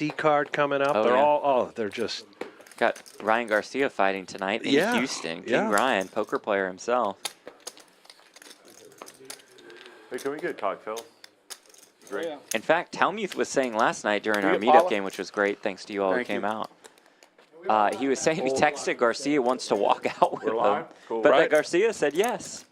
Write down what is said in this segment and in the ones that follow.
D card coming up. Oh, They're yeah. all they're just Got Ryan Garcia fighting tonight in Yeah, Houston. King yeah. Ryan, poker player himself. Hey, can we get cocktails? Great. Yeah. In fact, Helmuth was saying last night during Can our we get meetup Paula? game, which was great, thanks to you all who Thank came you. out. He was saying he texted Garcia wants to walk out with We're him, live? Cool. but Right. that Garcia said yes.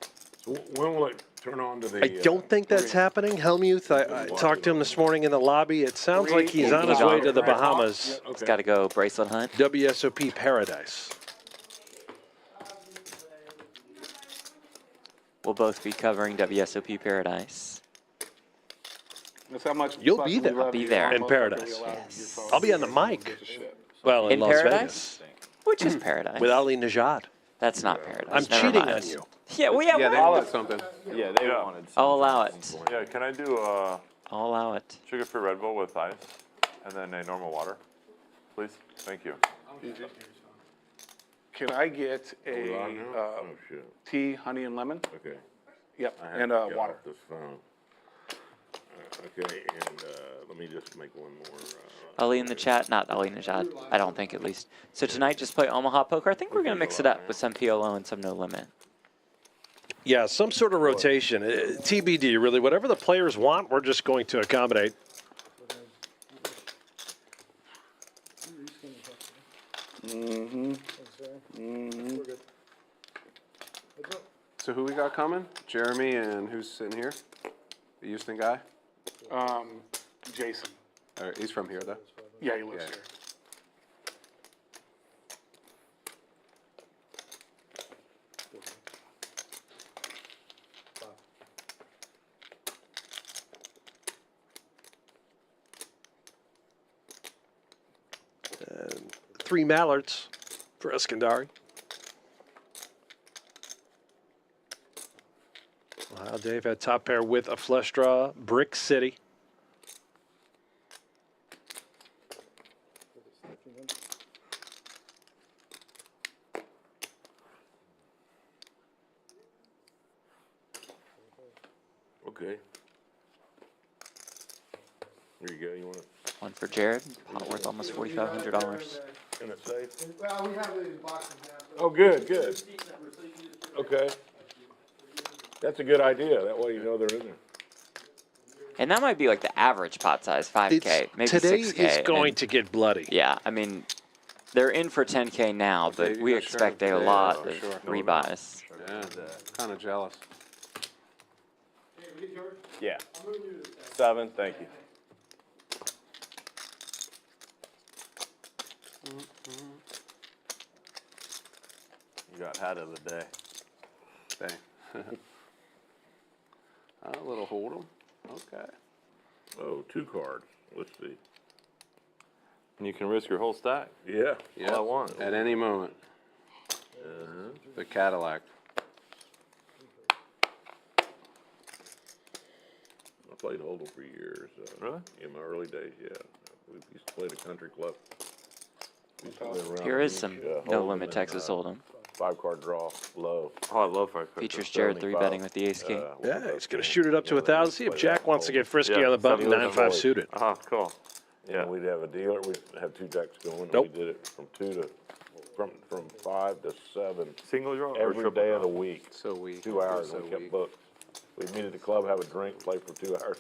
So when will it turn on to the? I don't think that's happening. Helmuth, I talked to him this morning in the lobby. It sounds like he's on his He's way on. to the Bahamas. He's got to go bracelet hunt. WSOP Paradise. We'll both be covering WSOP Paradise. That's how much You'll fucking be there. we love I'll be you. there. In Most paradise. likely allowed Yes. your phone. I'll be on the Who mic. gives a shit? Well, In Las Paradise? Vegas Which is Paradise. with Ali Najad. That's not Paradise. I'm Never cheating mind. on you. Yeah, well, Yeah, they yeah, wanted something. Yeah, they wanted I'll allow it. Yeah, can I do a I'll allow it. sugar-free Red Bull with ice and then a normal water, please? Thank you. Can I get We live a now? Oh, shit. tea, honey, and lemon? Okay. Yep, I have and to get water. off this phone. Okay, and let me just make one more. Ali in the chat, not Ali Najad. I don't think, at least. So tonight, just play Omaha Poker. I think we're going to mix it up with some PLO and some No Limit. Yeah, some sort of rotation. TBD, really. Whatever the players want, we're just going to accommodate. So who we got coming? Jeremy and who's sitting here? The Houston guy? Jason. All right, he's from here though. Yeah, he lives Yeah. here. And 3 Mallards for Eskandari. Wow, Dave had top pair with a flush draw. Brick City. Okay. Here you go. You want to, One for Jared, pot worth almost $4,500. in it safe? Well, we have it in boxes now. Oh, good, good. Okay. That's a good idea. That way you know there isn't. And that might be like the average pot size, 5K, maybe today 6K. is going and- to get bloody. Yeah, I mean, they're in for 10K now, but Yeah, we sure. expect a Yeah, lot for of sure. rebuys. Yeah, kind of jealous. Yeah. 7, thank you. You got hat of the day. Dang. A little hold'em. Okay. Oh, 2 cards. Let's see. And you can risk your whole stack Yeah. all at once. At any moment. The Cadillac. I played Hold'em for years. Really? In my early days, yeah. We used to play at a country club. We used to play around Here the is beach, some Hold'em No Limit and, Texas Hold'em. 5-card draw, low. Oh, I love 5 cards. Features Jared 3 betting with the ace king. Yeah, he's going to shoot it up to 1,000. See if Jack wants to get frisky Yeah, on the button. something 9-5 like suited. Oh, cool. Yeah, Yeah. we'd have a dealer, we'd have 2 decks going, and Nope. we did it from 5 to 7, Single draw or every triple day draw? of the week. So we. 2 hours, so we kept we- books. We'd meet at the club, have a drink, play for 2 hours,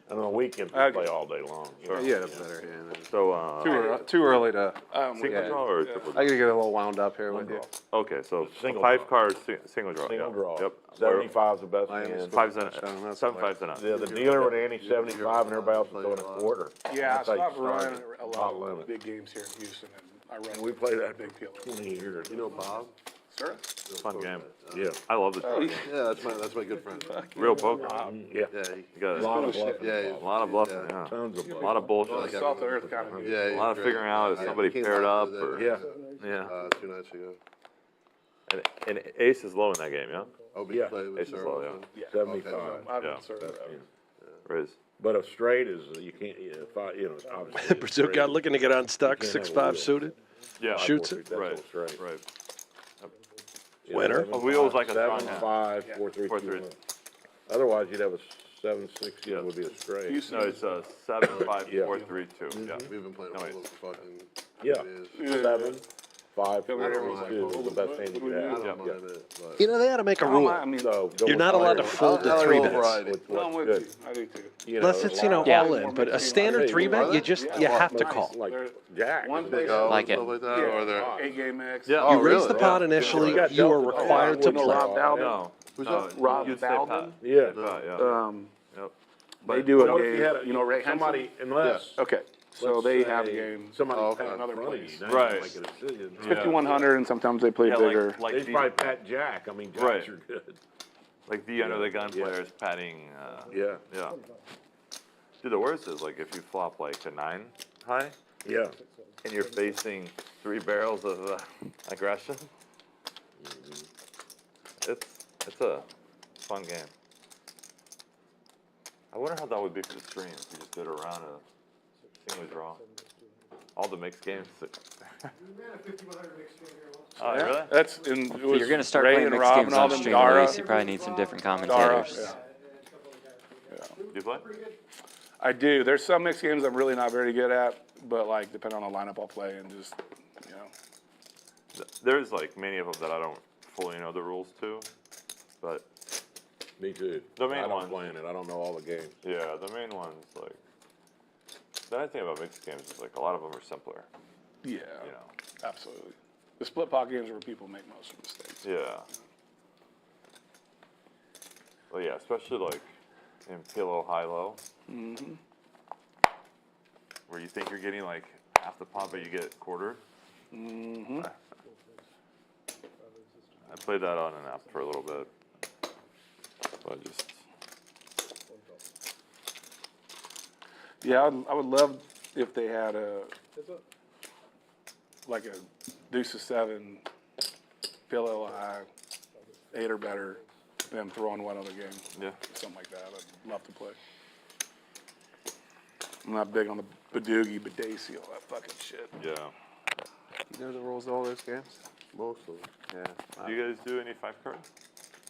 and on the weekends, we'd Okay. play all day long. you know? Yeah, better hand. So, Too early to. single yeah. draw or triple I draw? gotta get a little wound up here with you. Okay, so Single 5 draw. cards, single draw. Single yeah. draw. Yep. 75's the best Miami hand. Five's in it. Touchdown, that's 7 hilarious. 5's in it. The dealer would ante 75 and everybody else was throwing a quarter. Yeah, I That's how you stopped running started. a lot Top of limit. big games here in Houston, and I run. And we played that big PLO. 20 years. You know Bob? Sir? Fun game. Yeah. I love this. Yeah, that's my good friend. Real poker. Yeah. Yeah, You got A lot a of bluffing. yeah, lot of bluffing, yeah. Tons of A lot bluffing. of bullshit. Salt the earth kind of. yeah. A lot of figuring out if somebody paired up or, Yeah. yeah. 2 nights ago. And ace is low in that game, yeah? Oh, but Yeah. you played with Ace is Sarah low, also? yeah. 75. I've Yeah. been served. Riz. But a straight is, you can't, it's obviously. BrazilGod looking to get unstuck. 6-5 suited. Yeah. Shoots it. That's Right, all straight. right. Winner. Oh, we always like a strong 7, hand. 5, 4, 3, 2, 4, 3. 1. Otherwise, you'd have a 7-6 Yeah. would be a straight. No, it's 7, 5, Yeah. 4, 3, 2. Yeah. We've been playing No, all wait. those fucking. Yeah. it is. 7, 5, Yeah, 4, I don't 3, mind 2 is the best hand you can I have. don't mind it, but. You know, they ought to make a I rule. mean, So go You're with not allowed to higher. fold the I like three a bets. little variety. With no, I'm what's with good. you. I do too. Unless it's, you know, Yeah. all in. But a standard three bet, you just, you have to call. Like There- Jack. one is place- big. Go Like and it. stuff like that, or they're. 8-game X. Yeah. Oh, You raise really? the pot Yeah. initially, Yeah. you are Yeah. required to With no play. Rob Dowden. No. Who's no, that? Rob you say Dowden? Pat. Yeah. Pat, yeah. They Yep. But do What a if you game, had a- you know, Ray Henson? somebody, unless. Okay, so let's they say have games. Somebody Oh, pat okay. another Another place. place. Right. Make a decision. Yeah. 5,100, and sometimes they play Yeah, bigger. like They the, probably pat Jack. I mean, Jacks Right. are good. like the under the gun Yeah. players patting. Yeah. Yeah. Dude, the worst is like if you flop like a 9 high Yeah. and you're facing 3 barrels of aggression. It's a fun game. I wonder how that would be for the stream if you just did a round of single draw. All the mixed games. We ran a 5,100 mixed game here once. Oh, really? That's in. It If was you're going to start Ray playing and mixed Rob games and all on them, stream, Dara. Luis, you probably need some different Dara, commentators. yeah. You play? I do. There's some mixed games I'm really not very good at, but like depending on the lineup I'll play and just, you know. There's like many of them that I don't fully know the rules to, but Me too. The main I don't one. play in it. I don't know all the games. yeah, the main ones like. The nice thing about mixed games is like a lot of them are simpler. Yeah, You know. absolutely. The split pot games are where people make most of the mistakes. Yeah. Well, yeah, especially like in PLO high-low. Mm-hmm. Where you think you're getting like half the pot, but you get quartered. Mm-hmm. I played that on an app for a little bit. But just, Yeah, I would love if they had like a deuce of 7, PLO high, 8 or better, then throw in one other game. yeah. Something like that. I'd love to play. I'm not big on the Badoogie, Badacy, all that fucking shit. Yeah. You know the rules of all those games? Most of them. Yeah. Do you guys do any 5-card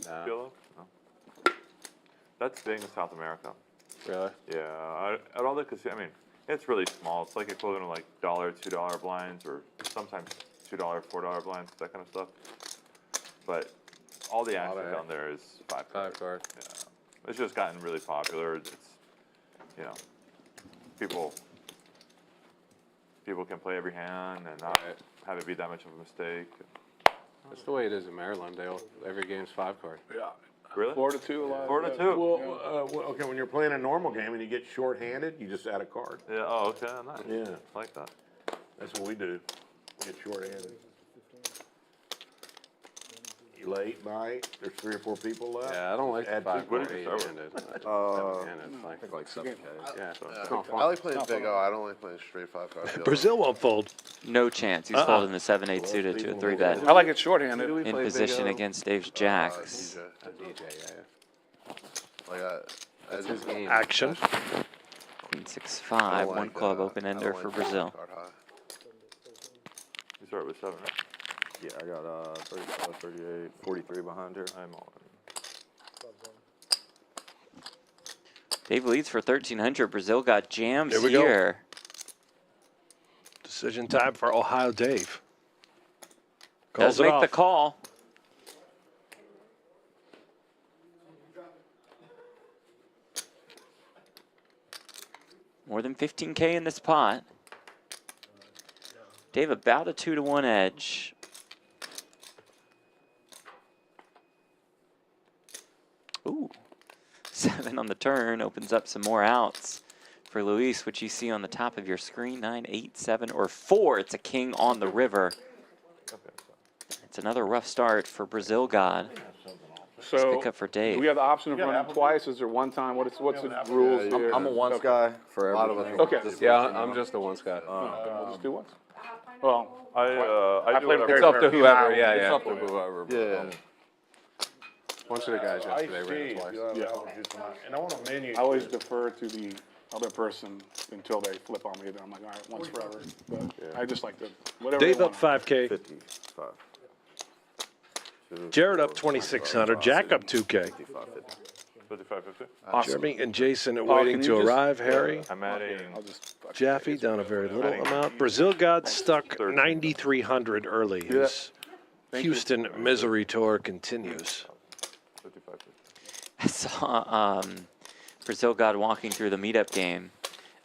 Nah. PLO? No. That's big in South America. Really? Yeah, at all the casinos, I mean, it's really small. It's like equivalent to like $1, $2 blinds, or sometimes $2, $4 blinds, that kind of stuff. But all the action of down there is 5-card. 5-card. Yeah. It's just gotten really popular. It's, you know, people can play every hand and not Right. have it be that much of a mistake. That's the way it is in Maryland. Every game's 5-card. Yeah. Really? 4-2 a lot. Four to yeah. two. Well, okay, when you're playing a normal game and you get short-handed, you just add a card. Yeah. Oh, okay. Nice. Yeah. I like that. That's what we do. Get short-handed. Late night, there's 3 or 4 people left. Yeah, I don't like the Add two 5-card What did you start with? eight-handed. Uh, Seven-handed, like 7K. Yeah, it's I not fun. like playing big O. I don't like playing straight 5-card. Brazil won't fold. No chance. He's folding the 7-8 suited to a 3-bet I like it shorthanded. in position against Dave's jacks. DJ. DJ, yeah. Like That's his game. Action. Queen 6-5, one club open ender for Brazil. You start with 7, right? Yeah, I got 35, 38, 43 behind her. I'm all in. Dave leads for 1,300. Brazil got jams Here we go. here. Decision time for Ohio Dave. Does Calls it make the off. call. More than 15K in this pot. Dave about a 2-to-1 edge. Ooh. 7 on the turn opens up some more outs for Luis, which you see on the top of your screen. 9, 8, 7, or 4. It's a king on the river. It's another rough start for BrazilGod. So, Pick up for do Dave. we have the option of running twice? Is there one time? What's the rules here? I'm a once guy for lot of everything. us- Okay. Just Yeah, let you I'm know. just the once guy. We'll just do once. Well, I I do played whatever. It's up to whoever, It's yeah. up to whoever. but, Yeah. Bunch of the guys yesterday ran Iced twice. tea. And I want a menu. I always defer to the other person until they flip on me. Then I'm like, all right, once forever. But I just like to whatever. Dave they up want. 5K. 55. Jared up 2,600. Jack up 2K. 55, 50. 55.50. Jeremy and Jason can waiting you to just- arrive. Harry, I'm adding. I'll just fucking Jaffe take it. down a very little amount. BrazilGod stuck 9,300 early. His Houston misery tour continues. 55.50. I saw BrazilGod walking through the meetup game,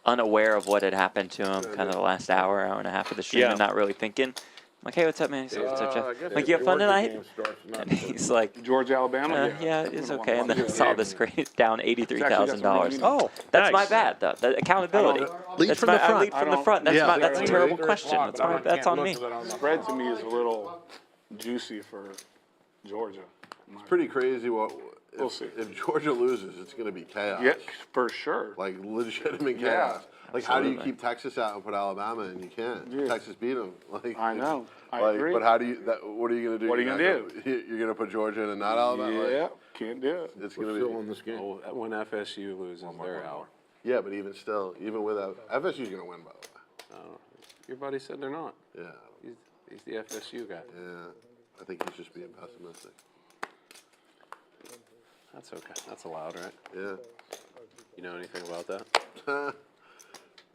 unaware of what had happened to him kind of the last hour and a half of the stream, Yeah. and not really thinking. I'm like, hey, what's up, man? He's like, what's up, Jeff? I'm like, you have fun tonight? And he's like, Georgia, Alabama. yeah, it's okay. And then I saw the screen down $83,000. Oh, That's my nice. bad, though. The accountability. Lead That's from the I front. lead from the front. That's Yeah. that's a terrible question. That's on me. Spread to me is a little juicy for Georgia. It's pretty crazy what, We'll see. if Georgia loses, it's gonna be chaos. Yeah, for sure. Like legitimate Yeah. chaos. Like how do you Absolutely. keep Texas out and put Alabama in? You can't. Yeah. Texas beat them. Like I know. I like, agree. but how do you? What are you gonna do? What are you You're gonna not You're gonna put Georgia in and not Alabama? Like, Yeah, can't do it. it's We're gonna still be. in this game. Oh, when FSU loses, they're out. Yeah, but even still, even without FSU's gonna win by the way. Your buddy said they're not. Yeah. He's the FSU guy. Yeah. I think he's just being pessimistic. That's okay. That's allowed, right? Yeah. You know anything about that?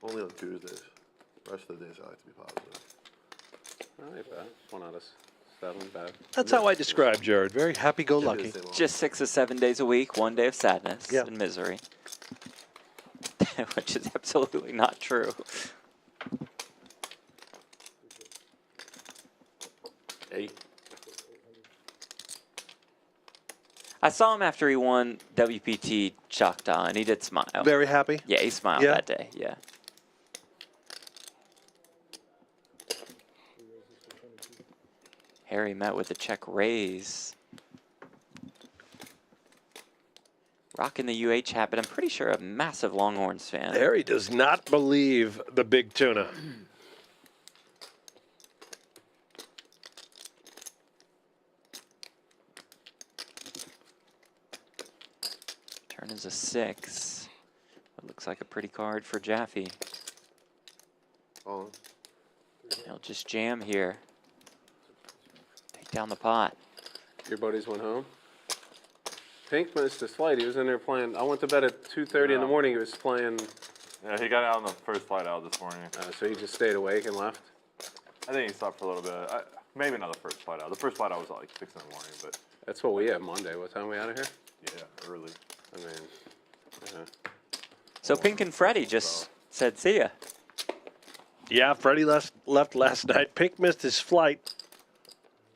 Only on Tuesdays. The rest of the days I like to be positive. All right, bad. 1 out of 7, bad. That's how I describe Jared. Very happy-go-lucky. Tuesday morning. Just 6 to 7 days a week, 1 day of sadness Yeah. and misery. Which is absolutely not true. Eight. I saw him after he won WPT Choctaw, and he did smile. Very happy. Yeah, he smiled Yeah. that day. Yeah. Harry met with a check raise. Rocking the UH hat, but I'm pretty sure a massive Longhorns fan. Harry does not believe the big tuna. Turn is a 6. It looks like a pretty card for Jaffee. Oh, He'll just jam here. Take down the pot. Your buddies went home? Pink missed his flight. He was in there playing. I went to bed at 2:30 in the morning. He was playing. Yeah, he got out on the first flight out this morning. So he just stayed awake and left. I think he stopped for a little bit. Maybe not the first flight out. The first flight out was at like 6 in the morning, but That's what we have Monday. What time are we out of here? yeah, early. I mean, So Pink and Freddie just said, see ya. Yeah, Freddie left last night. Pink missed his flight.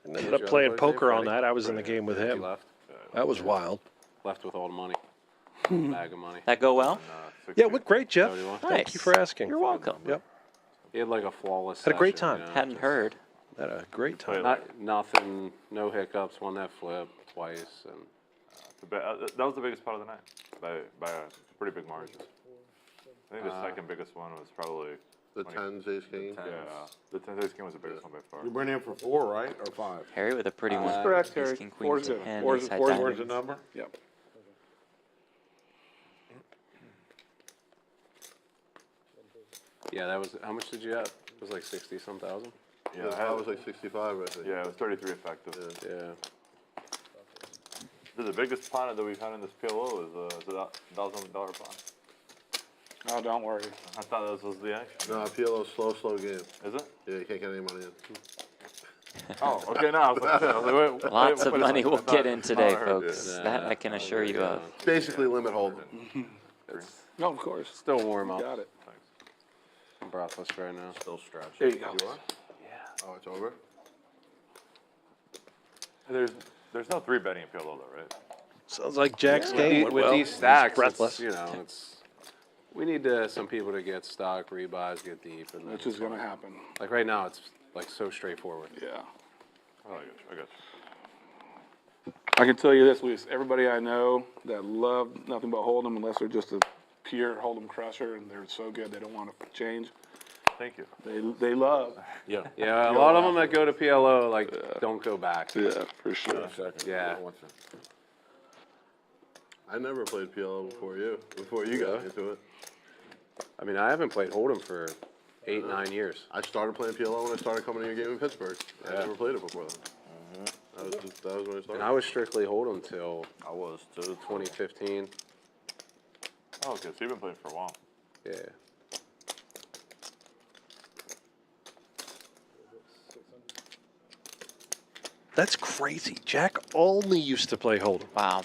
And ended up your playing other buddy's name, poker on Freddie? that. I was in the game with he him. left. That was wild. Left with all the money. Bag of money. That go well? Yeah, went great, Jeff. Is that what you want? Thank you Nice. for asking. You're welcome. Yep, He had like a flawless. Had a great session, time. you know, Hadn't just heard. had a great time. Nothing. No hiccups. Won that flip twice, and That was the biggest part of the night by a pretty big margin. I think the second biggest one was probably the tens, ace, king. the 10th game was the biggest one by far. You went in for 4, right, or 5? Harry with a pretty one. correct, Ace, Harry. King, Queen, Four's good. 10, Four's- ace, high four's- diamond. Where's the number? Yep. yeah, that was. How much did you have? It was like 60-some thousand. Yeah, I was like 65, I think. yeah, it was 33 effective. Yeah. The biggest pot that we've had in this PLO is a $1,000 pot. Oh, don't worry. I thought this was the action. No, PLO slow game. Is it? Yeah, you can't get any money in. Oh, okay. Now I was like, wait, Lots of wait a money second. we'll I thought- get in today, I heard- folks. Yeah. That I can assure you of. Basically limit holding. No, of course. Still warm up. Got it. I'm breathless right now. Still stretch. There you go. Oh, it's over? There's no 3-betting in PLO though, right? Sounds like Jack's game went With well. these stacks, breathless. it's, you know, it's. We need some people to get stock, rebuys, get deep, and Which is gonna happen. like right now, it's like so straightforward. Yeah. Oh, I got you. I can tell you this, Luis. Everybody I know that love nothing but Hold'em, unless they're just a pure Hold'em crusher and they're so good they don't want to change. Thank you. They love. Yeah. Yeah, a lot of them that go to PLO like don't go back. Yeah, for sure. Second. Yeah. One second. I never played PLO before you got into it. I mean, I haven't played Hold'em for 8-9 years. I started playing PLO when I started coming to your game in Pittsburgh. I never played it before then. That was when I And started. I was strictly hold'em till I was too. 2015. Oh, okay, so you've been playing for a while. Yeah. That's crazy. Jack only used to play Hold'em. Wow.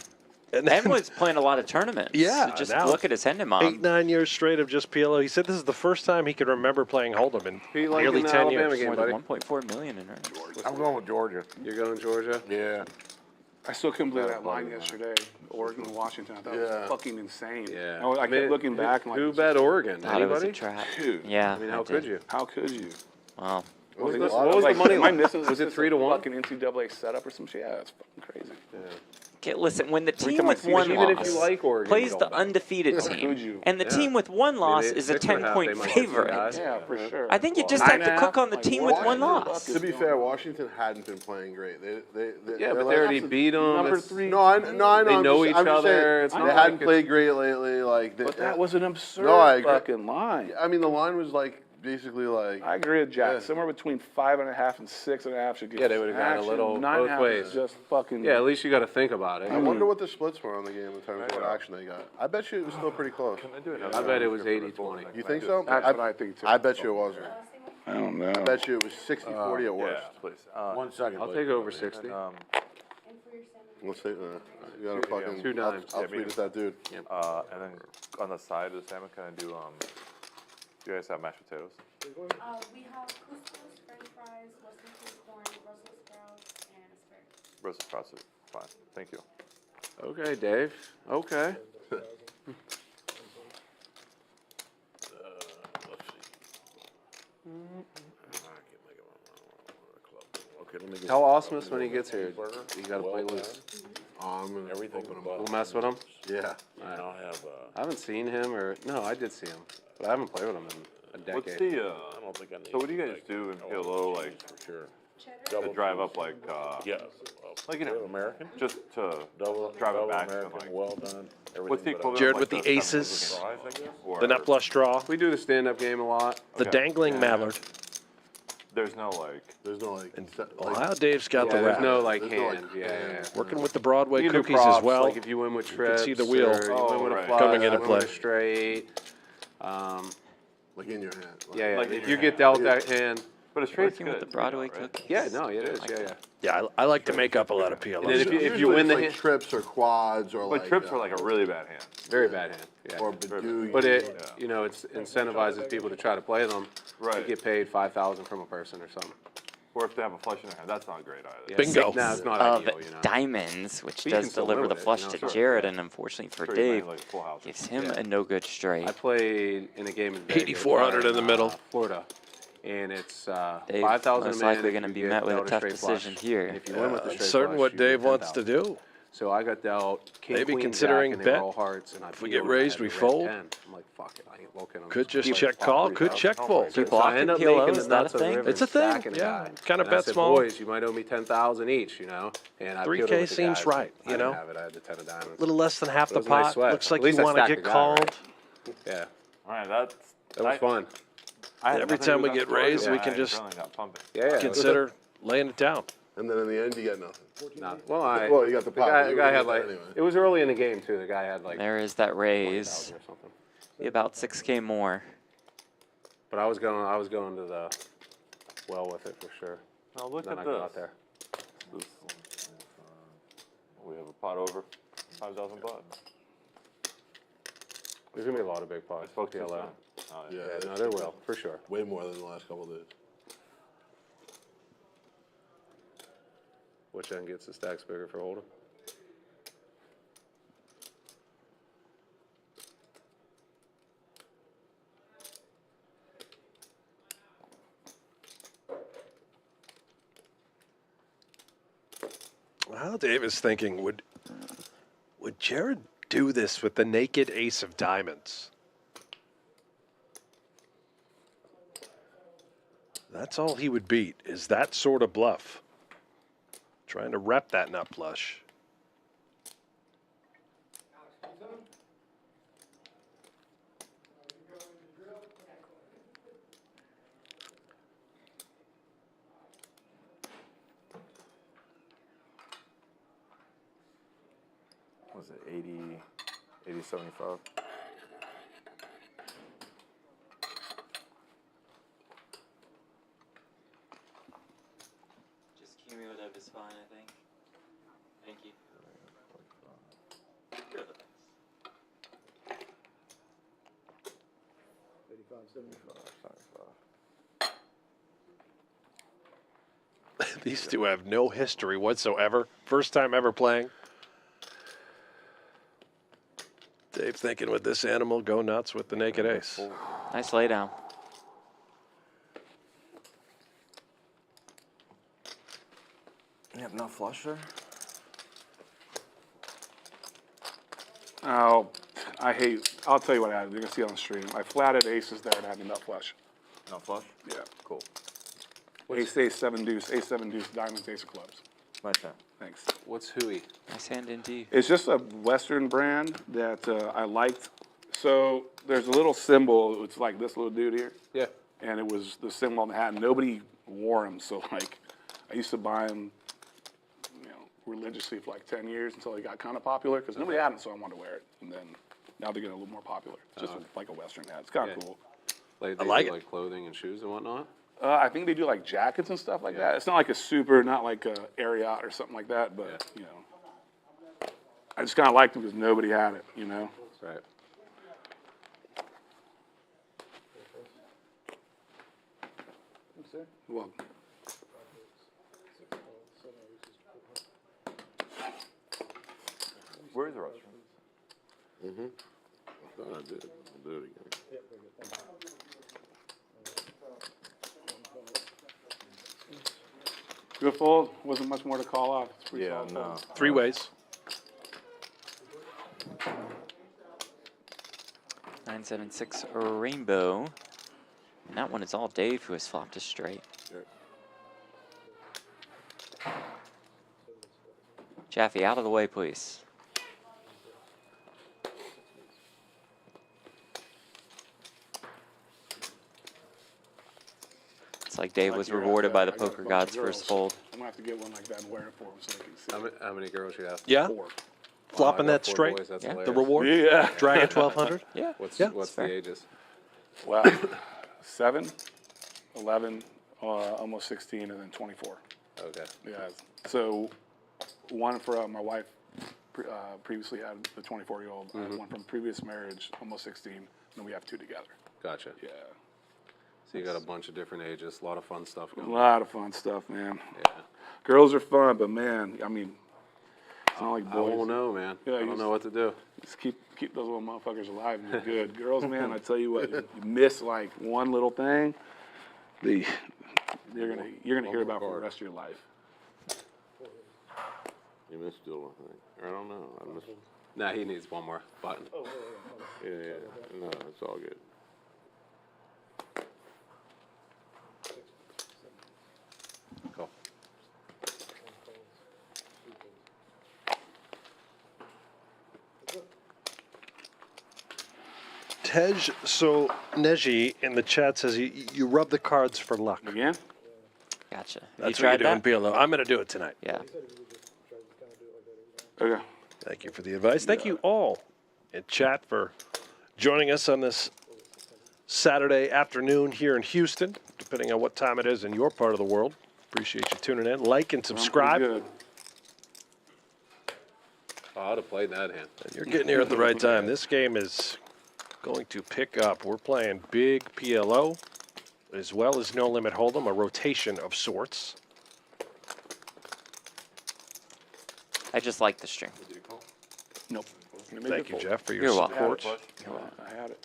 And then Everyone's playing a lot of tournaments. Yeah, Just now look at his Hendon 8-9 years straight of just PLO. He said this is the first time he could remember playing Hold'em in Who you like nearly in the 10 Alabama years. game, More buddy? than 1.4 million in earnings. I'm going with Georgia. You're going Georgia? Yeah. I still couldn't believe that line yesterday, Oregon and Washington. I thought it Yeah. was fucking insane. Yeah. I kept looking back and like, Who bet Oregon? Thought it was a Anybody? trap. dude, Yeah. I mean, how did. could you? how could you? Wow. What was Like, the, this- what was like, the money am I line? missing? Was it this 3-1? Fucking NCAA setup or some shit? Yeah, that's fucking crazy. Okay, listen, when the team time I with see one this, Even loss if you like Oregon, plays you the don't bet. undefeated Could team, you? and the Yeah. team with one loss they- is a 6.5, 10-point they might get some favorite. guys. Yeah, for sure. I think you just have to 9.5, cook on the like, team with one Washington, loss. To be fair, Washington hadn't been playing great. Yeah, they're but like- they already beat them. number 3. No, I know. They I'm know just- each I'm just saying, other. It's they not hadn't like played great lately. Like, But that was an absurd No, I agree. fucking line. I mean, the line was like basically like. I agree with Jack. Yeah. Somewhere between 5.5 and 6.5 should get. Yeah, they would've gotten a action. little 9.5 both is ways. Just fucking. Yeah, at least you got to think about it. I wonder what the splits were on the game in terms of what action they got. I bet you it was still pretty close. Can I do it? I bet it was 80-20. You think so? That's what I think too. I bet you it wasn't. I don't know. I bet you it was 60-40 at worst. Yeah, please. 1 second. I'll please. take over 60. Let's see. You got a fucking. 2 I'll dimes. tweet at that dude. And then on the side of the salmon, can I do, do you guys have mashed potatoes? We have couscous, french fries, western sweet corn, Brussels sprouts, and asparagus. Roasted sprouts are fine. Thank you. Okay, Dave. Okay. Okay, let me get Tell Ausmus when he gets here. You got to play loose. I'm gonna everything open 'em but. We'll mess with him. Yeah. And I'll have, I haven't seen him, or no, I did see him, but I haven't played with him in a decade. What's the, I don't think I need. so what do you guys do in PLO, like, For sure. to drive up, like, Yeah. like, you know, American? just to Double, drive it double back and, American, like, well done. what's the everything but equivalent Jared of, with like, the 7 aces, fries, I guess? Or the nut flush draw, We do the stand-up game a lot. the Okay. dangling mallard. There's no, like, There's no like. Ohio Dave's got Yeah, the there's rap. no like There's no, like, hand. Yeah. Working with the Broadway You can do cookies props, as well. Like if you win with trips, see the wheel. or you win with right. a flush, Coming into you win with play. a straight. Like in your hand. Like, Yeah, yeah. Like in if your you get hand. dealt that hand. but a straight's Working good. with the too, Broadway right? cookies. Yeah, no, it is. Yeah, yeah. Yeah, I like to make up a lot of PLOs. And then if you Usually win the it's like hand, trips or quads or But like. trips are like a really bad hand. very bad hand. Yeah. Or Badoo. But it, Yeah. you know, it's incentivizes people to try to play them. Right. To get paid $5,000 from a person or something. Or if they have a flush in their hand, that's not great either. Yeah, Bingo. No, it's not Of ideal, you know. diamonds, which But you can does still deliver win the with it, flush you know, to sure. Jared, and unfortunately for Sure, you Dave, might, like, full house. gives him Yeah. a no good straight. I played in a game in Vegas, 8,400 in the middle. Florida, and it's Dave, 5,000 most a man likely if gonna you be get met with a dealt tough straight decision flush. here. And if you win with the straight Certain flush, what you Dave get wants to 10,000. do. So I got dealt king, Maybe queen, considering jack, and they bet. were all hearts, and I If we beat get them, and I raised, had to we win fold. 10. I'm like, fuck it, I ain't looking. I'm Could just keep check it. call, could check fold. Do you So block I end in up PLO? making Is the that a nuts of the thing? river It's a and thing, stacking a yeah. guy. Kinda And I bet said, small. Boys, you might owe me 10,000 each, you know. And I 3K peeled it with the seems guys. right, I you didn't know? have it. I had the 10 of diamonds. A little less than half It the was a nice pot. sweat. Looks At like least you I want to stacked get the guy, called. right? Yeah, All right, that's. that was fun. I had Every nothing to time do we with get that story, raised, but we I can just adrenaline got pumping. Yeah, consider laying it down. And then in the end, you get nothing. Well, Well, you got the pot, guy, but you the guy would've had got like that anyway. it was early in the game too. The guy had like There is that raise. 20,000 or something. Be about 6K more. But I was going to the well with it for sure. Now look Then at I this. got there. We have a pot over 5,000 baht. There's gonna be a lot of big I pots. spoke to PLO. him. Yeah, Yeah, no, there will for sure. Way more than the last couple of days. Which then gets the stacks bigger for Hold'em. Well, Dave is thinking, would Jared do this with the naked ace of diamonds? That's all he would beat, is that sort of bluff. Trying to rep that nut flush. was it 80, 75? Just cumulative is fine, I think. Thank you. You're the best. 85, 75. 75. These two have no history whatsoever. First time ever playing. Dave thinking with this animal, go nuts with the naked ace. Nice laydown. Yep, not flush there. Oh, I'll tell you what I had. You're going to see on the stream. I flatted aces there and had nut flush. Not flush? Yeah. Cool. Ace, 7 deuce, ace, 7 deuce, diamonds, ace of clubs. My turn. Thanks. What's Hui? Nice hand indeed. It's just a Western brand that I liked. So there's a little symbol. It's like this little dude here. Yeah. And it was the symbol on the hat. Nobody wore them. So, like, I used to buy them, religiously for like 10 years until they got kind of popular because nobody had them, so I wanted to wear it. And then now they're getting a little more popular. It's just like a Western hat. It's kind of cool. Like I they like do, it. like clothing and shoes and whatnot. I think they do like jackets and stuff like that. It's not like a super, not like a Ariat or something like that, but I just kind of liked them because nobody had it, Right. Well, Where is the restaurant? I thought I did. I'll do it again. good fold. Wasn't much more to call off. It's pretty Yeah, solid no. fold. 3 ways. 976 rainbow. And that one is all Dave who has flopped a straight. Jaffee, out of the way, please. It's like Dave was rewarded by the I got a poker bunch of gods for his girls. fold. I'm going to have to get one like that and wear it for them so they can see. How many girls you have? Yeah? 4. Flopping I got that 4 straight. boys, that's Yeah. The hilarious. reward. Yeah. Dragon 1200. Yeah. What's Yeah. what's That's the fair. ages? Wow. 7, 11, almost 16, and then 24. Okay. Yeah. So one for my wife previously had the 24-year-old. I had one from previous marriage, almost 16, and then we have 2 together. Gotcha. Yeah. So you got a bunch of different ages, a lot of fun stuff A going on. lot of fun stuff, man. Yeah. Girls are fun, but man, I mean, it's not like I boys. won't know, man. Yeah, I you don't just- know what to do. Just keep those little motherfuckers alive and you're good. Girls, man, I tell you what, you miss like one little thing, you're gonna hear about for the rest of your life. You missed still, I think. I don't know. I missed. Nah, he needs one more button. Yeah, yeah. No, it's all good. Cool. Tej so Neji in the chat says you rub the cards for luck. Again? Gotcha. Have That's you tried what you do that? in PLO. I'm going to do it tonight. Yeah. Okay. Thank you for the advice. Thank you all in chat for joining us on this Saturday afternoon here in Houston, depending on what time it is in your part of the world. Appreciate you tuning in. Like and I'm pretty subscribe. good. Oh, I would have played that hand. You're getting here at the right time. This game is going to pick up. We're playing big PLO as well as no limit hold'em, a rotation of sorts. I just like the string. Nope. Thank you, Jeff, for your You're welcome. support. Flush? I had it.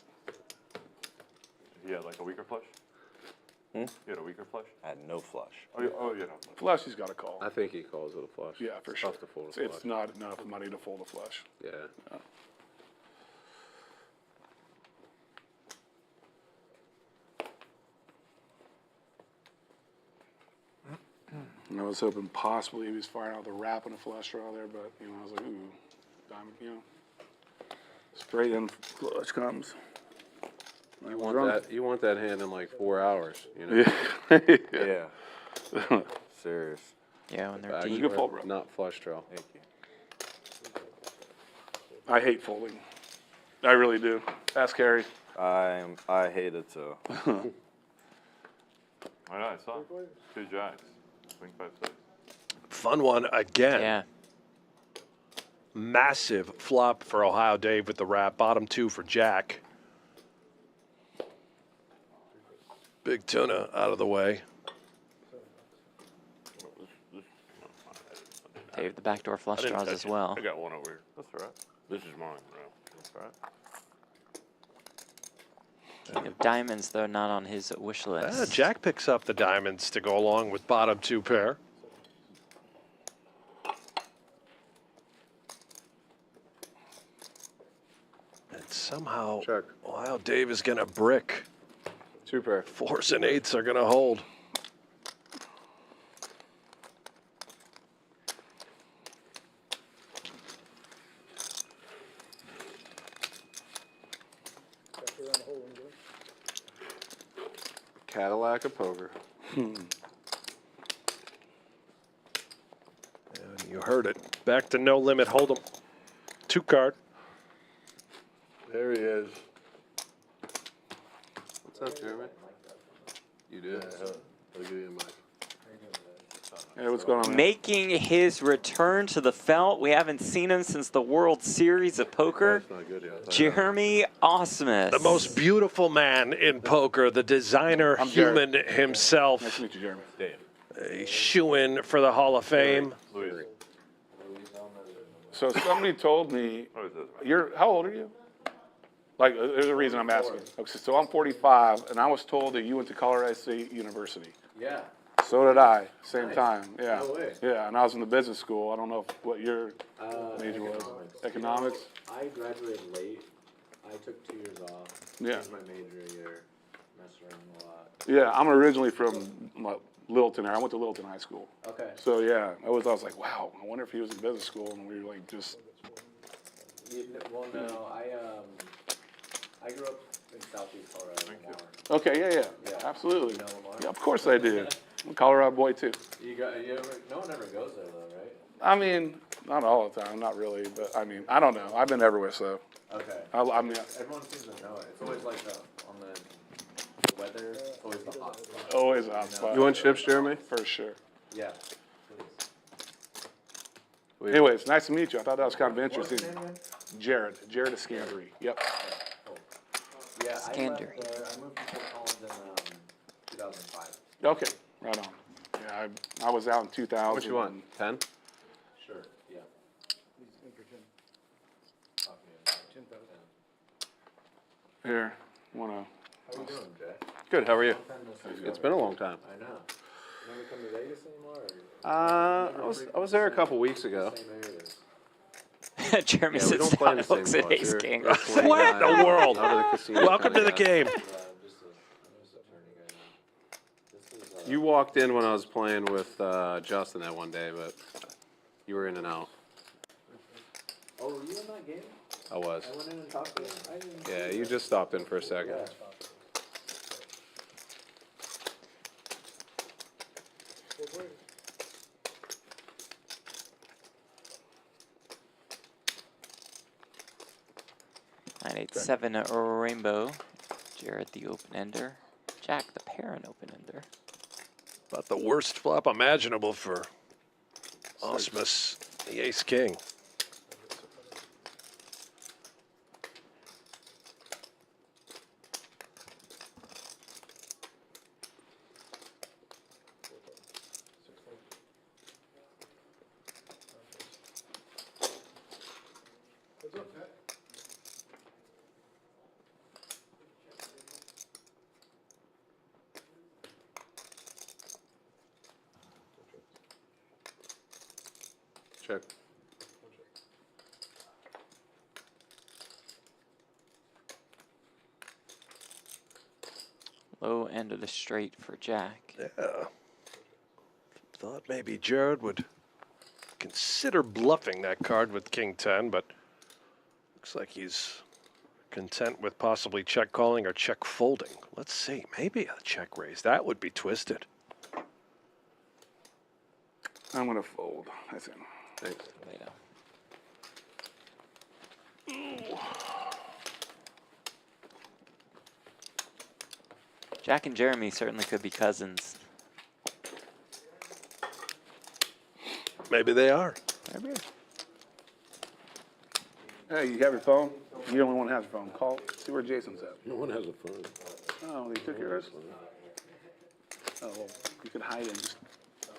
You had like a weaker flush? You had a weaker flush? I had no flush. Oh, you know. Flush, he's got a call. I think he calls it a flush. Yeah, for sure. Tough to fold a It's flush. not enough money to fold a flush. Yeah. And I was hoping possibly he was firing out the wrap and a flush draw there, but I was like, ooh, diamond, straight in flush comes. You want that hand in like 4 hours, you know? Yeah. Yeah. Serious. Yeah, when they're Back deep. good fold, bro. Not flush draw. Thank you. I hate folding. I really do. Ask Harry. I hate it too. I know, I saw 2 jacks. Queen 5-6. Fun one again. Yeah. Massive flop for Ohio Dave with the wrap. Bottom 2 for Jack. Big tuna out of the way. Dave, the backdoor flush I didn't draws touch as it. well. I got one over here. That's all right. This is mine, bro. That's all right. King of diamonds, though, not on his wish list. Jack picks up the diamonds to go along with bottom 2 pair. And somehow Check. Ohio Dave is going to brick. 2 pair. 4s and 8s are going to hold. Cadillac of poker. And you heard it. Back to no limit hold'em. 2 card. There he is. What's up, Jeremy? You did. I'll give you a mic. Hey, what's going on, man? Making his return to the felt. We haven't seen him since the World Series of Poker. That's not good yet. Jeremy Ausmus. The most beautiful man in poker, the designer I'm human Jared. himself. Nice to meet you, Jeremy. Dave. A shoo-in for the Hall of Fame. Louis. So somebody told me, What is this? how old are you? Like, there's a reason I'm asking. Okay, so I'm 45, and I was told that you went to Colorado State University. Yeah. So did I, same time, yeah. No way. Yeah, and I was in the business school. I don't know what your major was. Economics? I graduated late. I took 2 years off. Yeah. This was my major year. Messed around a lot. Yeah, I'm originally from Littleton area. I went to Littleton High School. Okay. So yeah, I was like, wow, I wonder if he was in business school, and we were like just. Well, no, I grew up in Southeast Colorado. Lamar. Okay, yeah, Yeah. absolutely. You know Lamar? Yeah, of course I do. I'm a Colorado boy too. No one ever goes there though, right? I mean, not all the time, not really, but I mean, I don't know. I've been everywhere, so Okay. I mean, Everyone seems to know it. It's always like on the weather. It's always the hot spot. always a hot spot. You want chips, Jeremy? For sure. Yeah. Anyways, nice to meet you. I thought that was kind of What's interesting. your name again? Jared Eskandari. Yep. Yeah, Scandary. I moved to Fort Collins in 2005. Okay, right on. Yeah, I was out in 2000. What you want? 10? Sure. Yeah. Here, wanna. How you doing, Jay? Good, how are you? Long time no see. It's been a long time. I know. You never come to Vegas anymore? Or I was there a couple weeks ago. same areas? Jeremy Yeah, we sits don't play down the and same looks at spots. Ace You're- King. you're playing, What in the world? out of the casino Welcome to kinda the guy. game. I'm just a tourney guy now. This is You walked in when I was playing with Justin that one day, but you were in and out. Oh, were you in that game? I was. I went in and talked to him. I didn't. Yeah, you just stopped in for a second. Yeah. Nine, 8, 7 rainbow. Jared the open ender. Jack the parent open ender. About the worst flop imaginable for Ausmus, the ace king. Check. Low end of the straight for Jack. Yeah. Thought maybe Jared would consider bluffing that card with King 10, but looks like he's content with possibly check calling or check folding. Let's see, maybe a check raise. That would be twisted. I'm gonna fold. I think. Thanks. Later. Jack and Jeremy certainly could be cousins. Maybe they are. Maybe. Hey, you have your phone? You're the only one who has your phone. Call, see where Jason's at. No one has a phone. Oh, they took yours? Oh, well, you could hide and just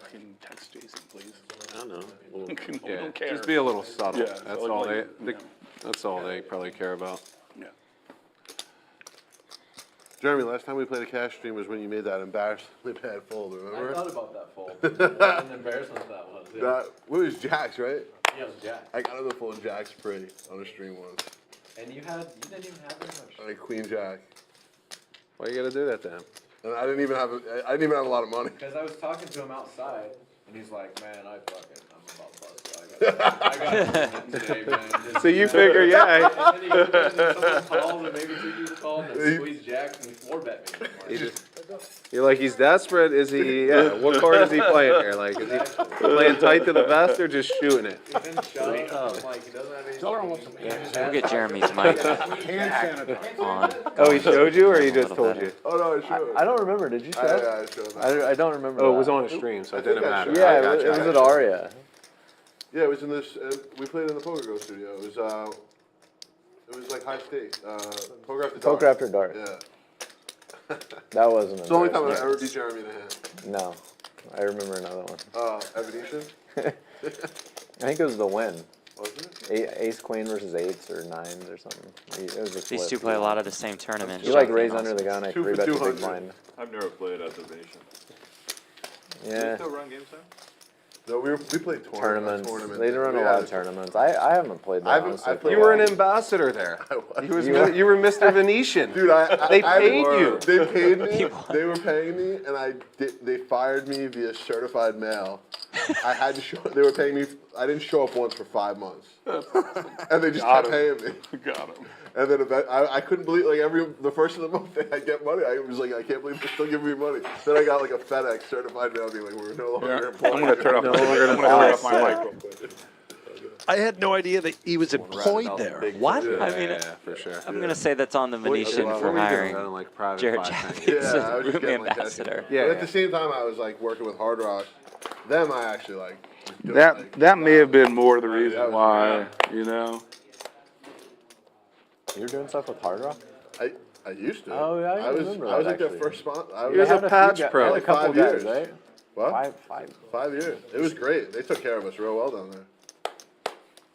fucking text Jason, please. I don't know. Well, We Yeah, don't care. just be a little subtle. Yeah, That's like- all like, they, yeah. that's all they probably care about. Yeah. Jeremy, last time we played a cash stream was when you made that embarrassingly bad fold, I remember? thought about that fold. What an embarrassment that was. Yeah, That, what was Jack's, right? yeah, it was Jack. I got him to fold Jack's free on a stream once. And you didn't even have that much. Like Queen Jack. Why you gotta do that to him? And I didn't even have a lot of money. Because I was talking to him outside, and he's like, man, I'm about bust. I got today, man. So you figure, yeah. And then he goes and someone called, and maybe two people called, and then squeezed Jack and 4-bet me. He just, you're like, he's desperate. Is he? Yeah. What card is he playing here? Like, is he playing tight to the vest or just shooting it? He's been shoved. I'm like, he doesn't have any. Tell her I want some We'll get Jeremy's mic hand sanitizer. on. Oh, he showed you, or he just A little told better. you? Oh no, I showed. I don't remember. Did you show up? I showed that. I don't remember. Oh, it that. was on a stream, so it I think didn't I matter. showed- Yeah, I it got was, you. it was at Aria. Yeah, it was in this. We played in the Poker Go studio. It was like high stakes. Poker after dark. Poker After Dark. Yeah. That wasn't. It's the only time I've embarrassing. ever beat Jeremy in a hand. No, I remember another one. Evolution. I think it was the win. Wasn't it? Ace Queen versus eights or nines or something. It was a These flip. two play a lot of the same tournaments. You like Jack raise and under the gun. I 2 for 3 bet the 200. big blind. I've never played at the Venetian. Do Yeah. they still run games now? No, we played Tournaments. tournaments. They run a We lot had of tournaments. I haven't played that. I haven't- honestly, I for played- a You were an while. ambassador there. You You were Mr. Venetian. Dude, They I paid you. They paid me. He won. They were paying me, and they fired me via certified mail. I had to show. They were paying me. I didn't show up once for 5 months, and they just Got kept paying me. Got him. And then I couldn't believe, like, the first of the month I get money. I was like, I can't believe they're still giving me money. Then I got like a FedEx certified mail being like, we're no longer employed. I'm gonna turn off. No, I'm we're gonna gonna turn off my mic real quick. I had no idea that he was employed there. What? I mean, Yeah, for sure. I'm going to say that's on the Venetian wow. for What were you hiring I don't like private Jared 510. Jaffee as Yeah, I a was just room getting like that. ambassador. Yeah, But at yeah. the same time, I was like working with Hard Rock. Them, I actually like. doing, That like, that may have been more the that reason was- why, you know. You were doing stuff with Hard Rock? I used to. Oh, yeah, I was remember I was that, like their actually. first sponsor. I He was was a patch few pro. Had a Like couple 5 guys, years. right? What? 5. 5 years. It was great. They took care of us real well down there.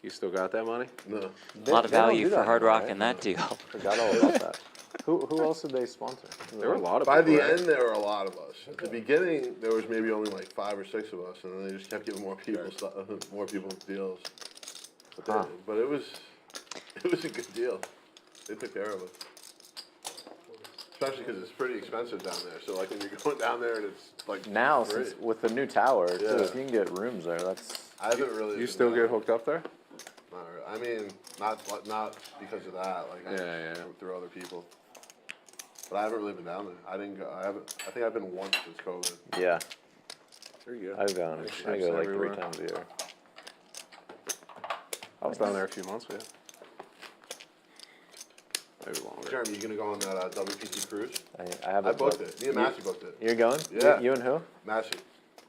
You still got that money? No. A lot of They don't value do for that Hard anymore, Rock right? in that deal. Forgot all about that. Who else did they sponsor? There were a lot of By people. the there. end, there were a lot of us. At the beginning, there was maybe only like 5 or 6 of us, and then they just kept giving more people stuff, more people deals. But it was a good deal. They took care of us. Especially because it's pretty expensive down there. So like when you're going down there and it's like Now, free. since with the new tower, too, Yeah. if you can get rooms there, that's. I haven't really. You still get hooked up there? Not really. I mean, not because of that. Like Yeah. through other people. But I haven't really been down there. I didn't go. I think I've been once since COVID. Yeah, There you go. I've gone. There's I go ships like everywhere. 3 times a year. I was down there a few months ago. Maybe longer. Jeremy, you gonna go on that WPT cruise? I have. I booked it. Me and Massey booked it. You're going? Yeah. You and who? Massey.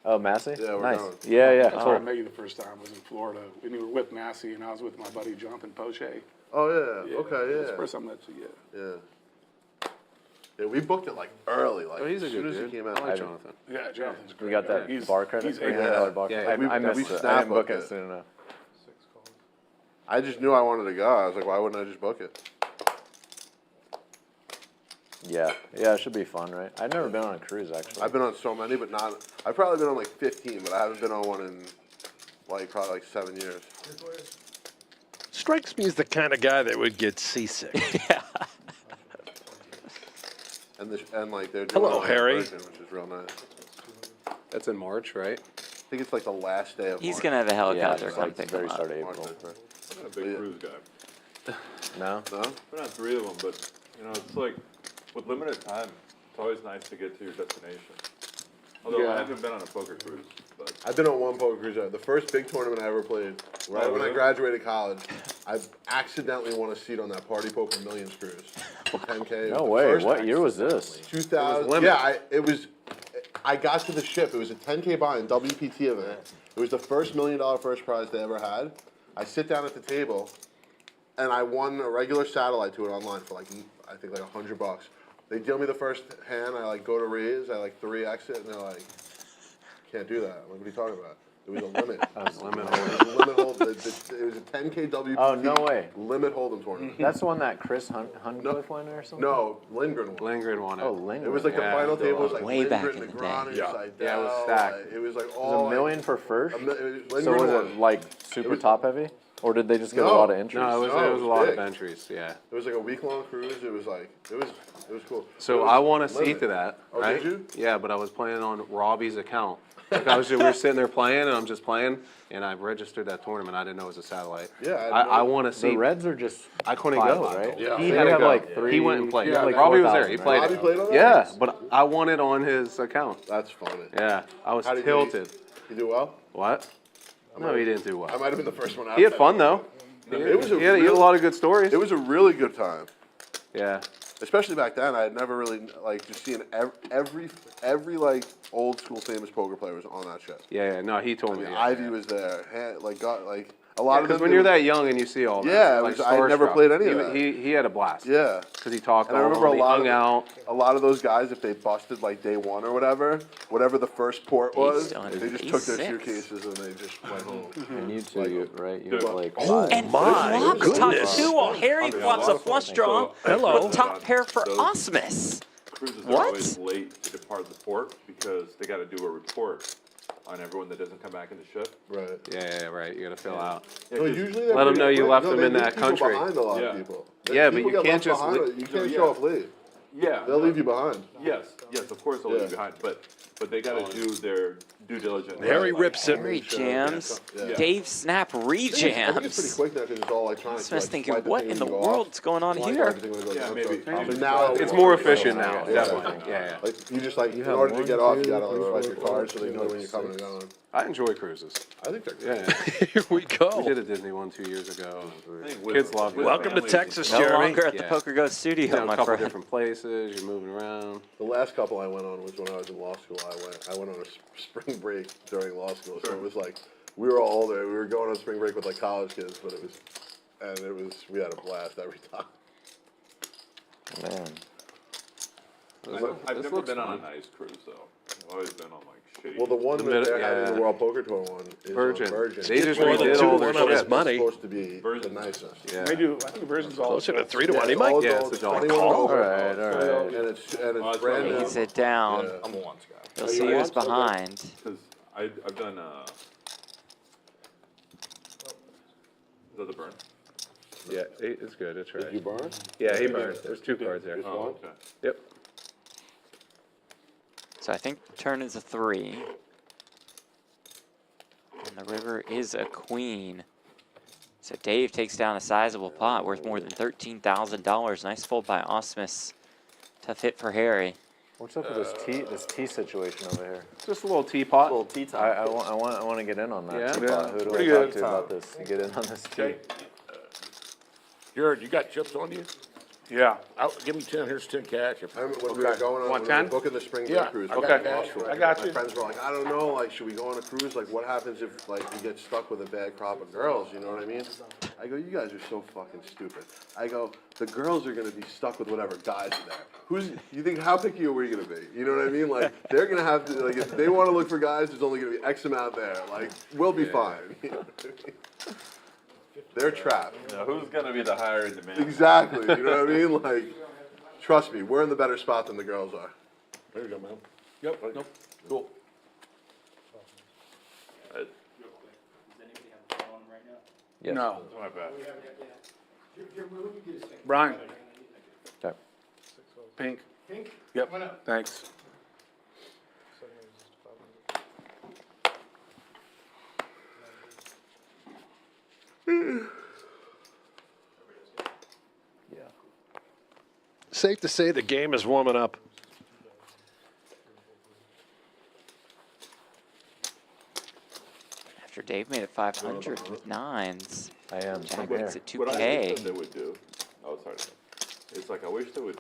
Oh, Massey. Yeah, we're nice. going. Yeah, yeah. That's where I Cool. met you the first time. Was in Florida. And you were with Massey, and I was with my buddy Jonathan Poche. Oh yeah. Okay. That's Yeah. the first time I met you. Yeah. Yeah. Yeah, we booked it like early, like Oh, he's a as good soon as dude. it came I out. like Jonathan. Yeah, Jonathan's great. We got that He's- bar credit. he's $300 bar Yeah, credit. yeah. I We missed it. I snap didn't book booked it it. soon enough. I just knew I wanted to go. I was like, why wouldn't I just book it? Yeah, yeah, it should be fun, right? I've never been on a cruise actually. I've been on so many, but not. I've probably been on like 15, but I haven't been on one in like probably like 7 years. Strikes me as the kind of guy that would get seasick. Yeah. And like they're doing Hello, it on Harry. Virgin, which is real nice. That's in March, right? I think it's like the last day of He's March. going to have a yeah, helicopter it's come like the pick him very up. start of March April. 31st. I'm not a big Yeah. cruise guy. No? No? Been on 3 of them, but you know, it's like with limited time, it's always nice to get to your destination. Although Yeah. I haven't been on a poker cruise, but I've been on one poker cruise. The first big tournament I ever played, right when I really? graduated college, I accidentally won a seat on that Party Poker Millions cruise. 10K. No way. What year was this? 2000. Yeah, I got to the ship. It was a 10K buy-in WPT event. It was the first $1 million first prize they ever had. I sit down at the table, and I won a regular satellite to it online for I think like $100. They deal me the first hand. I go to raise. I 3x it, and they're like, "Can't do that." I'm like, "What are you talking about?" It was a limit. Limit It was a limit hold. It was a 10K WPT. Oh, no way. Limit hold'em tournament. That's the one that Chris Huncliffe won or something? No, Lindgren won. Lindgren won it. Oh, Lindgren. It was like the Yeah, final table was way back Lindgren, in the Negroni, day. Yeah, Seidel, it was stacked. It was like It all was $1 million for first? So So was it like super top heavy? Or did they just get a No. lot of entries? No, it was No, a lot big. of entries. Yeah. It was like a week-long cruise. It was cool. So It was I won a seat limited. to that, Oh, right? did you? Yeah, but I was playing on Robbie's account. We were sitting there playing, and I'm just playing, and I registered that tournament. I didn't know it was a satellite. Yeah, I won a The seat. Reds are just I couldn't five, go. right? Yeah. He They had to have go. like three. He went and played. Yeah, like Robbie was there. 4,000, He right? played Robbie it. played on that? Yeah, but I won it on his account. That's funny. Yeah, I was How did tilted. You do well? What? No, he didn't do I well. might have been the first one out. He had fun though. It was He had a lot of good stories. It was a really good time. Yeah. Especially back then, I had never really just seen every old school famous poker player was on that ship. Yeah. No, he told me. yeah, Ivy yeah. was there. A lot of Because them. when you're that young and you see all that, Yeah, you're, I had never starstruck. played any of that. He had a blast. Yeah. Because he talked And I all remember of them, he hung out. a lot of those guys, if they busted day one or whatever the first port was, still in they just took their P6. suitcases and they just went home. And you two, right? You were like Oh, five. And my flops top goodness. two while Harry flops a flush draw. Hello. With top pair for Those- Ausmus. cruises What? are always late to depart the port because they got to do a report on everyone that doesn't come back in the ship. Right. Yeah, right. You got to fill out. So 'cause- usually they're Let 'em pretty know you quick. left No, them they in leave that people country. behind a lot Yeah. of people. Yeah, but People you get can't left just behind. leave- You can't Yeah. show up late. Yeah, They'll leave you behind. Yes, of course they'll leave Yeah. you behind, but they got to do their due diligence. Harry rips it. Harry jams. Yeah. Dave Snap I think it's pretty rejams. quick now because it's all electronic. Ausmus thinking, swipe what thing in the and you go off. world's going on Swipe here? everything when it goes Yeah, down. maybe. So now It's more efficient now, Yeah. definitely. Yeah. You just in have order to one, get off, you two, gotta three, swipe four, your card so five, they know when you're six. coming and going. I enjoy cruises. I think they're Yeah, good. yeah. Here we We go. did a Disney one 2 years ago. I think with- Kids love it. with Welcome to families, Texas, No Jeremy. longer at the Yeah. Poker Go You studio, know, a my couple friend. different places. You're moving around. The last couple I went on was when I was in law school. I went on a spring break during law school, so it was we were all older. We were going on spring break with college kids, but we had a blast every time. Man. I've This never looks been on a fun. nice cruise though. I've always been on shitty. Well, the one The that mid- they're having yeah. the World Poker Tour one is Virgin. on Virgin. They just More than redid 2 all to their 1 on his shit. money. It's supposed to be the Virgin's- nicest. Yeah. They do. I think Virgin's all Closer to 3 to 1. He Yeah, might. all Yeah, adults, it's adults. 21 All over. right, all right. And it's that's brand right. new. He's it down. Yeah. I'm a once guy. You'll Are see you who's once? Okay. behind. Because I've done. Is that the burn? Yeah, it's good. It's right. Did you burn? Yeah, he burned. There's 2 cards there. Oh, okay. Yep. So I think turn is a 3. And the river is a queen. So Dave takes down a sizable pot worth more than $13,000. Nice fold by Ausmus. Tough hit for Harry. What's up with this tea situation over here? Just a little teapot. Little tea time. I want to get in on that. Yeah? teapot. Yeah, Who do pretty I talk good. to about this? Get in on this tea. Okay. Jared, you got chips on you? Yeah. Give me 10, here's 10 cash. I remember when we were going on, Want when we were 10? booking the spring break Yeah, cruise. I back got in law that. school, I got my you. friends were like, I don't know, should we go on a cruise? What happens if, we get stuck with a bad crop of girls, you know what I mean? I go, you guys are so fucking stupid. I go, the girls are gonna be stuck with whatever guys are there. You think, how picky are we gonna be? You know what I mean? They're gonna have to, if they wanna look for guys, there's only gonna be X amount there. We'll be fine. You know what I mean? They're trapped. Now, who's gonna be the higher in demand? Exactly, you know what I mean? Trust me, we're in the better spot than the girls are. There you go, man. Yep, nope, cool. Yes. No. That's my bad. Brian. Okay. Pink. Pink? Yep. Why not? Thanks. Yeah. Safe to say the game is warming up. After Dave made it 500 with 9s. I am. Jack I'm makes here. it What I wish 2K. that they would do. Oh, sorry. It's like I wish they would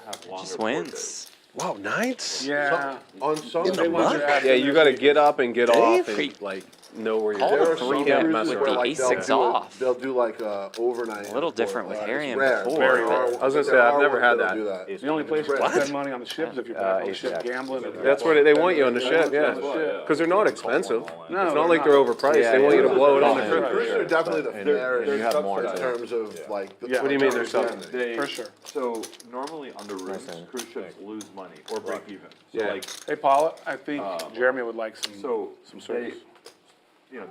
have longer Just board wins. days. Wow, 9s? Yeah. On some In the cruises- mud? Yeah, you gotta get up and get off Dave? and like know where Call you're it There a are at. some 3 can't bet mess cruises with where, the like, they'll A6 do it- off. They'll do like overnight. A little report. different with Like, Harry it's and rare. before, There but- are- I was gonna say, there I've are never ones had that'll that. do that. The only place you What? can spend money on the ships if you're back on the ship Ace-Jack. gambling. or- That's where they want you on the ship, yeah. ship. Because they're not expensive. No, It's not like they're overpriced. Yeah, They want you to yeah. blow it on Yeah. the The trip. cruises are definitely the And fairest you have more in too. terms of like. Yeah. What do you mean they're spending? subsidized? For sure. So normally on the rooms, Nice. cruise ships lose money or break even. So Yeah. like, Hey, Paula, I think Jeremy would like some so some they, service.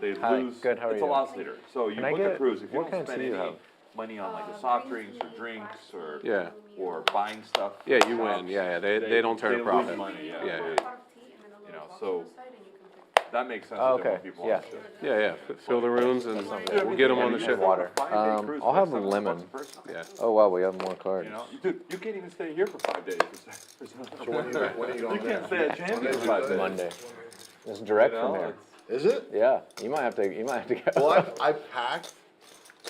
they Hi, lose. good, how are it's a you? loss leader. So you Can I book a get- cruise if you what don't kind of spend tea you any have? money on like the soft drinks or drinks or Yeah. or buying stuff. Yeah, you win. Yeah, yeah. They don't turn a lose profit. money, yeah. Yeah, yeah. You know, so that makes sense. Oh, that they okay. want people Yeah. on the ship. Yeah, yeah. Fill the rooms and we'll get them on the ship. Water. I'll have a lemon. Yeah. Oh wow, we have more cards. You know, dude, you can't even stay here for 5 days. So when are you going You can't there? stay at Champions for 5 days. Monday. It's direct You from know, here. it's- Is it? Yeah, you might have to. You might have to go. Well, I packed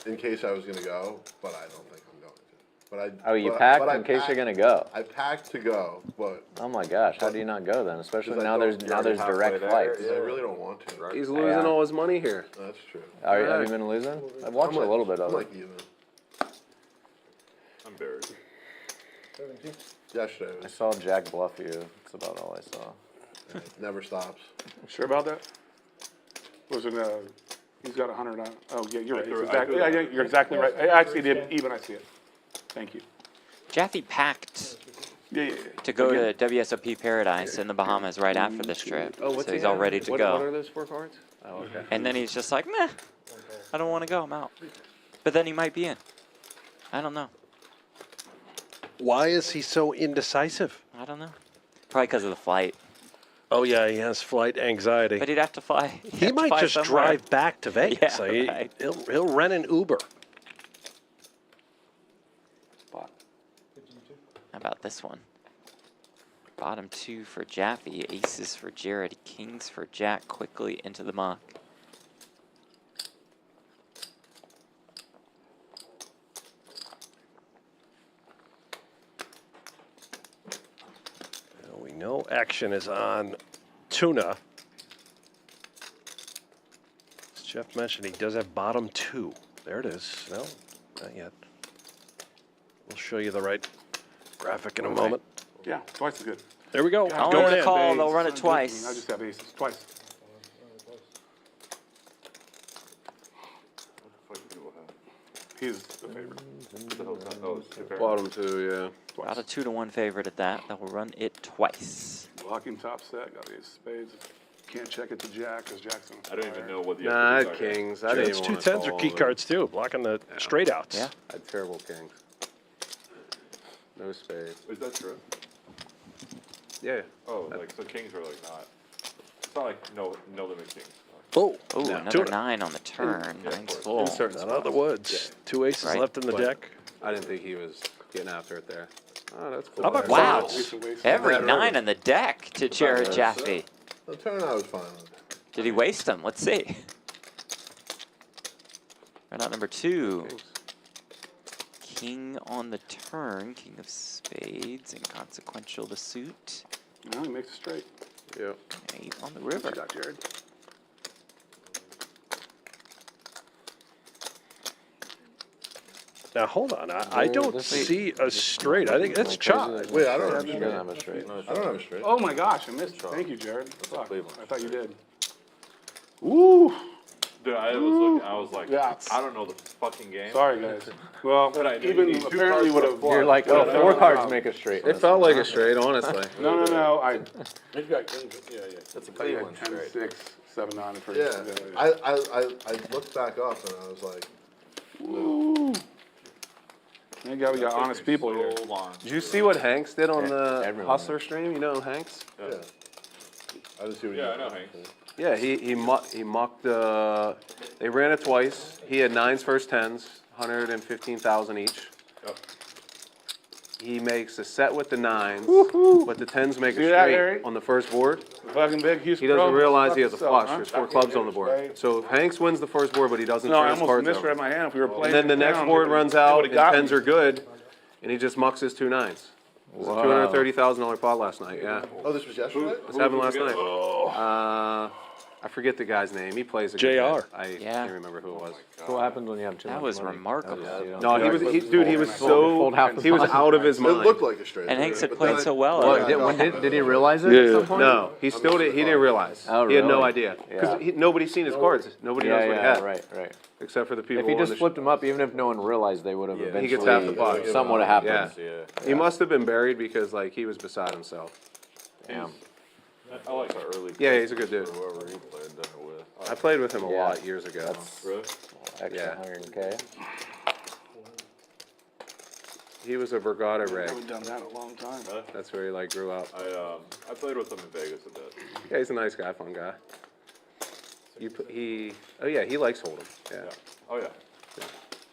in case I was gonna go, but I don't think I'm going to. But I. Oh, you but- packed but I in case packed- you're gonna go. I packed to go, but Oh my gosh, how do you not go then? Especially 'Cause I now don't- there's direct flights. I really don't want to. He's losing Yeah. all his money here. That's true. Have you been losing? I've watched a little bit of I'm it. like even. I'm buried. Yesterday I was saw Jack bluff you. That's about all I saw. never stops. Sure about that? Was it, he's got 100 on, oh, yeah, you're right. It's threw- I exactly, threw yeah, that. yeah, you're exactly right. I actually did, even I see it. Thank you. Jaffee packed Yeah, yeah, yeah. to go to WSOP Paradise in the Bahamas right after this trip. Oh, So he's all ready to What are go. those 4 cards? Oh, okay. And then he's just like, meh, I don't want to go, I'm out. But then he might be in. I don't know. Why is he so indecisive? I don't know. Probably because of the flight. Oh, yeah, he has flight anxiety. But he'd have to fly. He might just drive back to Vegas. Yeah, right. He'll rent an Uber. How about this one? Bottom 2 for Jaffee, aces for Jared, kings for Jack, quickly into the muck. We know action is on tuna. As Jeff mentioned, he does have bottom 2. There it is. No, not yet. We'll show you the right graphic in a moment. Yeah, twice is good. There we go. I'll Going run a in. call, they'll Ace. run it I twice. just have aces, twice. He's the favorite. Bottom 2, yeah. About a 2-to-1 favorite at that. They'll run it twice. Blocking top set, got the ace of spades. Can't check it to Jack, because Jack's on I don't even know what the Nah, I SPs had are here. kings. I didn't It's even 2 want to 10s are key cards too, blocking the straight outs. Yeah. I had terrible kings. No spades. Is that true? Yeah. Oh, like, so kings are like not, it's not like no limit kings. Oh, Ooh, no. another Tuna. 9 on the turn. Yeah, of Nine's course. full. Certain Not out of the spots. woods. 2 aces Right. left in the But- deck. I didn't think he was getting after it there. Oh, that's cool. How about Wow. clubs? Ace of aces. Every Red 9 River. on the deck to Jared Jaffee. The turn I was fine with. Did he waste them? Let's see. Run out number 2. Kings. King on the turn, king of spades, inconsequential to suit. No, he makes it straight. Yeah. 8 on the river. What you got, Jared? Now hold on, I don't this- see a straight. I think that's Like chop. crazy. Wait, I don't have He a doesn't straight. have a straight. I don't have a straight. Oh my gosh, I missed. Thank you, Jared. Fuck, Cleveland. I thought you did. Ooh, Dude, I was looking, I was like, Yeah. I don't know the fucking game. sorry guys. Well, But I knew even you need 2 apparently cards would for a have. flop. You're like, oh, No, 4 no, cards no. make a straight. It felt like a straight, honestly. No. I He's got kings, yeah, yeah. That's a had Cleveland 10, straight. 6, 7, 9 for Yeah, I looked back up and I was like, Ooh. Thank God we got honest people here. So long. Did you see what Hanks did on Yeah, the everyone Hustler stream? You know Hanks? yeah. I didn't see what he Yeah, I did. know Hank. Yeah, he mocked. They ran it twice. He had 9s first 10s, 115,000 each. Yep. he makes a set with the 9s, but the 10s make See a that, straight Harry? on the first board. Fucking big Houston. He doesn't Pro. realize he has a Fuck flush. yourself, There's huh? 4 clubs on the board. So Hanks wins the first board, but he doesn't No, I turn his almost cards misread over. my hand. If we were playing. And then the it next down, board they runs would've out, and got 10s me. are good, and he just mucks his 2 9s. It was a $230,000 pot last night, yeah. Oh, this was yesterday? This happened last night. I forget the guy's name. He plays a good JR. bit. I Yeah. can't remember who it was. What happens when you have too That much was money? remarkable. No, he was, dude, he was Fold half the he was money. out of his It mind. looked like a straight. And Hanks had but played then so well. What, did he realize it at some point? No, he didn't realize. Oh, He had no really? idea. Because Yeah. nobody's seen his cards. Nobody knows what he had. right. Except for the people If he on just the flipped him up, even if no one realized, they would have he eventually. gets half the pot. Something would have happened. Yeah. He must have been buried because, like, he was beside himself. Damn. I like the early. Yeah, he's a good dude. Whoever he played done it with. I played with him a Yeah. lot years ago. Really? Extra Yeah. 100K. He was a Vergata I rig. haven't done that in a long time. That's where he, like, grew up. I played with him in Vegas a bit. Yeah, he's a nice guy, fun guy. He likes Hold'em. Yeah. Oh yeah.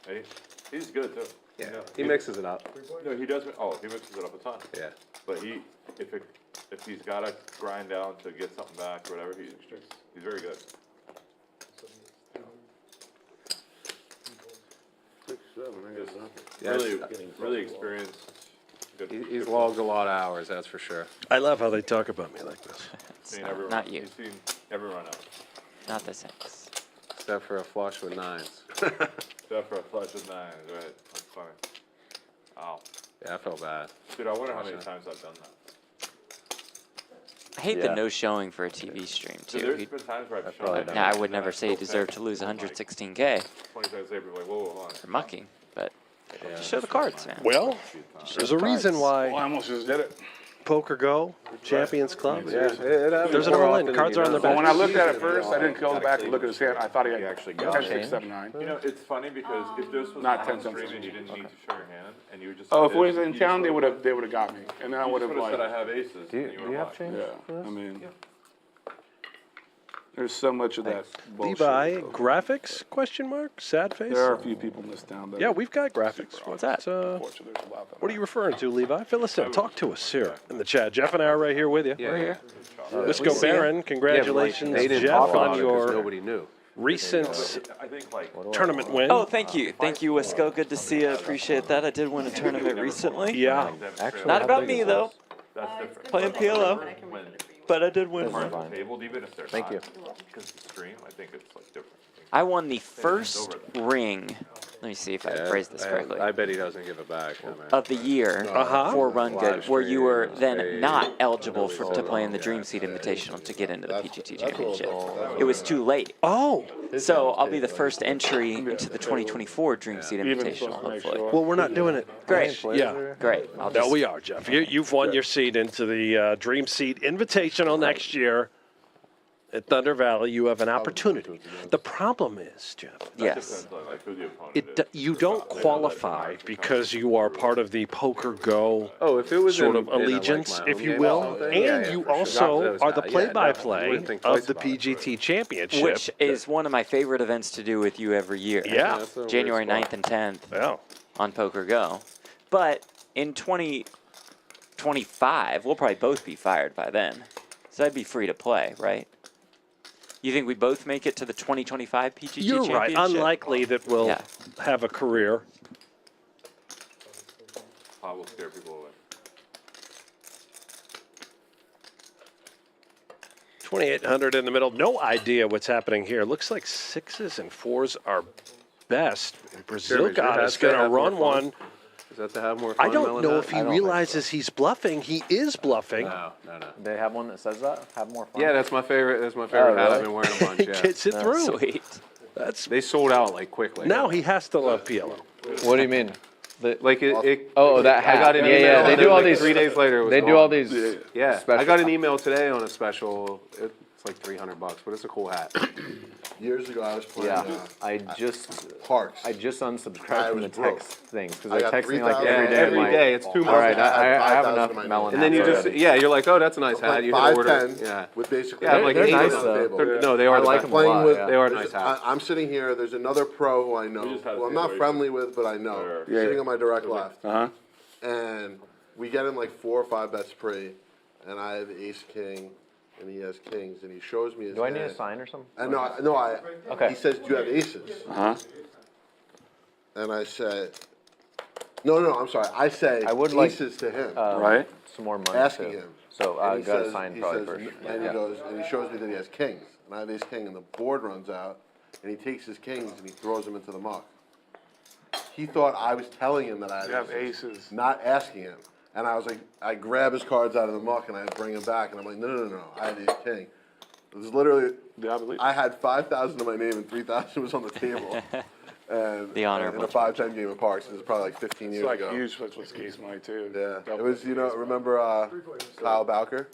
Hey, he's good too. Yeah. He mixes it up. No, he does. He mixes it up a ton. Yeah. But if he's got to grind down to get something back or whatever, he's very good. 6, 7, I got nothing. Yeah, Really experienced. Good. he's logged a lot of hours, that's for sure. I love how they talk about me like this. Seen not- everyone, not you. He's seen everyone else. Not the Hanks. Except for a flush with 9s. Except for a flush of 9s, right? That's funny. Wow. Yeah, I felt bad. Dude, I wonder how many times I've done that. I hate Yeah. the no showing for a TV stream So too. there's been times where I've shown probably it. done Now I and would then never say he still deserved pay. to lose I'm like, 116K 20 times later, like, whoa, hold on. for mucking, but just show the cards, man. Well, there's a reason Well, I why almost just did it. Poker Go, Champions Club. Yeah, it happens There's an more all-in. often than Cards you are on the know. back. But when I looked at it first, I didn't go back and look at his hand. I thought he had actually 10, got 6, changed. 7, 9. You know, it's funny because if this was Not on 10 cents. stream and you didn't need to show your hand and you just Oh, if said it was this, in you town, just they would've- would have got me, and then I you would just have would've said I like, have aces. Do and you would've have lied. change yeah. for this? I mean, there's so much of that bullshit. Levi graphics? Question mark? Sad face. There are a few people in this town that. Yeah, we've got graphics. What's that? Unfortunately, there's a lot that What are you referring to, Levi? Fill us in. Talk to us here in the chat. Jeff and I are right here with you. Yeah, yeah. Wisco Baron, congratulations, They didn't Jeff, talk about on it 'cause your nobody knew. recent I think like tournament win. Oh, thank you, Wisco. Good to see you. Appreciate that. I did win a tournament recently. Yeah. Actually, Not how about big me is though. that's different. Playing PLO, but I did win This is one. fine. Tabled, even if they're Thank not, you. because the stream, I think it's like different. I won the first ring. Let me see if I Yeah, phrased this correctly. I bet he doesn't give it back. I mean. Of the year Uh-huh. for Run Good, Live where you were streams, then they not eligible really to play in the sold Dream out. Seed Invitational to get into the PGT that's what- Championship. that's It was too late. Oh, So I'll be the first entry into the 2024 Dream Seed Even Invitational, supposed to make hopefully. sure. well, we're not doing it. Great. Yeah. Great. I'll No, just, we are, Jeff. You've won your seat into the Dream Seed Invitational next year at Thunder Valley. You have an opportunity. The problem is, Jeff, yes. Depends on like who the opponent is. you don't qualify because you are part of the Poker Go Oh, if it was sort in- of in a, like, allegiance, my if home you game or will, something, and yeah, you for sure. also Those are the guys, yeah, play-by-play definitely. Wouldn't think of twice the about it. PGT Championship. Which is one of my favorite events to do with you every year. Yeah. That's a weird January spot. 9th and 10th Yeah. on Poker Go. But in 2025, we'll probably both be fired by then. So I'd be free to play, right? You think we both make it to the 2025 PGT You're right. Championship? Unlikely that we'll Yeah. have a career. Pot will scare people away. 2,800 in the middle. No idea what's happening here. Looks like 6s and 4s are best. BrazilGod is going to run one. Is that to have more fun? I don't know if he I don't think realizes he's bluffing. He is bluffing. No. They have one that says that? Have more fun? Yeah, that's my favorite. That's my favorite hat. really? I've been wearing a bunch. He Yeah. gets it through. Sweet. That's They sold out like quickly. now he has to love PLO. What do you mean? Like it Oh, that hat. I got an yeah, email. yeah. They and do then, all like, these. 3 days later. It was They do gone. all these. Yeah, special- I got an email today on a special. It's like $300, but it's a cool hat. Years ago, I was playing Yeah, I just Parks. unsubscribed I from was the broke. text things because I they got text me like 3,000 every day. every I'm like, day. It's too much. all right, I have 5,000 enough in my melon. And then you hats just, already. yeah, you're like, oh, that's a nice hat. You hit 5, order. 10 Yeah. with basically. Yeah, I'm like They're 8 nice, of though. them. No, they are. I the like best. them a Playing lot, with, yeah. They are there's nice a- hats. I'm sitting here. There's another pro who I know. just had a Well, I'm not situation. friendly with, but I know. Yeah, Sitting on my direct left, Uh-huh. and we get in like 4 or 5 bets pre, and I have ace king, and he has kings, and he shows me his Do I need hand. a sign or something? And no, Okay. he says, do you have aces? Uh-huh. And I said, no, I'm sorry. I say I would like, aces to him, Right? Some more money asking too. him. So And I he got to says- sign he probably says- first. And he goes, and he shows me that he has kings, and I have ace king, and the board runs out, and he takes his kings and he throws them into the muck. He thought I was telling him that I You had have aces. not asking him. And I was like, I grab his cards out of the muck and I bring him back, and I'm like, no, I had ace king. It was literally, Yeah, I believe. I had 5,000 to my name and 3,000 was on the table. And The honor in a much 5-10 game of Parks, this is probably like 15 years It's like ago. huge with case money too. Yeah, it was, remember Kyle Bowker?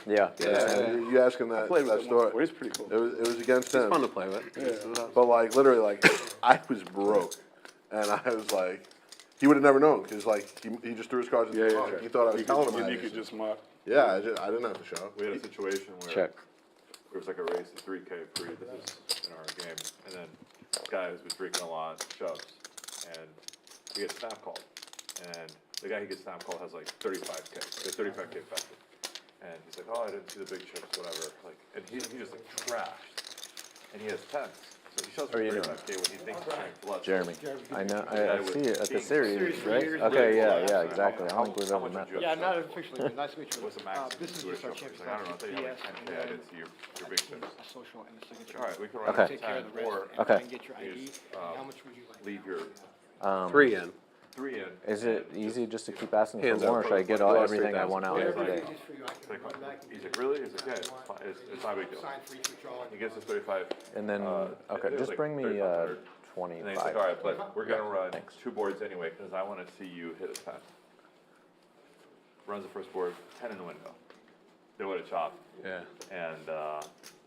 Yeah. Yeah, you ask him that Played with that him story. once. It's pretty cool. It was against him. Fun to play with. But like literally, like I was broke, and I was like, he would have never known because like he just threw his cards in the muck. He thought I was telling him. You could just mock. Yeah, I didn't have to show. We had a situation where Check. there was like a race to 3K pre. This is in our game, and then this guy who's been drinking a lot shoves, and he gets snap called, and the guy who gets snap called has like 35K. There's 35K effective, and he's like, oh, I didn't see the big chips, whatever. Like, and he just like trashed, and he has 10s. So he shoves for you doing? 35K when he thinks he's trying blood. Jeremy. I know. Yeah, I with see it at the kings. series, right? Really Okay. cool. Yeah. Exactly. I don't think we've How ever much met. would you Yeah, have not shoved? officially, but nice to meet you. What's the max? This is you just our would've champions. shoved? I don't know. I think you had like 10K. I didn't see your big chips. A social and a signature. All right, we can run Okay. it Take care of the rest. or And Okay. then get your ID. Use, And how much would you like? leave your 3 in. 3 in. Is it easy just to keep asking for Hands more, or up. should I get You all, lost everything I 3,000. want out Yeah, today? Just for you, I can run back and He's get like, really? He's like, yeah, it's fine. It's not a big deal. sign for each withdrawal. He gives us 35. And then, okay, it was just like bring me 3,500. And then he's like, 25. all right, but we're gonna run Thanks. 2 boards anyway because I want to see you hit a 10. Runs the first board, 10 in the window. They would have chopped, Yeah. and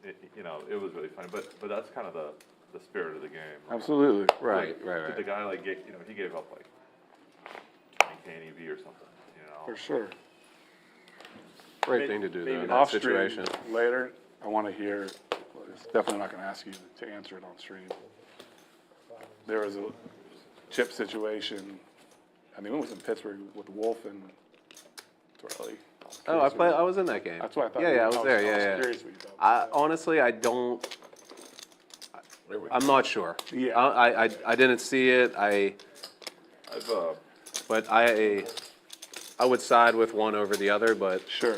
it was really funny. But that's kind of the spirit of the game. Absolutely. Right. Did the guy like he gave up like 20K EV or something, For sure. Great thing to do though in that Off stream situation. later, I want to hear. Well, it's definitely not going to ask you to answer it on stream. There was a chip situation. I think it was in Pittsburgh with Wolf and Torelli. Oh, I was in that game. That's what I thought. Yeah, I was there. I was Yeah. curious what you thought. I honestly, I don't. I'm not sure. Yeah. I didn't see it. I've But I would side with one over the other. But Sure.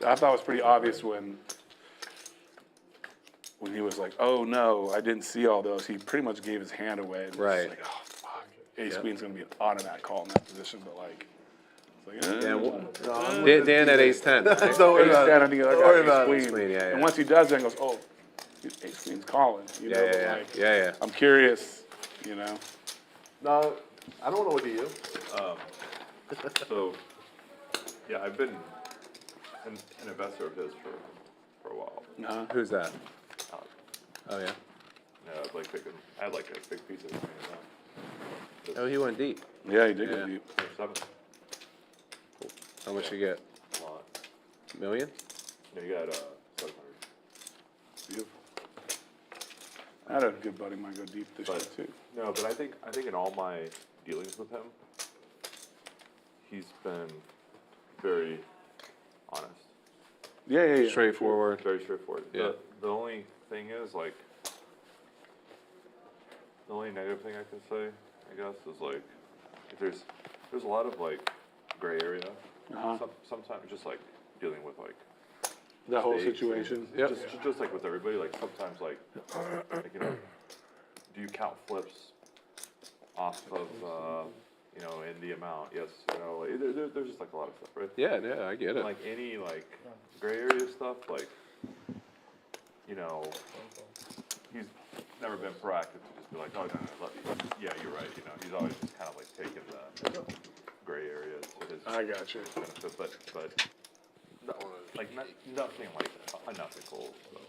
I thought it was pretty obvious when he was like, "Oh no, I didn't see all those." He pretty much gave his hand away. And Right. It's like, oh fuck, ace queen's gonna be an automatic call in that position, but like, it's like, yeah, well, Dan had ace 10. Right? Don't worry ace about ten, it. and the other Don't guy worry ace about it. queen. Queen, yeah. And once he does that, he goes, "Oh, ace queen's calling." You know, but like, Yeah. I'm curious. You know, No, I don't want to look at you. So, yeah, I've been an investor of his for a while. Who's that? Alex. Oh yeah. Yeah, I had like a big piece of it. Oh, he went deep. yeah, he did Yeah. go deep. 7. How much you get? A lot. Million? Yeah, you got 700. Beautiful. I had a good buddy of mine go deep this year But too. no, but I think in all my dealings with him, he's been very honest. Yeah. Straightforward. Very straightforward. Yeah. The only thing is like, the only negative thing I can say, I guess, is like, if there's a lot of like gray area. Sometimes just like dealing with like That whole stakes and situation. Yep. just like with everybody, like sometimes like do you count flips off of in the amount? Yes, like, there's just like a lot of stuff, right? Yeah, I get it. Like any like gray area stuff, like he's never been proactive to just be like, oh no, yeah, you're right. He's always just kind of like taking the gray areas to his I got you. benefit, but like nothing like unethical. So.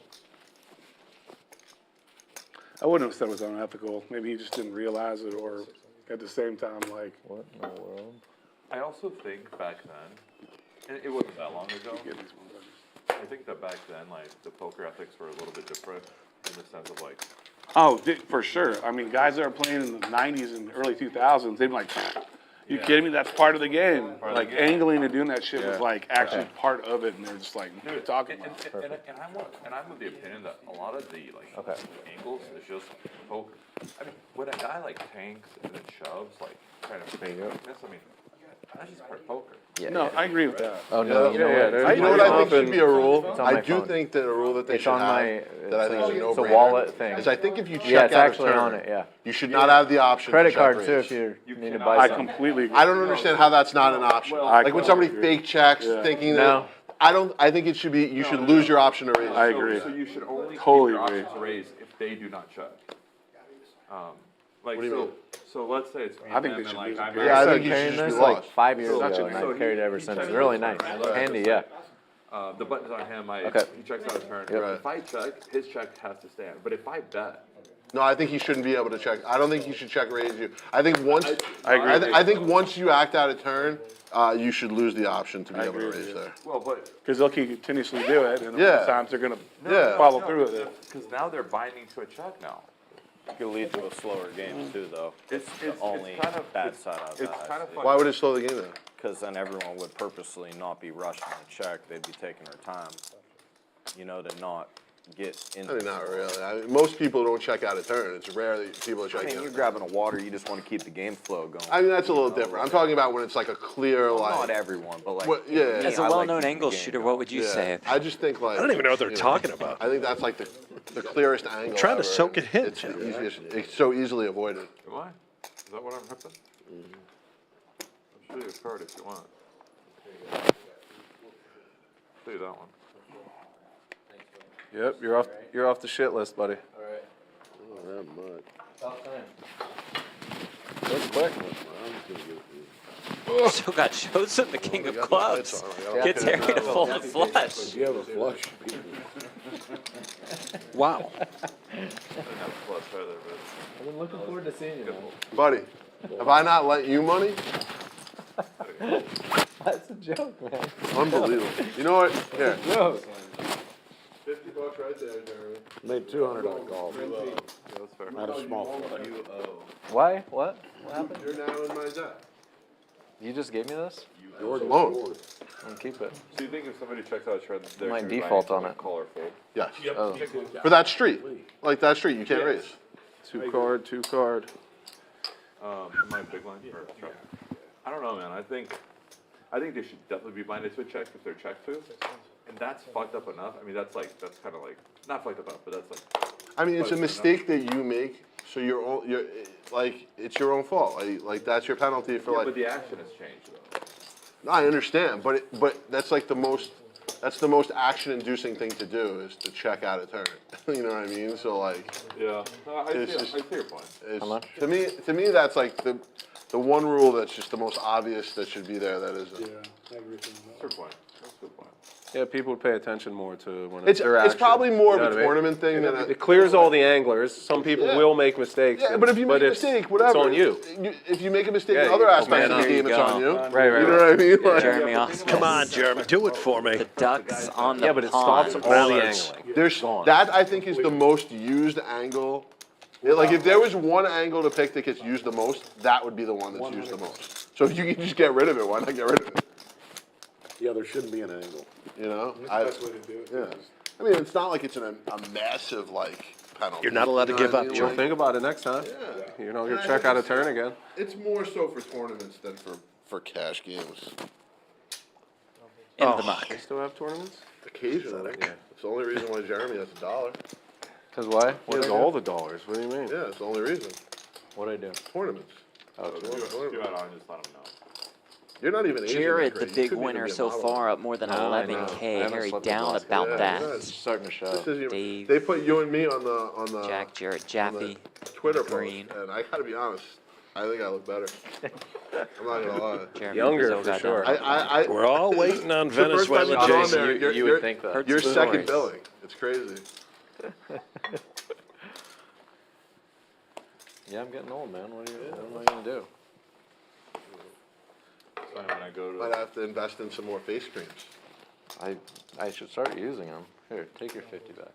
I wouldn't have said it was unethical. Maybe he just didn't realize it, or at the same time, like, What in the world? I also think back then, and it wasn't that long ago. get these ones. I think that back then, like the poker ethics were a little bit different in the sense of like, Oh, for sure. I mean, guys that are playing in the '90s and early 2000s, they'd be like, You kidding me? That's part of the game. Part of Like the game. angling and doing that shit was Yeah. like actually part of it, and they're just like, what are you talking And, about? and I'm of the opinion that a lot of the Okay. angles is just poker. I mean, when a guy like tanks and then shoves, like trying to There you go. miss, I mean, that's just part of poker. Yeah. No, I agree with that. Oh, no, you know what? You know what I think should be a rule? It's on I my do phone. think that a rule that they It's should on have, my, that I think is a it's a no-brainer, wallet thing. is I think if you check Yeah, it's out a actually on turn, it, yeah. you should not have the option to Credit check card too, raise. if you need to cannot- buy I something. completely agree. I don't understand how that's not an option. I Like when somebody completely agree. fake checks Yeah. thinking No. that, I think it should be, you should lose your option to raise. I agree. So you should only Totally keep your agree. options raised if they do not check. Like, What do you mean? so let's say it's me I and think them they and should like lose it. I'm Yeah, I I think started you should carrying just this be like lost. 5 years So- ago, and so I carried it ever he since. checks It's really his nice. turn, right? Handy, yeah. The button's on him, Okay. he checks out a turn. Yep. Right. If I check, his check has to stand. But if I bet, No, I think he shouldn't be able to check. I don't think he should check raise you. I think once, I agree with you. I think once you act out a turn, you should lose the option to be I able to agree with raise you. there. well, but Because they'll continuously do it, and Yeah. sometimes they're gonna Yeah. follow through with it. because now they're binding to a check now. Could lead to a slower game too, though. It's only kind of bad it's, side of it's that, kind of Why funny. would it slow the game down? Because then everyone would purposely not be rushing the check. They'd be taking their time, you know, to not get into. I mean, not really. I mean, most people don't check out a turn. It's rare that people are I checking mean, out. you're grabbing a water, you just want to keep the game flow going. I mean, that's a little different. I'm talking about when it's like a clear, like. Not everyone, but like. What- yeah. me, As a I like well-known keeping the angle game shooter, going. what would you Yeah. say? I just think like. I don't even know what they're you talking about. I think that's like the clearest angle. trying to ever, soak and it in, It's Jim. the easiest. It's so easily avoided. Am I? Is that what I'm ripping? I'll show you a card if you want. Show you that one. Yep, you're off the shit list, buddy. Alright. Oh, that much. Top time. That's quick. Still got Joseph, the king of got the clubs. lights on. I got Gets the- Harry to fold the flush. You have a flush. Wow. I didn't have a plus either, but I've been looking forward to seeing you, man. Buddy, have I not lent you money? That's a joke, man. Unbelievable. You know what? Here. Joke. $50 right there, Jeremy. Made 200 on golf. yeah, that's fair. Not a small flush. Why? What? What happened? You're now in my debt. You just gave me this? Your loan. I'll keep it. So you think if somebody checks out a turn, they're Might gonna be default binding on to it. call or fold? Yes. Oh. For that street. Like that street, you can't raise. Two card. Am I big line or trap? I don't know, man. I think they should definitely be binded to a check if they're checked to. And that's fucked up enough. I mean, that's kind of like, not fucked up enough, but that's like, I mean, it's a Close mistake that you make, so you're like, it's your own fault. Like that's your penalty for yeah, like. but the action has changed though. I understand, but that's like the most action-inducing thing to do is to check out a turn. You know what I mean? So like, Yeah. No, I It's see just- your point. it's, How much? to me that's like the one rule that's just the most obvious that should be there. That isn't. That's your point. That's a good point. Yeah, people would pay attention more to when It's their action. probably more You know of what a I mean? tournament thing than a. It clears all the anglers. Some people Yeah. will make mistakes. Yeah, but if you make a it's- mistake, whatever. It's on you. If you make a mistake Yeah, in other you- aspects man of the up. game, There it's you on go. you. Right, You know what I mean? Like, Jeremy Ausmus. Come on, Jeremy, do it for me. The ducks on the Yeah, but it pond. stops all the Balance. angling. There's Gone. that I think is the most used angle. Like if there was one angle to pick that gets used the most, that would be the one that's used the most. So if you can just get rid of it, why not get rid of it? Yeah, there shouldn't be an angle. You know? That's the best way to do it. Yeah. I mean, it's not like it's a massive like penalty. You're not allowed to You know give what I up, mean? Joe. Like, Think about it next time. Yeah. You know, you'll check out a turn again. It's more so for tournaments than for cash games. Into the muck. They still have tournaments? Occasionally. It's the only reason why Jeremy has $1. Because why? He What has do I do? all the dollars. What do you mean? Yeah, it's the only reason. What'd I do? Tournaments. Do it on, just let them know. You're not even Asian that Jared, great. the You big couldn't even winner be a so model. far, up more than No, I know. 11K. I haven't Harry slept in down last about Yeah, that. yeah. It's starting to show. This is your, Dave. they put you and me on the Jack, Jared, on Jaffee. the Twitter Green. post, and I gotta be honest, I think I look better. I'm not gonna lie. Jeremy Younger, BrazilGod for sure. down. We're all waiting on the first time Venezuela you get on Jason. there, You you're- would think that. Heard You're some second stories. billing. It's crazy. Yeah, I'm getting old, man. What am I gonna do? So when I go Might to, have to invest in some more face creams. I should start using them. Here, take your 50 back.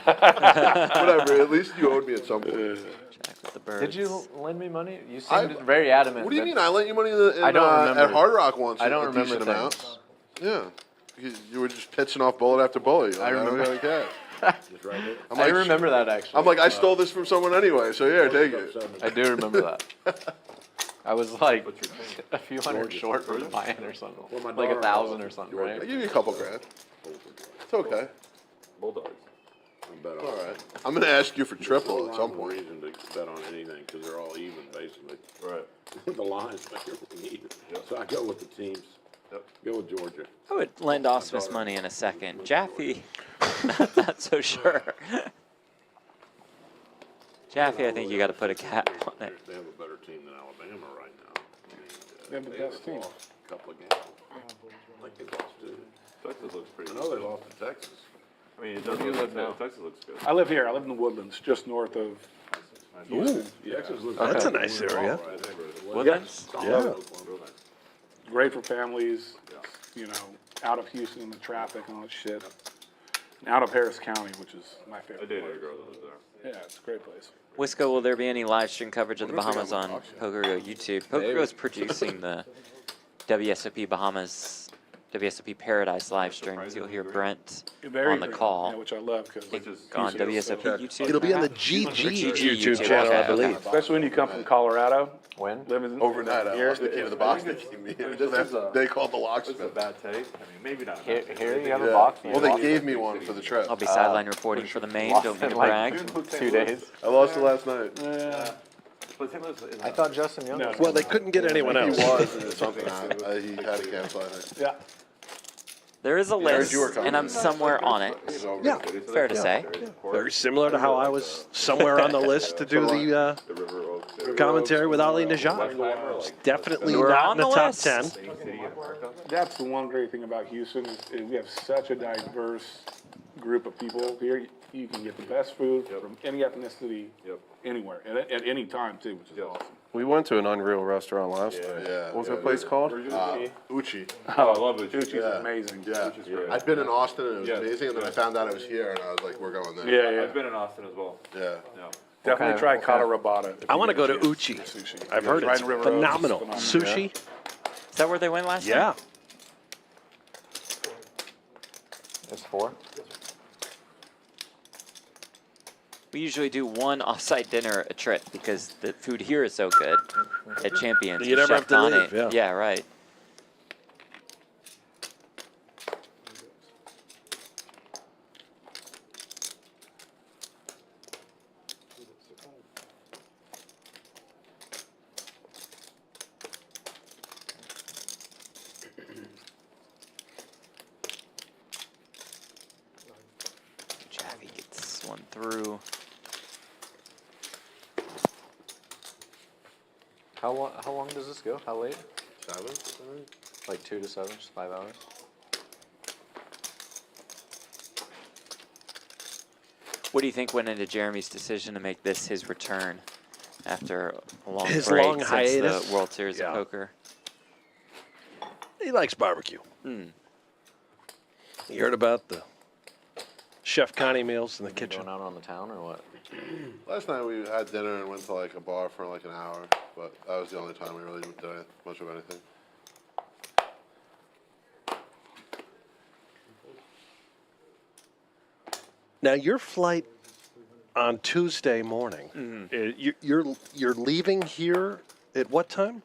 Whatever. At least you owed me at some point. Jack the birds. Did you lend me money? You I- seemed very adamant. What do you that- mean? I lent you money I don't remember. at Hard Rock once. I don't a remember decent things. amount. Yeah. You were just pitching off bullet after bullet. You're like, I remember. don't really care. I'm I like, remember that actually. I'm like, I stole this from someone anyway, so yeah, take it. I do remember that. I was like a few hundred short from buying or something. Like 1,000 or something, I right? give you a couple grand. It's okay. Bulldogs. Bet on. All right. I'm gonna ask you for triple at some No point. reason to bet on anything, because they're all even, basically. Right. The lines make everything even. So I go with the teams. Yep. Go with Georgia. I would lend Ausmus money in a second. Jaffee, not so sure. Jaffee, I think you got to put a cap on it. They have a better team than Alabama right now. I mean, They have the best team. lost a couple of games. Like they lost to. Texas looks pretty I good. know they lost to Texas. I mean, it does do you look live now? Texas looks good. I live here. I live in the Woodlands, just north of Houston. Yeah. Texas looks That's a good. nice We're all area. right there. Woodlands? Yeah. Great for families, you know, out of Houston in the traffic and all that shit. And out of Harris County, which is my I favorite dated a place. girl that was there. Yeah, it's a great place. Wisco, will there be any live stream coverage of the Bahamas on PokerGo YouTube? PokerGo is producing the WSOP Bahamas, WSOP Paradise live streams. You'll hear Brent Very on the great, call. yeah, which I love because on WSOP YouTube. It'll be on the GG YouTube YouTube channel, I okay, believe. especially when you come from Colorado, When? living Overnight, I here. lost the key to the box they gave me. They called the It's a locksmith. bad taste. I mean, maybe not. a Here, bad taste. here you have a Yeah. box. Well, they gave me one for the trip. I'll be sideline reporting for the main. Lost Don't mean in to like brag. 2 days. I lost it last night. But St. Louis is I thought Justin Young. No. was Well, they couldn't get anyone He else. was, and something he had to cancel, I think. Yeah. There is a list, you were coming. and I'm somewhere on it. Yeah. Fair to say. Very similar to how I was somewhere on the list to do the the River Oaks. commentary with Ali Najad. Definitely You were not on in the the top list. 10. City in America. That's the one great thing about Houston is we have such a diverse group of people here. You can get the best food from any ethnicity Yep. anywhere at any time too, which is awesome. We went to an unreal restaurant last night. Yeah. What was that place called? Uchi. Oh, I love it. Uchi's Yeah. amazing. Yeah. Uchi's great. I'd been in Austin and it was Yeah. amazing, and then I found out it was here, and I was like, we're going there. Yeah, yeah. I've been in Austin as well. Yeah. Yeah. Definitely kind of- try what kind of- Kata Rabata. I want to go to Uchi. Sushi. I've heard Right it's in River Oaks, phenomenal. phenomenal. Sushi? Is that where they went last Yeah. night? It's 4. We usually do one off-site dinner a trip because the food here is so good at Champions. You with never Chef have to Donnie. leave, yeah. Yeah, right. Jaffee gets one through. How long does this go? How late? 7? Like 2 to 7, just 5 hours. What do you think went into Jeremy's decision to make this his return after a long His break long since hiatus? the World Series Yeah. of Poker? He likes barbecue. You heard about the Chef Connie meals in the kitchen. Going out on the town or what? Last night we had dinner and went to like a bar for like an hour, but that was the only time we really did much of anything. Now your flight on Tuesday morning. You're leaving here at what time?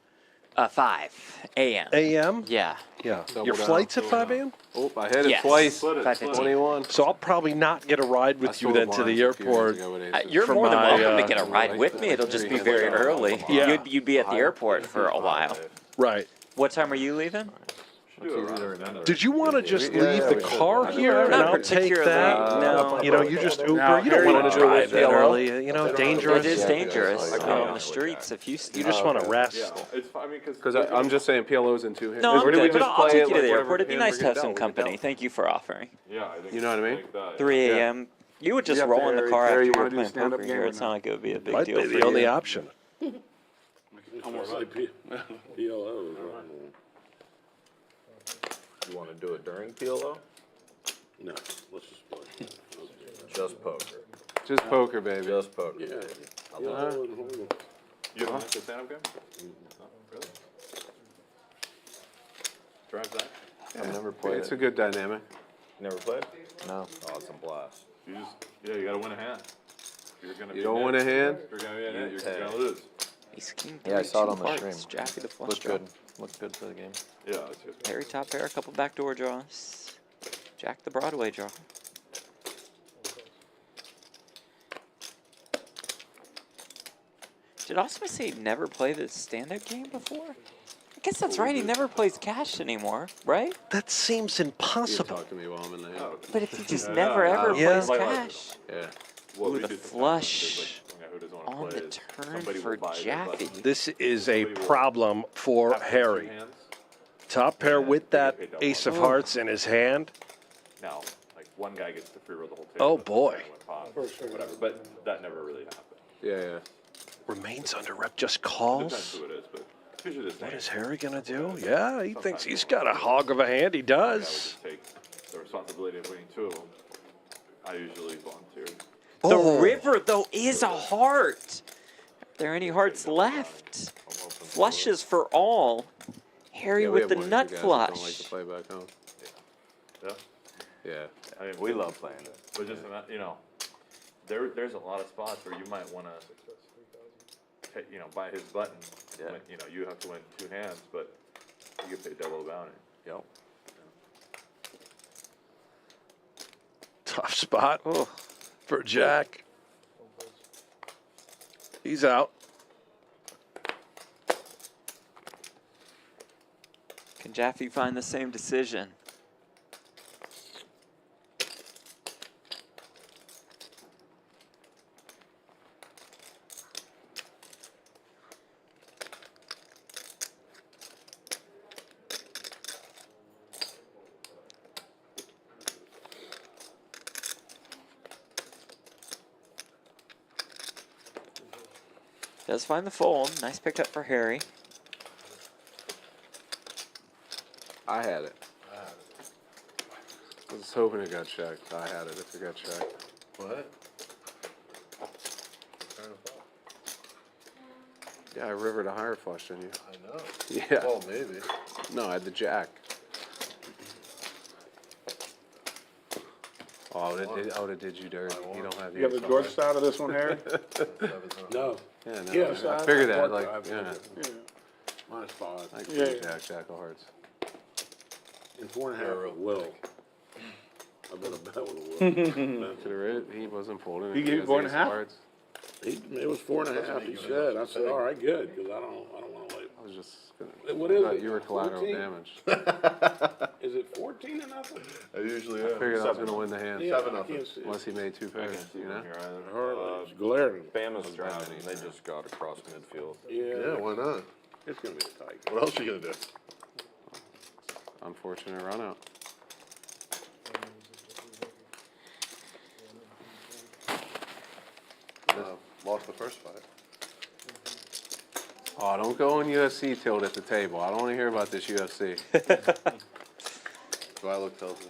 5 a.m. A.m. Yeah. Yeah. Double Your down. flight's at 5 a.m. Oh, I hit it Yes. twice. 5:15. 21. So I'll probably not get a ride with you then to the airport. You're From more than my, welcome to get a ride with me. It'll just be very early. Yeah. You'd be at the airport for a while. Right. What time are you leaving? Did you want to just leave the car here and Not I'll take particularly, that? no. You know, you just Uber. Now, You don't Harry want to Cullen drive that PLO? early. You know, dangerous. It is dangerous out on the streets of Houston. You just want to rest. Yeah, it's fine. I mean, Because I'm just saying PLO's in 2 hands. No, I'm Or do we good, but just I'll play take it you to like the whatever airport. It'd be hand nice we to have get some dealt, we get company. dealt. Thank you for offering. Yeah, I think You know what I mean? think that, 3 yeah. a.m. You would just up roll there, in the Harry? car Harry, after you you were wanna do playing stand-up poker game here. or It's no? not like it would be a big Might deal be for the you. only option. Almost like PLO. You want to do it during PLO? No, let's just play. Just poker. Just poker, baby. Just poker. Yeah. I You don't like the stand-up game? No, really? Drive that? I've never played It's it. a good dynamic. Never played? No. Oh, it's a blast. You gotta win a hand. If you're gonna You be don't in win it, a hand? if you're gonna be in it, you're gonna lose. Ace king Yeah, I saw it 3, on the 2 stream. hearts. Jaffee the flush Looked draw. good. Looked good for the game. Yeah, that's good. Harry top pair, a couple backdoor draws. Jack the Broadway draw. Did Ausmus say he'd never played this stand-up game before? I guess that's right. He never plays cash anymore, right? That seems You impossible. talk to me while I'm in the hand. But if he just Yeah, never no, ever yeah. plays Like- cash. Yeah. What Ooh, we the do sometimes flush is, like, who doesn't wanna on play the is turn somebody for will buy their Jaffee. button. This is a Somebody will problem for have those two Harry. hands. Top pair Yeah, with they that get paid double ace of on hearts in his hand. Now, like one guy gets to free roll the whole table. Oh, but boy. the guy went pot, whatever. But that never really happened. Yeah, yeah. Remains under rep, just Depends calls. who it is, but it's usually the same. What is Harry gonna do? Yeah, he thinks he's got a hog of a hand. He I would does. just take the responsibility of winning two of them. I usually volunteer. The Oh. river, though, is a heart. Are there any hearts left? Flushes for all. Harry Yeah, we with have the one or two nut guys that don't like to flush. play back home. Yeah. Yeah. I mean, We love playing it. But just there's a lot of spots where you might want to, buy his button. Yeah. When, you have to win two hands, but you get paid double the bounty. Yep. Tough spot Oh, for Jack. He's out. can Jaffee find the same decision? Does find the fold. Nice pickup for Harry. I had it. I was hoping it got checked. I had it if it got checked. What? Yeah, I rivered a higher flush than you. I know. Yeah. Well, maybe. No, I had the jack. Oh, I would've did you dirty. You don't have You have the ace George high. side of this one, Harry? No. Yeah, no, Yeah, I so figured I that. worked Like, out. yeah. Minus 5. I Yeah, yeah. jack of hearts. And 4.5 with Will. I've been a bet with Will. Could've he wasn't folding. He if gave you has 4.5? ace of hearts. It was 4.5, he said. I said, all right, good, because I don't want to wait. I was just gonna. What is thought it? You were collateral 14? damage. Is it 14 or nothing? I usually I am. figured I was gonna win the hand. Yeah, Seven I nothing. can't see it. Unless he made two pairs, See you from know? here either. Hardly. It's glaring. Bama's Driving, they just got across midfield. Yeah, why not? It's going to be a tight. What else are you gonna do? Unfortunate run out. Lost the first fight. Oh, don't go on UFC tilt at the table. I don't wanna hear about this UFC. Do I look tilted?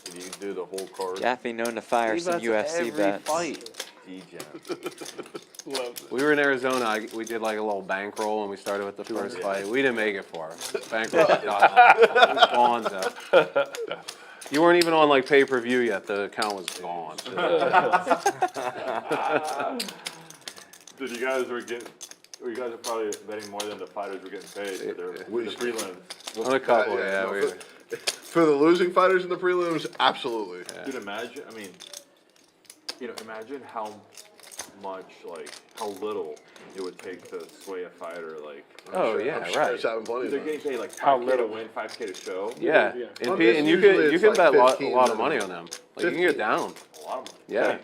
Did you do the whole card? Jaffee known to fire some UFC bets. We were in Arizona, we did like a little bankroll and we started with the first fight. We didn't make it far. Bankroll was gone. You weren't even on like pay-per-view yet, the account was gone. Did you guys were you guys are probably betting more than the fighters were getting paid for their the prelims. On a couple, Yeah, yeah. no, For the losing fighters in the prelims, absolutely. Dude, imagine, imagine how much, how little it would take to sway a fighter, Oh, yeah, I'm sure right. it's having plenty they're of getting money. paid like How 5K little? to win, 5K to show. Yeah, Yeah. and, On P- this, and you usually can it's bet like a 15 lot of minimum. money on them. Like you can get down. A lot of money. Yeah,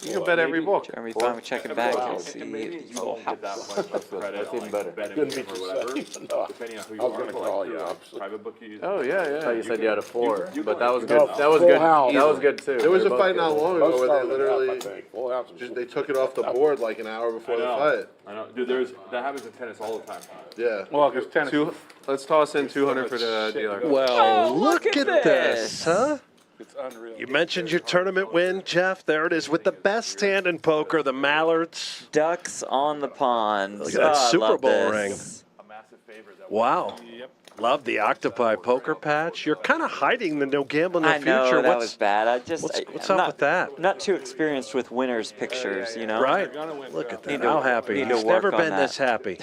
you can bet every book. Jeremy finally checking back. Wow. You'll see And maybe the you won't get that much credit That's on even better. betting Couldn't be or whatever, no. depending on who you I was are. gonna but, call the you, obviously. private book you use. Oh yeah, I thought yeah. you said you had a 4, you but can- that was you good. can- That was Full good. house. That was good too. There was They a were fight both not good. long Both ago where started they up, literally I think. Full house was they took it off the board like an hour before I the know. fight. I know, dude. That happens in tennis all the time. Yeah. Well, because tennis. Let's toss in 200 for the dealer. Well, Oh, look look at at this, this. huh? It's unreal. You mentioned your tournament win, Jeff. There it is with the best hand in poker, the Mallards. Ducks on the pond. Look at that Oh, I Super love Bowl this. A massive favor that Wow. Love the octopi poker patch. You're kind of hiding the no gambling in the I know future. that was bad. I just what's I'm up not, with that? I'm not too experienced with winners pictures, you know. Right. Look at that. Need to- How happy. need to He's work never on been that. this happy.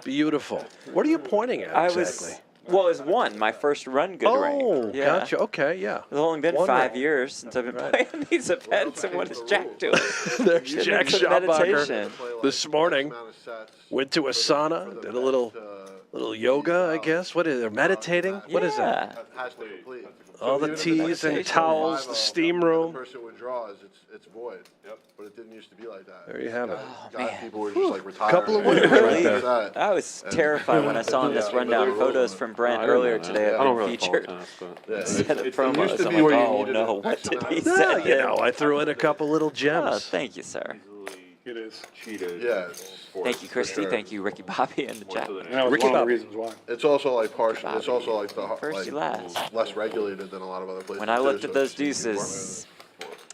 Beautiful. What are you pointing at I exactly? well, it was one, my first run good rank. Oh, Yeah. gotcha. Okay, yeah. It's only been One 5 rank. years since I've been playing these events, and what is Jack doing? There's Getting Jack into Schanbacher meditation. this morning. Went to a sauna, did a little yoga, I guess. What is it? Meditating? What is that? Yeah. Has to complete. All the teas and towels, the steam room. The person withdraws, it's void. Yep. But it didn't used to be like that. There you have it. People were just like retired. Couple of winners right there. That. I was terrified when I saw in this rundown photos from Brent earlier today I don't of really being follow featured. tennis, but Yeah, Instead of it promos, used to I'm be like, where you oh needed no, an what X did amount he of- Yeah, say? you know, I threw in a couple little Oh, gems. thank you, sir. It is. cheated. Yeah. Thank you, Christy. sure. Thank you, Ricky Bobby, and the chat. And that was Ricky one of the Bobby. reasons why. It's also like partial. It's also like the First you last. less regulated than a lot of other places. When I too, looked so at those it's easy to deuces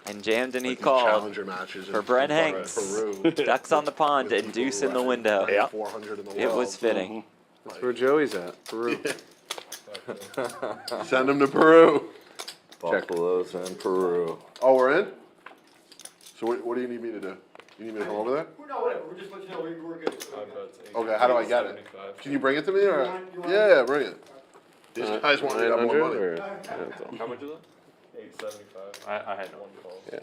and jammed and he like these called challenger matches for in Brent fucking Hanks. Peru. Ducks on the pond with and people deuce who in the record, window. like, Yeah. 400 in the It world. was fitting. that's where Joey's at. Peru. Send them to Peru. Buffaloes in Peru. Oh, we're in. So what do you need me to do? You need me to come over there? No, whatever, we're just letting you know we're good. Okay. How do I get it? Can you bring it to me or? Yeah, bring it. These guys want me to have more 900 money. or- yeah, that's all. How much is it? 875. I had one call. Yeah.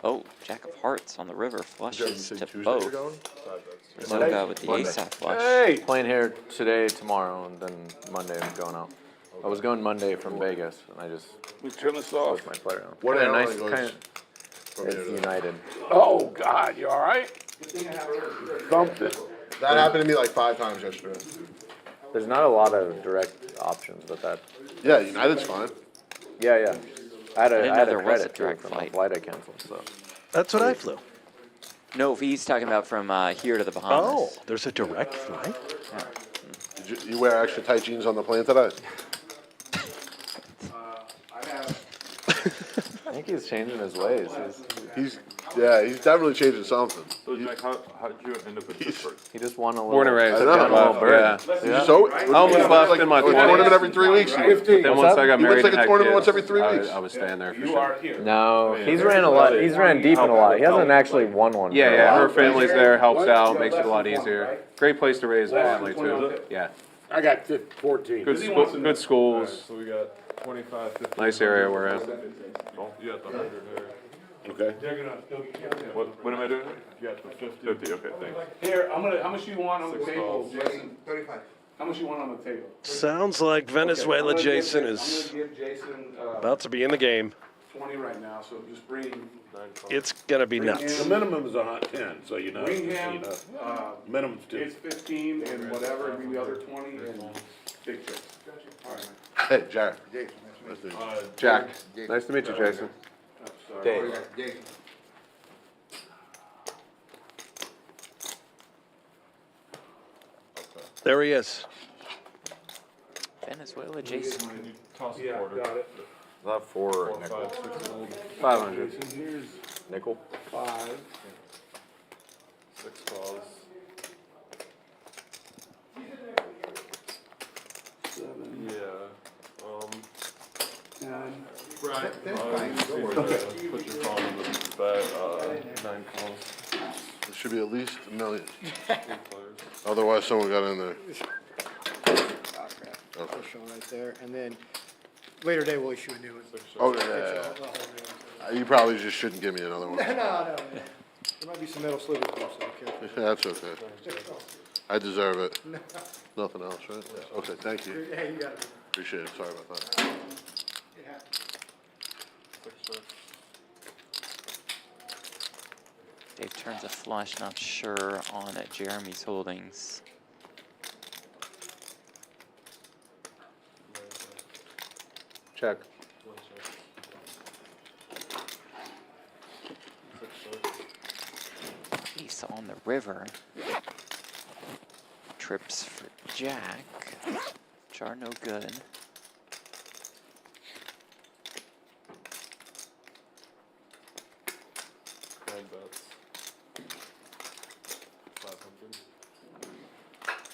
Oh, Jack of Hearts on the river flushes said to Tuesday both. you're going? Zoga with the ace-high flush. Hey! Playing here today, tomorrow, and then Monday I'm going out. I was going Monday from Vegas, and I just We turn this off. switched my player out. What Kinda airline nice, goes kinda, from here it's to- United. Oh, God, you all right? Thumped it. That happened to me like 5 times yesterday. There's not a lot of direct options, but that, Yeah, United's fine. yeah. I had didn't a know there was a credit too direct from flight. a flight I canceled, so. That's what I flew. No, he's talking about from here to the Oh, Bahamas. there's a direct flight? Did you wear extra tight jeans on the plane today? I think he's changing his ways. He's definitely changing something. So Jack, how did you end up in Pittsburgh? He just won a little. Born and raised. I know. Got a little bird. Yeah. So I almost left in my a tournament 20s. every 3 weeks. Then once I got He married looks like and a had tournament kids, once every 3 weeks. I was staying there for sure. No, he's ran a lot. He's ran deep in a lot. He hasn't actually won one. Yeah, for a yeah, while. her family's there, helps out, makes it a lot easier. Great place to raise a family too. Yeah, I got 14. good schools, So we got 25, 50. nice area we're in. You got the 100 there. Okay. What am I doing? You got the 50. 50, okay, thanks. Here, how much you want on the table, calls. Jason? 35. How much you want on the table? Sounds like Venezuela Jason is I'm gonna give Jason, about to be in the game. 20 right now, so just bring It's going to be nuts. The minimum is 10, so you know. Bring so him, you know. Minimum's 2. it's 15 and whatever, bring the other 20 and big chip. All right. Hey, Jared. Nice to meet you. Jack, nice to meet you, Jason. Dave. There he is. Venezuela Jason. Toss the Yeah, quarter. got it. That 4 5, 6 old, 500. Jason, here's nickel. 5. 6 calls. 7, Yeah. 10. Right. Put your phone in the bag. 9 calls. It should be at least $1 million. 3 players. Otherwise, someone got in there. Oh, crap. Okay. Showing right there, and then later day we'll issue a new one. Oh, Get yeah. you all the whole new one. You probably just shouldn't give me another one. No, no, there might be some metal slivers there, so be careful. That's okay. I deserve it. Nothing else, right? Okay, thank you. Hey, you got it. Appreciate it. Sorry about that. It happens. 6, Dave turns a flush, not sure on Jeremy's holdings. Check. Ace on the river. trips for Jack, which are no good.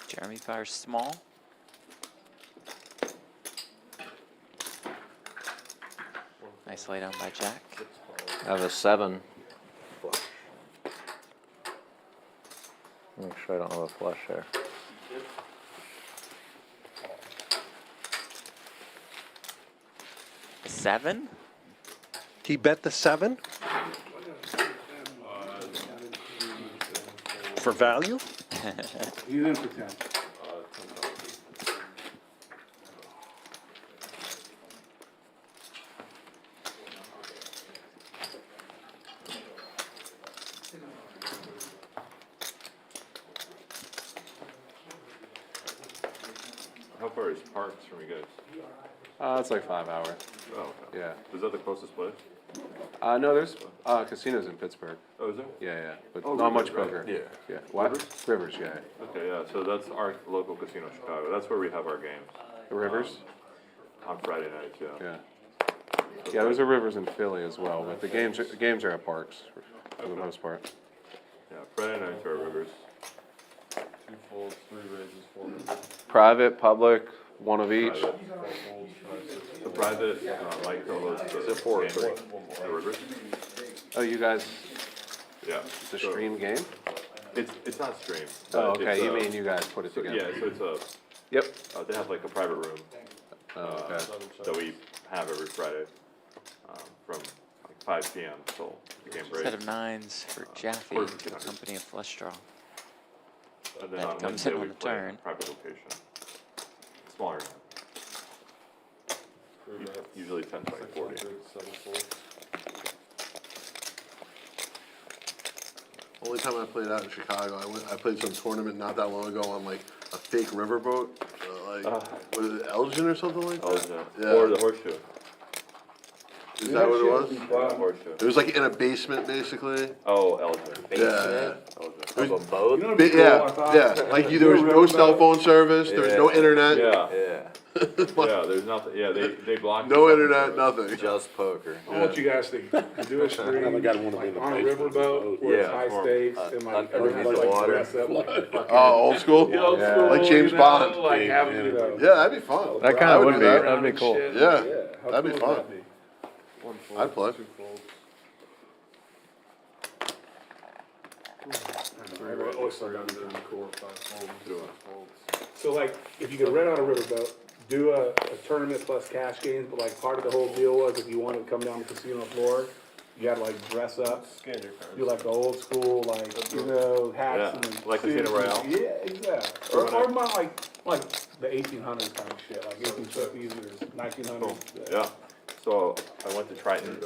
Jeremy fires small. Nice lay down by Jack. I have a 7. Make sure I don't have a flush there. A 7? He bet the 7 for value. He's in for 10. How far is Parks from you guys? It's like 5 hours. Oh, okay. Yeah. Is that the closest place? No, there's casinos in Pittsburgh. Oh, is there? Yeah, but Oh, not Rivers, much right? poker. Yeah. Yeah. What? Rivers? Rivers, yeah. Okay, yeah, so that's our local casino in Chicago. That's where we have our games. The Rivers? On Friday nights, yeah. Yeah. Yeah, there's a Rivers in Philly as well, but the games are at Parks for the most part. Yeah, Friday nights are Rivers. 2 folds, 3 raises, 4 raises. Private, public, one of each. Private. The private, Mike co-hosts the game at Rivers. Oh, you guys, Yeah. it's a So stream game? It's not streamed. Oh, but okay, it's, you mean you guys put it so, together? yeah, so it's a, Yep. they have like a private room Oh, okay. that we have every Friday from like 5 p.m. till the game breaks. Set of 9s for Jaffee, company of flush draw. And then That on comes Wednesday in on we the play in a turn. private location. Smaller. Usually 10, 20, 40. 7 folds. Only time I played out in Chicago, I played some tournament not that long ago on like a fake riverboat, was it Elgin or something like that? Elgin. Yeah. Or the horseshoe. Is that what it was? Yeah, horseshoe. It was like in a basement, basically. Oh, Elgin. Yeah. Elgin. It was, Boat? yeah. Like there was no cell phone service. There was no internet. Yeah. Yeah. Yeah, there's nothing. Yeah, they blocked. No it. internet. Nothing. Just poker. I want you guys to do a stream like on a riverboat where it's high stakes and like underneath everybody the water. dress up like Oh, old school. Yeah, old Yeah. school, Like James you know, Bond. Like having, Yeah, that'd be fun. That kind I of would do be, that. that'd be cool. Yeah, how that'd be cool fun. would that be? 1 fold, I'd play. 2 folds. Always start out Down core, 5 folds, 6 folds. So like, if you could rent out a riverboat, do a tournament plus cash games, but like part of the whole deal was if you wanted to come down to casino floor, you had to like dress up, Scan your cards. do like the old school, like, you know, hats Yeah, and like suits Casino and- Royale. Yeah, exactly. Or more like the 1800s kind of shit, like 1850s or 1900s. Yeah. So I went to Triton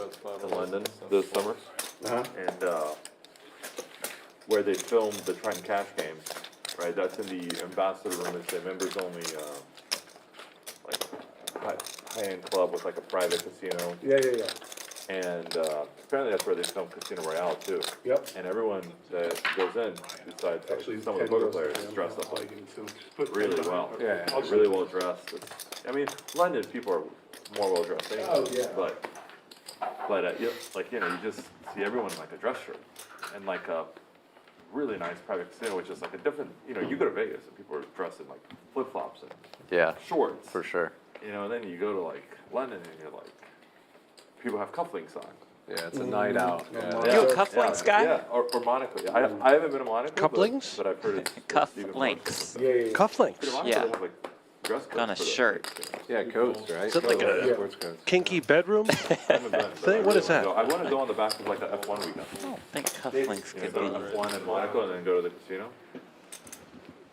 in London this summer, Uh-huh. and where they filmed the Triton Cash games, right? That's in the ambassador room. It's a members only, like high-end club with like a private casino. Yeah. And apparently that's where they filmed Casino Royale too. Yep. And everyone that goes in, besides like, some of the poker players, is dressed up like really well. Yeah. Really well dressed. I mean, London people are more well dressed anyway. Oh, yeah. But you just see everyone in like a dress shirt and like a really nice private casino, which is like a different. You go to Vegas and people are dressed in like flip flops and Yeah, shorts. for sure. And then you go to like London and you're like, people have cufflinks on. Yeah, it's a night out. Yeah. You a cufflinks guy? Yeah, or Monaco. Yeah. I haven't been to Monaco. Cufflinks? But I've heard it's even more Cufflinks. expensive. Yeah. Cufflinks. In Monaco, Yeah. they have like dress codes On a for the shirt. games. Yeah, coats, right? Is that like a Sports coats. kinky bedroom? I haven't been, but Thing? I What really is that? wanna go. I want to go on the back of like a F1 weekend. I don't think cufflinks could Go to be. F1 in Monaco and then go to the casino.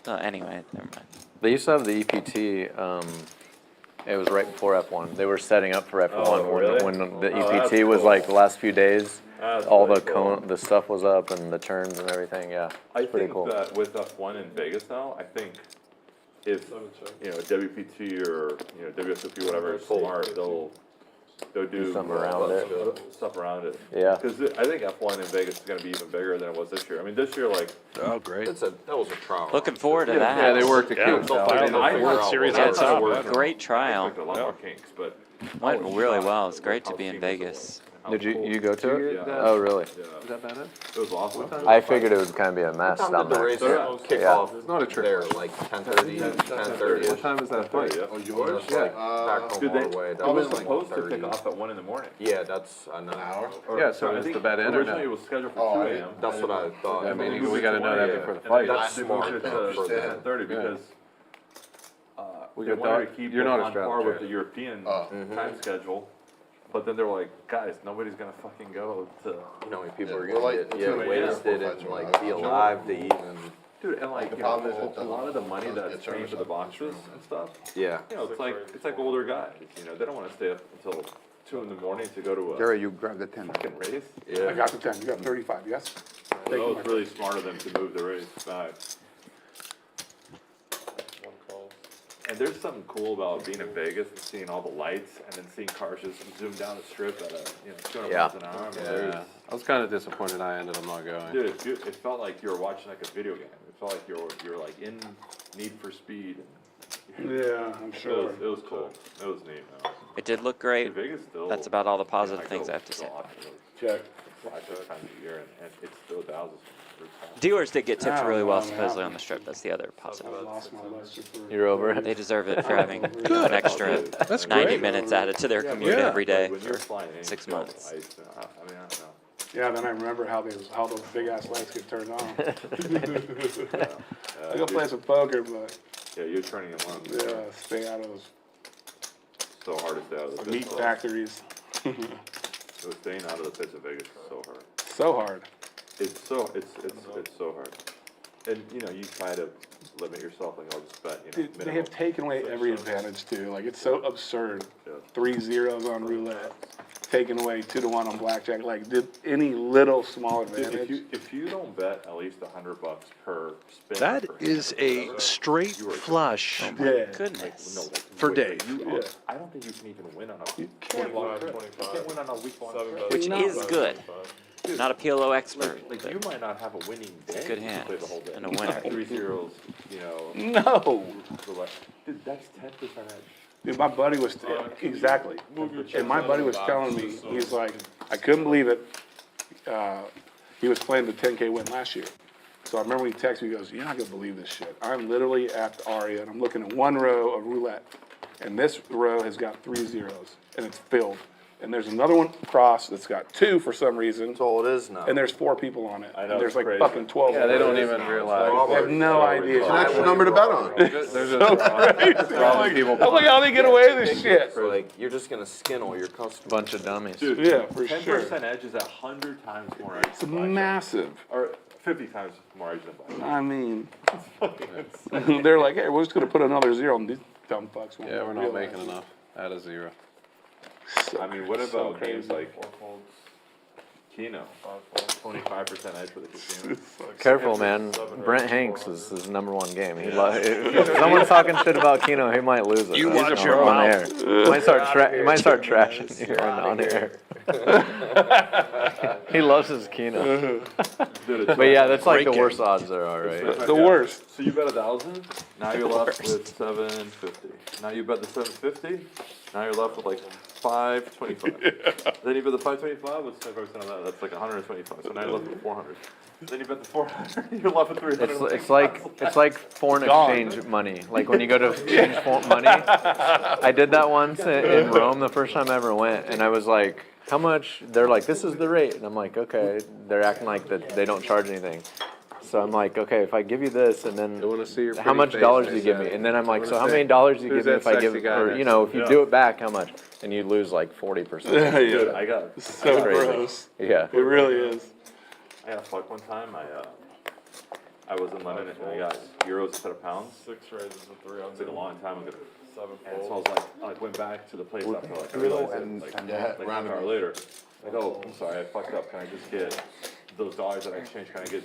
Oh, anyway, never mind. They used to have the EPT, it was right before F1. They were setting up for F1 Oh, really? when the Oh, that's EPT was cool. like the last few days. That's All really the cool. the stuff was up and the turns and everything, yeah. I It's pretty think cool. that with F1 in Vegas now, I think if WPT or WSOP, whatever, is smart, they'll they'll do something around it. Stuff around it. Yeah. Because I think F1 in Vegas is going to be even bigger than it was this year. I mean, this year, like, Oh, great. That was a trial. Looking forward to that. Yeah, they worked the Yeah, kinks so out. I don't know if World Series Yeah, on it's top. a I don't know. great I trial. expect a lot more kinks, but Went really well. It's great to be in Vegas. Did you go to it? Yeah. Oh, really? yeah, Is that bad? it was awesome. I figured it would kind of be a mess down there. kick Yeah. off? It's not a trick. There, like 10:30, 10:30. What time is that fight? Yeah. Oh, yours? Back home Dude, all the way. it That was was like supposed to 1:30. kick off at 1 in the morning. Yeah, that's an hour. Yeah, so I is think the bet in or originally it no? was scheduled Oh, for I 2 didn't- a.m. That's what I thought. I mean, we gotta know that before the And fight. they That's moved smart, it though, to for them. 10:30 because We they got wanted that. to keep You're it not a on Stroud par with fan. the European Mm-hmm. time schedule. But then they were like, guys, nobody's gonna fucking go to. You know how many people are We're gonna like get 2 a.m. wasted before and fights are like on. be alive to even. Dude, and like, The you problem know, is it a lot of the money doesn't that's get paid for the service boxes and stuff, Yeah. you know, it's like older guys, you know, they don't wanna stay up until 2 in the morning to go to a Jerry, you grab the 10. fucking race. I Yeah, got the 10, you got 35, yes? that was really smart of them to move the race back. And there's something cool about being in Vegas and seeing all the lights and then seeing cars just zoom down the strip at 200 Yeah. miles an hour. I mean, Yeah, I was kind of disappointed I ended up not going. Dude, it felt like you were watching like a video game. It felt like you were like in Need for Speed. Yeah, I'm sure. It was cool. It was neat, man. It did look great. Vegas still. That's about all the positive I things go I have to say so about often, Check. 5-6 times a year, and it's still thousands. Dealers did get tipped Ah, really well well, supposedly yeah. on the strip. That's the other positive. I lost my luster for. You're over it? They deserve it for having an extra That's 90 great. minutes added to their commute Yeah. every day When you're for flying in, 6 you know, months. I mean, I don't know. Yeah, then I remember how those big ass lights get turned on. I go play some poker, but Yeah, you're turning them on. yeah, stay out of those So hard to stay out of the meat pits. factories. It was staying out of the pits of Vegas is so hard. So hard. It's so hard. And you know, you try to limit yourself, like I'll just bet, you know, Dude, they minimum have taken away 6 every strokes. advantage too. Like it's so absurd. Yeah. 3 zeros on roulette, taking away 2-1 on blackjack. Like did any little small Dude, advantage? if you don't bet at least $100 per spin. That per is hand, a whatever, straight you are- flush Yeah. like, Goodness. no, like, for wait, Dave. you- I don't think you can even win on a week-long trip. You can't win on a week-long trip. Which is good. Not a PLO expert. Like but you might not have a winning day. good if you hand play the whole day. and a winner. 3 zeros, you know. No. Dude, that's 10% edge. Dude, my buddy was, exactly. And my buddy was telling me, he's like, I couldn't believe it. He was playing the 10K win last year. So I remember when he texted me, he goes, you're not gonna believe this shit. I'm literally at the Aria and I'm looking at one row of roulette. And this row has got 3 zeros and it's filled. And there's another one across that's got 2 for some reason. That's all it is now. And there's 4 people on it. I know, And there's it's like crazy. fucking 12. Yeah, they don't even realize. They have no idea. It's an extra number to bet on. They're just robbing people. I'm like, how they get away with this shit? So, like, you're just gonna skin all your customers. Bunch of dummies. Dude, Yeah, for 10% sure. edge is 100 times more edge. It's than blackjack. massive. Or 50 times more edge than blackjack. I mean, they're like, hey, we're just gonna put another zero on these dumb fucks. won't Yeah, we're not realize making it. enough. At a 0. I mean, what So about games crazy. like Keno? 25% edge for the casino. Careful, man. Brent Hanks is his #1 game. If someone's talking shit about Keno, he might lose it. You He's watch a your pro on mouth. the air. He might start trashing here and on air. He loves his Keno. Dude, it's But yeah, that's like the Great worst odds there are, right? The worst. So you bet 1,000, now you're left with 750. Now you bet the 750, now you're left with like 525. Then you bet the 525 with 25% on that, that's like 125. So now you're left with 400. Then you bet the 400, you're left with 300. It's like foreign exchange money. Like when you go to exchange money. I did that once in Rome the first time I ever went, and I was like, how much? They're like, this is the rate, and I'm like, okay. They're acting like that they don't charge anything. So I'm like, okay, if I give you this, and then They wanna see your how pretty much face, dollars they do you give said. me? And then I'm like, They so wanna how say, many dollars do you "Who's give me that if I give, sexy guy or next you know, to if you do it back, how much? And you lose like 40%. Yeah, Dude, yeah. I got So crazy. gross. Yeah. It really is. I got fucked one time. I was in London and I got euros instead of pounds. 6 raises and 3 It was like a long time ago. 7 And so I was like, I went back to the place after like I realized it, like an hour later. Like, oh, I'm sorry, I fucked up. Can I just get those dollars that I exchanged? Can I get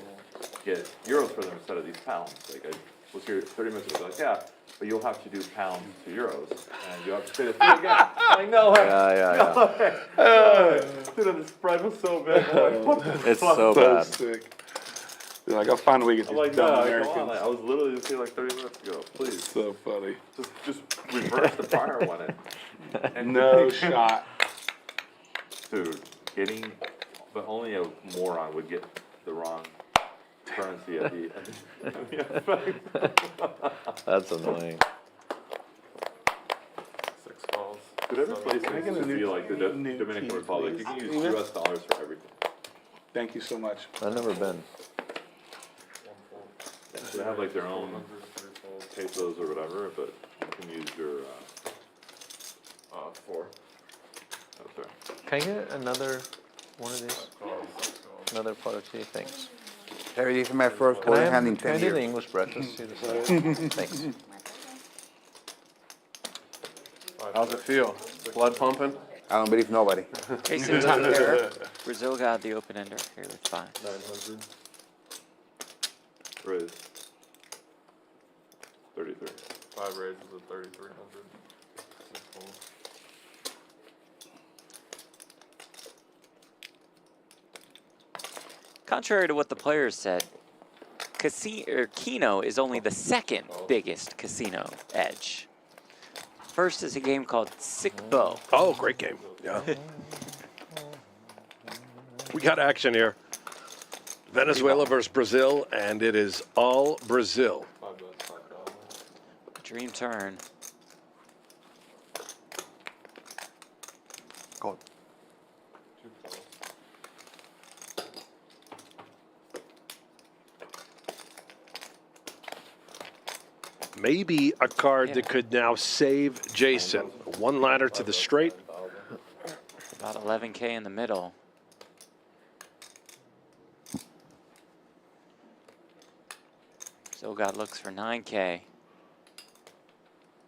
get euros for them instead of these pounds. Like I was here 30 minutes ago, like, yeah, but you'll have to do pounds to euros, and you have to say the thing again. I'm like, no way. Yeah. Dude, the spread was so big. I'm like, what the It's fuck? so So bad. sick. They're like, I'll find a way to get I'm these like, dumb no, come Americans. on. Like, I was literally just here like 30 minutes ago. Please, So funny. just reverse the prior one. And No shot. Dude, but only a moron would get the wrong currency at the That's annoying. 6 calls. Dude, every place makes Making a you new- feel like the new Dominican key, Republic. please. You can use US dollars for everything. Thank you so much. I've never been. They have like their own pesos or whatever, but you can use your 4. That's right. Can I get another one of these? Another pot of tea, thanks. Harry, these are my first Can I, golden hand in can I 10 do the years. English breakfast? See this? Thanks. How's it feel? Blood pumping? I don't believe nobody. Jason top pair. BrazilGod the open ender here with 5. 900. Raise. 33. 5 raises at 3,300. 6 calls. Contrary to what the players said, Keno is only the second biggest casino edge. First is a game called Sick Bow. Oh, great game. Yeah. We got action here. Venezuela versus Brazil, and it is all Brazil. 5 bets, $5. Dream turn. Call. 2 calls. Maybe a card that could now save Jason. One ladder to the straight. About 11K in the middle. BrazilGod looks for 9K.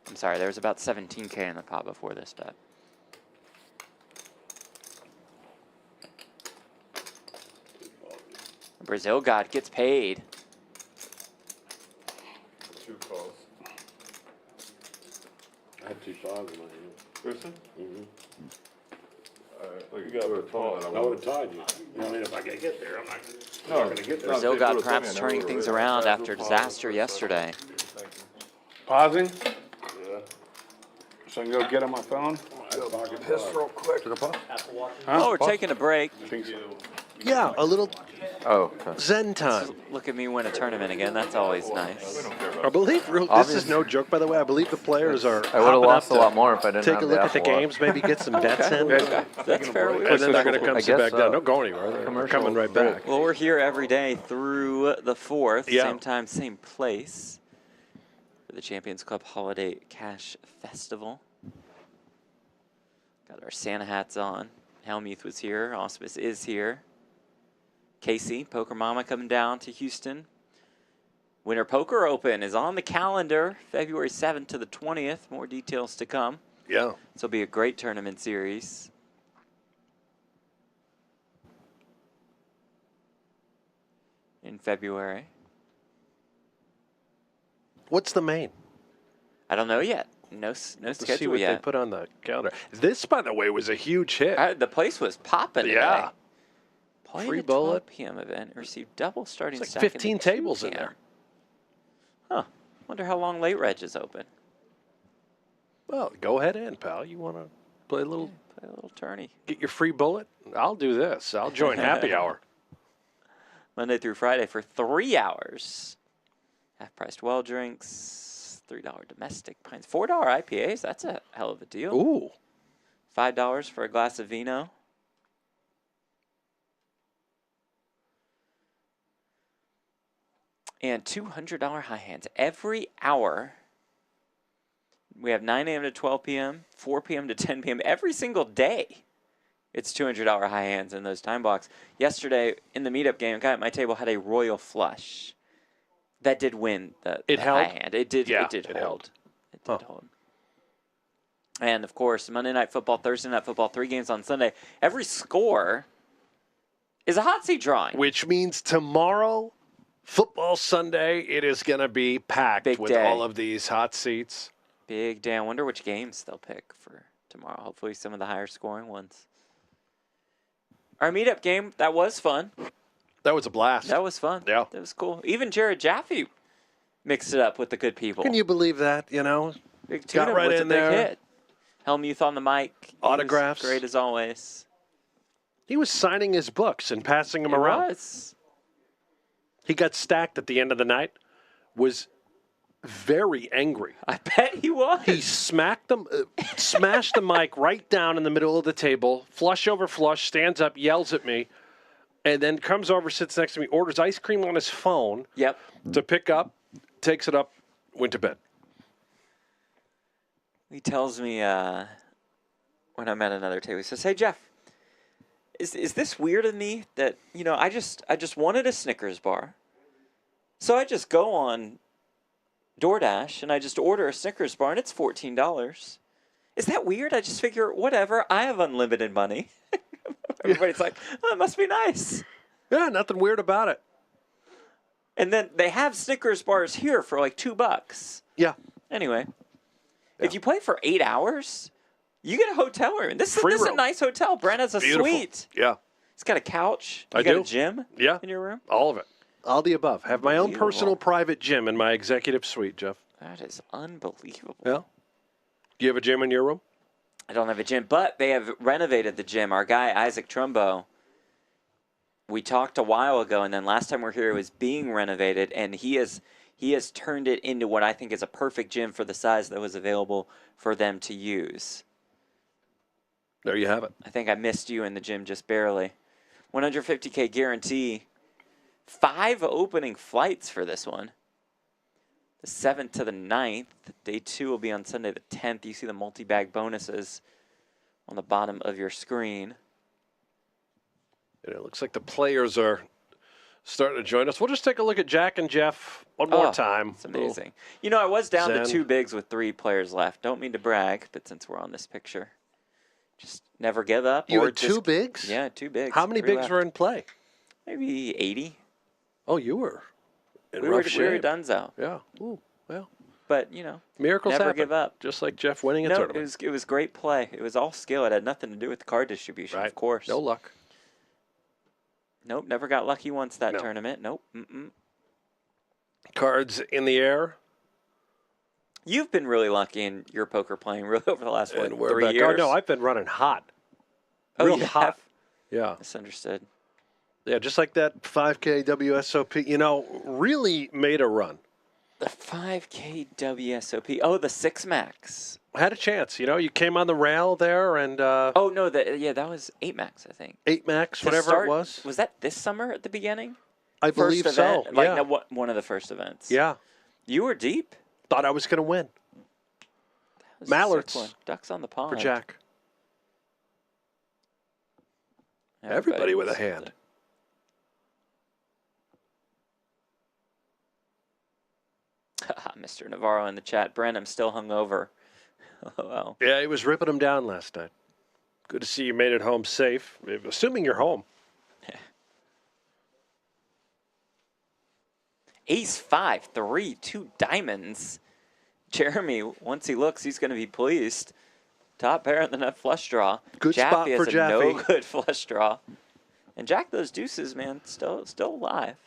I'm sorry, there was about 17K in the pot before this bet. BrazilGod gets paid. 2 calls. I had 2 fives in my hand. Seriously? Like You got would've told me that I would have tied you. You know what I mean? If I could get there, I'm not going to get there. BrazilGod perhaps turning things around after disaster yesterday. Thank you. Pausing Yeah. so I can go get on my phone. Piss real quick. Took a pause? Oh, we're taking a break. I think so. Yeah, a little Oh, okay. Zen time. Look at me win a tournament again. That's always nice. I believe, this is Obvious- no joke, by the way, I believe the players are I would have hopping lost up a lot to more if I didn't take have a look the at the Apple Watch. games, maybe get some bets in. That's fair. And then they're going to come I sit back guess down. so. Don't go anywhere. They're Commercial coming right break. back. Well, we're here every day through the 4th, Yeah. same time, same place, for the Champions Club Holiday Cash Festival. Got our Santa hats on. Helmuth was here. Ausmus is here. Casey, Poker Mama, coming down to Houston. Winter Poker Open is on the calendar, February 7th to the 20th. More details to come. Yeah. This will be a great tournament series. In February. What's the main? I don't know yet. No Let's see schedule what they yet. put on the calendar. This, by the way, was a huge hit. The place was popping Yeah. today. Play Free at 12 bullet. p.m. event. Received double starting It's like stack into 15 2 tables in p.m. there. Huh. Wonder how long late reg is open. Well, go ahead in, pal. You want to play a little, Play a little tourney. get your free bullet? I'll do this. I'll join happy hour. Monday through Friday for 3 hours. Half-priced well drinks, $3 domestic pints, $4 IPAs. That's a hell of a deal. Ooh. $5 for a glass of vino. And $200 high hands every hour. We have 9 a.m. to 12 p.m., 4 p.m. to 10 p.m. every single day. It's $200 high hands in those time blocks. Yesterday, in the meetup game, a guy at my table had a royal flush. That did win the It held? high hand. It did. Yeah, it did it hold. held. It did hold. And of course, Monday Night Football, Thursday Night Football, 3 games on Sunday. Every score is a hot seat drawing. Which means tomorrow Football Sunday, it is going to be packed Big with day. all of these hot seats. Big day. I wonder which games they'll pick for tomorrow. Hopefully some of the higher scoring ones. Our meetup game, that was fun. That was a blast. That was fun. Yeah. That was cool. Even Jared Jaffee mixed it up with the good people. Can you believe that, you know? Big got tune-up right was a in big there. hit. Helmuth on the mic. He was Autographs. great as always. He was signing his books and passing them He around. was. He got stacked at the end of the night, was very angry. I bet he was. He smacked them, smashed the mic right down in the middle of the table, flush over flush, stands up, yells at me, and then comes over, sits next to me, orders ice cream on his phone Yep. to pick up, takes it up, went to bed. He tells me when I'm at another table, he says, "Hey Jeff, is this weird of me that, you know, I just wanted a Snickers bar. So I just go on DoorDash and I just order a Snickers bar and it's $14. Is that weird? I just figure, whatever, I have unlimited money." Everybody's like, "Oh, it must be nice." Yeah, nothing weird about it. And then they have Snickers bars here for like $2. Yeah. Anyway, if you play for 8 hours, you get a hotel room. This is a room. nice hotel. Brent has a Beautiful. suite. Yeah. It's got a couch. You I got do. a gym Yeah. in your room. All of it. All the above. Have my own Unbelievable. personal private gym in my executive suite, Jeff. That is unbelievable. Yeah. Do you have a gym in your room? I don't have a gym, but they have renovated the gym. Our guy, Isaac Trumbo, we talked a while ago, and then last time we were here, it was being renovated, and he has turned it into what I think is a perfect gym for the size that was available for them to use. There you have it. I think I missed you in the gym just barely. 150K guarantee. 5 opening flights for this one. The 7th to the 9th. Day 2 will be on Sunday the 10th. You see the multi-bag bonuses on the bottom of your screen. And it looks like the players are starting to join us. We'll just take a look at Jack and Jeff one more time. It's amazing. You know, I was down to Zen. 2 bigs with 3 players left. Don't mean to brag, but since we're on this picture, just never give up. You or had 2 just- bigs? Yeah, 2 bigs. How many 3 bigs left. were in play? Maybe 80. Oh, you were in We rough were shape. donezo. Yeah. Ooh, well. But, you know, Miracles never happen. give up. Just like Jeff winning a No, tournament. it was great play. It was all skill. It had nothing to do with the card distribution, Right. of course. No luck. Nope, never got lucky once that No. tournament. Nope. Mm-mm. Cards in the air. You've been really lucky in your poker playing really over the last, And what, we're 3 back. years? Oh, no, I've been running hot. Oh, Real you hot. have? Yeah. Misunderstood. Yeah, just like that 5K WSOP, you know, really made a run. The 5K WSOP. Oh, the 6 max. Had a chance, you know. You came on the rail there and Oh, no, that was 8 max, I think. 8 max, To whatever start- it was. Was that this summer at the beginning? I believe First so. event? Like, yeah. no, one of the first events. Yeah. You were deep. Thought I was going to win. That was a sick Mallards one. Ducks on the pond. for Jack. Everybody with a hand. Mr. Navarro in the chat. Brent, I'm still hungover. Oh, well. Yeah, he was ripping them down last night. Good to see you made it home safe. Assuming you're home. Ace 5, 3, 2 diamonds. Jeremy, once he looks, he's going to be pleased. Top pair in the net flush draw. Good spot Jaffee for has a no Jaffee. good flush draw. And Jack, those deuces, man, still alive.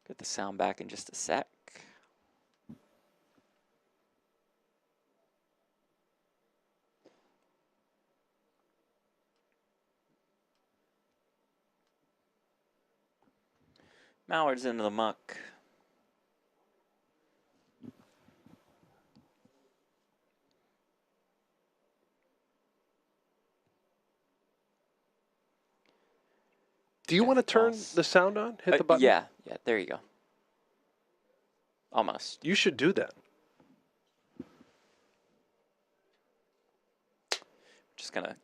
Get the sound back in just a sec. Mallard's into the muck. Do you want to turn the sound on? Hit the button? Yeah, there you go. Almost. You should do that. Just gonna.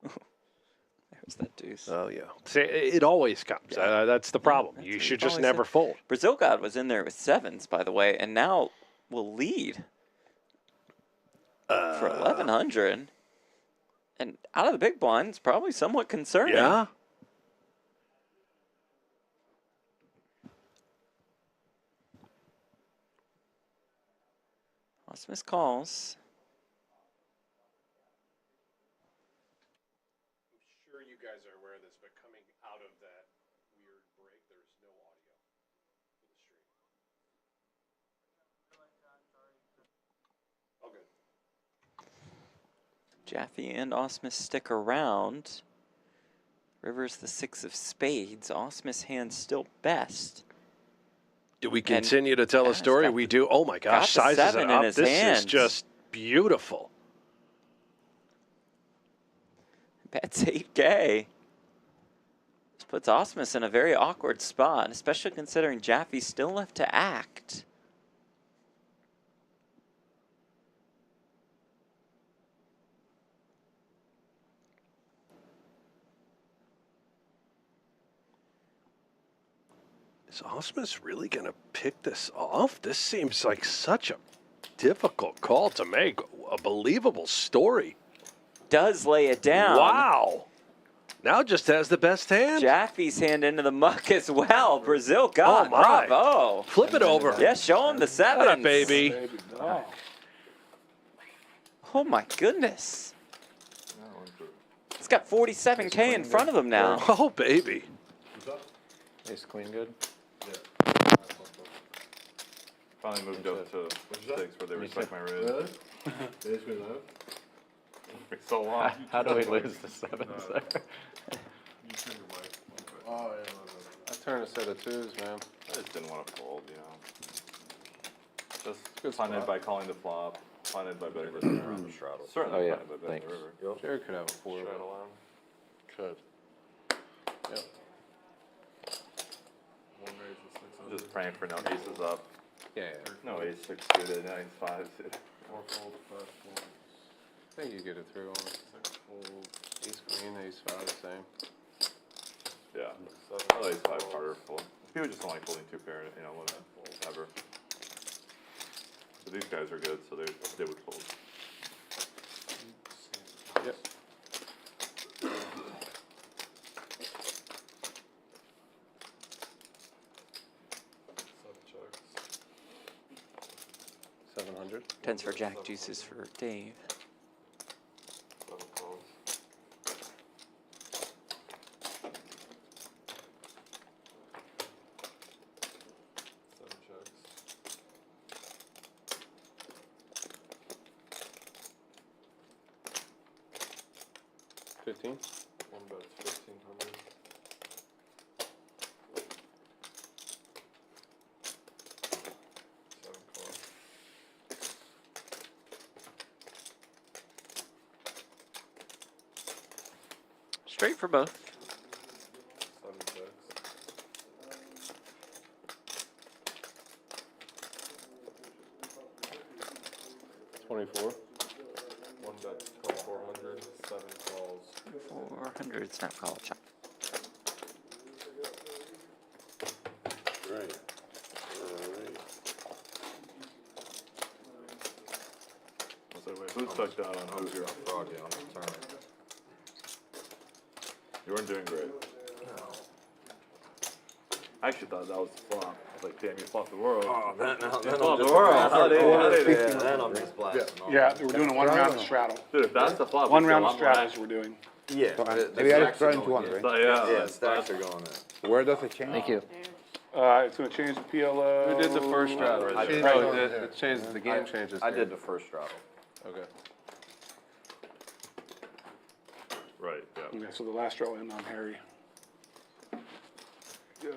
There There's that deuce. Oh, yeah. See, it always comes. Yeah. That's the problem. You should just never fold. BrazilGod was in there with sevens, by the way, and now will lead for 1,100. And out of the big blind, it's probably somewhat concerning. Yeah. Ausmus calls. I'm sure you guys are aware of this, but coming out of that weird break, there's no audio for the stream. Oh, good. Jaffee and Ausmus stick around. River's the 6 of spades. Ausmus hand still best. Do we continue to tell a story? We do. Oh my gosh, got the sizes it 7 in up. his This hand. is just beautiful. Bets 8K. This puts Ausmus in a very awkward spot, especially considering Jaffee's still left to act. Is Ausmus really going to pick this off? This seems like such a difficult call to make. A believable story. Does lay it down. Wow. Now just has the best hand. Jaffee's hand into the muck as well. BrazilGod. Oh, my. Bravo. Flip it over. Yeah, show him the sevens. That baby. Oh, my goodness. He's got 47K in front of him now. Oh, baby. Ace queen good. Finally moved up to 6 where they respect my raise. Really? Ace queen love? For so long. How do we lose the sevens there? Oh, yeah. I turned a set of twos, man. I just didn't want to fold, you know. Good Just punted spot. by calling the flop, punted by betting the river. Certainly Oh, yeah. punted by betting the Thanks. river. Jared could have a 4. Could. Yep. Just praying for no aces up. Yeah, No ace 6 suited, 9 5 suited. I think you get it through on ace queen, ace 5, same. Yeah. Oh, ace 5 harder fold. People just don't like folding 2 pair, you know, whatever. But these guys are good, so they would fold. Yep. $700. Tens for Jack, deuces for Dave. $15. One bet's 1,500. Seven call. Straight for both. 7 6. 24. One bet 2,400. 7 calls. 400 snap call chop. Right. So wait, who stuck out on who's your froggy on the turn? You weren't doing great. I actually thought that was the flop. I was like, damn, you flopped the world. Oh, then You I'm flopped the just world. then I'm just blasting off. Yeah, we're doing a 1 round of straddle. Dude, if that's the flop, One we round of still want straddles we're doing. Yeah. Maybe I just throw into one, right? more. Yeah. Yeah, stacks are going in. Where does it change? Thank you. It's gonna change the PLO. Who did the first straddle? I did. Oh, it changes, the game changes. I here. did the first straddle. Okay. Right, yeah. Okay, so the last straddle in on Harry. Yeah.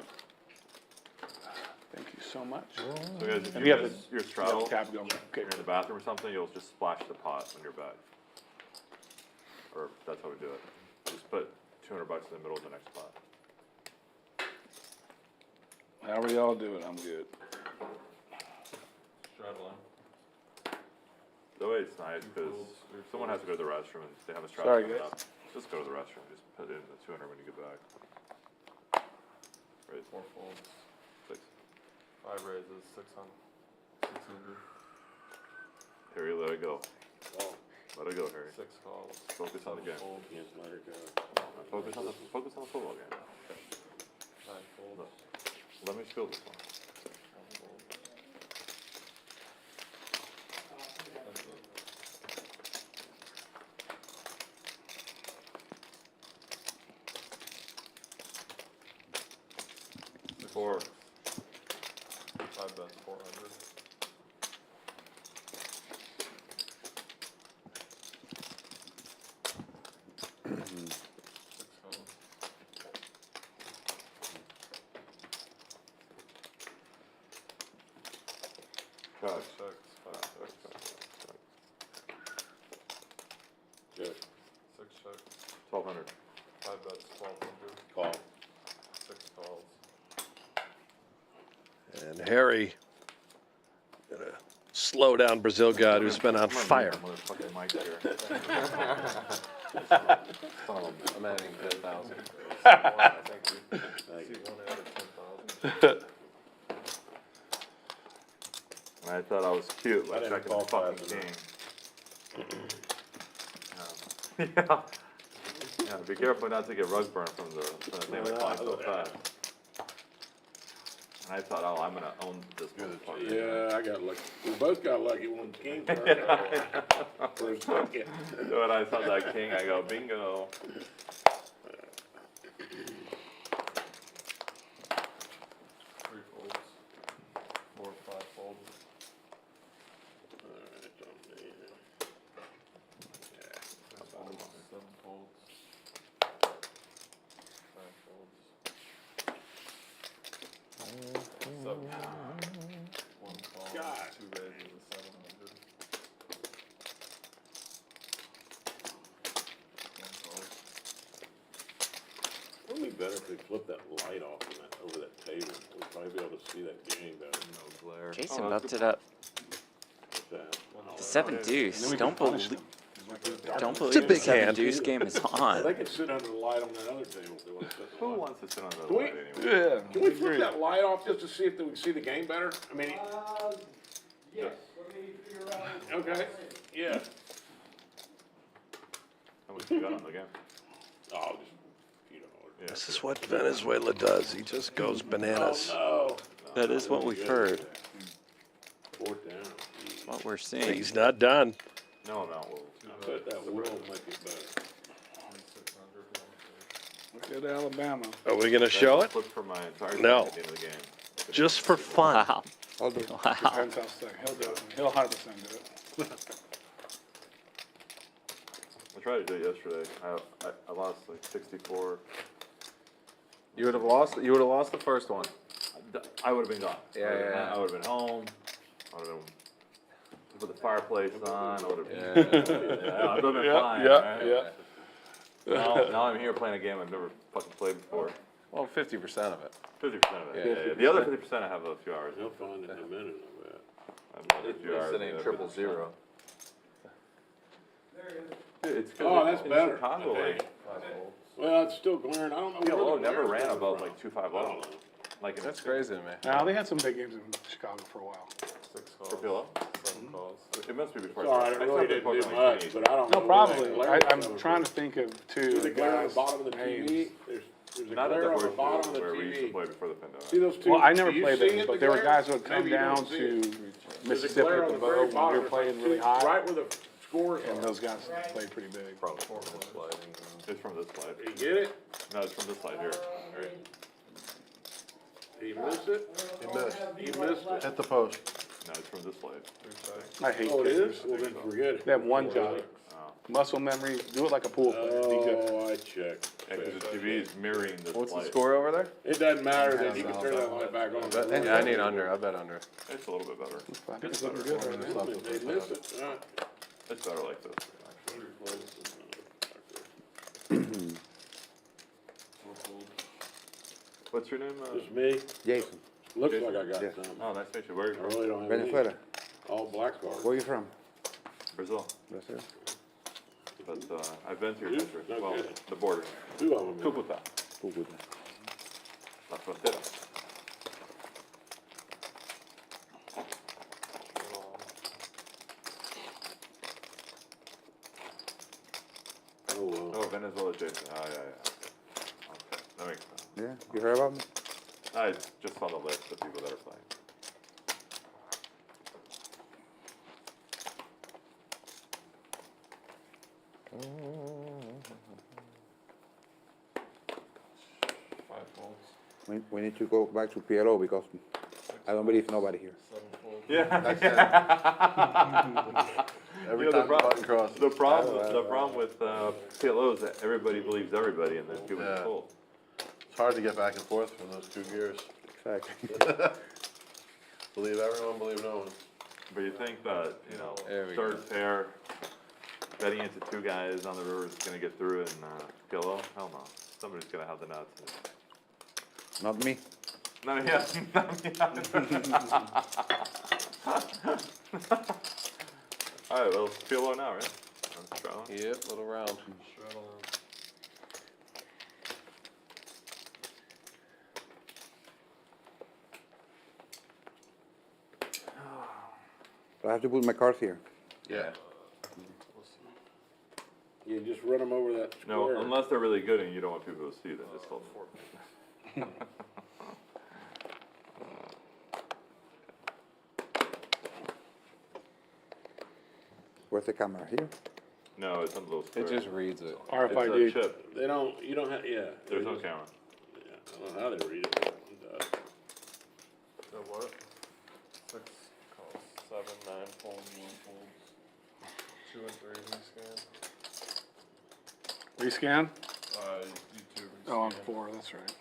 Thank you so much. So guys, if And you we have miss your straddle, Tap going. if Okay. you're in the bathroom or something, you'll just splash the pot when you're back. Or that's how we do it. Just put $200 in the middle of the next pot. However y'all do it, I'm good. Straddle That way it's nice because someone has to go to the restroom and they have a Sorry, straddle coming guys. up. Just go to the restroom, just put in the 200 when you get back. Right, 4 folds, 6. 5 raises, 600. Harry, let it go. Let it go, Harry. 6 calls. Focus on the game. Fold. Let her go. Focus on the football game. 9 folds. Let me spill this one. 1 fold. Four. 5 bets, 400. Cut. Checks, 5 checks. Check. 6 checks. 1200. 5 bets, 1200. Call. 6 calls. And Harry, gonna slow down BrazilGod, who's been on fire. Motherfucking mic here. I'm adding 10,000. Thank you. See 1 added 10,000. And I thought I was cute by I didn't checking the call fucking five king. Yeah. Yeah, be careful not to get rug burn from the thing that climbs so fast. And I thought, oh, I'm gonna own this motherfucker. Yeah, I got lucky. We both got lucky when the king turned for a second. So when I saw that king, I go, bingo. 3 folds. 4, 5 folds. Alright, it's on me. 6 folds, 7 folds. 5 folds. 7 1 call, God. 2 raises, 700. 1 call. Wouldn't it be better if we flipped that light off on that, over that table? We'd probably be able to see that game better. No glare. Jason Oh, bumped it up What's that? to 7 deuce. Don't believe It's a the big 7 hand. deuce game is Well, on. they could sit under the light on that other table if they want to sit. Who wants to sit on the Can we- light anyway? Can we flip that light off just to see if we can see the game better? I mean, Yes, let me figure out. okay, yeah. How much you got on the game? Oh, just, you know. Yeah. This is what Venezuela does. He just goes bananas. Oh, That is what we've heard. fourth down. What we're seeing. He's not done. No. I bet that will make it better. 600. Look at Alabama. Are we gonna show it? Flip for my entire team No. at the end of the game. Just for fun. Wow. I'll do it. Wow. Depends how sick. He'll do it. He'll 100% do it. I tried to do it yesterday. I lost like 64. You would have lost the first one. I would have been gone. Yeah. I would have been home. I would have been put the fireplace on. I would have been. Yeah. Yeah, I would have been fine. Right? Now I'm here playing a game I've never fucking played before. Well, 50% of it. 50% of it. Yeah. Yeah. The other 50% I have a few hours. They'll find it in a minute, I bet. I have another few hours. It's ain't 000. Dude, it's 'cause Oh, that's in better. Chicago, Okay. like, Well, it's still glaring. I don't know. PLO where the never glare's ran coming above from. like 250. Like in That's crazy to me. Now, they had some big games in Chicago for a while. 6 For calls. PLO? 7 calls. It must be before. It's all right, it I really started didn't fucking do like much, 28. but I don't know. No, where probably. that glare I'm coming trying from. to think of two. See the glare on the bottom of the names. TV? There's a Not at glare the on the horse bottom of the where we used to TV. play before the pandemic. See those two? Well, I never do you played see those, it, but the there were glare? guys who would come Maybe you down don't see to it. There's a Mississippi glare at on the the very boat when we bottom. were It's playing like really high, right where the scores and are. those guys played pretty big. Probably four from this slide. It's from this slide. You get it? No, it's from this slide here. Right. Did you miss it? You missed. You missed it. Hit the post. No, it's from this slide. I hate Oh, it kickers. is? Well, then forget it. They have one job. Muscle memory. Do it like a pool player. Be good. Oh, I checked. Yeah, because the TV is mirroring this What's the slide. score over there? It doesn't matter that you can turn that light back on. Yeah, I need under. I bet under. It's a little bit better. I think it's looking good right now. They miss it. All right. It's better like this, actually. What's your name? Just me. Jason, Looks like I got some. Oh, nice to meet you. Where are you I from? really don't have any. Venezuela. All black card. Where you from? Brazil. Brazil. but I've been to your district, well, Okay. the border. Two of them. Cúcuta, la frontera. Oh, well. Oh, Venezuela Jason. Ah, yeah, yeah. Okay, that makes sense. Yeah, you heard about me? I just saw the list of people that are playing. Five folds, We need to go back to PLO because I don't believe nobody here. 7 folds. Yeah. That's it. Every You know, time the button crosses. The problem with PLO is that everybody believes everybody, and then people get Yeah. fooled. It's hard to get back and forth from those two gears. Exactly. Believe everyone, believe no one. But you think that, you know, There we third pair, betting into two guys on the river is gonna get through in PLO? Hell no. Somebody's gonna have the nuts. Not me. No, yeah, not me either. All right, well, it's PLO now, right? Let's try one. Yep, little round. Straddle in. I have to put my cards here. Yeah. You just run them over that square. No, unless they're really good and you don't want people to see them, it's called four. Where's the camera? Here? No, it's on the little square. It just reads it. RFID. It's a chip. They don't, you don't have, yeah. There's they no just- camera. Yeah, I don't know how they read it, but it does. So what? 6 calls, 7, 9 folds, 1 folds, 2 and 3 rescan. Rescan? You 2 rescan. Oh, on 4, that's right.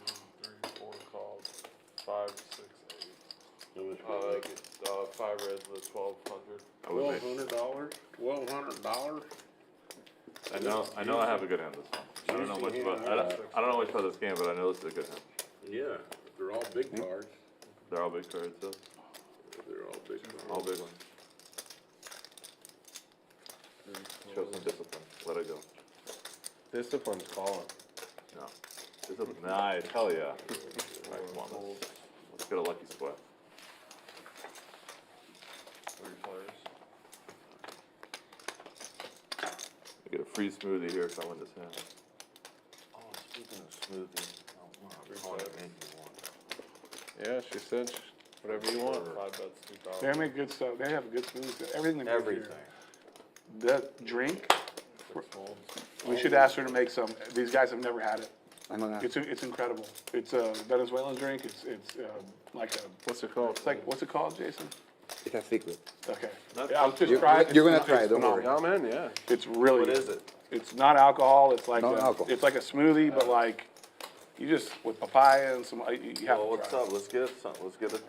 2, 3, 4 calls, 5, 6, 8. How much I get 5 reds with 1,200. I would make- $1,200? $1,200? I know I have a good hand this one. I don't know much about, I don't know much about this game, but I know this is a good hand. Yeah, they're all big cards. They're all big cards, so, They're all big cards. all big ones. Show some discipline, let it go. Discipline's calling. No. Discipline, nice, hell yeah. Alright, come on, let's get a lucky sweat. 3 players. I get a free smoothie here if I win this hand. Oh, speaking of smoothie, Yeah, she said whatever you want. 5 bets, 2,000. They make good stuff. They have good food. Everything they make here. everything. That drink, 6 folds. we should ask her to make some. These guys have never had it. I'm gonna. It's incredible. It's a Venezuelan drink. It's like a, What's it called? it's like, what's it called, Jason? It's a secret. Okay. That's- Yeah, I was just You're- trying. you're gonna It's try it, don't worry. phenomenal. I'm in, yeah. It's really What good. is it? It's not alcohol. It's like No a, alcohol. it's like a smoothie, but like you just with papaya and some. You have Well, to what's try up? Let's get some. Let's get it.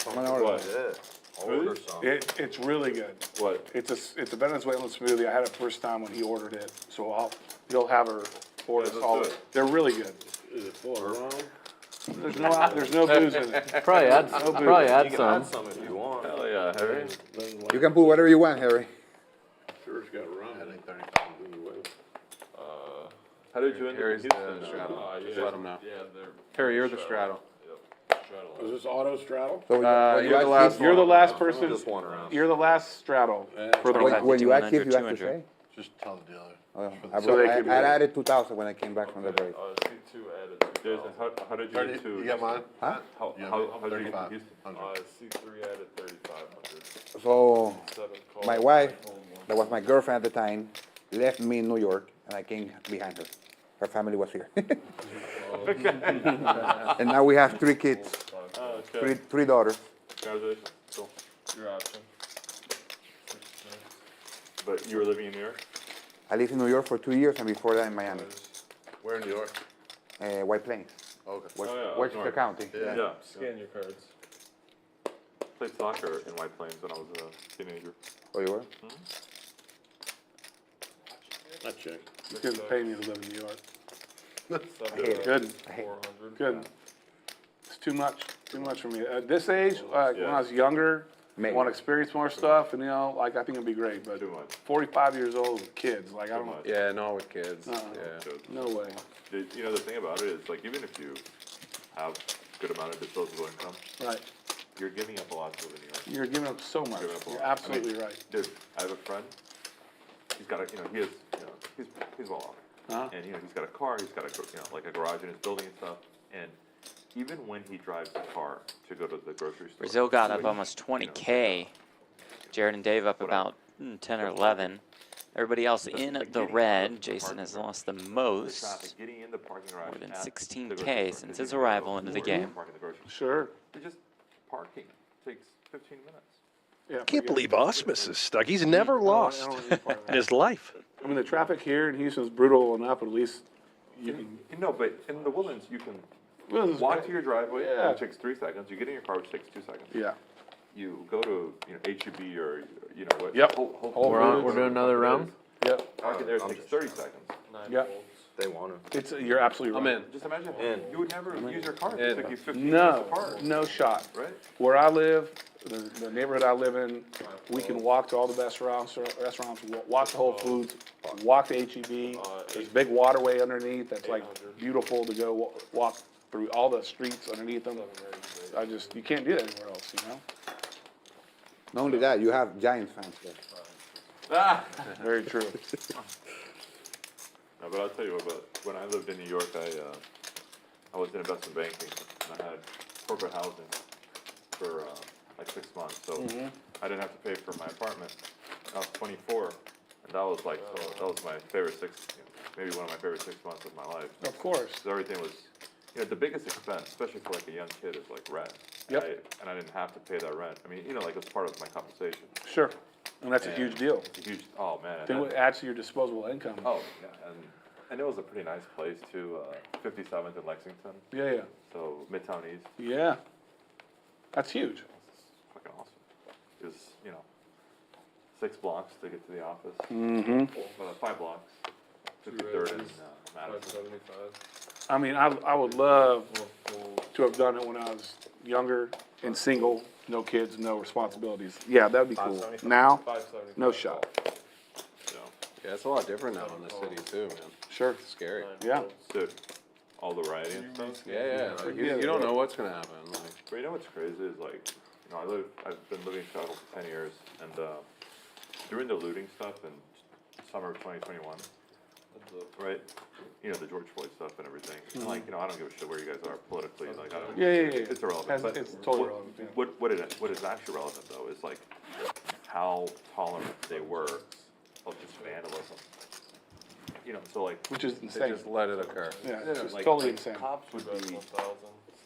I'm gonna order What? it. Yeah. I'll order some. It's really good. What? It's a Venezuelan smoothie. I had it first time when he ordered it, so you'll have her order let's all. do it. They're really good. Is it full of rum? There's no booze in it. Probably add You can some. add some if you want. Hell yeah, Harry. You can put whatever you want, Harry. Sure, it's got rum. I think 30. How did you end up in Harry's Houston? the straddle. Yeah. Just let him know. Yeah, they're. Harry, you're the straddle. Straddle. Is this auto straddle? So You're the act last if- You're the last person. Just one around. You're the last straddle for the when, round. when you act if you have to 200. say. Just tell the dealer. Oh, So they I could- added 2,000 when I came back from the break. C2 added 2,000. Jason, how did you 30, get to? you got mine? Huh? How did you get to 35. Houston? C3 added 3,500. So 7 calls. my wife, fold, 1 that was my girlfriend at the time, left me in New York, and I came behind her. Her family was here. And now we have 3 kids, Oh, okay. three daughters. Congratulations. Cool. Your option. But you were living in New York? I lived in New York for 2 years, and before that in Miami, Where in New York? White Plains, Okay. West, Oh, yeah, up Westchester north. County. Yeah. Scan your cards. Played soccer in White Plains when I was a teenager. Oh, you were? I check. You couldn't pay me to live in New York. 7 hate it. Good. 400. Good. It's too much for me. At this age, when Yeah. I was younger, want to experience more stuff, and like I think it'd be great. But Too much. 45 years old with kids, like I don't know. much. Yeah, not with kids, Uh-uh. yeah. No way. The thing about it is, like, even if you have good amount of disposable income, Right. you're giving up a lot to live in New York. You're giving up so much. Giving up a You're lot. absolutely I mean, right. Dude, I have a friend. He's got he's well off. Uh-huh. And, he's got a car, he's got like a garage in his building and stuff. And even when he drives the car to go to the grocery store. BrazilGod up almost 20K. Jared and Dave up about 10 or 11. Everybody else in the red. Jason has lost the most, Getting in the parking garage more than at the grocery 16K store since to his go arrival into the or game. park in the grocery store. Sure. They're just parking takes 15 minutes. Yeah. Can't believe Ausmus is stuck. He's never lost in his life. I mean, the traffic here in Houston is brutal enough, but at least you can. No, but in the Woodlands, you can Well, this is walk great. to your driveway, Yeah. which takes 3 seconds. You get in your car, which takes 2 seconds. Yeah. You go to HEB or what? Yep. Whole We're Foods, doing another round? Yep. Parking there takes 30 seconds. Yep. They want to. You're absolutely I'm right. in. Just imagine, you would never use your car. In. It took you 15 minutes to No, park. no shot. Right? Where I live, the neighborhood I live in, we can walk to all the best restaurants, walk to Whole Foods, walk to HEB. There's a big waterway underneath that's like beautiful to go walk through all the streets underneath them. You can't do that anywhere else, Not only that, you have Giants fans there. Very true. No, but I'll tell you what, but when I lived in New York, I was in investment banking, and I had corporate housing for like 6 months, so I didn't have to pay for my apartment. I was 24, and that was my favorite maybe one of my favorite 6 months of my life. Of course. So everything was, the biggest expense, especially for like a young kid, is like rent. Yep. Right? And I didn't have to pay that rent. I mean, like it was part of my compensation. Sure. And that's a And huge deal. It's a huge, oh man. and Then that- it adds to your disposable income. Oh, yeah, and it was a pretty nice place too, 57th in Lexington, Yeah, yeah. so Midtown East, Yeah. That's huge. fucking awesome. It was, 6 blocks to get to the office, Mm-hmm. 5 blocks, 53rd and Madison. 575. I mean, I would love to have done it when I was younger and single, no kids, no responsibilities. Yeah, that'd be cool. Now, 575. no shot. So, Yeah, it's a lot different now in the city too, man. Sure. It's scary. Yeah. dude, all the rioting and stuff. Yeah, like, you don't know what's gonna happen, like. But you know what's crazy is like, I've been living in Chicago for 10 years, and during the looting stuff in summer of 2021, right? The George Floyd stuff and everything. And like, I don't give a shit where you guys are politically. Like, I don't. Yeah. It's irrelevant. But It's totally what, relevant. Yeah. what is actually relevant though is like how tolerant they were of just vandalism. So like. Which is They insane. just let it occur. Yeah, it's just like, totally like insane. Cops would be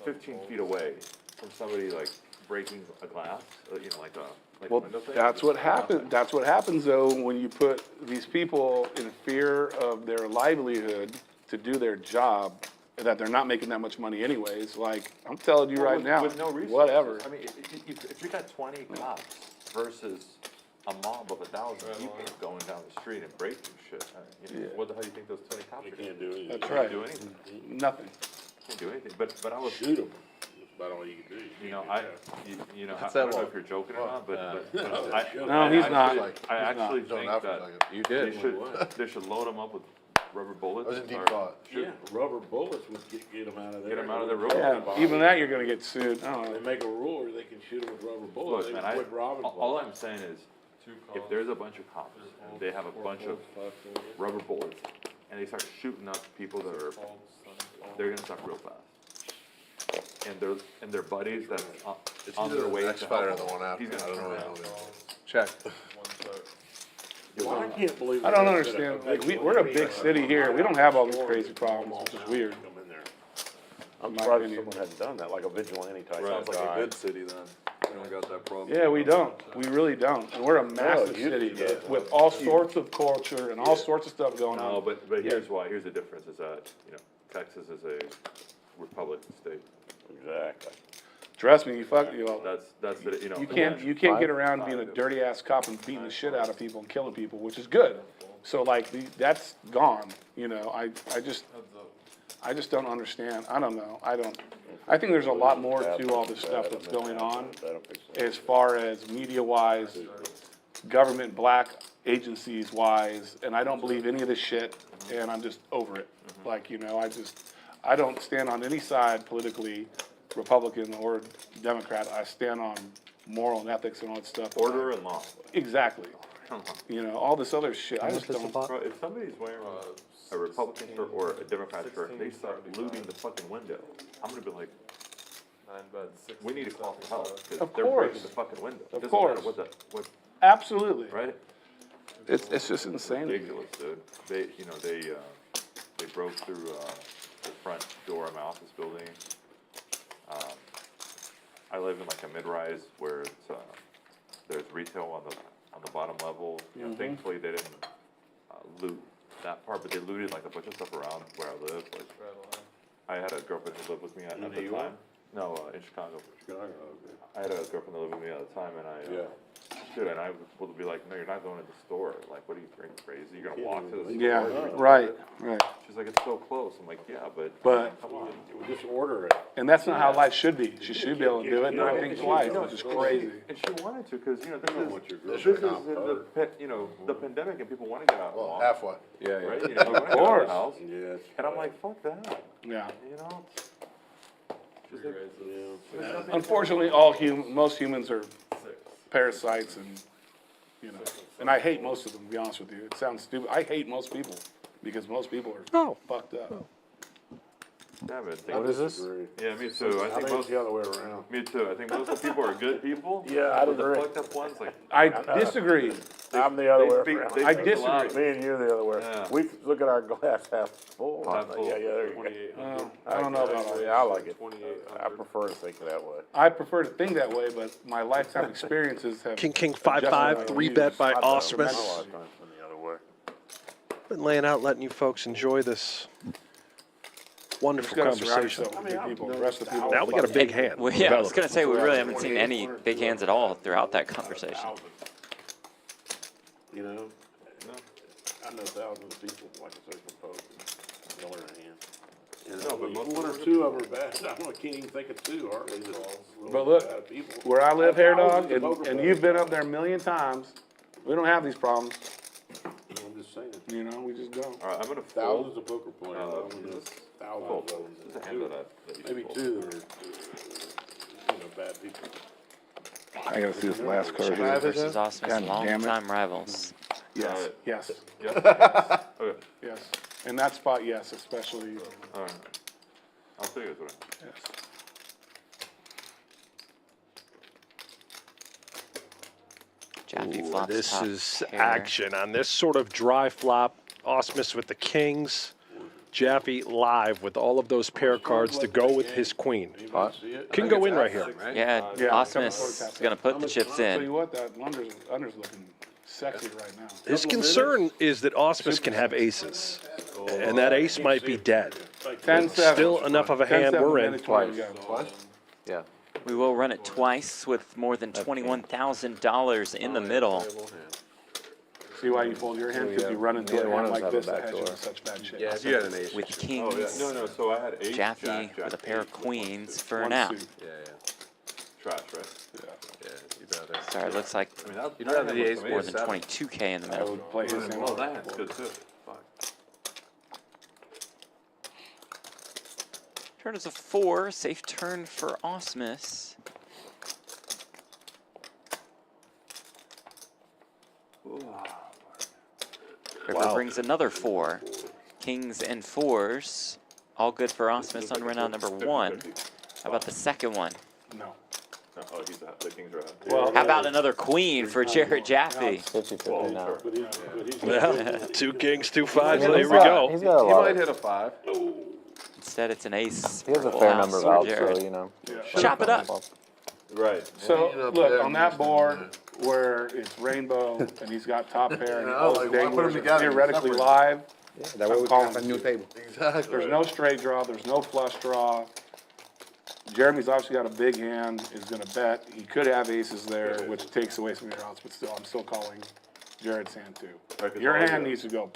15 feet away from somebody like breaking a glass, like a Well, window thing. that's what happens. That's what happens though when you put these people in fear of their livelihood to do their job, that they're not making that much money anyways. Like I'm telling you Well, right with- now, with no resources. whatever. I mean, if you got 20 cops versus a mob of 1,000 people going down the street and breaking shit, what the hell do you think those 20 cops are Can't doing? do anything. That's right. Do anything. Nothing. Can't do anything. But I was. Shoot them. About all you can do. I don't know if you're joking or not, but I No, he's not. I actually Don't think have to, that like, You they did. should load them up with rubber bullets. That was a deep or thought. shoot- Yeah, rubber bullets would get them out of there. Get 'em out of there real Yeah, quick. even that you're gonna get sued. I don't They know. make a rule where they can shoot them with rubber bullets. Look, They man, quit robbing. all I'm saying is, if there's a bunch of cops and they have a bunch of rubber bullets and they start shooting up people that are, they're gonna suck real fast. And their buddies that It's on either their way the to next fighter or help the one after. he's gonna I don't turn know around. what it is. Check. Well, I can't believe. I don't they understand. did Like we're a big city here. We don't have all these crazy problems, which is weird. Come in there. I'm Surprised someone hadn't done that, like a vigilante type. Sounds like guy. a good city then. We don't got that problem. Yeah, we don't. We really don't. And we're a massive you- city yeah. with all sorts of culture and all sorts of stuff going No, on. but here's why. Here's the difference is that, Texas is a Republican state. Exactly. Trust me, that's the, you can't get around being a dirty ass cop and beating the shit out of people and killing people, which is good. So like that's gone. I just don't understand. I don't know. I I think there's a lot more to all this stuff that's going on as far as media-wise, government black agencies-wise, and I don't believe any of this shit, and I'm just over it. Like, you know, I don't stand on any side politically, Republican or Democrat. I stand on moral and ethics and all that stuff. Order and law. Exactly. You know, all this other shit, I just don't. Bro, if somebody's wearing a Republican shirt or a Democrat shirt, they start looting the fucking window, I'm gonna be like, we need to call for help, because Of they're course. breaking the fucking window. Of Doesn't course. matter what, Absolutely. right? It's just insane. Ridiculous, dude. They, you know, they broke through, the front door of my office building. I live in like a mid-rise where it's, there's retail on the bottom level. You know, thankfully they didn't, loot that part, but they looted like a bunch of stuff around where I live. Like, I had a girlfriend who lived with me at the time. No, in Chicago. I had a girlfriend that lived with me at the time, and and I would be like, no, you're not going to the store. Like, what are you crazy? You're gonna walk to the store. Yeah, right. She's like, it's so close. I'm like, yeah, but come on. Just order it. And that's not how life should be. She should be able to do it and not think twice, which is crazy. And she wanted to, because, you know, this This is is the pandemic, and people want to get out and Well, walk. halfway. Right? You know, they wanna get out of course. the house. Yes. And I'm like, fuck that. Yeah. You know? She's like, there's nothing- Unfortunately, most humans are parasites, and you know, and I hate most of them. To be honest with you, it sounds stupid. I hate most people because most people are fucked up. Yeah, but What is this? Yeah, me too. I think it's most, the other way around. me too. I think most of the people are good people. Yeah, I but the agree. fucked up ones, like, I disagree. I'm the other way speak- around. they I speak a lot. disagree. Me and you the other way. Yeah. We look at our glass half full. Half full. Yeah, there you go. I don't know about all Yeah, that. I like it. I prefer to think that way. I prefer to think that way, but my lifetime experiences have. King 5-5, adjusted my 3-bet by views. Ausmus. I like going the other way. Been laying out, letting you folks enjoy this Just wonderful gotta surround conversation. yourself with good people. The rest of the people. Now we got a big hand. Well, yeah, I was gonna say, we really haven't seen any big hands at all throughout that conversation. You know? I know thousands of people, like I say, propose, dollar a hand. You know, No, but most one or two of them are bad. I can't even think of two, hardly. But look, where I live, Hair Dog, and you've been up there a million times, we don't have these problems. I'm just saying. You know, we just don't. all right, I'm gonna Thousands fold. of poker players. I don't know, thousands Fold. of them. This is a hand that you Maybe fold. two that are, bad people. I gotta see this last card Jaffee here. versus Ausmus, God damn it. longtime rivals. Yes, yes, Yeah. Okay. yes. In that spot, yes, especially, All right. I'll tell you what. yes. Jaffee Ooh, flops this top is pair. action on this sort of dry flop. Ausmus with the kings. Jaffee live with all of those pair cards to go with his queen. Can go in right here. Yeah, Yeah, Ausmus is gonna put the chips Tell you in. what, that under's looking sexy right now. His concern is that Ausmus can have aces, and that ace might be dead. 10-7. Still enough of a hand 10-7, we're in. minute 20 we got. Yeah. We will run it twice with more than $21,000 in the middle. See why you fold your hand? Because you run into Neither a one hand of us like have a this that has you in backdoor. such bad shape. Yeah, if you had an ace. With Oh, yeah. kings, No, so I had ace, Jaffee jack, with a jack, pair of ace. queens for One now. suit. Yeah, Trash, right? yeah, you'd rather. Sorry, it looks like I mean, that, You'd that rather hand the was ace some more ace. than 22K in the I middle. would play his hand. Well, that's good too. Fuck. Turn is a 4, safe turn for Ausmus. River brings another 4. Kings and 4s, all good for Ausmus on run out number 1. How about the second one? No. No, oh, he's out. The kings are out. Well, How about another queen for Jared Jaffee? 50-50 now. Well, 2 kings, 2 5s. He's There we got- go. He's got a He lot. might hit a 5. Instead, it's an ace. He has a Full fair house number of for outs, Jared. so, you know. Chop it up. Right. So, look, on that board where it's rainbow and he's got top pair and Yeah, all like, his why put 'em danglers are together? theoretically Separate. live, That way we can have a new table. Exactly. there's no straight draw, there's no flush draw. Jeremy's obviously got a big hand, is gonna bet. He could have aces there, which takes away some of your outs, but still, I'm still calling Jared's hand too. Right, 'cause Your all hand the- needs to go.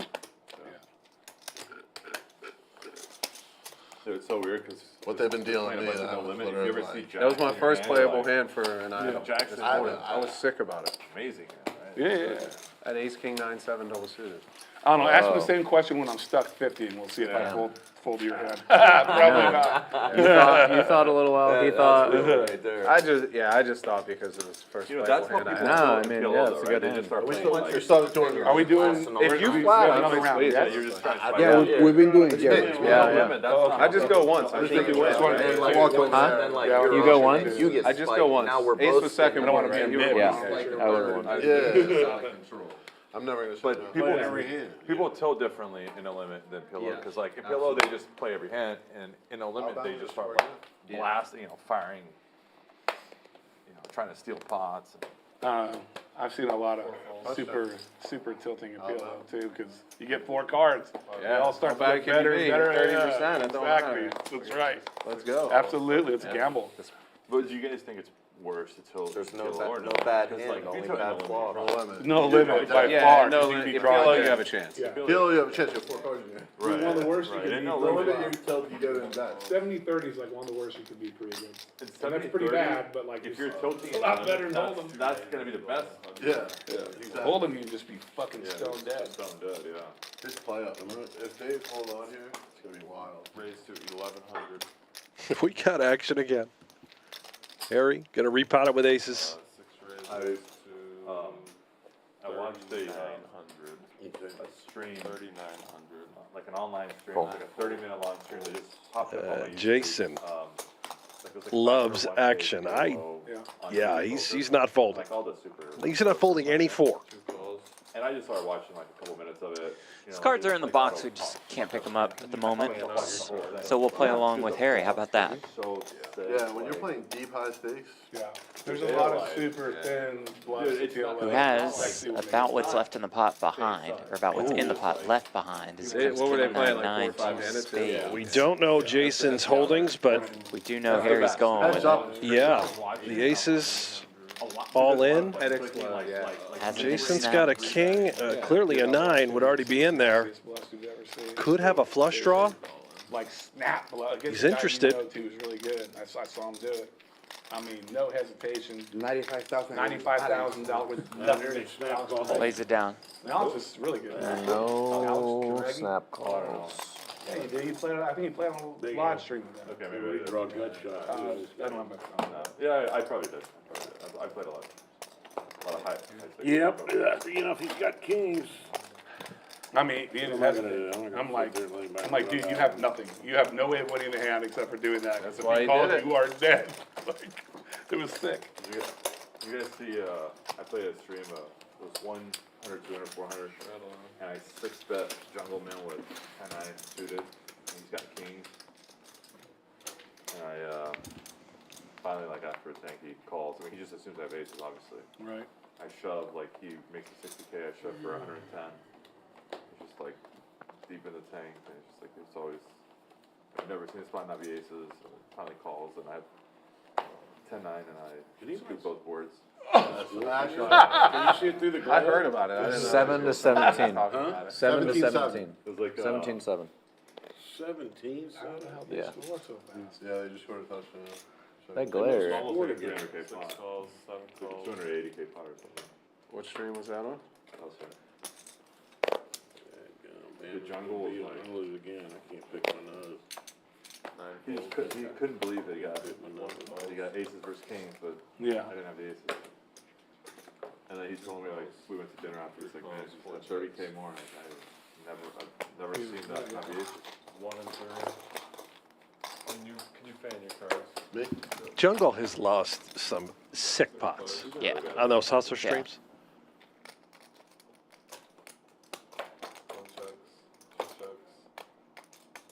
Dude, it's so weird because What they've been dealing with me, no that was limit. If you literally ever see like- Jackson, That was my your first man, playable like, hand for an item. Jackson I Morton. was sick about it. Amazing, man, right? Yeah. At ace, king, 9-7 double suited. I don't know, ask me the Oh. same question when I'm stuck 50 and we'll see if I Yeah. fold your hand. Probably not. You thought a little while. He thought. right there. I just thought because it was first You know, playable that's what hand I people had. No, do I in mean, PLO, yeah, though, it's a right? good They hand. just start Are we playing still, like, you're still doing? Are we doing, If you we flat, have another I'm round, squeeze yes? it. you're just trying to fight Yeah, out. we've been doing it, Yeah, Jared. Yeah. I just go once. I just think think you you win. win. right? Like, Walk going one. there, then, like, Yeah, you're You go up, once? and You get I just spiked, go and once. Now we're Ace both was second spinning, one, right? right? You Yeah. were Yeah. one. I would have won. Yeah. I'm never gonna say no. But people tilt differently in a limit than PLO, because like in PLO they just play every hand, and in a limit they just start like blasting, firing, trying to steal pots. I've seen a lot of super tilting in PLO too, because you get 4 cards. They all start to How bad look can you better be? and better. 30%, Yeah, it don't exactly. matter. That's right. Let's go. Absolutely, it's a gamble. But do you guys think it's worse to tilt? There's no PLO or bad, no bad Because, hand, like, if you only tilt in bad a limit, flop. you're probably- No limit by Yeah, far. no, 'cause you can in be PLO drawing you it. have a chance. Yeah. PLO, you have a chance. You have 4 cards in your hand. Right, One of the worst right. you could And be. no The limit, limit you tilt, you get in bet. 70-30 is like one of the worst you could be pretty good. it's And that's pretty 70-30. bad, but like. If you're tilting, a lot better than hold'em. That's gonna be the best. Yeah, exactly. Hold'em, you just be fucking stone dead. Stone dead, yeah. This play up. If they hold on here, it's gonna be wild. Raise to 1100. We got action again. Harry, gonna repot it with aces. 6 I- raises to I watched a 3900. stream, 3900. like an online stream, like a 30-minute long stream. They just popped up on my YouTube. Jason Like, it was like loves 5 for 1K action. PLO on Yeah, Super he's Poker. not folding. Like all the super. He's not folding any 4. And I just started watching like a couple minutes of it. These cards are in the box. We just can't pick them up at the moment. So we'll play along with Harry. How about that? So Yeah, when you're playing deep high stakes, Yeah. There's a lot of super thin blood. Dude, it's not- Who has about what's left in the pot behind, or about what's in the pot left behind. As it comes What were to they playing, 9-9, like 4 or 5 two minutes? spades. We don't know Jason's holdings, but We do know Harry's going with heads it. up. yeah, the aces all in. Head explode, yeah. Hasn't been Jason's snapped. got a king. Clearly a 9 would already be in there. Could have a flush draw. Like snap. He's interested. He was really good. I saw him do it. I mean, no hesitation. 95,000. $95,000 with nothing. Lays it down. Now it's just really good. No Alex, snap calls. Yeah, he did. He played. I think he played on a live stream. Okay, maybe I did. Draw gut shot. I don't have my phone. Yeah, I probably did. I played a lot of high. Yep, if he's got kings. I mean, he didn't hesitate. I'm like, dude, you have nothing. You have no way of winning the hand except for doing that. Because if why he he calls, did it. you are dead. Like, it was sick. You guys see, I played a stream, it was 100, 200, 400, and I 6-bet Jungle Man with 10-9 suited, and he's got kings. And I, finally, like, after a tank, he calls. I mean, he just assumes I have aces, obviously. Right. I shove, like, he makes a 60K, I shove for 110. It's just, like, deep in the tank, and it's just, like, it's always, I've never seen a spot not be aces, so it finally calls, and I have 10-9, and I scoop both boards. Can you see it through the I glass? heard about it. I didn't know. 7 to 17. Talking about it. 7 to 17. 17. It was like, 17-7. 17, son. Yeah. yeah, they just scored a touchdown. That glare. almost like a 300K 6 pot. calls, 7 calls. 280K pot or something. What stream was that on? That was it. The jungle was like- I lose again. I can't pick my nose. He couldn't believe that he got aces versus kings, but Yeah. I didn't have the aces. And then he told me, like, we went to dinner after, he's like, man, it's just 30K more. And I've never seen that not be aces. 1 and 3. Can you fan your cards? Me? Jungle has lost some sick pots Yeah. on those hustler Yeah. streams. 1 checks, 2 checks,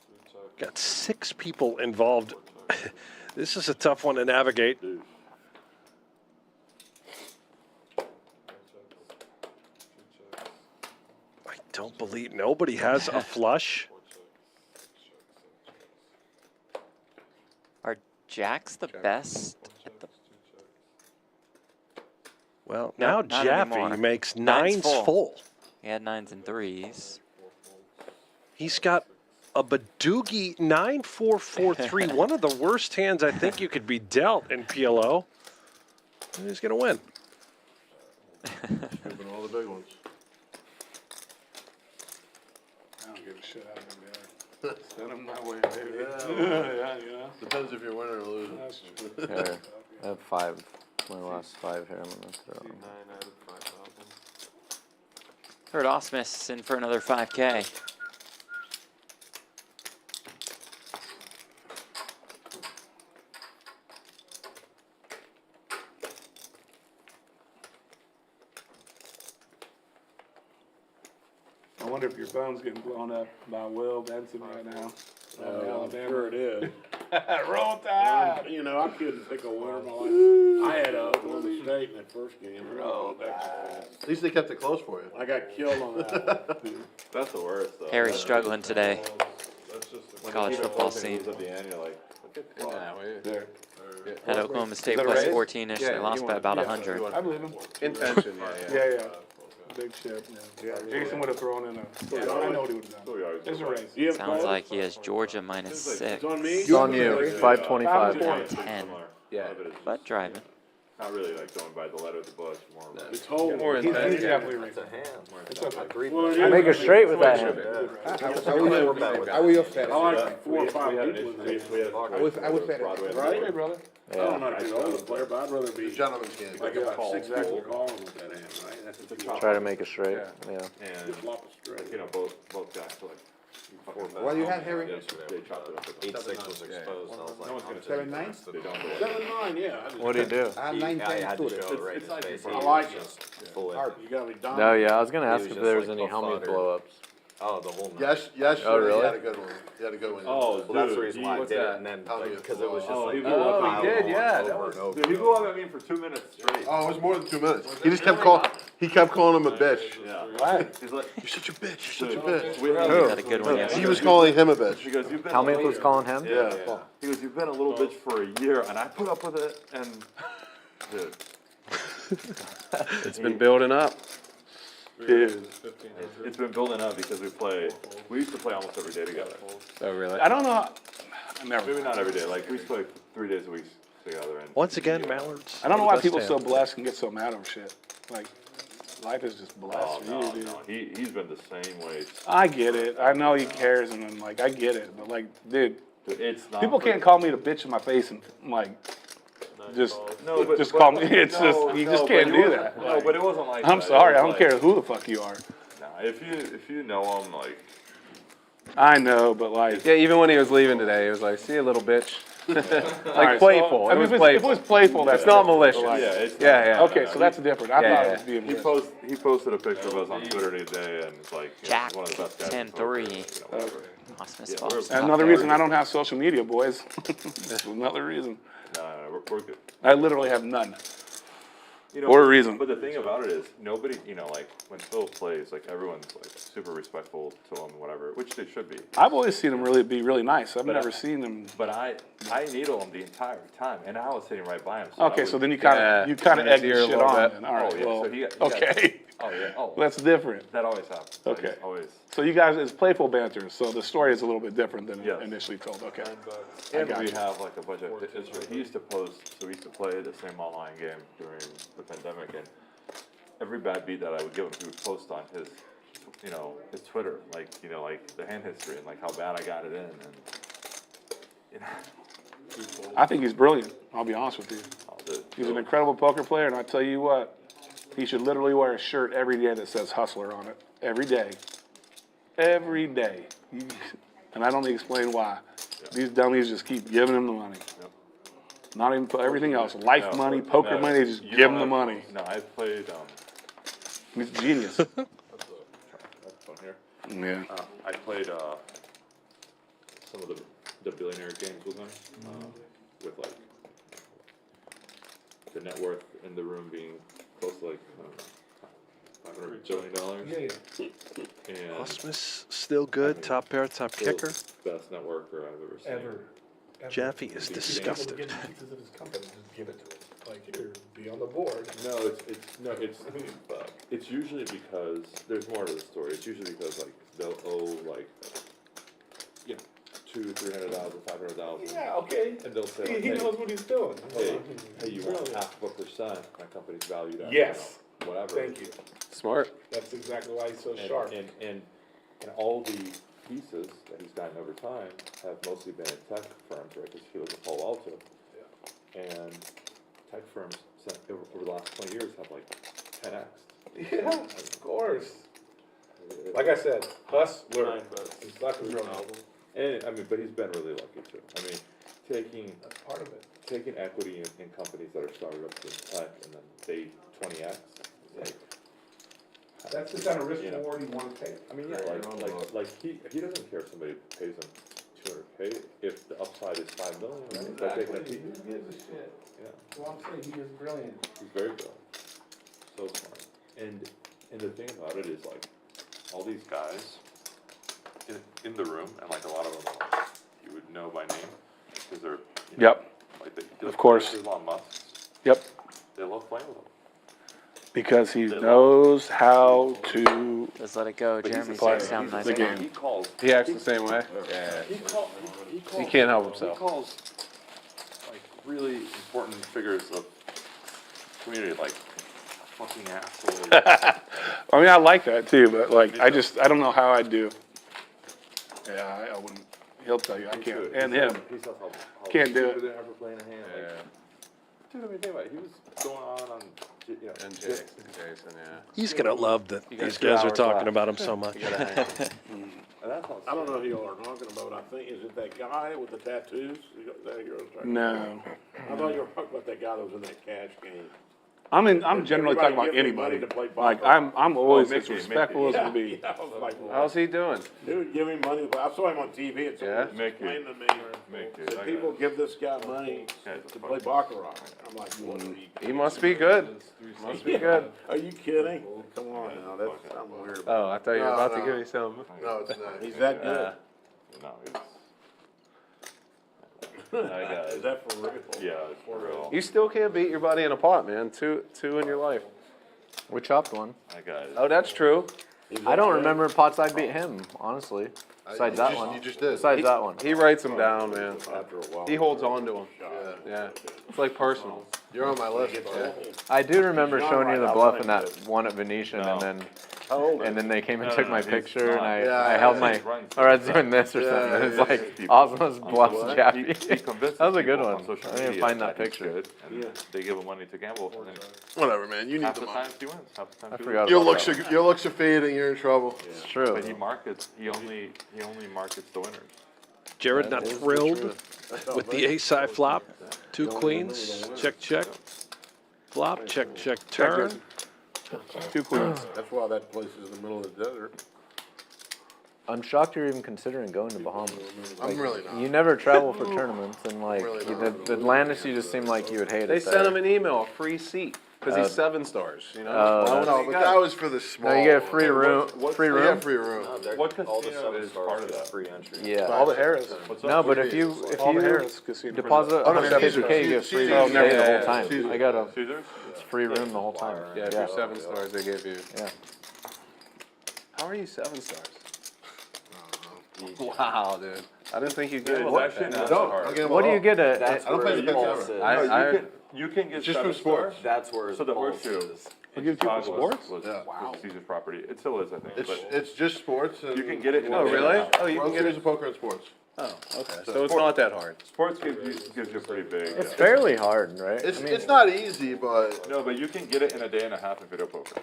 3 checks. Got 6 people involved. This is a tough one to navigate. 3 checks, 2 checks, I don't believe nobody has a flush. 4 checks, 6 checks, 7 checks. Are jacks the best? 1 At the, checks, 2 checks. Well, No, now not Jaffee anymore. makes Nine's nines full. full. he had 9s and 3s. He's got a Badoogie 9-4-4-3. One of the worst hands I think you could be dealt in PLO. And he's going to win. Moving all the big ones. I don't give a shit out of them guys. Send them my way, baby. Yeah, you know. Depends if you're winning or losing. That's true. Here, I have 5. My last 5 here. I'm gonna throw. 9 out of 5,000. Heard Ausmus in for another 5K. I wonder if your phone's getting blown up by Will Benson right now. I'm sure it is. Roll Tide. You know, I couldn't pick a winner in my life. I had Oklahoma State in that first game. Roll At least they kept it close for you. I got killed on that one. That's the worst, though. Harry's struggling today. That's just When college you keep it football close and scene. lose at the end, you're like, look at the clock. There. At Oklahoma State that a plus raise? 14-ish. Yeah, They lost you by want- about yeah, 100. you want- I believe him. Intention, yeah. Yeah. Big shit. Yeah. Jason would have thrown in a. I know what he would have done. It's a race. You have Sounds calls? like he has Georgia minus 6. It's on me? It's on you. 525. Down 10. Yeah. But driving. Not really like going by the letter of the bush, more like. It's whole. More He's intense. definitely racing. It's okay. Well, it I is. make a straight with that hand. I will offset I like 4 or 5 We had an people in issue. there. I would bet it. Broadway. Right? Hey, brother. I don't know how to be the older player, but I'd rather be Gentlemen's game. like about 6 people calling with that hand, right? That's what you Try to make a straight. Yeah. And, flop it straight. you know, both guys were like. What do you have, Harry? They chopped it up. 8-6 was exposed. I was like, No one's gonna 7-9? They don't go. 7-9, yeah. I just- What do you do? I have 9-10 to it. It's like I like it. Hard. You gotta be dominant. No, yeah. I was gonna ask was if just there was like any helmet befuddled. blow-ups. Oh, the whole night. Yes, Oh, really? He had a good one. He had a good one. Oh, Well, that's the dude, reason why I what's did it, that? and then, Tell me because it's it was just oh, like. he blew up. pile He did, on yeah, over that and was- over. Dude, he blew up at me for 2 minutes straight. Oh, it was more than 2 minutes. He just kept calling him a bitch. Yeah. He's like, You're such a bitch. You're dude, such a bitch. we Got a good one yesterday. He was calling him a bitch. He goes, you've been Helmet a was calling him? Yeah. He goes, you've been a little bitch for a year, and I put up with it, and dude. It's been building up. Dude. It's been building up because we used to play almost every day together. Oh, really? I don't know. I never. Maybe not every day, like we used to play 3 days a week together. And Once again, Mallards. I don't know why Best people hand. so blessed and get so mad over shit. Like, life is just blessed Oh, for no, you, dude. no, he's been the same way. I get it. I know he cares, and I'm like, I get it. But like, dude, Dude, it's not people for- can't call me the bitch in my face and like, just, No, but- just but- call me. It's no, just, you no, just but can't it do wasn't- that. No, Like, but it wasn't like I'm that. It sorry. was I don't like- care who the fuck you are. Nah, if you know him, like I know, but like, Yeah, even when he was leaving today, he was like, see you, little bitch. all Like right, so, playful. I mean, It was if playful. it was playful, that's It's not different, malicious. but, like, it's Yeah, yeah. Okay, so that's different. I Yeah, thought yeah. it was being he malicious. posted a picture of us on Twitter today, and it's like Jack, one of the best guys. 10-3. You know, whatever. Ausmus Yeah, falls. we're- Another reason I don't have social media, boys. That's another reason. No, we're good. I literally have none. You know, For a reason. But the thing about it is, nobody, you know, like when Phil plays, like everyone's like super respectful to him, whatever, which they should be. I've always seen him be really nice. I've But never I- seen him. But I needle him the entire time, and I was sitting right by him. So Okay, I so would- then you kind Yeah, of egg in his the ear a shit little on. bit. Then. All right, Oh, yeah, well, so he got- okay, Oh yeah. Oh, that's different. that always happens. Okay. Always. So you guys, it's playful banter. So the story is a little bit different than Yes. initially told. Okay. And got we you. have like a bunch of Israel. He used to post, so we used to play the same online game during the pandemic, and every bad beat that I would give him, he would post on his, you know, his Twitter, like, you know, like the hand history and like how bad I got it in, and you know. I think he's brilliant. I'll be honest with you. Oh, dude, He's an incredible poker player, and I tell you what, he should literally wear a shirt every day that says "Hustler" on it. Every day. Every day. And I don't explain why. These dummies just keep giving him the money. Yep. Not even for everything else. Life No, money, poker no, money, they just you give him don't the have- money. No, I played. He's a genius. That's fun here. Yeah. I played some of the billionaire games with him, with like the net worth in the room being close to like $500 billion. Yeah. And Ausmus still good. Top pair, top Phil's kicker. best networker I've ever seen. Jaffee is disgusted. Pieces of his company, just give it to him. Like, here, be on the board. No, it's usually because there's more to the story. It's usually because like they'll owe like $200,000, $300,000, $500,000. Yeah, okay. And they'll say, He like, hey, knows what he's doing. hey, you want 0.5%? My company's valued at Yes. whatever. Thank you. Smart. That's exactly why he's so And, sharp. and all the pieces that he's gotten over time have mostly been in tech firms, right? Because he lives in Palo Alto. And tech firms over the last 20 years have like 10x. Yeah, of course. Like I said, hustler. He's like a real album. And I mean, but he's been really lucky too. I mean, That's part of it. taking equity in companies that are started up in tech and then they 20x. Like, That's the kind of risk you know. reward you want to take. I mean, yeah, like he doesn't care if somebody pays him 200K if the upside is 5 million. Right? They're taking a Exactly. piece. Who gives a shit? Yeah, Well, I'm saying he is brilliant. he's very good, so smart. And the thing about it is like all these guys in the room, and like a lot of them you would know by name because they're Yep. like they, Of course. Elon Musk. Yep. They love playing with him. Because he knows how to. Just let it go. But he's Jeremy the same- says sound he's nice. the game. He calls. He acts the same way. Yeah. He calls. He can't help himself. He calls like really important figures of community like fucking assholes. I mean, I like that too, but like, I don't know how I'd do. Yeah, I wouldn't. He'll tell you I can't. And him. He says how Can't do it. stupid they are for playing a hand. Like, dude, I mean, think about it. He was going on, you know, And Jason, yeah. He's gonna love that got these 2 guys are hours talking left. about him so much. and that's how I don't know who y'all are talking about. I think, is it that guy with the tattoos? Is that who you're talking No. about? I thought you were talking about that guy that was in that cash game. I'm generally talking about Everybody give me money anybody. to play Like, baccarat. I'm always as Mickey, respectful as Yeah, can be. yeah, I was like, How's he doing? dude, give me money. I saw him on TV and Yeah? someone explained to me Mickey, that I people got it. give this guy money Guy's to a play baccarat. I'm like, what are you? He must be good. Must be good. Are you kidding? Come on now, that's something weird. Oh, I thought you were No, about to no. give me some. No, it's not. He's that good. No, he's. I got Is it. that for real? Yeah, for real. You still can't beat your buddy in a pot, man. Two in your life. We chopped one. I got it. Oh, that's true. I don't remember pots I beat him, honestly. Besides that one. You just did. Besides that one. He writes them down, man. After a while. He holds on to them. Yeah. Yeah. It's like personal. You're on my list, bro. I do remember showing you the bluff in that one at Venetian, and then they came and took my picture, and I held my, or I was doing this or something. It's like Ausmus bluffs Jaffee. That was a good one. I didn't find that picture. And they give him money to gamble, and then Whatever, man. You need half the the money. time he wins, half the time I he forgot loses. Your looks are fading. You're in trouble. It's true. But he markets. He only markets the winners. Jared not thrilled with the ace-high flop. 2 queens. Check, check. Flop. Check, check. Turn. 2 queens. That's why that place is in the middle of the desert. I'm shocked you're even considering going to Bahamas. I'm really not. You never travel for tournaments, and like Really you- not. the Atlantis, you just seem like you would hate They it. sent there. him an email, a free seat, because he's 7 stars. You know. Oh, Why would No, he but go? that was for the small. No, you get a free room. Free You room. get free room. What casino is part of that? Free entry. Yeah. All the Harris. No, but if you All the Harris casino. deposit Oh, no, 150K, you get free Caesars. stay the Yeah, whole yeah, time. Caesars. I got a Caesars? free room the whole time. Yeah, if you're 7 stars, they give you. Yeah. How are you 7 stars? Wow, dude. I didn't think you'd get it Well, like that shit that. is Don't. hard. I'll get them What do all. you get at? That's I don't where play the his casino. pulse is. You can get Just for 7 sports. stars. That's where his So the pulse horseshoe is. in give people Chicago sports? was Yeah. Caesar's property. It still is, I think. It's But just sports. And you can get it in Oh, a day really? and a half. Oh, you can World get Series it. of Poker and sports. Oh, okay. So it's not that hard. Sports gives you pretty big. It's fairly hard, right? It's not easy, but No, but you can get it in a day and a half in video poker.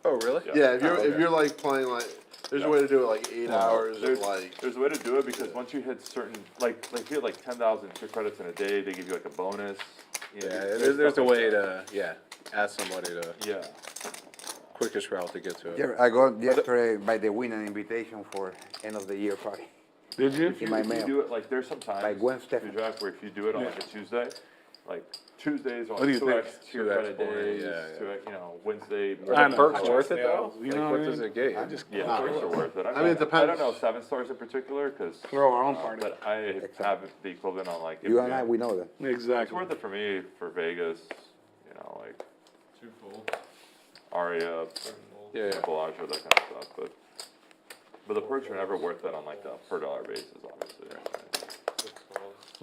Oh, really? yeah, if you're like playing like, there's a way to do it like 8 hours There's, and like. there's a way to do it because once you hit certain, like if you hit like 10,000 chip credits in a day, they give you like a bonus. You know, Yeah, there's there's a stuff like way that. to, ask somebody to, Yeah. quickest route to get to it. Yeah, I got yesterday by the winner invitation for end of the year party. Did you? In my If you mail. do it, like there's some times, By Gwen Stefani. Jack, where if you do it on like a Tuesday, like Tuesdays What on do you 2x think? tier 2x credit for it, days, yeah. 2x, Wednesday. I know. Perks worth it though? You Like, know what what I does mean? it get you? I just Yeah, perks are worth it. I mean, it I don't depends. know 7 stars in particular, because, throw our own party. but I have the equivalent on like. You and I, we know that. It's Exactly. worth it for me for Vegas, like 2 full. Aria, Yeah. Bellagio, that kind of stuff. But the perks are never worth it on like the per dollar basis, obviously. Right?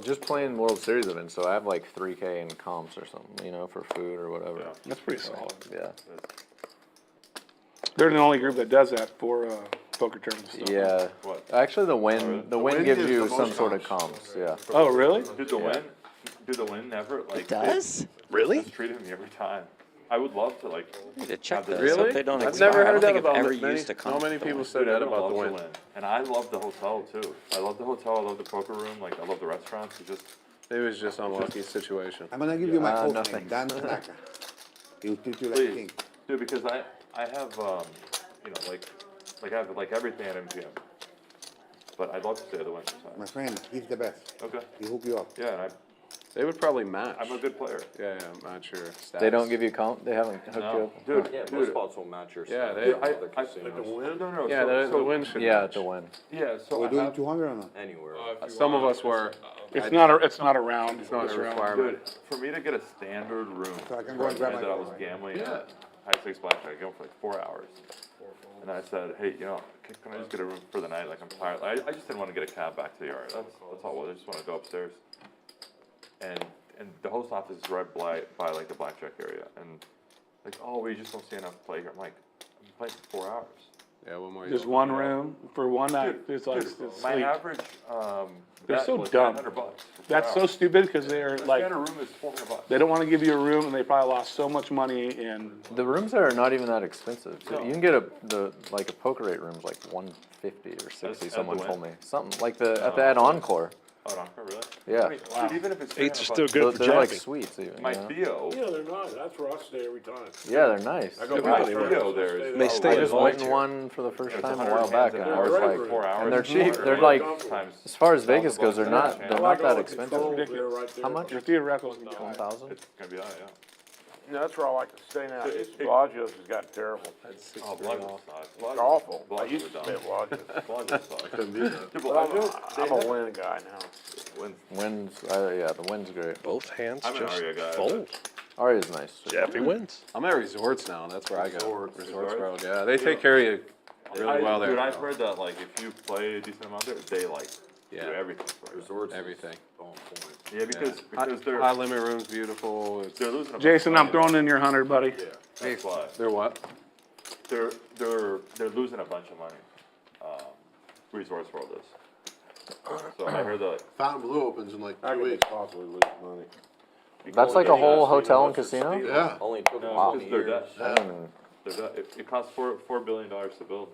Just playing World Series events, so I have like 3K in comps or something, you know, for food or whatever. Yeah. That's pretty solid. Yeah. They're the only group that does that for poker tournaments. Stuff. Yeah. What? Actually, the really? win, The win win gives gives you the some most sort of comps. comps. Yeah. Oh, really? Did the win? Did the win never like? It does? Really? Just treated me every time. I would love to like. I need to check have the- those. Hope they don't I've expire. never I heard don't that think I've about ever many. used a comp. Not many for people one. said Dude, that everyone about the loves win. And I love the hotel too. I love the hotel. I love the poker room. Like I love the restaurants. It just It was just unlucky situation. I'm gonna give you my Ah, code nothing. name, Dan Tanaka. He'll treat you like a king. please, dude, because I have you know like I have like everything at MGM. But I'd love to stay at the win My sometimes. friend, he's the best. Okay. He'll hook you up. Yeah, and They would probably match. I'm a good player. Yeah, yeah, I'm not sure. They don't give you comp? They haven't hooked you No, up? dude, Yeah, most dude. spots will match your Yeah, stuff. they- I, Other I, casinos. no, Yeah, so, the win should Yeah, match. to win. Yeah, so We're I doing have, 200 or not? Anywhere. Some of us were. It's not a round. It's not a round. requirement. dude, for me to get a standard room, So I can for go a and grab night my that I was phone. gambling Yeah. at high stakes blackjack, I go for like 4 hours. And I said, hey, you know, can I just get a room for the night? Like I'm tired. I just didn't want to get a cab back to the yard. That's all. I just want to go upstairs. And the host office is right by like the blackjack area. And like, oh, we just don't see enough play here. I'm like, I'm playing for 4 hours. Yeah, one more. Just one room for one night. Dude, It's like dude, it's my sleep. average They're bet so was dumb. $900 for 4 That's so hours. stupid because they're The like standard room is $400. they don't want to give you a room and they probably lost so much money in. The rooms there are not even that expensive. No. You can get like a poker rate room's like 150 or 60. at Someone the told Wynn? me something like at Encore. Oh, no, really? Yeah. I mean, dude, even if it's Eights are $300, still good for They're like Jaffee. suites even. My you know? Theo, Yeah, they're not. That's where I stay every time. Yeah, they're nice. I go my back Theo there is. They stay I in just vault went in here. one for the first It's time a 100 while back, hands and in I was there, like, 4 hours. and they're cheap. They're $400 like, times as far as Vegas goes, they're $1,000 not chance. they're not that expensive. Ridiculous. Right there. How much? Your theoretical. 1,000. It's gonna be that, yeah. Yeah, that's where I like to stay now. Bellagio's has got terrible. Oh, Bellagio sucks. It's awful. I Bellagio used to stay at Bellagio. Bellagio sucks. Couldn't beat that. Dude, But I'm a win guy now. Wins, yeah, the win's great. Both hands I'm an just Aria guy, fold. Aria's nice. Jaffee wins. I'm at resorts now. That's where I go. Resorts. Resorts Road. Yeah, they take care of you really well there. Dude, I've heard that like if you play a decent amount there, they like Yeah. do everything for you. Resorts. Everything. On point. Yeah, because they're High limit rooms, beautiful. It's, they're losing. a bunch Jason, of I'm money. throwing in your 100, buddy. Yeah, that's why they're what? they're losing a bunch of money. Resorts World is. So I heard that. Fontainebleau opens in like I 2 could weeks. possibly lose money. That's like a whole hotel and casino? Yeah. Only took them No, 20 because they're years. debt. Mm. They're debt. It costs $4 billion to build.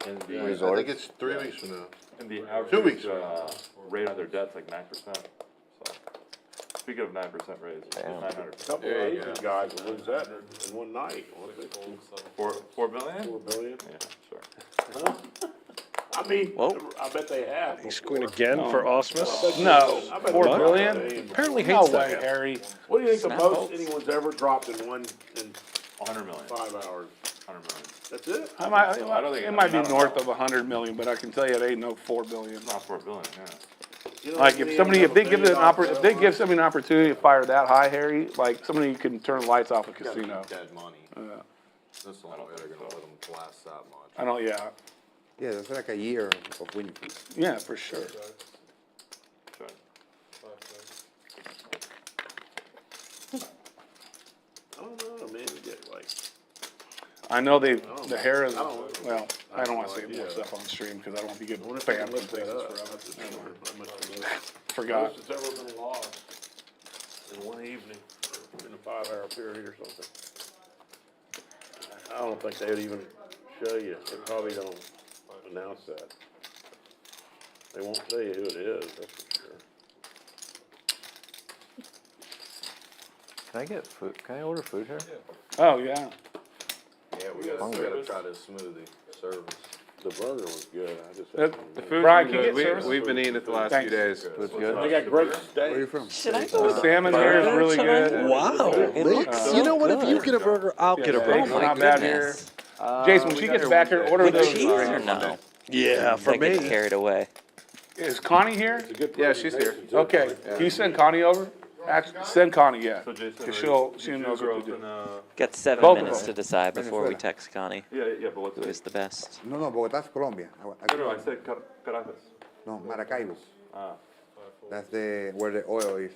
And the I Resort. think it's 3 weeks from now. and the average 2 weeks. rate on their debt's like 9%. So speaking of 9% raise, it's Damn. 900. Couple of There you Asian go. guys will lose that in one night. Won't they? 4 billion? 4 billion. Yeah, sure. I mean, Whoa. I bet they have. He's going again for Ausmus. No, I bet 4 they billion? have. Apparently No hates way, that guy. Harry. What do you think the Snap most bolts. anyone's ever dropped in 100 million. 5 hours? 100 million. That's it? I might, I don't think it might be I don't north know. of 100 million, but I can tell you it ain't no 4 billion. It's not 4 billion, yeah. You know, Like any if of them they have give it an $1 billion if they give somebody an opportunity to fire that high, Harry, like somebody can turn the lights off a casino. Dead money. Yeah. That's the only way they're gonna let them blast that much. I don't, yeah, Yeah, that's like a year of winning. yeah, for sure. Sure. I don't know, man, you get like, I know the Harris, I don't- well, I don't wanna say idea. more stuff on stream, cause I don't want to be I good wonder if they fan can of look that places up. forever. That's the number. How much they lose. Forgot. Most it's ever been lost in one evening, or in a 5-hour period or something. I don't think they would even show you. They probably don't announce that. They won't tell you who it is, that's for sure. Can I get food? Can I order food here? Oh, yeah. Yeah, we gotta try this smoothie service. The burger was good, I just. The food. Brian, can you get we, service? we've been eating it the last Thanks. few days. Food's good. They got great Where are you steak. from? Should I go with The salmon here is really good. Wow, It Lee. looks so You know what? If you good. get a burger, I'll get a Yeah, burger. it's Oh my not bad here. goodness. Jason, when we she got gets here back here, Wednesday. order With those. cheese or no? Yeah, for I get me. carried away. Is Connie here? Yeah, she's here. Okay, can you send Connie over? Actually, send Connie, yeah. So Jason, Cause she you knows grew what to up do. in, Got 7 Both of minutes them. to decide before we Venezuela. text Connie. yeah, but what's Who it? is the best? No, Bogotá's Colombia. No, I said Caracas. No, Maracaibo. Ah. That's where the oil is.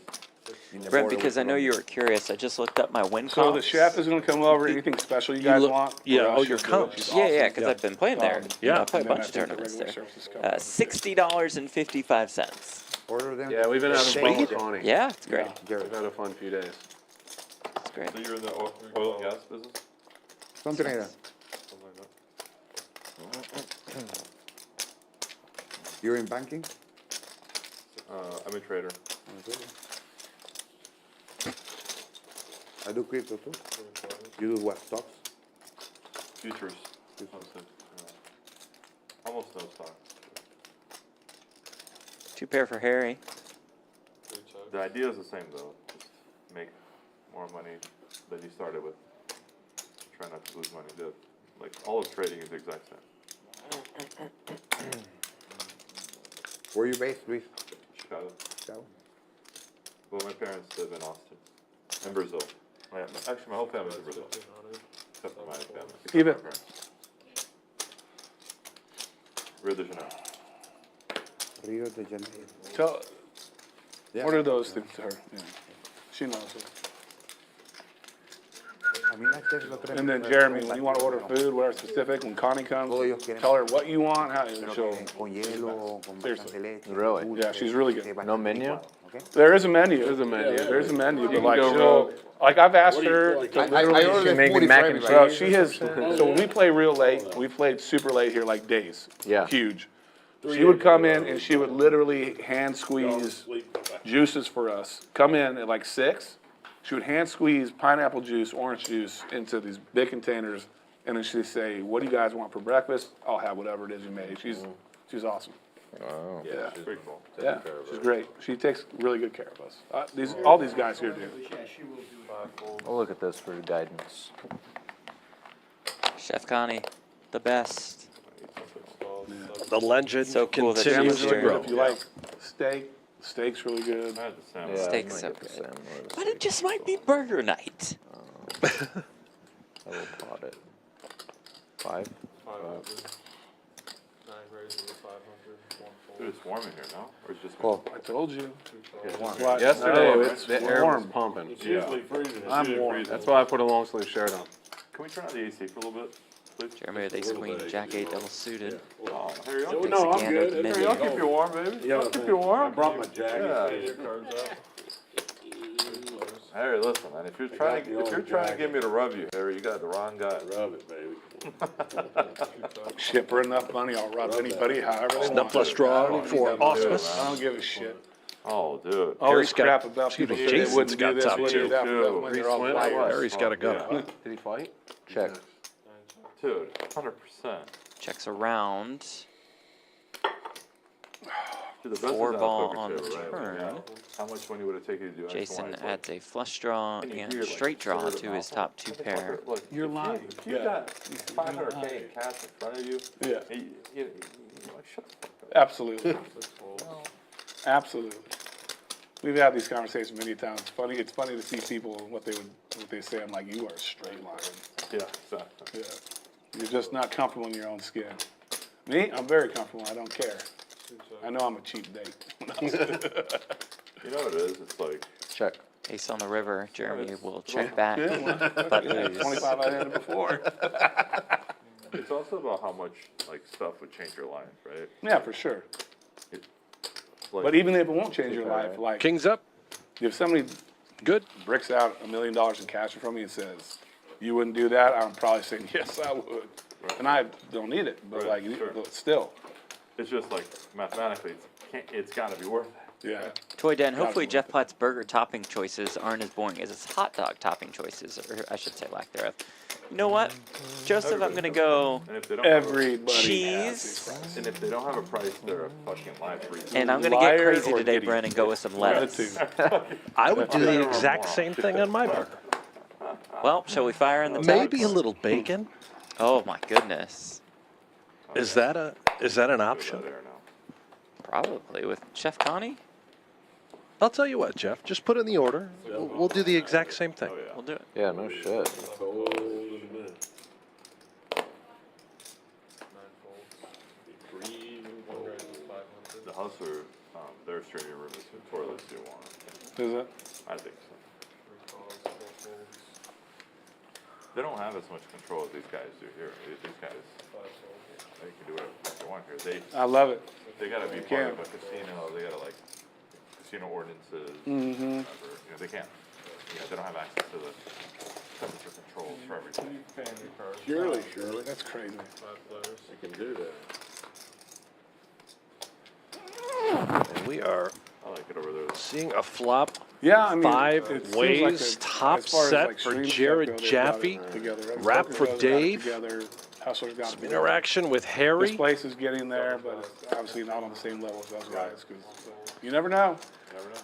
In the Brent, border because with I know you Colombia. were curious, I just looked up my win So the comps. chef is gonna come over, anything special you guys look- want? yeah, for us, oh, she'll your do it. comps. She's Yeah, awesome. yeah, because I've been playing there. You know, I play a And then bunch of I think the tournaments regular there. services come over. $60.55. Order them. Yeah, we've been having fun with Tawny. Yeah, it's great. We've had a fun few days. It's great. So you're in the oil and gas business? Something like that. Something like You're in banking? that? I'm a trader. I do crypto too. You do what? Stocks? Futures. Mostly. Almost no stock. 2 pair for Harry. The idea is the same though. Just make more money than you started with. Try not to lose money. Like all of trading is the exact same. Where are you based, Luis? Chicago. Chicago. Well, my parents live in Austin, in Brazil. Actually, my whole family's in Brazil, except for my family. except for Even- my parents. Rio de Janeiro. Rio de Janeiro. Tell, Yeah. order those things to her, yeah. She knows it. A mí la chef lo trae- And then Jeremy, when you wanna order food, whatever specific, when Connie comes, tell her what you want, how, she'll, Con hielo, con Seriously. bastante leche. Really? dulce, yeah, she's really good. No menu? Okay? There is a menu. There's a menu. There's a menu, You but can like go she'll, like I've asked her to I literally. ordered make me 40 mac for and everybody. Well, she has, so when we play real late, we played super late here, like days. Yeah. Huge. She would come in and she would literally hand squeeze juices for us. Come in at like 6, she would hand squeeze pineapple juice, orange juice into these big containers, and then she'd say, "What do you guys want for breakfast? I'll have whatever it is you made." She's awesome. Wow. Yeah, It's pretty cool. yeah, she's great. She takes really good care of us. All these guys here do. I'll look at this for guidance. Chef Connie, the best. The legend So cool that continues she's to here. grow. If you like steak's really good. I had the salmon. Yeah, Steak's I might so get the good. salmon or the But it just might be burger night. I will pot it. 5? 9 raises to 500, 1 fold. Dude, it's warm in here, no? Or it's just me? Well, I told you. Yeah, Yesterday, No, it's the air was pumping. It's usually freezing. It's I'm usually warm. freezing. That's why I put a long sleeve shirt on. Can we turn on the AC for a little bit, please? Jeremy, are they queen, Jack 8 double suited. Oh, Harry, I'll, Oh, keep, no, I'm Gander good. mini. Harry, I'll keep you warm, baby. Yeah, I'll keep you I warm. brought my jacket. Yeah. Cards out. Harry, listen, man. If you're trying to get me to rub you, Harry, you got the wrong guy. Rub it, baby. Shit, for enough money, I'll rub anybody however they want. Snuff plus draw for do it, Ausmus. I don't give a shit. Oh, dude. All this Harry's got- crap about excuse people me, saying they Jason's wouldn't got do this, top wouldn't do two. that, but when they're all Swim or liars. what? Harry's got a gun. Did he fight? Check. Dude, 100%. Checks around. Dude, the best 4 is out ball poker on the table, right? turn. Yeah. How much money would it take you to do X, Y, Jason Z? adds a flush draw And you and hear, like, straight draw word of to his mouth. top 2 pair. Look, You're if you- lying. If you Yeah. got 500K in cash in front of you, Yeah, you're like, shut the fuck up. absolutely. Absolutely. We've had these conversations many times. It's funny to see people, what they say. I'm like, you are a straight line. Yeah, exactly. Yeah. You're just not comfortable in your own skin. Me, I'm very comfortable. I don't care. I know I'm a cheap date. You know what it is? It's like, Check. Ace on the river. Jeremy will check back, but lose. 25 I had it before. it's also about how much, like, stuff would change your life, right? Yeah, for sure. Like, But even if it won't change your life, like King's up. if somebody Good. bricks out $1 million in cash from me and says, you wouldn't do that, I'm probably saying, yes, I would. And I don't need it, but Right, like, sure. but still, it's just like, mathematically, it's gotta be worth it. yeah. Toy Den, hopefully Jeff Platt's burger topping choices aren't as boring as his hot dog topping choices, or I should say lack thereof. You know what, Joseph, I'm gonna go And if they don't have a- Everybody has cheese, these prices. and if they don't have a price, they're a fucking live reason. and I'm gonna get Liar crazy or today, giddy? Brent, and go with some One of lettuce. the two. I would do the exact same thing on my burger. Well, shall we fire in the Maybe a tux? little bacon. Oh my goodness, Is that an option? There now. probably with Chef Connie. I'll tell you what, Jeff. Just put in the order. We'll do the exact same thing. We'll do it. Yeah, no shit. Cold as a man. 9 folds. Freezing. 1 raises 500. The hustler, their streaming room is notoriously warm. Is it? I think so. They don't have as much control as these guys do here. These guys, they can do whatever they want here. I love it. They gotta be part of a casino. They gotta like casino ordinances. Mm-hmm. Whatever. You know, they can't. You know, they don't have access to the temperature controls for everything. Surely. That's crazy. You can do that. And we are I like it over there. seeing a flop. Yeah, I mean, Five it seems ways, like a- top as far as, set like, for streams Jared go, they've got Jaffee. it together, right? Wrap Poker for goes, got it Dave. Together. Hustler's got it Some together. interaction with This Harry. place is getting there, but it's obviously not on the same level as those guys, because you never know. Never know.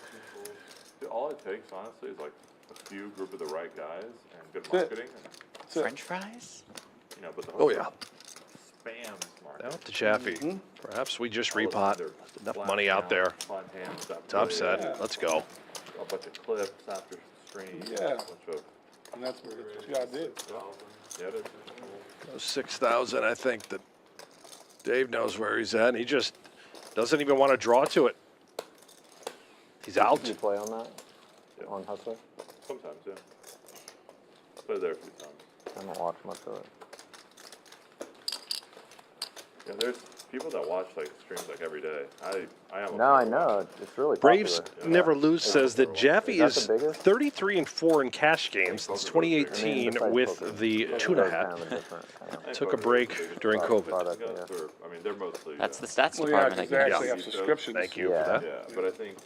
Dude, all it takes, honestly, is like a few group of the right guys and good That's it. marketing. That's it. French fries? You know, but the Oh whole yeah. spam marketing. Out to Jaffee. Mm-hmm. Perhaps we just All of repot. their Enough flat money out there. fun hand stuff. Top Really, set. Let's go. A bunch of clips after stream. Yeah. A bunch of, And that's what you gotta do. yeah, it is. 6,000. I think that Dave knows where he's at. And he just doesn't even want to draw to it. He's out. Did you play on that? Yeah. On Hustler? Sometimes, yeah. Played there a few times. I don't watch much of it. Yeah, there's people that watch like streams like every day. I am. No, I know. It's really Braves popular. Never Lose says that Jaffee Is is that the biggest? 33-4 in cash games since 2018 Besides with poker. the Poker tuna is hat. kind of a different kind of- Took a break during COVID. product, Guys yeah. are, I mean, they're mostly. That's the stats Well, yeah, department, I because they guess. actually Yeah. have subscriptions. Thank you Yeah. for that. Yeah, but I think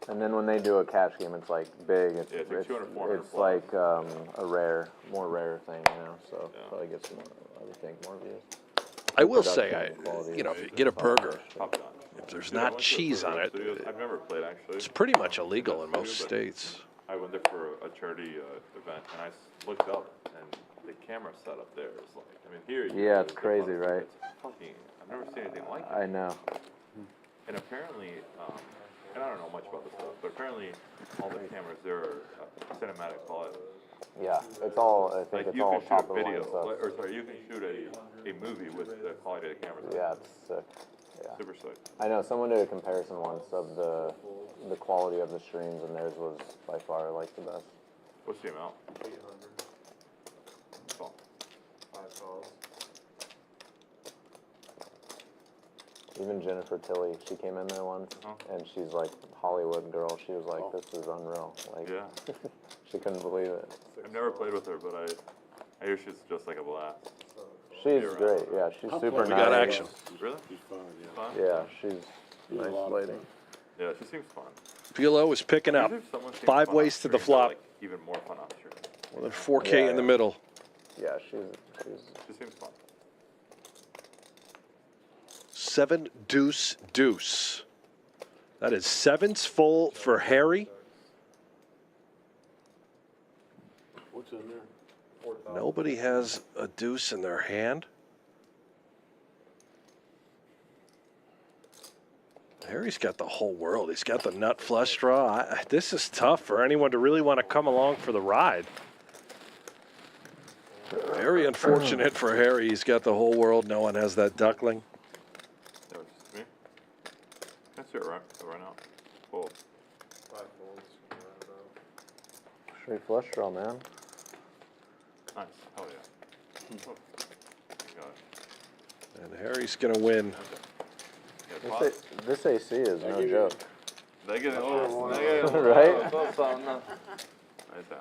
And then when they do a cash game, it's like big. It's, Yeah, it's like 200, 400 it's plus. like a more rare thing, you know. So Yeah. probably gets more, I would think, more views. I will say, Production quality you know, is if you get a burger, Top Gun. if there's Yeah, I not went to a cheese on burger it, studios. I've never played actually. it's pretty much illegal in most states. I went there for a charity event and I looked up and the camera setup there is like, I mean, here. you Yeah, know, it's the crazy, fucking- right? It's fucking, I've never seen anything like it. I know. And apparently, and I don't know much about this stuff, but apparently all the cameras there are cinematic quality. Yeah, it's all. I think Like it's you all can shoot top a of the line video, stuff. or sorry, you can shoot a movie with the quality of the cameras. Yeah, it's sick. Yeah. Super sick. I know someone did a comparison once of the quality of the streams, and theirs was by far like the best. What's the amount? 800. That's all. 5 calls. Even Jennifer Tilly, she came in there once, Uh-huh. and she's like Hollywood girl. She was like, "This is unreal." Like, Yeah. she couldn't believe it. I've never played with her, but I hear she's just like a blast. She's great. Yeah, she's super We nice. got action. Really? Fun? Yeah, she's nice lady. Yeah, she seems fun. PLO is picking up. Usually if someone seems 5 fun ways off to the stream, they're, flop. like, even more fun off stream. More than 4K in the Yeah. middle. Yeah, she's She seems fun. 7 deuce deuce. That is sevens full for Harry. What's in there? Nobody has a deuce in their hand. Harry's got the whole world. He's got the nut flush draw. This is tough for anyone to really want to come along for the ride. Very unfortunate for Harry. He's got the whole world. No one has that duckling. That was just me. That's it right now. Cool. 5 folds. straight flush draw, man. Nice. Hell yeah. Oh. Got it. And Harry's going to win. Yeah, pop. This AC is no joke. Negative. Right?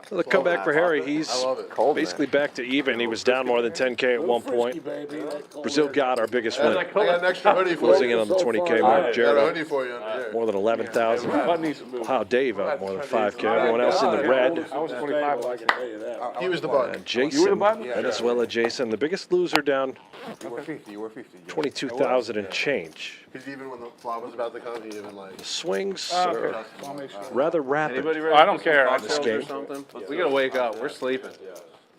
The comeback for Harry. He's Cold, basically back to even. He was down more than 10K at one point. BrazilGod, our biggest winner. I got an extra hoodie for Closing you. in on the 20K mark. I got a Jared, hoodie for you under here. more than 11,000. Button needs to move. Wow, Dave up more than 5K. Everyone else in the red. I was 25 last year. He was the button. And Jason, button? Venezuela Jason, the biggest loser down You were 50. You were 50. 22,000 and change. Because even when the flop was about to come, he even like. The swings Oh, are okay. I'll make sure. rather rapid. Anybody ready I for don't some care. cocktails game. or something? We gotta wake up. We're sleeping.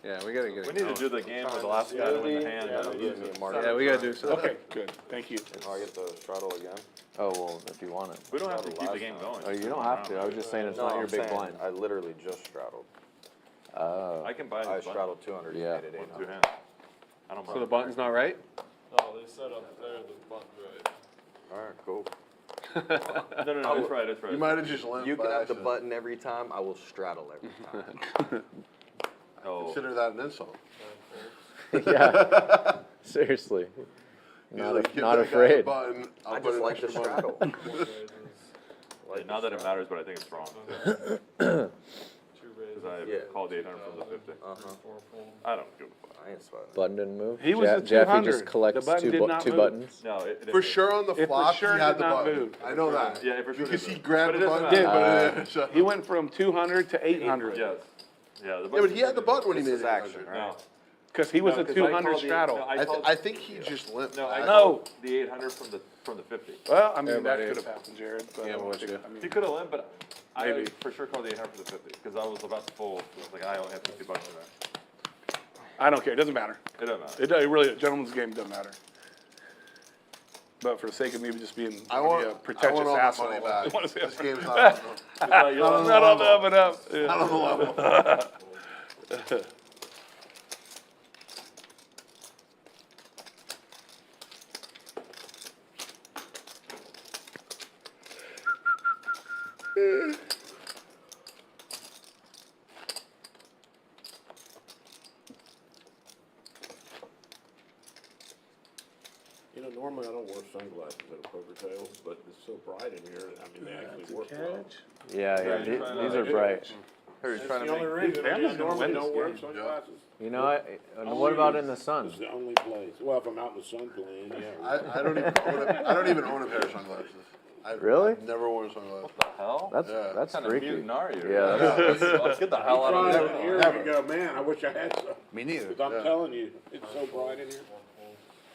Yeah, we gotta get We it. need to do the game where the last guy to win the hand. Yeah, we gotta do something. Okay, good. Thank you. I get the straddle again? Oh, well, if you want it. We don't have to keep the game going. Oh, you don't have to. I was just saying it's not your big blind. I literally just straddled. Oh. I can buy I this button. straddled 200. Yeah. Made it One, 800. 2 hands. I don't So the mind. button's not right? No, they set up there the button right. All right, cool. No, it's right, it's right. You might have just limped. You can by have the accident. button every time, I will straddle every time. Oh, Consider that an insult. Yeah. Seriously. He's Not, like, af- "Give not that guy the afraid. button, I'll I put just in like the extra money." straddle. like, not that it matters, but I think it's wrong. Because I Yeah. called the 800 from the 50. Uh-huh. I don't give a fuck. I ain't sweating. Button didn't move. He was at Jaffee 200. just collects The button did not two move. buttons. No, it For sure on the It for flop, sure he had did the not button. move. I know that. Yeah, for sure Because did he move. grabbed But the it button. doesn't matter. but so- He went from 200 to 800 Yes. Yeah, the Yeah, but he had the button when he This made is it. action, right? No. because he was No, a 'cause I 200 called the- straddle. no, I think he just limped. No, I back. called the 800 from the 50. Well, I mean, Everybody that is- could have happened, Jared. But Yeah, I don't what think- you- I mean, He could have limped, but I Maybe. for sure called the 800 for the 50 because I was about to fold. I was like, I only have $50 in there. I don't care. It doesn't matter. It doesn't matter. It really, a gentleman's game doesn't matter. But for the sake of me just being I want, a pretentious all that asshole, money I back. want to say This it. game's not, Not on the up and up. Yeah. not on the level. You know, normally I don't wear sunglasses at a poker table, but it's so bright in here, I mean, they actually work well. Yeah, these are bright. That's the only reason I just normally don't wear sunglasses. You know, what about in the sun? It's the only place, well, if I'm out in the sun playing, yeah. I don't even own a pair of sunglasses. Really? I've never worn sunglasses. Hell? That's What kind of freaky. mutant are you? Yeah, that's- Let's get the hell out of Tried here. it here and go, man, I wish I had some. Me neither. Because I'm telling you, it's so bright in here.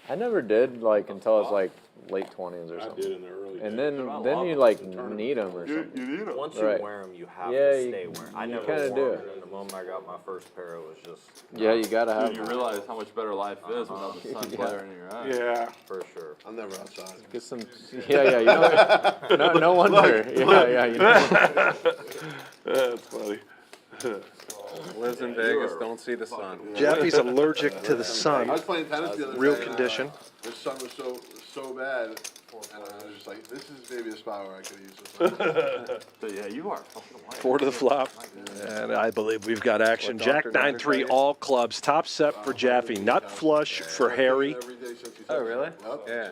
I never did like until I was like late 20s or I something. did in the early days. And then you like need them or something. You need them. Once you Right. wear them, you have Yeah, to you- stay wearing. I you never kinda wore do. 'em, and the moment I got my first pair, it was just Yeah, you gotta have Dude, you them. realize how much better life is without the sun glaring in your eyes. Yeah. for sure. I'm never outside. Get some. Yeah, you know. No wonder. Yeah, you know. That's funny. Lives in Vegas, don't see the sun. Jaffee's allergic to the I sun. was playing tennis the other Real day. and, condition. The sun was so bad, and I was just like, this is maybe a spot where I could use this. So yeah, you are fucking white. 4 to the flop. And I believe we've got action. Jack 9-3 all clubs. Top set for Jaffee. Nut flush for Harry. Every day since you Oh, said really? that. Yep. Yeah.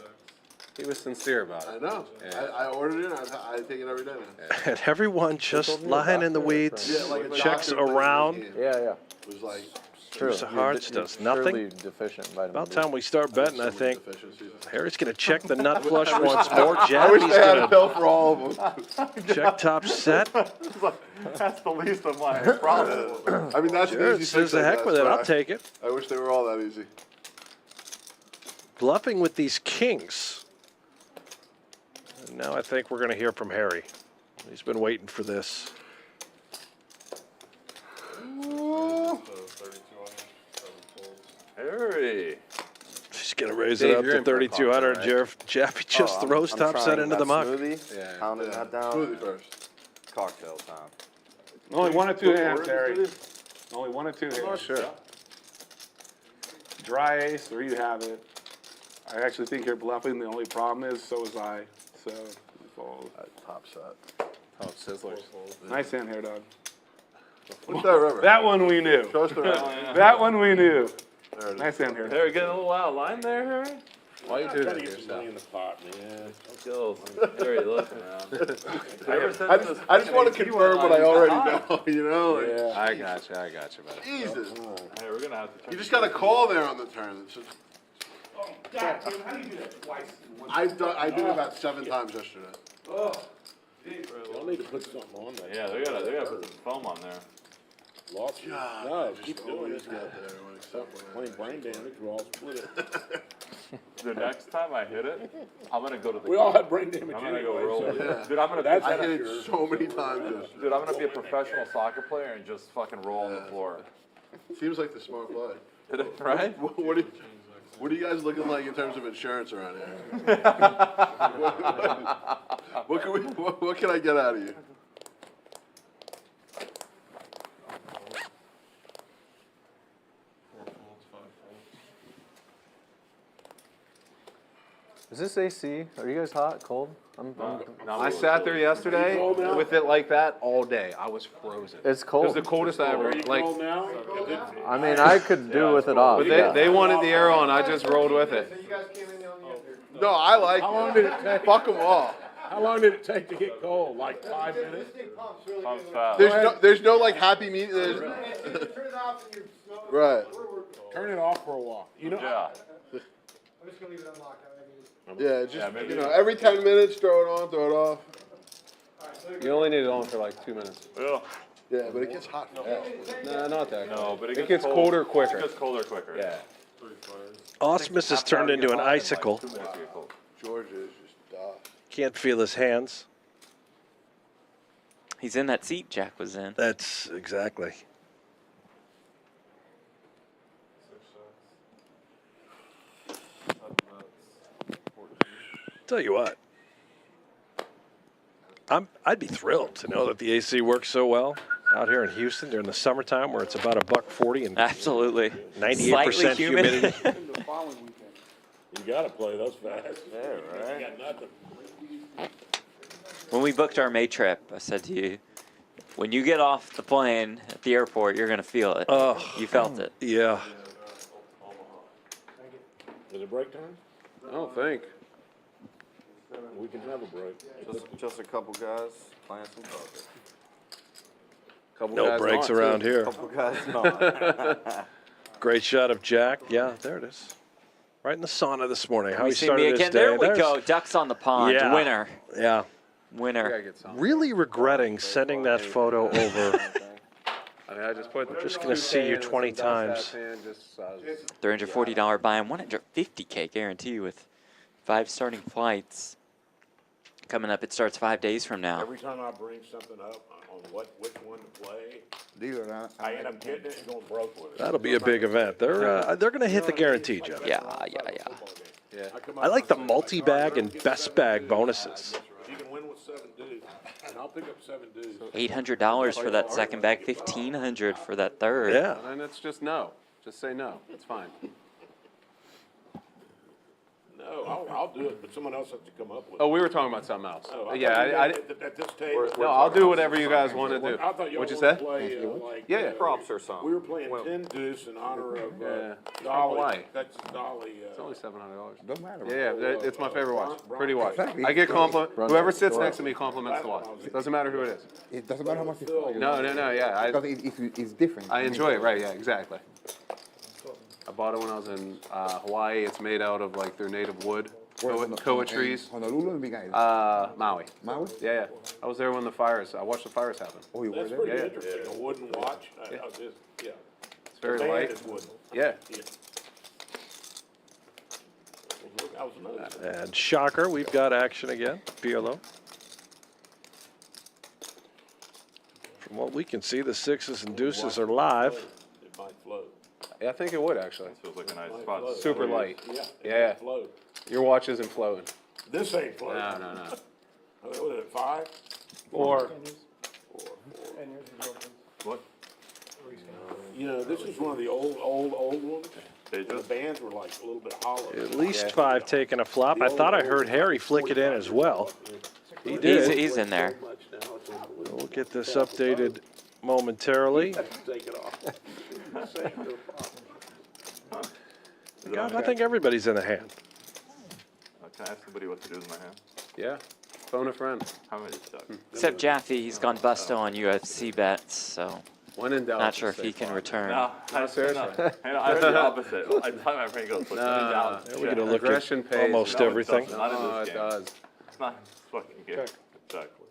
He was sincere about I it. know. Yeah. I ordered it. I take it every day now. And everyone just lying in the weeds. Yeah, like a Checks doctor playing around. the game. Yeah. It was like True. Deuce of hearts You're does nothing. surely deficient in vitamin About D. time we start betting, I so many think. deficiencies. Harry's going to check the nut flush once more. I wish Jaffee's they had a going pill for all of them. to check top set. That's the least of my problems. I mean, that's an Jared easy says fix, the I heck guess, with it. but I'll take it. I wish they were all that easy. Bluffing with these kings. And now I think we're going to hear from Harry. He's been waiting for this. Harry. She's going to raise Dave, it up you're to in for a 3,200. cocktail, Jaffee just Oh, throws I'm top set trying into the that muck. Smoothie, Yeah. pounding that down. Smoothie first. Cocktail time. Only 1 or 2 hands, Harry. Only 1 or 2 hands. Oh, sure. Dry ace, there you have it. I actually think you're bluffing. The only problem is, so was I. So, you fold. Top set. Oh, Sizzlers. Nice hand here, dog. What's that river? That one we knew. Show us the river. That one we knew. There it is. Nice hand here. Harry, getting a little out of line there, Harry? Why you do Gotta that to get some money yourself? in the pot, man. Skills. Harry, looking around. I just want to confirm what I already know, you know? Like, Yeah. I got you, buddy. Jesus. Hey, we're gonna have to. You just got a call there on the turn. It's just, God, Tim, how do you do that twice? I did it about 7 times yesterday. Y'all need to put something on there. Yeah, they gotta put some foam on there. Lost it. God, No, just keep doing always it. got there when except when Plain brain damage, we'll all split it. The next time I hit it, I'm gonna go to the. We all had brain damage I'm gonna anyway. go roll so- it. Dude, I'm gonna. That's I hit it so many times yesterday. Dude, I'm gonna be a professional soccer player and just fucking roll on the floor. Seems like the smart play. Right? What are you guys looking like in terms of insurance around here? What can I get out of you? Is this AC? Are you guys hot, cold? I sat there yesterday with it like that all day. I was frozen. It's It cold. was the coldest I ever, like, now? I mean, I could do with it off. but they wanted the air on, I just rolled with it. No, I like How long it. did it take? Fuck them all. How long did it take to get cold? Like 5 minutes? Pumps fast. There's no like happy meet. Right. Turn it off for a while. You know. Yeah. I'm just gonna leave it unlocked. Yeah, just, maybe- every 10 minutes, throw it on, throw it off. You only need it on for like 2 minutes. Ugh. Yeah, but it gets hot fast. Nah, not that. No, but It gets colder quicker. It gets colder quicker. Yeah. Ausmus has turned into an icicle. 2 minutes to get cold. Georgia is just Can't feel his hands. He's in that seat Jack was in. That's exactly. Tell you what, I'd be thrilled to know that the AC works so well out here in Houston during the summertime, where it's about $140 and Absolutely. 98% Slightly humid. humidity. You gotta play those fast. Yeah, right. You got nothing. When we booked our May trip, I said to you, when you get off the plane at the airport, you're going to feel it. Oh. You felt it. Yeah. Is it break time? I don't think. We can have a break. Just a couple guys playing some poker. Couple No guys breaks not, around too. here. Couple guys not. Great shot of Jack. Yeah, there it is. Right in the sauna this morning. How We he see started me his again. day. There we There's- go. Ducks on the pond. Yeah. Winner. Yeah. We Winner. gotta get some. Really regretting sending that photo over. I mean, I just put. Just gonna see you 20 times. $340 buy-in, $150K guarantee with 5 starting flights. Coming up, it starts 5 days from now. Every time I bring something up on which one to play, Deal it out. I end up getting it and going broke with it. That'll be a big event. They're going to hit the guarantee, Jeff. Yeah. I like the multi-bag and best bag bonuses. You can win with 7 dudes, and I'll pick up 7 dudes. $800 for that second bag, $1,500 for that third. Yeah. And it's just no. Just say no. It's fine. No, I'll do it, but someone else has to come up with it. Oh, we were talking about something else. Oh, I Yeah, thought you I meant at this table. no, I'll do whatever you guys want to do. I thought y'all What'd you wanted say? to play, like, Yeah, yeah. Props or something. we were playing 10 deuce in honor of Yeah. Dolly. Hawaii. That's Dolly. It's only $700. Don't matter. Yeah, it's my favorite watch. Pretty watch. Exactly. I get whoever sits next to me compliments the watch. Doesn't matter who it is. It doesn't matter how much you throw. No, yeah. Because it's different. I enjoy it. Right? Yeah, exactly. I bought it when I was in Hawaii. It's made out of like their native wood, koa trees. Honolulu and Big Maui. Maui? Yeah. I was there when I watched the fires happen. Oh, you were That's there? pretty Yeah. interesting, a wooden watch. Yeah. It's very The band light. is wooden. Yeah. I was noticing. And shocker, we've got action again. PLO. From what we can see, the sixes and deuces are live. It might float. Yeah, I think it would actually. Feels like a nice spot. Super light. Yeah. It Yeah. might float. Your watch isn't floating. This ain't floating. No. What is it, 5? Or What? You know, this is one of the old ones. And the bands were like a little bit hollow. At least 5 taking a flop. I thought I heard Harry flick it in as well. He did. He's in there. We'll get this updated momentarily. Take it off. God, I think everybody's in the hand. Can I ask somebody what to do with my hand? yeah, phone a friend. How many stuck? Except Jaffee, he's gone busto on UFC bets, so When in doubt. not sure if just he say can fine. return. No, seriously. I heard the opposite. I thought my brain goes, No. We're going to look Aggression at pays. almost No, it everything. doesn't. Not in No, this it game. does. It's not this fucking game. Exactly.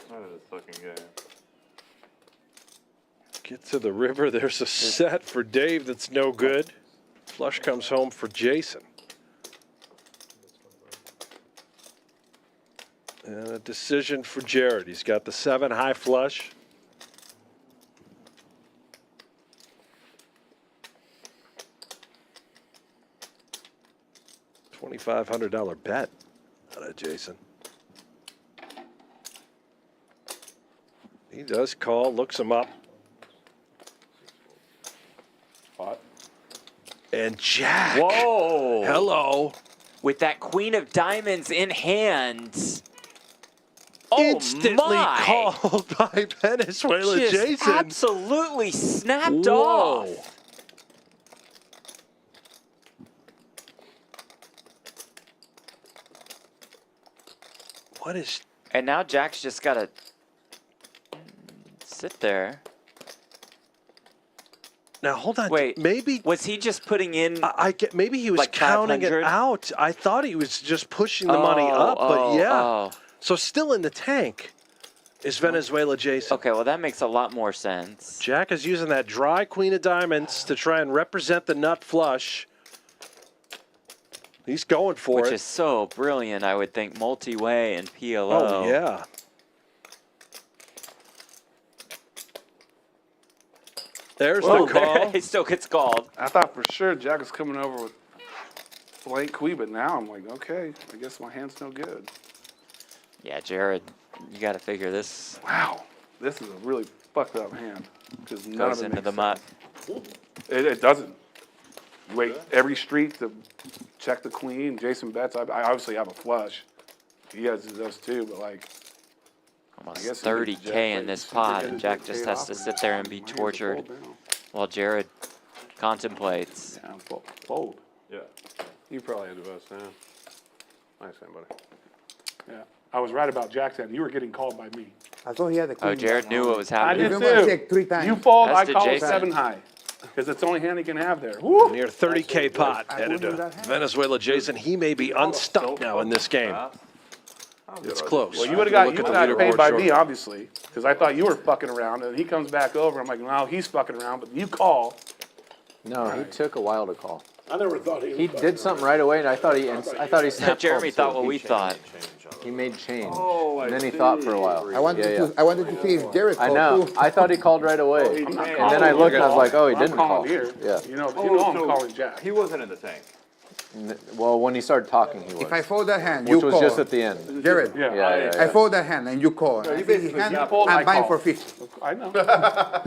Not in this fucking game. Get to the river. There's a set for Dave that's no good. Flush comes home for Jason. And a decision for Jared. He's got the 7 high flush. $2,500 bet out of Jason. He does call, looks him up. Pot. And Jack. Whoa! Hello. with that queen of diamonds in hand. Oh Instantly my! called by Venezuela Just Jason. absolutely snapped Whoa. off. What is... And now Jack's just got to sit there. Now, hold on. Wait, maybe... Was he just putting in... I get, maybe he was like counting it 500? out. I thought he was just pushing the money up, but yeah. Oh. So still in the tank is Venezuela Jason. Okay, well, that makes a lot more sense. Jack is using that dry queen of diamonds to try and represent the nut flush. He's going for Which it. is so brilliant, I would think. Multi-way and PLO. Oh, yeah. There's Whoa, the call. He still gets called. I thought for sure Jack was coming over with blank queen, but now I'm like, okay, I guess my hand's no good. Yeah, Jared, you got to figure this Wow, this is a really fucked up hand because none goes of it into makes the mutt. sense. It doesn't. You wait every street to check the queen. Jason bets. I obviously have a flush. He does too, but like. Almost guess he 30K Jack in plays this super pot, good and to Jack get just paid has off to and sit there and be my hands are tortured fold now. while Jared contemplates. Yeah, fold. Yeah. You probably had the best hand. Nice hand, buddy. Yeah, I was right about Jack's hand. You were getting called by me. I thought he had the queen. Oh, Jared knew what was I happening. did Even when I too. checked 3 times. You fold, As I did call Jason. 7 high. Because it's the only hand he can have there. Woo! Near 30K pot I headed wouldn't to have had. Venezuela Jason. He may be unstuck now in this game. It's close. Well, you would have Look got, at the paid leaderboard by shortly. me, obviously. Because I thought you were fucking around. And he comes back over. I'm like, no, he's fucking around. But you call. No, he took a while to call. I never thought he was. He did something right away, and I thought he snapped. Jeremy called, thought too. what we thought. He made change, Oh, and then he thought for a while. I wanted I wanted to see if Jared I called know. too. I thought he called right away, I'm not and calling then I looked and I was like, oh, he I'm didn't call. calling here. Yeah. You know I'm calling Jack. He wasn't in the tank. Well, when he started talking, he was. If I fold that hand, Which you was call. just at the end. Jared, Yeah. Yeah. I fold that hand and you call. I see his hand, you fold, I'm I buying call. for 50. I know.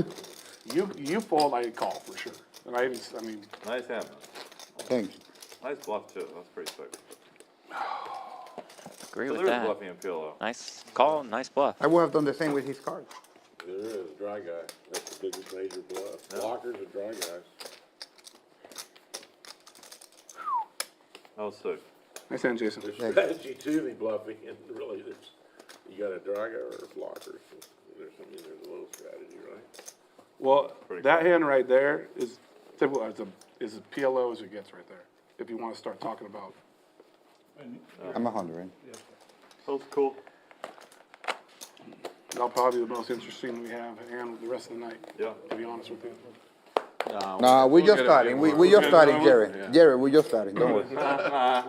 you fold, I call for sure. And I mean, Nice hand. Thanks. Nice bluff too. That's pretty sick. Agree So with there's that. bluffing in PLO. Nice call, nice bluff. I would have done the same with his card. There is, dry guy. That's the biggest major bluff. Blockers are dry guys. That was sick. nice hand, Jason. There's strategy to the bluffing, and really, you got a dry guy or a blocker. So there's a little strategy, right? Well, Pretty that hand right there is typical, is as PLO as it gets right there. If you want to start talking about. I'm 100. That was cool. That'll probably be the most interesting we have and the rest of the night. Yeah. To be honest with you. No, we're just get a starting. few We're just more. starting, Yeah. Jared. Jared, we're just starting. Don't worry.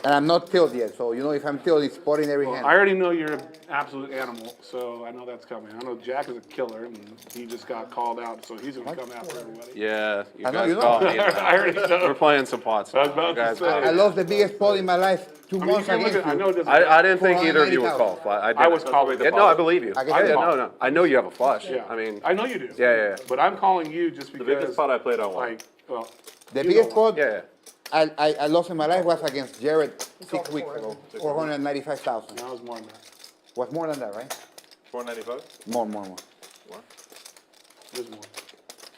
And I'm not killed yet, so you know if I'm killed, it's spotting every Well, hand. I already know you're an absolute animal, so I know that's coming. I know Jack is a killer, and he just got called out, so he's gonna come after everybody. Yeah. You I know guys you know. called me. I already know. We're playing some pots. I was about to Guys, say. I lost the biggest pot in my life 2 I mean, you months can look against at, I know you. it doesn't. I didn't think either of you would 480,000. call. I, I didn't. was calling. Yeah, no, I believe you. I can Yeah, tell. no, no. I know you have a flush. Yeah. I mean, I know you do. yeah. But I'm calling you just The because, biggest spot I played on one. like, well, The you biggest know. pot Yeah. I lost in my life was against Jared 6 weeks ago. 495,000. that was more than that. Was more than that, right? 495? More. It was more.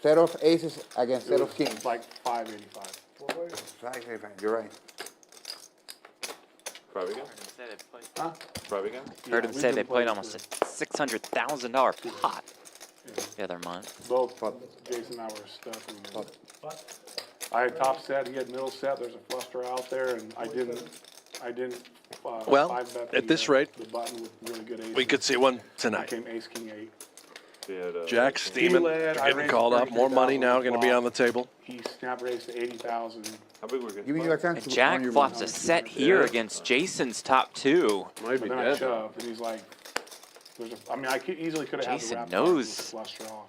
Set of aces against set It of was kings. like 585. You're right. Private again? Huh? Private again? Heard Yeah, him we've say been they played playing almost for- a $600,000 pot the other month. Both Jason and I were stuck. I had top set, he had middle set, there's a flush draw out there, and I didn't, Well, five bet at this the, rate, the button with really good aces. We could see one It tonight. Became ace, king, 8. He had, Jack steaming, led, I getting raised called up. More money 33,000 now going to be flop. on the table. He snap raised to 80,000. how big were you? Giving you a chance And to Jack earn your flops money. a set here against Jason's top 2. Might But be then I dead. shoved, and he's like, I mean, I could easily could have had the Jason wrap knows. with the flush draw.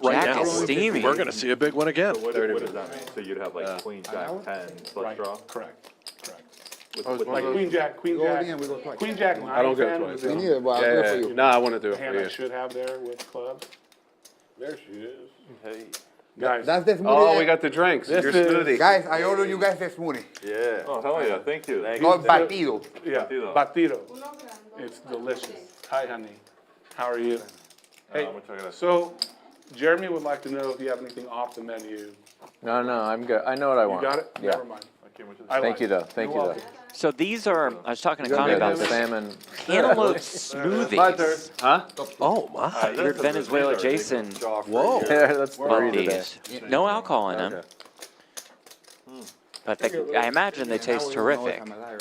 Right Jack now, is steaming. we're going to see a big one again. What does that mean? So you'd have like Yeah. queen, jack, 10, flush Right, draw? correct. With Like queen, jack, We go again, we go twice. queen, jack, 9, I don't go 10 twice. was Me the neither, but I'll do it for you. No, I want to do it hand for I you. should have there with clubs. There she is. Hey. Guys, That's the smoothie. Oh, we got the drinks. This Your is- smoothie. Guys, I order you guys a smoothie. Yeah. Oh, hell yeah, thank you. Called batido. yeah, Batido. batido. It's delicious. Hi, honey. How are you? Hey, I'm gonna check it out. so Jeremy would like to know if you have anything off the menu. No, I'm good. I know what I You want. got it? Yeah. Never mind. Okay, which is- I Thank like you, it. though. Thank You're you, welcome. So these are, I was talking to though. Connie Yeah, about the this. salmon. Cantaloupe smoothies. Huh? Oh, my. Your Venezuela Jason Whoa. Yeah, that's bought 3 today. these. No alcohol in them. Okay. But I imagine they taste terrific. Come on.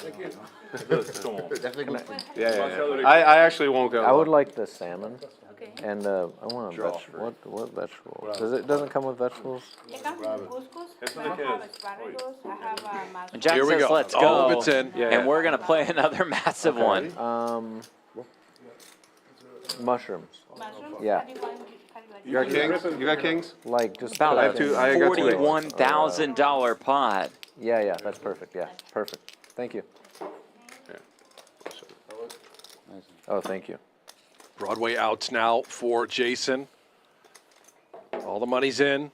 Yeah. I actually won't go. I would like the salmon. Okay. And I want a vegetable. What vegetable? Doesn't come with vegetables? It comes with couscous, It's for I the have kids. asparagus, I have And mashed Jack Here we says, go. let's All go. of it's in. Yeah. And we're going to play another massive one. Mushrooms. mushrooms. Yeah. How do you want, how do you You like got it? kings? You got kings? Like just About put a it two- in- I got two. $41,000 pot. Yeah, that's perfect. Yeah, perfect. Thank you. Oh, thank you. Broadway outs now for Jason. All the money's in.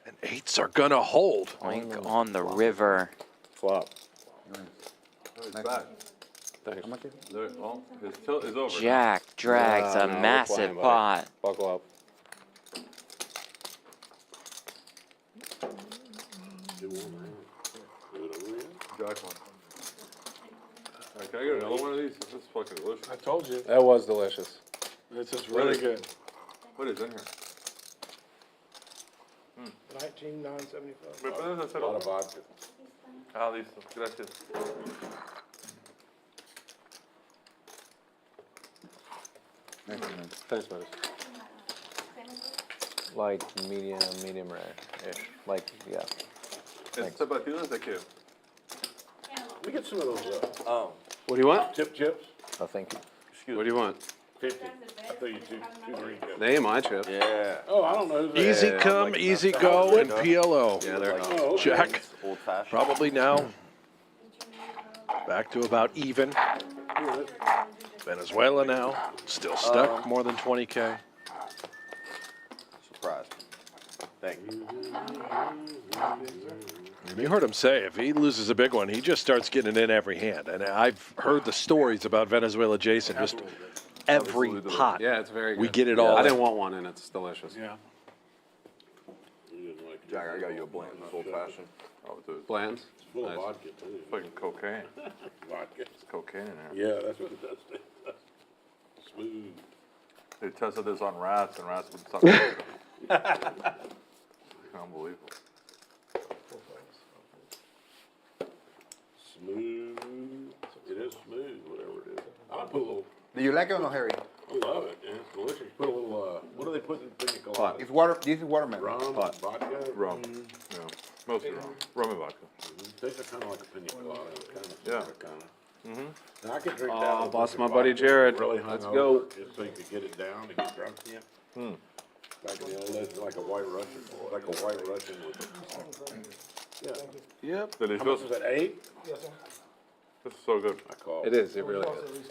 And eights are going to hold. Oink on the river. Flop. There- well, his tilt is over. Jack drags No, a no, we're massive playing, buddy. pot. Buckle up. Jack one. Alright, can I get another one of these? This is fucking delicious. I told you, That was delicious. this is really good. What is in here? 19,975. ¿Me puedes hacer otro? Ah, listo. Gracias. Thanks, buddy. Like medium rare-ish. Like, yeah. ¿Este batido es de qué? We get some of those, What do you want? chip chips, Oh, thank you. What do you want? 50. I thought you two green chips. They ain't my chip. Yeah. Oh, I don't know. Easy come, easy go, and PLO. Yeah, they're Oh, okay. Jack, probably now back to about even. Venezuela now, still stuck more than 20K. Surprise. Thank you. You heard him say if he loses a big one, he just starts getting it in every hand. And I've heard the stories about Venezuela Jason. Just every pot, Yeah, it's very good. we get it Yeah, all I in. didn't want one, and it's delicious. Yeah. Jack, I got you a Blanton's old fashioned. Oh, dude. Bland's? Full of Nice. vodka too. Fucking cocaine. Vodka. There's cocaine in there. Yeah, that's what it does. Smooth. They tested this on rats, and rats would suck it. Unbelievable. Smooth. It is smooth, whatever it is. I put a little, Do you like it or no, Harry? I love it, and it's delicious. Put a little, what do they put in pina colada? It's water. This is watermelon. Rum, vodka? Rum. Yeah. Mostly rum. Rum and vodka. Tastes kind of like a pina colada, kind of. Yeah. Kind of. Now I could drink that. Oh, with boss, vodka my buddy Jared. Really Let's hungover, go. just so you could get it down and get drunk. Yeah. Back in the old days, like a white Russian, yeah. Yep. How much Delicious. was that, 8? This is so good. I call It is, it really is.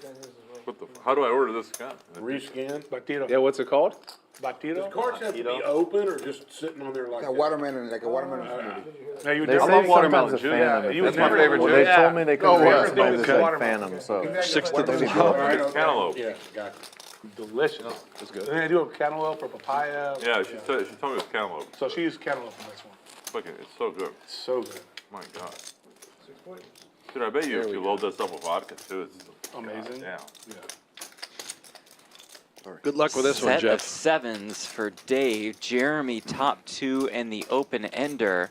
What the? How do I order this again? Rescan? Batido. Yeah, what's it called? Batido. Does cards have to be open or just sitting on there like Like a that? watermelon, like a watermelon smoothie. Now you They did. say love watermelon sometimes a juice. phantom. Yeah, if you it's That's my never- favorite Well, juice. they told me they couldn't Oh, yeah. explain this Okay. like phantom, so. Six to the Maybe floor. not. Cantaloupe. Yeah, got it. Delicious. It's good. Then they do a cantaloupe or papaya. Yeah, she told me it was cantaloupe. So she used cantaloupe in this one. Fucking, it's so good. It's so good. My God. Dude, I bet you if you load this up with vodka too, it's Amazing. Yeah. Good luck with this one, Set of Jeff. sevens for Dave. Jeremy top two and the open ender.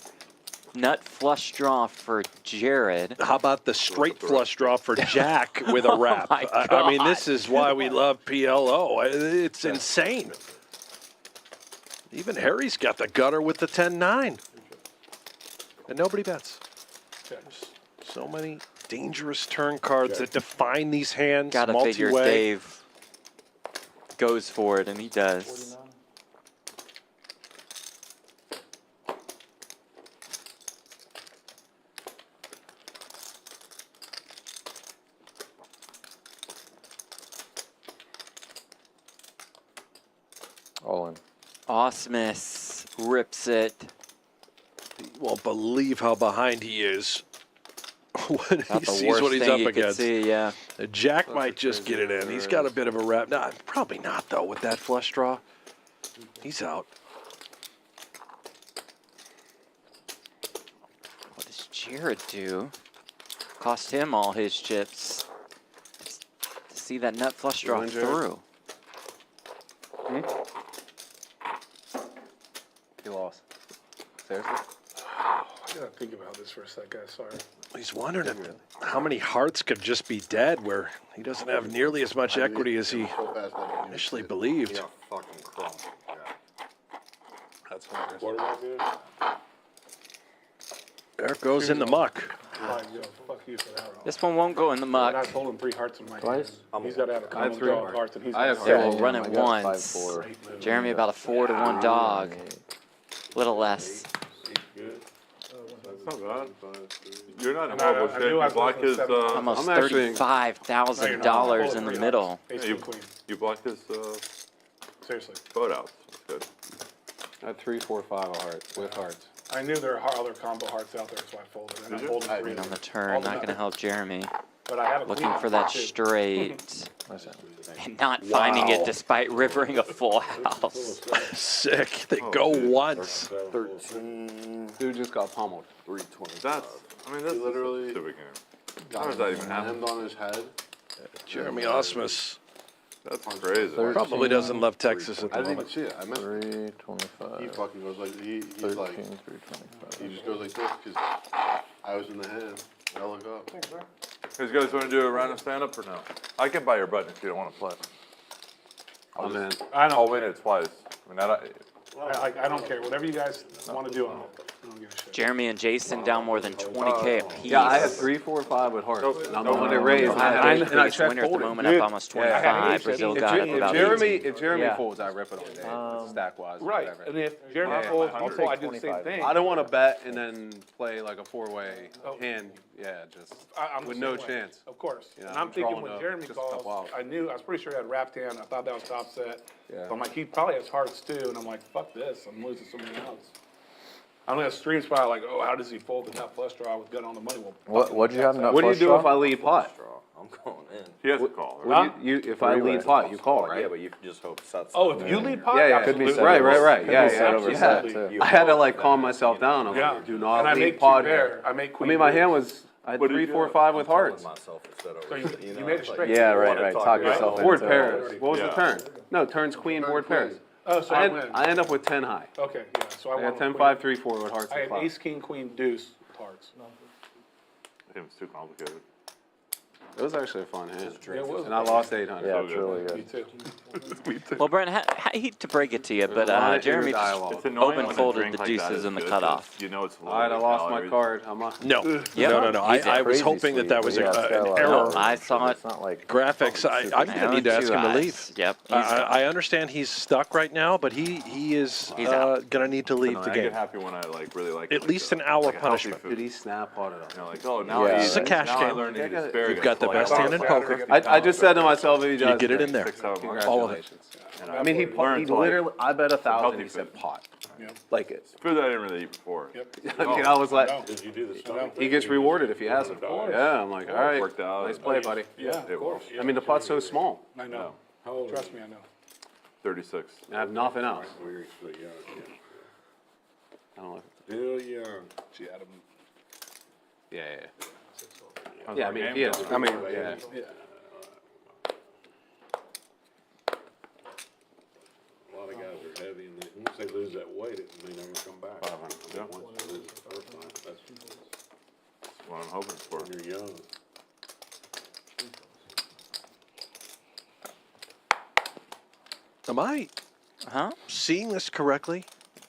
Nut flush draw for Jared. How about the straight flush draw for Jack with a wrap? my I mean, this God. is why we love PLO. It's insane. Even Harry's got the gutter with the 10-9. And nobody bets. So many dangerous turn cards that define these hands. Gotta figure multi-way. Dave goes for it, and he does. Ausmus rips it. You won't believe how behind he is when he About the sees worst what he's thing up you could against. see, yeah. Jack might just get it in. He's got a bit of a rap. Nah, probably not, though, with that flush draw. He's out. What does Jared do? Cost him all his chips. To see that nut flush draw win, Jared? through. He lost. Seriously? I gotta think about this for a sec, guys. Sorry. He's wondering how many hearts could just be dead where he doesn't have nearly as much equity as he initially believed. Fucking crumb. That's hilarious. What am I doing? There it goes in the muck. Fuck you for that, Rob. This one won't go in the And I much. told him 3 hearts in my Twice? hand. He's got to have a I have common 3 draw of hearts. hearts, and he's I have got Okay, three. we'll run I it got once. 5-4. Jeremy about a 4 to 1 dog. Little less. That's not bad. You're not in And I- horrible I shape. knew I You was block looking his, at 7. Almost I'm actually- $35,000 in the middle. Ace you, king queen. you blocked his Seriously. boat out. That's good. I had 3, 4, 5 of hearts with hearts. I knew there are other combo hearts out there, so I folded. And I folded 3 On the All turn, the not going to help Jeremy. But I have a Looking queen for that too. straight. And not finding it despite rivering a full house. Sick. They go once. 13, Dude just got pummeled. 320. That's, I mean, that's literally a stupid game. How does that even happen? Slammed on his head. Jeremy Ausmus That's crazy. probably doesn't love Texas at I the didn't even moment. see it. I missed it. 325. He fucking goes like, he's 13, like, 325. he just goes like this because I was in the hand. I look up. You guys want to do a round of stand-up or no? I can buy your button if you don't want to play. I'm in. I I'll don't, win it twice. I mean, I don't care. Whatever you guys want to do, I don't give a shit. Jeremy and Jason down more than 20K apiece. Yeah, I had 3, 4, 5 with hearts. And I'm the one that raised. I And have the I biggest checked winner at the folded. moment up almost 25. Brazil got up about 18. If Jeremy Yeah. folds, I rip it on day, stack wise, Right. whatever. And if Jeremy Yeah. folds, I'll you take fold, I do the same 25. thing. I don't want to bet and then play like a 4-way Oh. hand. Yeah, just I'm the with same no way. chance. Of course. You know, And I'm I'm thinking drawing when up Jeremy just a couple calls, out. I was pretty sure he had wrapped hand. I thought that was top set. Yeah. So I'm like, he probably has hearts too. And I'm like, fuck this. I'm losing so many outs. I'm gonna stream spot like, oh, how does he fold the nut flush draw with gun on the money? Well, What'd you have? Nut What do you flush do draw? if I lead pot? I'm going in. he has a call. Right? What do you if I lead pot, you call, right? Yeah, but you can just hope sets. oh, if you lead pot, Yeah, yeah. Could be absolutely. set Right, over- right, right. could Yeah, be set yeah, over yeah. set, too. I had to like calm myself down. I'm Yeah. like, do And not I lead make pot two here. pair. I make I queen. mean, my deuce. hand was, I had What did 3, you 4, do? 5 with hearts. Myself instead of So you know, made it it's like, straight. Yeah, you right, wanna right. talk Talk about yourself Board into pairs. it. What was the Yeah. turn? No, turn's queen, board pairs. Oh, so I win. I end up with 10 high. Okay, yeah. So I I won. had with 10, queen. 5, 3, 4 with hearts I and had flop. ace, king, queen, deuce with hearts. I think it's too complicated. It was actually a fun hand. Yeah, it was. And I lost 800. Yeah, it's really Me good. too. Me too. Well, Brent, I hate to break it to you, but a lot of Jeremy inner just dialogue. It's annoying open when a folded drink the like that deuces is in the good, cutoff. 'cause You know it's low. All right, I lost my calories. card. I'm a, No, Yep. no. I Easy. was Crazy hoping that sweet. that was Yeah, it's got a an lot of error. colors. I saw it. It's not like Graphics. I'm My gonna own need to ask two him to eyes. leave. Yep. He's gone. I understand he's stuck right now, but he is He's out. gonna need to leave the I get game. happy when I like really like At like least a- an hour like a healthy punishment. food. dude, he snap potted up. You know, like, oh, now Yeah. I eat It's a it. cash Now game. I learn to eat asparagus. You've got the Like, best I hand in thought poker. Saturday I just said to myself, if he Did you get it in there? 6, 7 months. All of it. Congratulations. And I mean, he learned to, like, literally, I bet 1,000 healthy he said food. pot. Yeah. Like it. Food that I didn't really eat before. Yep. I mean, I was No. like, Did you do the stomach? he gets rewarded if he has it. Yeah, I'm like, all right, Worked out. nice play, buddy. Yeah, of course. I mean, the pot's so small. I know. Trust me, I know. 36. I have nothing else. We're still young. I don't know. Still young. Gee, Adam. Yeah, yeah. Yeah, I mean, yeah. I mean, yeah. A lot of guys are heavy, and once they lose that weight, it may never come back. 500, yeah. Once they lose the first time, that's That's what I'm hoping for. when you're young. Am I Huh? seeing this correctly?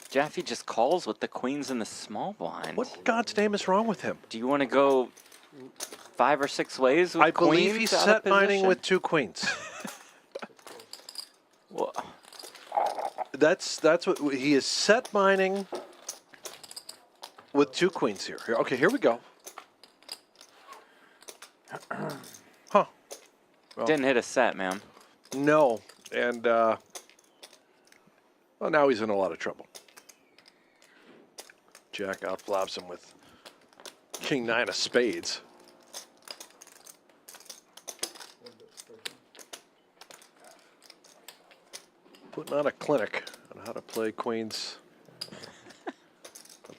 Jaffee just calls with the queens in the small blind. What in God's name is wrong with him? Do you want to go 5 or 6 ways with I believe queens he's out of set mining position? with 2 queens. Well, That's what he is set mining with 2 queens here. Okay, here we go. Huh? Well, didn't hit a set, man. no, and Well, now he's in a lot of trouble. Jack outflops him with king 9 of spades. Putting on a clinic on how to play queens.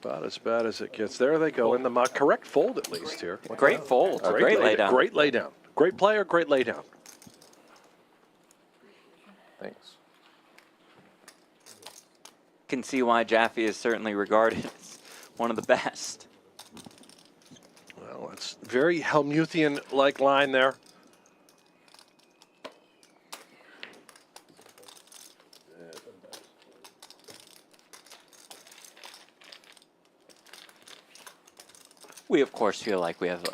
About as bad as it gets. There they go in the correct fold at least here. Great fold. Great lay down. Great lay down. Great player, great lay down. Thanks. Can see why Jaffee is certainly regarded as one of the best. Well, it's very Helmuthian-like line there. We, of course, feel like we have a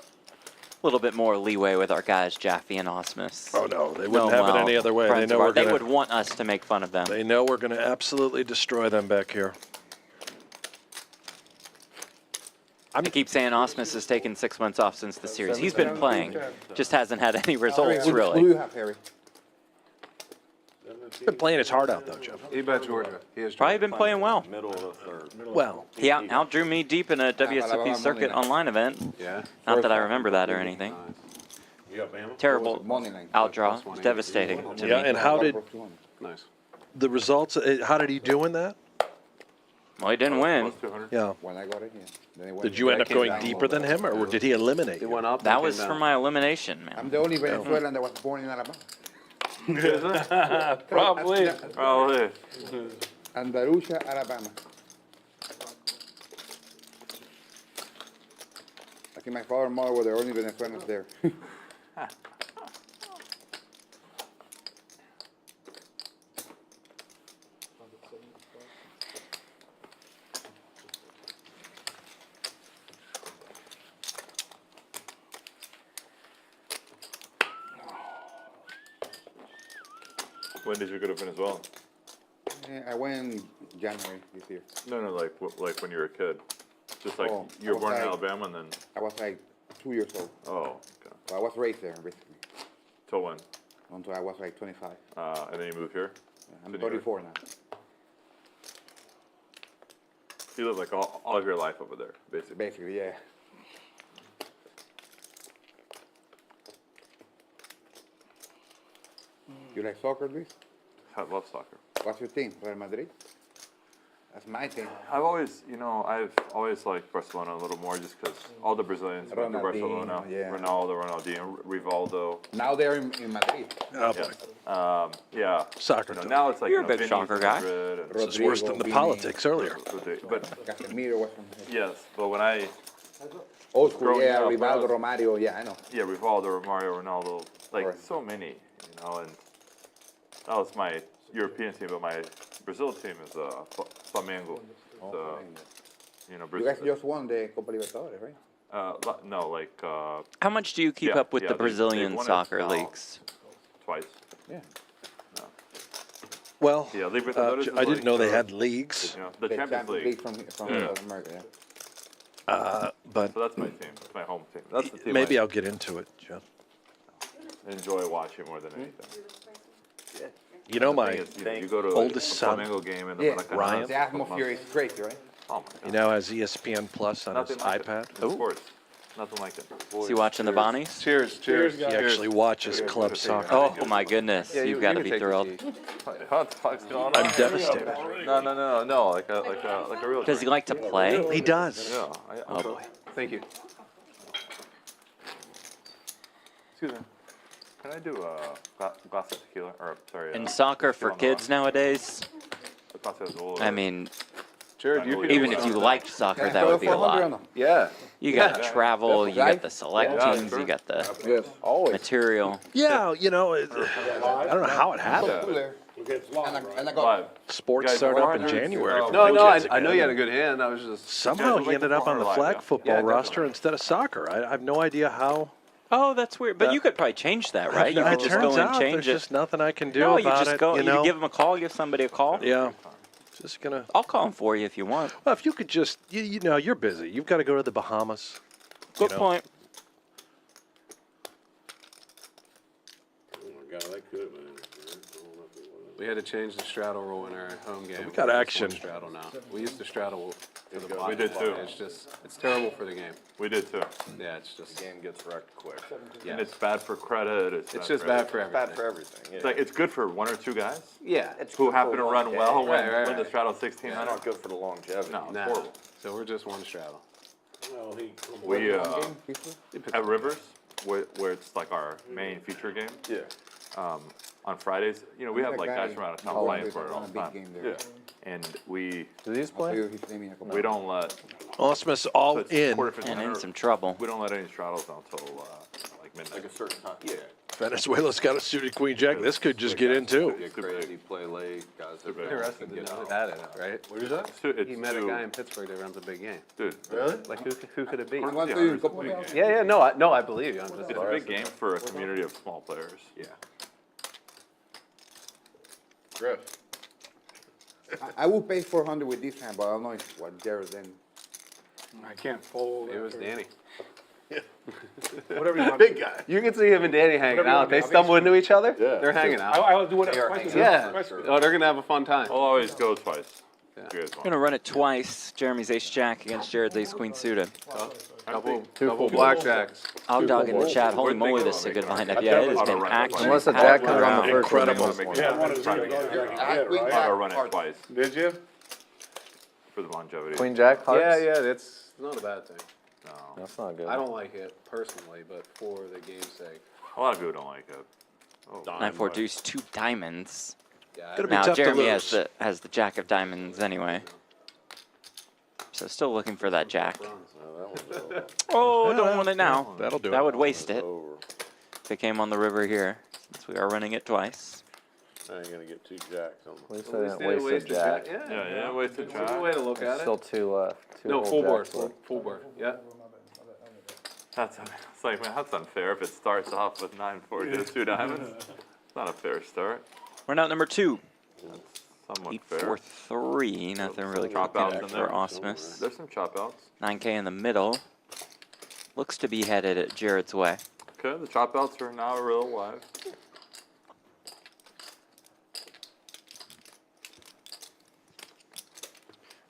little bit more leeway with our guys, Jaffee and Osmus. Oh, no, they wouldn't have it any other way. They know we're They gonna, would want us to make fun of them. They know we're going to absolutely destroy them back here. I keep saying Osmus has taken 6 months off since the series. He's been playing, just hasn't had any results, Who do really. you have, Harry? He's been playing his heart out, though, Jeff. He bet Georgia. He has Probably been playing well. Middle of the third. Well, He outdrew me deep in a WSOP circuit online event. Yeah. Not that I remember that or anything. You got Bama? Terrible Money line. outdraw. Devastating to yeah, me. and how did Nice. the results, how did he do in that? Well, he didn't win. Plus 200. Yeah. When I got it, yeah. Then it went- Did you end up came going down a deeper little than bit. him, or did he eliminate He you? went up. That and was came for down. my elimination, man. I'm the only Venezuelan that was born in Alabama. Probably. Probably. Andalusia, Alabama. I think my father and mother were the only Venezuelans there. When did you go to Venezuela? Yeah, I went in January this year. No, like when you were a kid. Just like Oh, you were I was born in like- Alabama and then. I was like 2 years old. Oh, okay. So I was raised there, basically, Till when? until I was like 25. And then you moved here. I'm To New York? 34 now. You lived like all of your life over there, basically. Basically, yeah. You like soccer, Luis? I love soccer. What's your team? Real Madrid? That's my team. I've always liked Barcelona a little more just because all the Brazilians went to Ronaldinho, Barcelona. yeah. Ronaldinho, Rivaldo. Now they're in Madrid. Oh, boy. Yeah. Soccer. Now it's like You're a you know, bit Vinny's soccer in guy. Madrid and This is worse than the Rodrigo, politics earlier. But Casemiro was from yes, but when I old school, Growing yeah, up, Rivaldo, Romario, yeah, I know. Rivaldo, Mario, Ronaldo, like Correct. so many, and that was my European team, but my Brazil team is Flamengo. So, You Brazil. guys just won the Copa Libertadores, right? No, like How much do you keep Yeah, up with yeah, the they've Brazilian won it soccer now. leagues? twice. Yeah. Well, Yeah, Libertadores is I didn't like, know they had leagues, The Champions League. from Yeah. South America, yeah. but So that's my team. That's my home team. That's the team maybe I I'll get into it, Jeff. enjoy watching more than anything. You know, The my thing is, you go to oldest a son, Flamengo game in the Yeah, Maracanã, Ryan. The atmosphere is crazy, right? Oh my he God. now has ESPN Plus on Nothing his like iPad. it. In sports. Nothing like it. Is he watching the Bonnies? Cheers. Cheers. He actually watches club soccer. Oh my goodness, Yeah, you've got to can be take the thrilled. tea. What the fuck's going on? I'm devastated. No. Like a real. Does he drink. like to play? He does. Yeah. Oh boy. Thank you. Excuse me. Can I do a glass of tequila? Or sorry. In soccer for kids nowadays, A glass of Azul, I mean, Jared, you can even if you liked soccer, that would be a 400 or lot. no? Yeah. You got to travel, you got the select Yeah, teams, sure. you got the Yes, always. material. Yeah, I don't know how it happened. And I got Live. Sports Guys, started up in 400, January. oh, for No, big no, kids I know again. you had a good hand. I was just. Somehow Guys, he ended up on the 400 flag live, yeah. football Yeah, roster instead of soccer. I have no idea how. Oh, that's weird. But you could probably change that, right? You It could just turns go and out change there's it. just nothing I can do No, you about just it. go. You You know? give them a call. Give somebody a call. Yeah. Just gonna. I'll call him for you if you want. Well, if you could just, you know, you're busy. You've got to go to the Bahamas. Good know. point. Oh my God, that could have been. I don't know if it was. We had to change the straddle rule in our home game. We got We're just action. one straddle now. We used to straddle for the bottom. We did too. It's just, it's terrible for the game. We did too. Yeah, it's just, Game gets wrecked quick. And it's bad for credit. it's just bad for everything. Bad for everything, yeah. It's like, it's good for one or two guys Yeah. who happen to run well when, Right, when the right. straddle It's 1600. not good for the longevity. No, it's Nah. horrible. So we're just one straddle. Well, We, Game, people? at Rivers, where it's like our main feature game, Yeah. on Fridays, you know, we have That like guy guys from out of town always playing for it all on a the big time. game there. And we Do these play? He played me a couple we don't let Ausmus all so it's in. quarter And in 1500. some trouble. We don't let any straddles until like midnight. Like a certain time, yeah. Venezuela's got a suited queen jack. This could just get in too. Get crazy, play late, guys. Too big. Interesting to know that in it, right? What is that? It's He met a too- guy in Pittsburgh that runs a big game. Dude, Really? Like, who could it be? I want Yeah, to do a it's a couple big of game. Yeah, no, I believe you. I'm just It's a big game for a community of small players. Yeah. Griff. I will pay 400 with this hand, but I don't know if what Jared then. I can't fold. It was Danny. Whatever you want. Big guy. You can see him and Danny hanging Whatever you out. want, They I'll stumble into each other. Yeah. They're hanging out. I'll do it They are twice. hanging Yeah. Twice. Oh, they're gonna have a fun time. I'll always go twice. Yeah. If you guys We're want. gonna run it twice. Jeremy's ace jack against Jared's ace queen suited. Couple blackjacks. I'll dog in the chat. Holy We're moly, thinking this is a about good making lineup. it. Yeah, it has Auto been run action. twice. Unless the jack comes on the first one. Incredible. Auto run it twice Did you? for the longevity. Queen jack hearts? Yeah, that's not a bad thing. No. That's not good. I don't like it personally, but for the game's sake. A lot of people don't like it. Oh, 9-4 deuce, 2 diamonds. Yeah, Gonna be Now tough to Jeremy lose. has the jack of diamonds anyway. So still looking for that jack. Oh, don't want it now. That'll do That it. would waste it if it came on the river here, since we are running it twice. I ain't gonna get two jacks on At the. least I didn't waste a jack. Yeah, wasted That's a good jack. way to look There's at still it. two left. Two No, whole full board, jacks left. full board, yeah. It's like, man, that's unfair if it starts off with 9-4 deuce 2 diamonds. It's not a fair start. Run out number 2. Somewhat 8-4 fair. 3. Nothing really Chop cooking outs there in for there. Ausmus. There's some chop outs. 9K in the middle. Looks to be headed at Jared's way. Okay, the chop outs are now real live.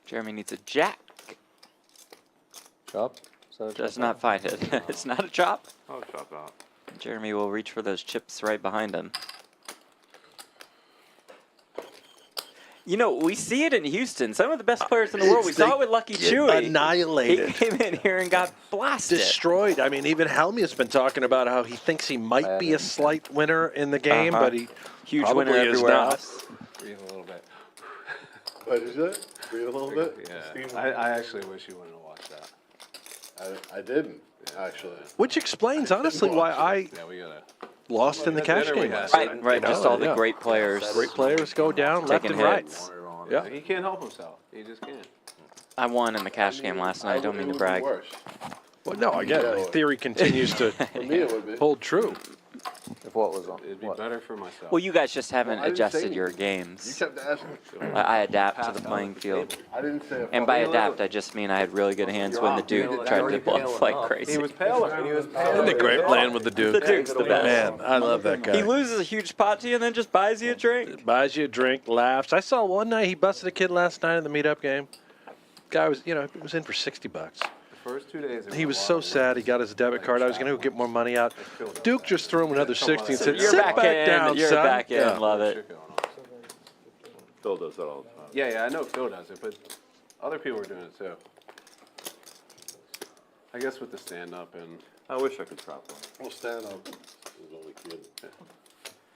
Jeremy needs a jack. Chop? Is that a Does chop? not find it. It's not a chop. Oh, chop out. Jeremy will reach for those chips right behind him. You know, we see it in Houston. Some of the best players in the world. We saw it with Lucky Get Chewy. He annihilated. came in here and got blasted. Destroyed. I mean, even Helmia's been talking about how he thinks he might be a slight winner in the game, but he Huge probably winner is everywhere not. else. Breathe a little bit. What is it? Breathe a little bit? Yeah, I actually wish you wouldn't have watched that. I didn't, actually. Which explains, honestly, why I Yeah, we gotta. lost in the cash dinner we game had. last Right, night. right. Just all the great players. Great players go down left Taking and right. hits. Yeah. He can't help himself. He just can't. I won in the cash game last night. Don't mean to brag. Well, no, again, the theory continues to For me, it would be. hold true. If what was on? It'd be What? better for myself. Well, you guys just haven't I didn't say adjusted your anything. You games. kept asking. I adapt to the playing field. I didn't say a And by fucking adapt, word. I just mean I had really good hands when the Duke tried to bluff like crazy. He was paler. Isn't it great playing with the Duke? The Duke's the best. Man, I love that guy. He loses a huge pot to you and then just buys you a drink. Buys you a drink, laughs. I saw one night he busted a kid last night in the meetup game. Guy was, was in for $60. The first 2 days. He was so sad. He got his debit card. I was going to go get more money out. Duke just threw him another 60 and said, You're "Sit back in. down, You're son." back in. Yeah. Love it. Phil does that all the time. Yeah, I know Phil does it, but other people are doing it too. I guess with the stand up and. I wish I could trap one. Well, stand up. Is only kid.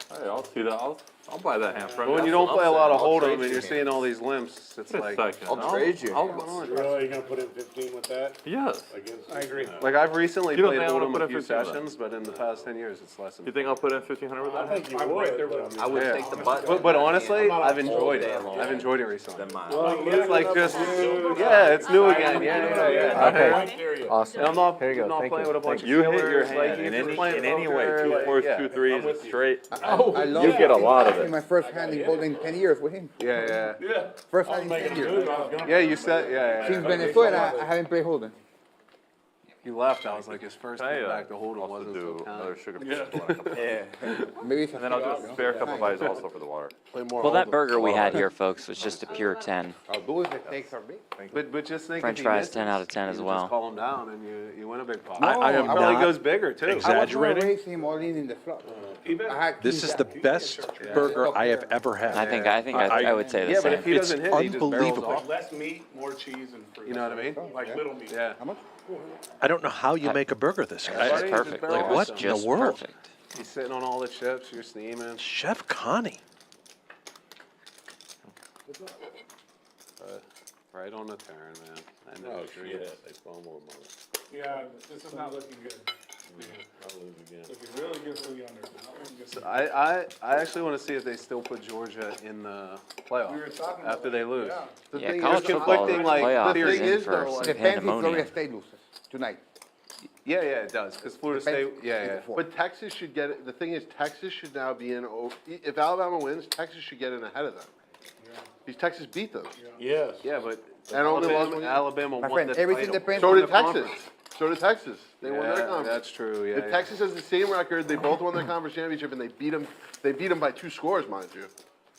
Hey, I'll see that. I'll buy that hand from But when you don't play a lot of hold'em and you're seeing all these limps, it's like. I'll trade you. Really, you gonna put in 15 with that? Yes. Against? I agree. Like I've recently You don't played think I'm gonna hold'em put a in few 15 with that? sessions, but in the past 10 years, it's less than. You think I'll put in 1,500 with I that? think you would. I would Yeah. take the butt. But honestly, I've enjoyed it. I've enjoyed it recently. It's like just, yeah, it's new again. Yeah. Okay. Awesome. And I'm not, Here you go. not Thank playing you. with a bunch of You hit your killers, hand like, in you're just any, playing in any way. poker, 2 like, 4s, yeah. 2 3s, straight. I love You get a lot of it. it. My first hand in holding 10 years with him. Yeah. First hand in 10 years. Yeah, you said, yeah. Since Venezuela, I haven't played holding. He left, I was like, his first Can I, thing back to hold him also wasn't do so kind. another sugar Yeah. water? Maybe it's a And then I'll do a spare cup of ice also for the water. Play more Well, that Hold'em. burger we had here, folks, was just a pure 10. I'll do it, the steaks are big. But just think French if he fries, misses, 10 out of 10 as you well. just call him down and you win a big pot. I am Probably not goes bigger too. I was gonna exaggerating. raise him all in the floor. I had This is the best burger I have ever had. I would say the Yeah, same. but if he It's doesn't hit, he just barrels unbelievable. off. Less meat, more cheese and fruit. You know what I mean? Like little meat. Yeah. How much? I don't know how you make a burger this It's guy. just perfect. barrel Like, what awesome. in the Just world? perfect. He's sitting on all the chips, you're steaming. Chef Connie. Right on the turn, man. I know Oh, the dream. shit, they fumbled them. Yeah, this is not looking good. I'll lose again. Looking really good for the under. So I actually want to see if they still put Georgia in the playoff We were talking about after they lose. Yeah. The Yeah, thing college is, football conflicting, like, playoff the is thing in is, for though, some like, Depends if pandemonium. Florida State loses tonight. Yeah, it does, because Florida State, Depends. yeah. but Texas should get it. The thing is, Texas should now be in. If Alabama wins, Texas should get in ahead of them. Because Texas beat them. Yes. Yeah, but And only lost one. Alabama My won friend, the everything title. depends So on did the Texas. conference. So did Texas. They won their Yeah, conference. that's true, yeah. If Texas has the same record, they both won their conference championship, and they beat them. They beat them by 2 scores, mind you.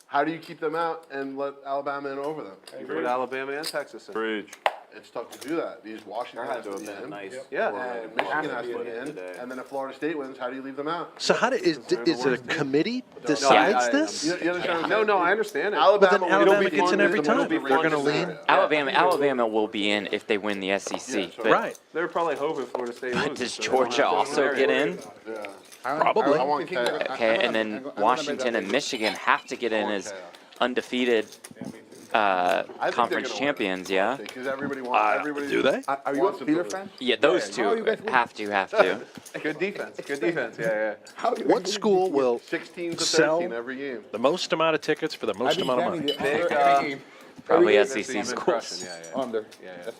How do you keep them out and let Alabama in over them? You put Alabama and Texas in. Preach. It's tough to do that because Washington has to be in, Yeah. and Michigan has to be in, and then if Florida State wins, how do you leave them out? So how is it a committee decides this? You understand what I'm No, saying? no, I understand it. Alabama, But then it'll Alabama be gets fun in as every the middle time. of the They're gonna scenario. lean. Alabama will be in if they win the SEC. But Right. They're probably hoping Florida State loses. does so they don't Georgia have to also worry. get in? Yeah. Probably. I want chaos. Okay, and then Washington and Michigan have to get in as undefeated conference champions, yeah? Because everybody wants. Everybody Do they? Are you a wants them to Steelers lose. fan? Yeah, those How are you two guys winning? have to. Good defense, yeah. How you What guys school will 16 to sell 13 every game. the most amount of tickets for the I've most been amount of jamming money? the under Big, every game. Probably Every SEC Even schools. crushing, yeah. Under. Yeah.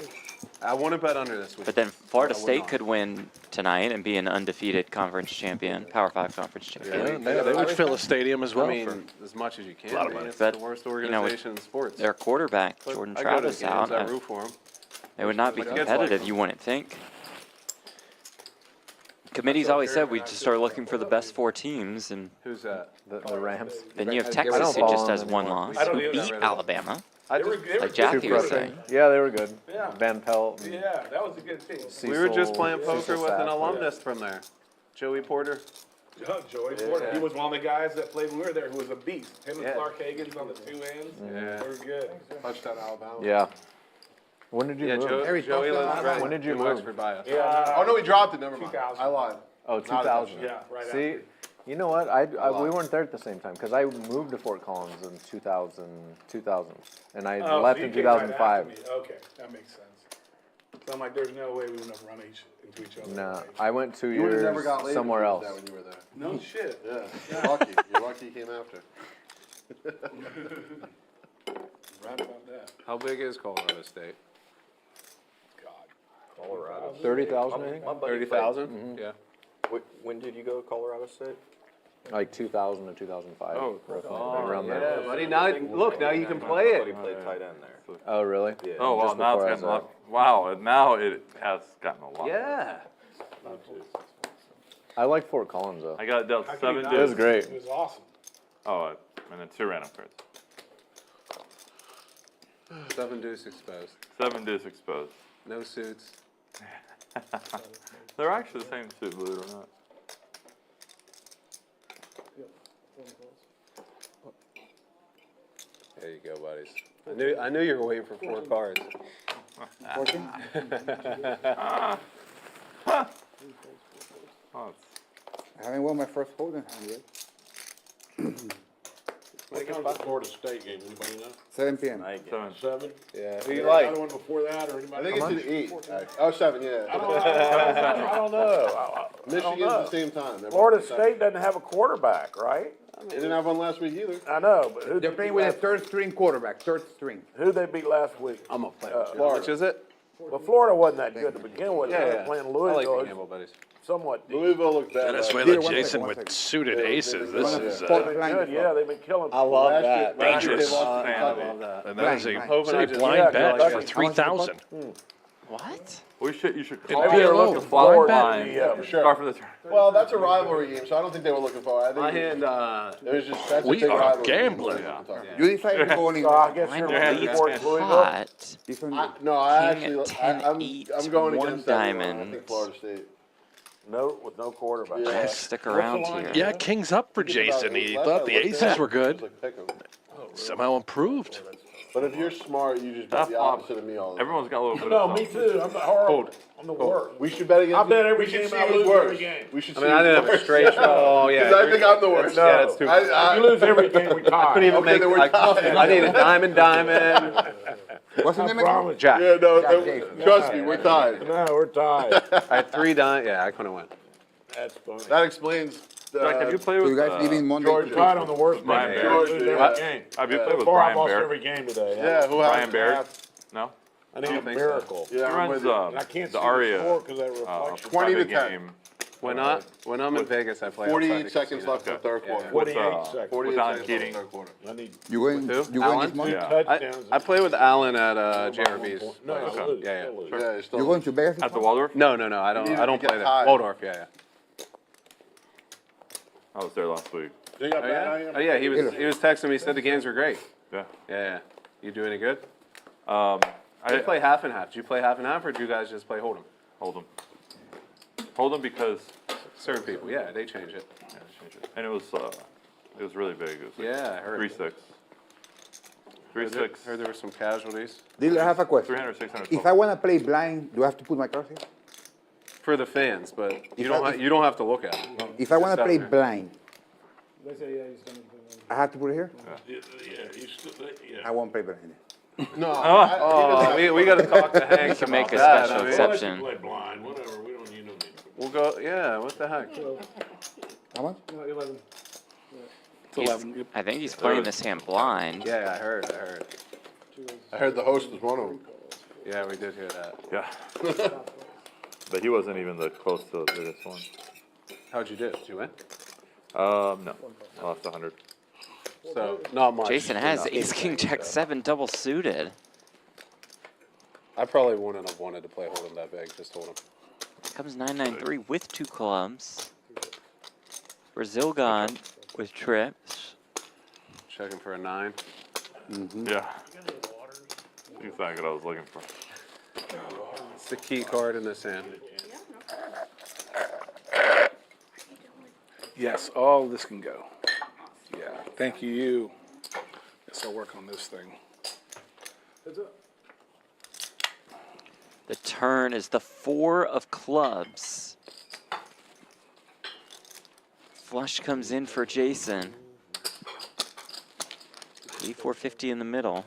I want to bet under this week. But then Florida I would State not. could win tonight and be an undefeated conference champion, Power 5 conference champion. Yeah, they would fill a stadium as well. I mean, for, as much as you can. lot of man. money. It's But, the worst you know, organization in sports. Their quarterback, But Jordan I go to the Travis, games, out. I root for him. They would not be My kids like competitive, them. you wouldn't think. Committee's always said we just start looking for the best 4 teams, and Who's that? The Rams. then you have I don't Texas, who follow just them has one anymore. loss, I don't who either. beat Alabama, I just, like Jaffee was saying. Yeah, they were good. Yeah. Van Pelt. and Yeah, that was a good team. we were just Cecil- playing poker Cecil with an Sapp. alumnus from there, Joey Porter. Joey Porter, he was one of the guys that played when we were there, who was a beast. Him and Yeah. Clark Hagan's on the 2 ends. Yeah. They were good. Touchdown Alabama. Yeah. When did you Yeah, move? Every Joey touchdown lives I right like. When did you in move? Wexford by us. Yeah. Oh no, we dropped it. Never mind. 2000. I lied. Oh, Not a 2000. Yeah, right See, after. you know what? We weren't there at the same time because I moved to Fort Collins in 2000, and I Oh, left so in you came right 2005. after me. Okay, that makes sense. So I'm like, there's no way we would have run into each other. No, I went 2 You would have years never got laid somewhere if you else. did that when you were there. No shit. Yeah. You're lucky. You're lucky you came after. Right about that. How big is Colorado State? God. Colorado. 30,000, I think. 30,000? Yeah. When did you go to Colorado State? Like 2000 to 2005. Oh, roughly, oh, around yeah, there. buddy. Now, look, now you can play Buddy it. played tight end there. Oh, really? Yeah. Oh, wow, Just now before I it's was gotten a lot. Wow, now it has gotten a lot. Yeah. I like Fort Collins though. I got dealt How could 7 you not? It was dudes. great. It was awesome. Oh, and then 2 random cards. 7 deuce exposed. 7 dudes exposed. No suits. They're actually the same suit, believe it or not. There you go, buddies. I knew you were waiting for 4 cards. 14? Oh, I haven't won my first holding hand yet. What time was the Florida State game, anybody know? 7 p.m. Night game. 7. 7? Yeah. Who you Another like? one before that, or I anybody? think it's an 8. Oh, 7, yeah. I don't know. Michigan's the same time. They're Florida both the same. State doesn't have a quarterback, right? They didn't have one last week either. I know, but who They're playing with a third string quarterback, third string. who they beat last week? I'm gonna play with you. How much is it? Well, Florida wasn't that good to begin with. Yeah, They were yeah. playing I like the Louisville, gamble, buddies. somewhat decent. Louisville looked bad. Venezuela One Jason second, one with second. suited aces. This is, Fourth They've been line. good, yeah, they've been killing. I love Last year- that. last year they Dangerous. lost to Fan. I Kentucky. love that. and that is a Blind, blind. blind Yeah, bet Kentucky. for 3,000. What? You should call Maybe they're looking for line. Start from the turn. Well, that's a rivalry game, so I don't think they were looking for it. My I think hand, it was just that's a We big are rivalry game. gambling. You decide to go in. I guess Mine you're leads towards Louisville. pot. No, I King actually, at 10, I'm 8, going 1 against everyone. I diamond. think Florida State. No, with no quarterback. Yeah. Stick around here. Yeah, King's up for Jason. He thought the aces were good. Somehow improved. But if you're smart, you just bet the opposite of me all the time. Everyone's got a little bit No, of me something. too. I'm horrible. I'm the worst. We should bet against. I bet every we should game see I who's lose worse. every game. We should see. I mean, I didn't have a straight shot. Oh, yeah. Because I think I'm the worst. Yeah, that's too. I You lose every game we tie. I couldn't even Okay, make, then we're tied. I need a diamond. What's the name I again? promise. Jack. Yeah, no, Jack Jason. trust me, we're tied. No, we're tied. I had 3 dimes. Yeah, I couldn't win. That's funny. That explains. Jack, have you played So with you guys leaving Monday? We're tied on the worst Brian man. Baird? We lose every What? game. Have you played with Before I Brian lost Baird? every game today. Yeah, who has? Brian Baird? No? I need a think so. miracle. Yeah, I'm Runs with you. And I can't the see Aria the score because that reflection. 20 to private 10. game When I'm in Vegas, I play 48 outside the seconds casino. left in the third Yeah. quarter. 48 with, seconds. 48 Alan seconds left Keating. in the third quarter. I need You going? Who? You going Alan? this month? Yeah. touchdowns. I play with Alan at JRB's. No, I place. lose. Yeah, I yeah. lose. Yeah, it's still. You going to Vegas? This at the month? Waldorf. No, I You don't get play there. tied. Waldorf, yeah. I was there last week. They got Oh, bad. yeah? Oh, yeah, he was texting me, he said the games were great. Yeah. Yeah. You do any good? I I play half and half. Did you play half and half, or do you guys just play hold'em? hold them. Hold them because Certain people, yeah, they change it. and it was really big. It was like Yeah, I heard. 3-6. Heard 3-6. there were some casualties. Dealer, I have a question. 300, 600. If I want to play blind, do I have to put my cards here? For the fans, but If you don't have to look at it. If I want to Just play out there. blind, I have to put it here? Yeah, you still, yeah. I won't play blind. No. Oh, we gotta talk to Hank can about make a that. special I mean, exception. Play blind, whatever. We don't need no need. We'll go, yeah, what the heck? How much? I think he's playing this hand blind. Yeah, I heard. I heard the host was one of them. Yeah, we did hear that. Yeah. But he wasn't even close to this one. How'd you do? Did you win? No. I lost 100. So, not much. Jason has ace king jack 7 double suited. I probably wouldn't have wanted to play hold'em that big, just hold'em. Comes 993 with 2 clubs. BrazilGod with trips. Checking for a 9. Yeah. Exactly what I was looking for. It's the key card in this hand. Yes, all this can go. Yeah, thank you. Guess I'll work on this thing. The turn is the 4 of clubs. Flush comes in for Jason. E450 in the middle.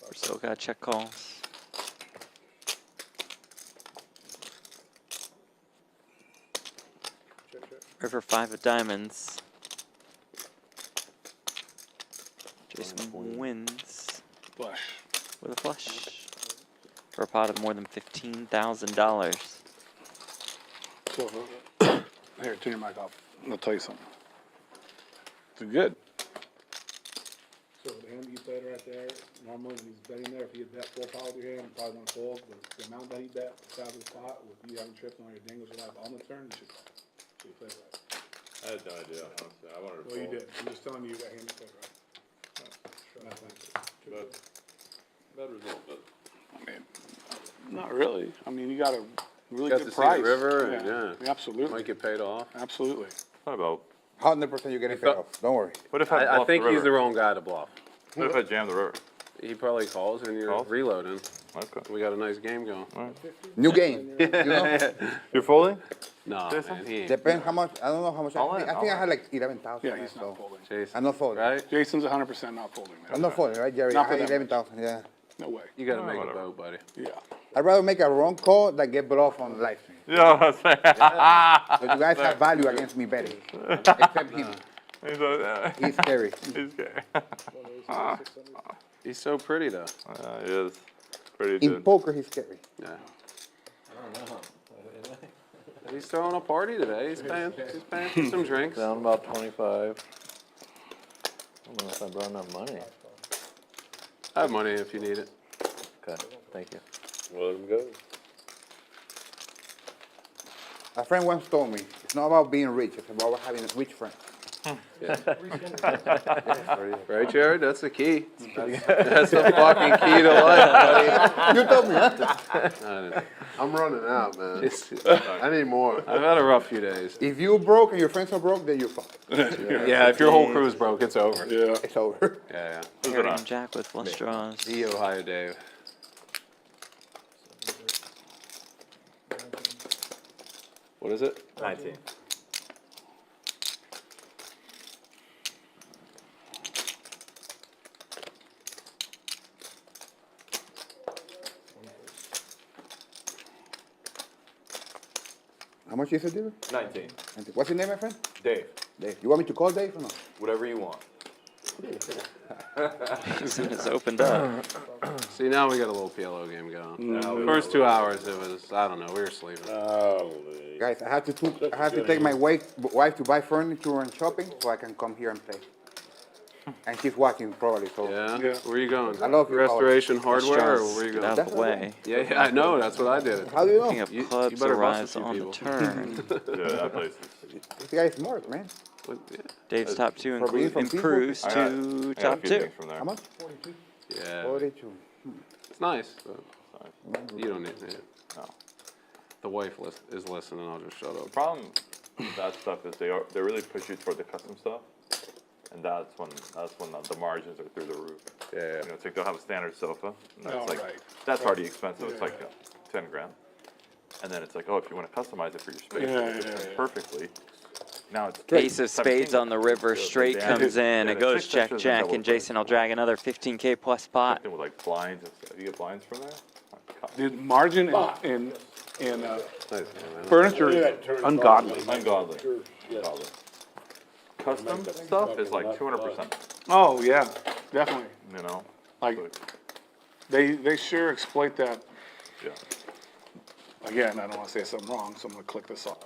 BrazilGod check calls. River 5 of diamonds. Jason wins Flush. with a flush for a pot of more than $15,000. So, here, turn your mic off. I'll tell you something. It's good. So the hand you played right there, normally when he's betting there, if he had bet full power with your hand, you probably want to fold, but the amount that he bet, the size of the pot, with you having tripped on your dingles or live on the turn, you should play right. I had no idea, honestly. I wanted to Well, you did, I'm just telling you that hand you played right. Bad result, but. I mean, not really. I mean, you got a really Got good to see the price. river and, yeah. Absolutely. Might get paid off. Absolutely. What about? 100% you're getting paid off. Don't worry. What if I I bluff think the he's the river? wrong guy to bluff. What if I jam the river? He probably calls and you're Calls? reloading. Okay. We got a nice game going. New game. You know? You're folding? No, Jason? man, he ain't. Depends how much. I don't know how much. All I in, think all I had like 11,000. Yeah, he's so not folding. Jason, I'm not folding. right? Jason's 100% not folding. I'm not folding, right, Jerry? Not I for had that 11,000. Yeah. No way. You gotta make a boat, buddy. Yeah. I'd rather make a wrong call than get bluffed on live stream. Yeah, that's right. But you guys have value against me betting. Except him. He's scary. He's scary. He's so pretty though. He is. Pretty In good. poker, he's scary. Yeah. He's throwing a party today. He's paying for some drinks. Down about 25. I don't know if I brought enough money. I have money if you need it. Okay, thank you. Let him go. A friend once told me, it's not about being rich, it's about having a rich friend. Right, Jared? That's the key. That's the fucking key to life, buddy. You told me, huh? I'm running out, man. It's- I need more. I've had a rough few days. If you're broke and your friends are broke, then you're fucked. Yeah, if your whole crew's broke, it's over. Yeah. It's over. Yeah, Harry and Jack with flush draws. yeah. The Ohio Dave. What is it? 19. How much is it, dude? 19. What's your name, my friend? Dave, Dave. You want me to call Dave or not? whatever you want. Jason has opened up. See, now we got a little PLO game going. First 2 hours, it was, I don't know, we were sleeping. Guys, I have to take my wife to buy furniture and shopping so I can come here and play. And she's watching probably, so. Yeah? Yeah. Where are you going? I love you, Restoration Hardware, or Draws where are you get going? out That's the what I way. Yeah, I know, that's what I did. How do you know? King of You clubs better bust arrives a few on the people. turn. Yeah, that place This guy is smart, man. What- yeah. Dave's top two For being from improves I got to a top few two. things from there. How much? Yeah, 42. it's nice, but you don't need it. No. The wife is listening, I'll just shut The up. problem with that stuff is they really push you toward the custom stuff, and that's when the margins are through the roof. Yeah, You know, it's like they'll have a standard sofa, and that's Oh, like right. that's already expensive. It's like 10 grand, and then it's like, oh, if you want to customize it for your space, Yeah, it fits yeah. perfectly. Now it's Ace of 17. spades on the river, straight Yeah, comes yeah, in, the it goes six check, inches check, double and Jason will drag another 15K plus pot. Something with like blinds and stuff. You get blinds from there? The margin in Nice, man. furniture is ungodly. Ungodly. Ungodly. Custom stuff is like 200%. Oh, yeah, definitely. You know, Like, they sure exploit that. yeah. Again, I don't want to say something wrong, so I'm gonna click this off.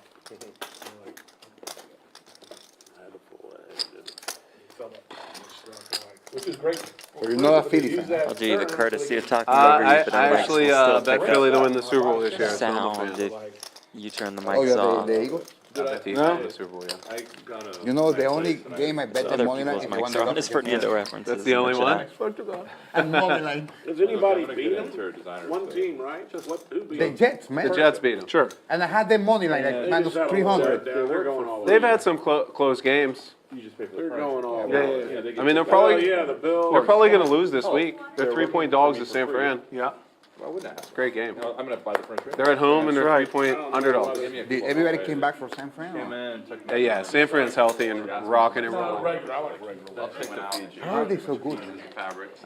Which is great. So you're not a Philly fan. I'll do you the courtesy of talking I over you, but I might actually still bet pick Philly up to win the Super Bowl this year. so I'm a sound fan. if you turn the Oh, mics yeah, off. the Eagles? I bet the Eagles No. win the Super Bowl, yeah. You know, the only game I bet the Other money line people's is the one mics that are on got as Fernando references. That's the in only one? chat. and money line. Does anybody beat them? Interior designers. One team, right? Just what, who beat The them? Jets, man. The Jets beat them. Sure. And I had the money line at They minus just had all 300. that, they're going all They've over. had some close games. They're going all Yeah, over. yeah, yeah. I mean, they're Oh, probably yeah, the Bills. they're probably going to lose this week. They're 3-point dogs at San Fran. Yeah. Why wouldn't that? Great game. I'm gonna buy the French They're at home and they're Right. 3-point underdogs. Did everybody came back for San Fran? or? Yeah, San Fran's healthy and rocking and rolling. How are they so good?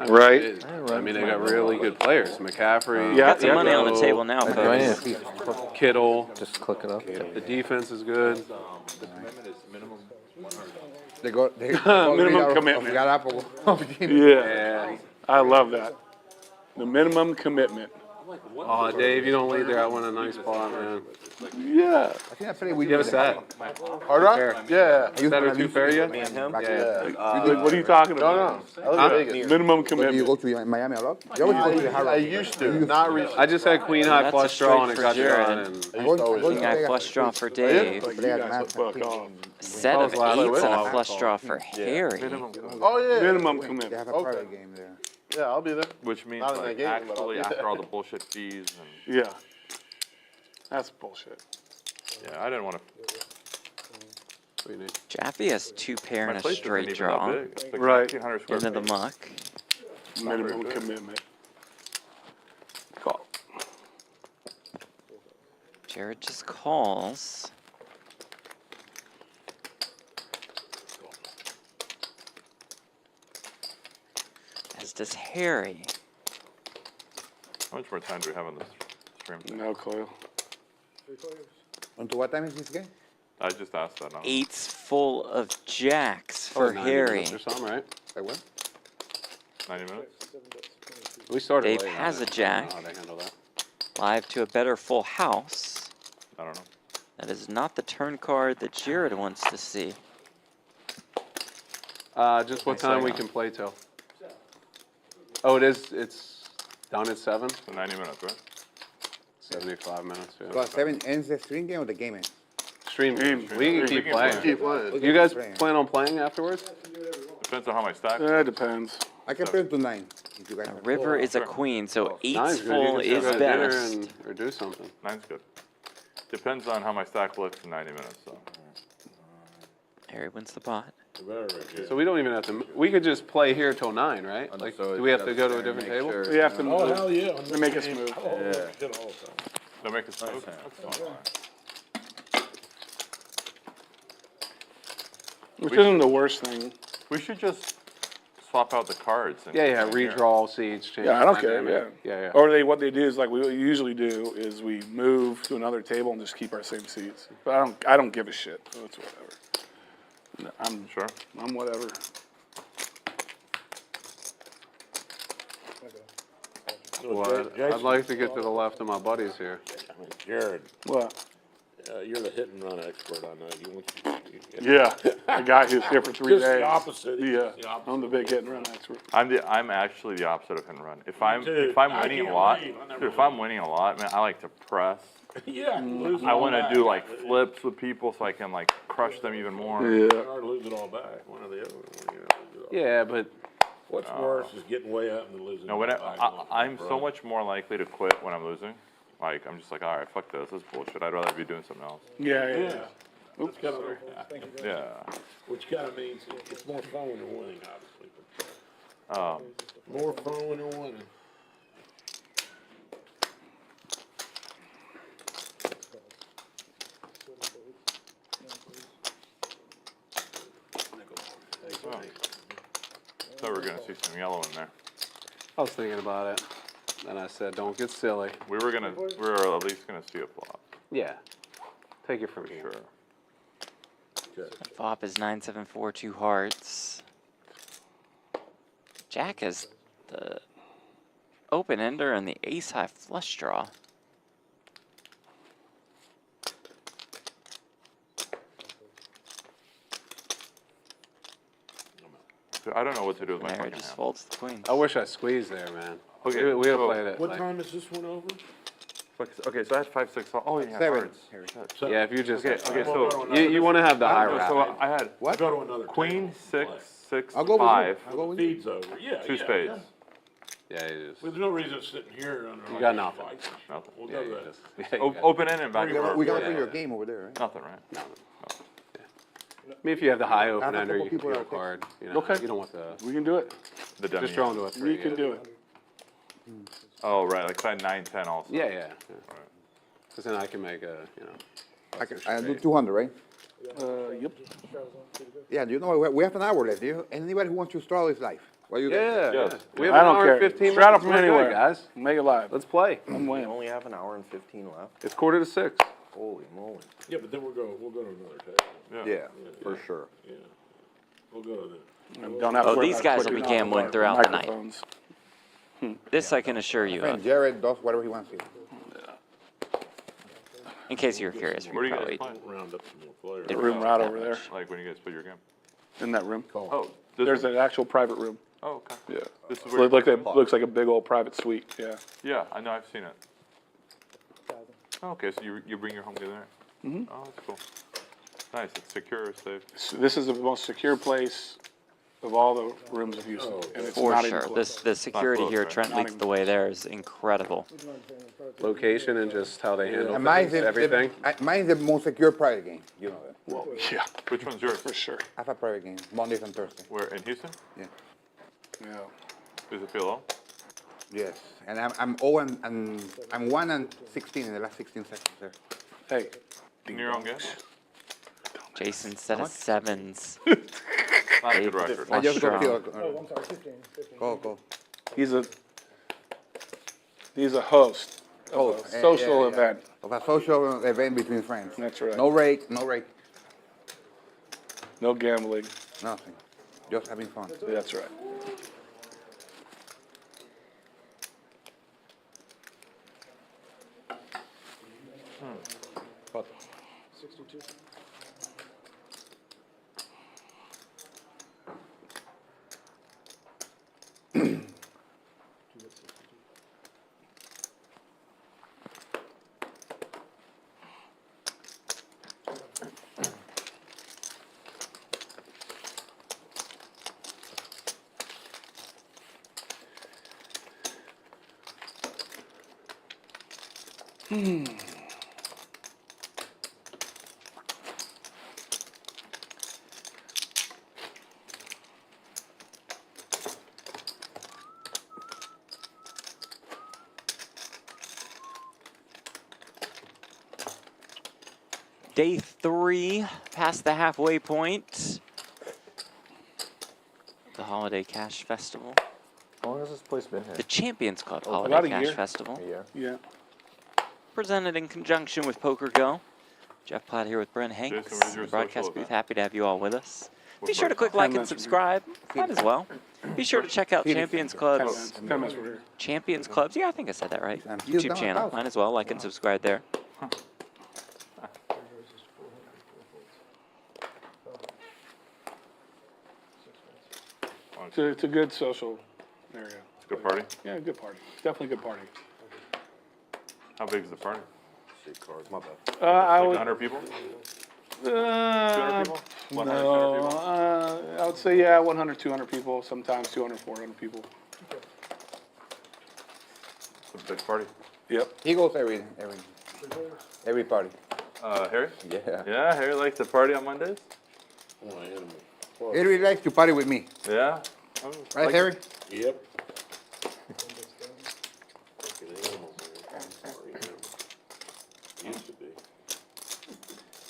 Right. I mean, they got really good players. McCaffrey. Yeah, Got some money on the table now, folks. Kittle. Just click it up. The defense is good. They got Minimum commitment. Yeah. I love that. The minimum commitment. Oh, Dave, you don't lead there. I won a nice spot, man. Yeah. I think I played with You have a set? Hard rock? Yeah. I used Set to or two fair yet? Like, what are you talking about? I live in Vegas. Minimum Do you commitment. go to Miami a lot? You always go to the Hard I Rock. used to, not recently. I just had queen high That's a flush draw and it straight got for drawn. Jared. And I go to King eye Vegas. flush draw for Dave. Play at Mass. Fuck off. A set of That was last eights and week. a flush draw for Harry. Oh, yeah. Minimum They commitment. have a private game there. Yeah, I'll be there. Which means Not in that like game, but I'll actually be there. after all the bullshit fees and, Yeah. That's bullshit. yeah, I didn't wanna, What do you need? Jaffee has two pair my and a place isn't straight even draw that big. It's like Right. 1,900 square into the feet. muck. Minimum commitment. Call. Jared just calls. As does Harry. How much more time do we have on this stream thing? No clue. Until what time is this game? I just asked that. Eights full of jacks for 90 Harry. minutes or something, right? Like what? 90 minutes? We started Dave late. has I a don't know jack. how they handle that. Live to a better full house. I don't know. That is not the turn card that Jared wants to see. Just what Nice time we leg can play till? Oh, it's done at 7? So 90 minutes, right? 75 minutes, yeah. Well, 7 ends the stream game or the game ends? Stream. We can We keep can playing. Keep playing. You guys Playing. plan on playing afterwards? Depends on how my stack. It depends. I can play to 9 if you guys A want. river is a queen, so eight's Nine's good. full You can is still go to dinner best. or do something. 9's good. Depends on how my stack looks in 90 minutes, so. Harry wins the pot. So we don't even have to, we could just play here till 9, right? Like, do we have to go to a different table? We have to move. Oh, hell yeah. They make us move. They'll make us move. That's fine. Which isn't the worst thing. We should just swap out the cards. And Yeah, come in here. redraw seats, change. Yeah, I don't the care, dynamic. yeah. Yeah. Or what they do is like we usually do is we move to another table and just keep our same seats. But I don't give a shit. So it's whatever. No, I'm whatever. Well, I'd like to get to the left of my buddies here. I mean, Jared, What? you're the hit and run expert, I know. You want to. Yeah, the guy who's here for 3 days. Just the opposite. Yeah, The opposite. I'm the big hit and run expert. I'm actually the opposite of hit and run. If I'm too. if I'm I winning a can't lot, believe I never dude, if I'm winning a lot, man, I like to press. Yeah. losing I all want to back. do like flips with people so I can like crush them even more. Yeah. Or lose it all back, one or the other. Yeah, but What's worse is getting way up and then losing it No, all when back. I'm so much more likely to quit when I'm losing. Like I'm just like, all right, fuck this. This is bullshit. I'd rather be doing something else. Yeah. Which kind of, Yeah. which kind of means it's more fun when you're winning, obviously. More fun when you're winning. So we're gonna see some yellow in there. I was thinking about it. And I said, don't get silly. We were at least gonna see a flop. Yeah. Take it from For here. sure. Flop is 9-7-4, 2 hearts. Jack is the open ender and the ace high flush draw. Dude, I don't know what to do with my Harry fucking just hand. folds the queens. I wish I squeezed there, man. Okay, We have so played it. What like- time is this one over? Okay, so I had 5, 6. Oh yeah, 7. cards. So- Yeah, if you just. Okay, so You want to have the high no, wrap. so I had What? Go to another Queen, table. 6, 6, I'll go with you. 5, I'll go with you. Feed's over, yeah. 2 yeah, spades. yeah. Yeah, it is. Well, there's no reason sitting here under. You like got this nothing. fight. Nothing. We'll Yeah, go to you that. just, yeah, you got- Open end and back We and gotta forth. play your game over there, right? Nothing, right? I mean, if you have the high open have a ender, couple you can people keep a that will card. You know, Okay. You don't want the. We can do it. The dummy. Just throw into a 3. You can do it. Oh right, like I had 9, 10 also. Yeah. Because then I can make a, you know. I do 200, right? Yep. Yeah, you know, we have an hour left. Anybody who wants to straddle his life. What do you Yeah. Yes. We have I an don't hour care. and 15 Straddle minutes. from We're good, anywhere. guys. Make it live. Let's play. I'm winning. only have an hour and 15 left. It's 5:45. Holy moly. Yeah, but then we'll go to another table. Yeah, for sure. Yeah. We'll go to the. And don't have to Oh, worry these about guys will clicking be on the gambling throughout the night. microphones. This I can assure you friend of. Jared does whatever he wants to. In case you're curious, Where do we you guys probably play? Round up some more players. didn't room really right that over there. much. Like when you guys play your game. In that room. Oh, this There's one? an actual private room. Oh, okay. Yeah. This is So where it looks like a big old private suite. Yeah. Yeah, I know. I've seen it. Oh, okay, so you bring your home gear there. Mm-hmm. Oh, that's cool. Nice. It's secure, safe. So this is the most secure place of all the rooms of Houston, and it's For not even sure. close. The security close, here, right? Trent Not leads even the way there, is incredible. Location and just how they handle And mine's things, everything. mine's the most secure private game. You know that. Well, yeah, Which one's yours? for sure. I have a private game Mondays and Thursdays. Where in Houston? Yeah. Yeah. Is it PLO? Yes, and I'm 0 and I'm 1 and 16 in the last 16 seconds there. Hey. In your own game? Jason set of 7s. Not a good record. I just Flush got draw. killed. Go. He's a. He's a host of a social event. Of a social event between friends. That's right. No rake, no rake, No gambling. nothing. Just having fun. That's right. Day 3, past the halfway point. The Holiday Cash Festival. How long has this place been here? The Champions Club about Holiday a Cash year. Festival. A year. Yeah. Presented in conjunction with Poker Go. Jeff Platt here with Brent Hanks, Jason, where's your the broadcast social booth. event? Happy to have you all with us. What Be sure to broadcast? click like 10 and subscribe. Might as well. Be sure to check out Champions Club's 10 minutes we're here. Champions Clubs. Yeah, I think I said that right. I'm still YouTube down channel. south. Might as well like and subscribe there. It's a good social area. It's a good party. Yeah, good party. It's definitely a good party. How big is the party? My bad. I Like would, 100 people? 200 uh, people? 100, no, 200 people? I would say, yeah, 100, 200 people, sometimes 200, 400 people. It's a big party. Yep. He goes every party. Harry? Yeah. Yeah, Harry likes to party on Mondays? Oh, animal. He really likes to party with me. Yeah. Oh, Right, like- Harry? Yep. Fucking animals, man. Sorry, animals. Used to be.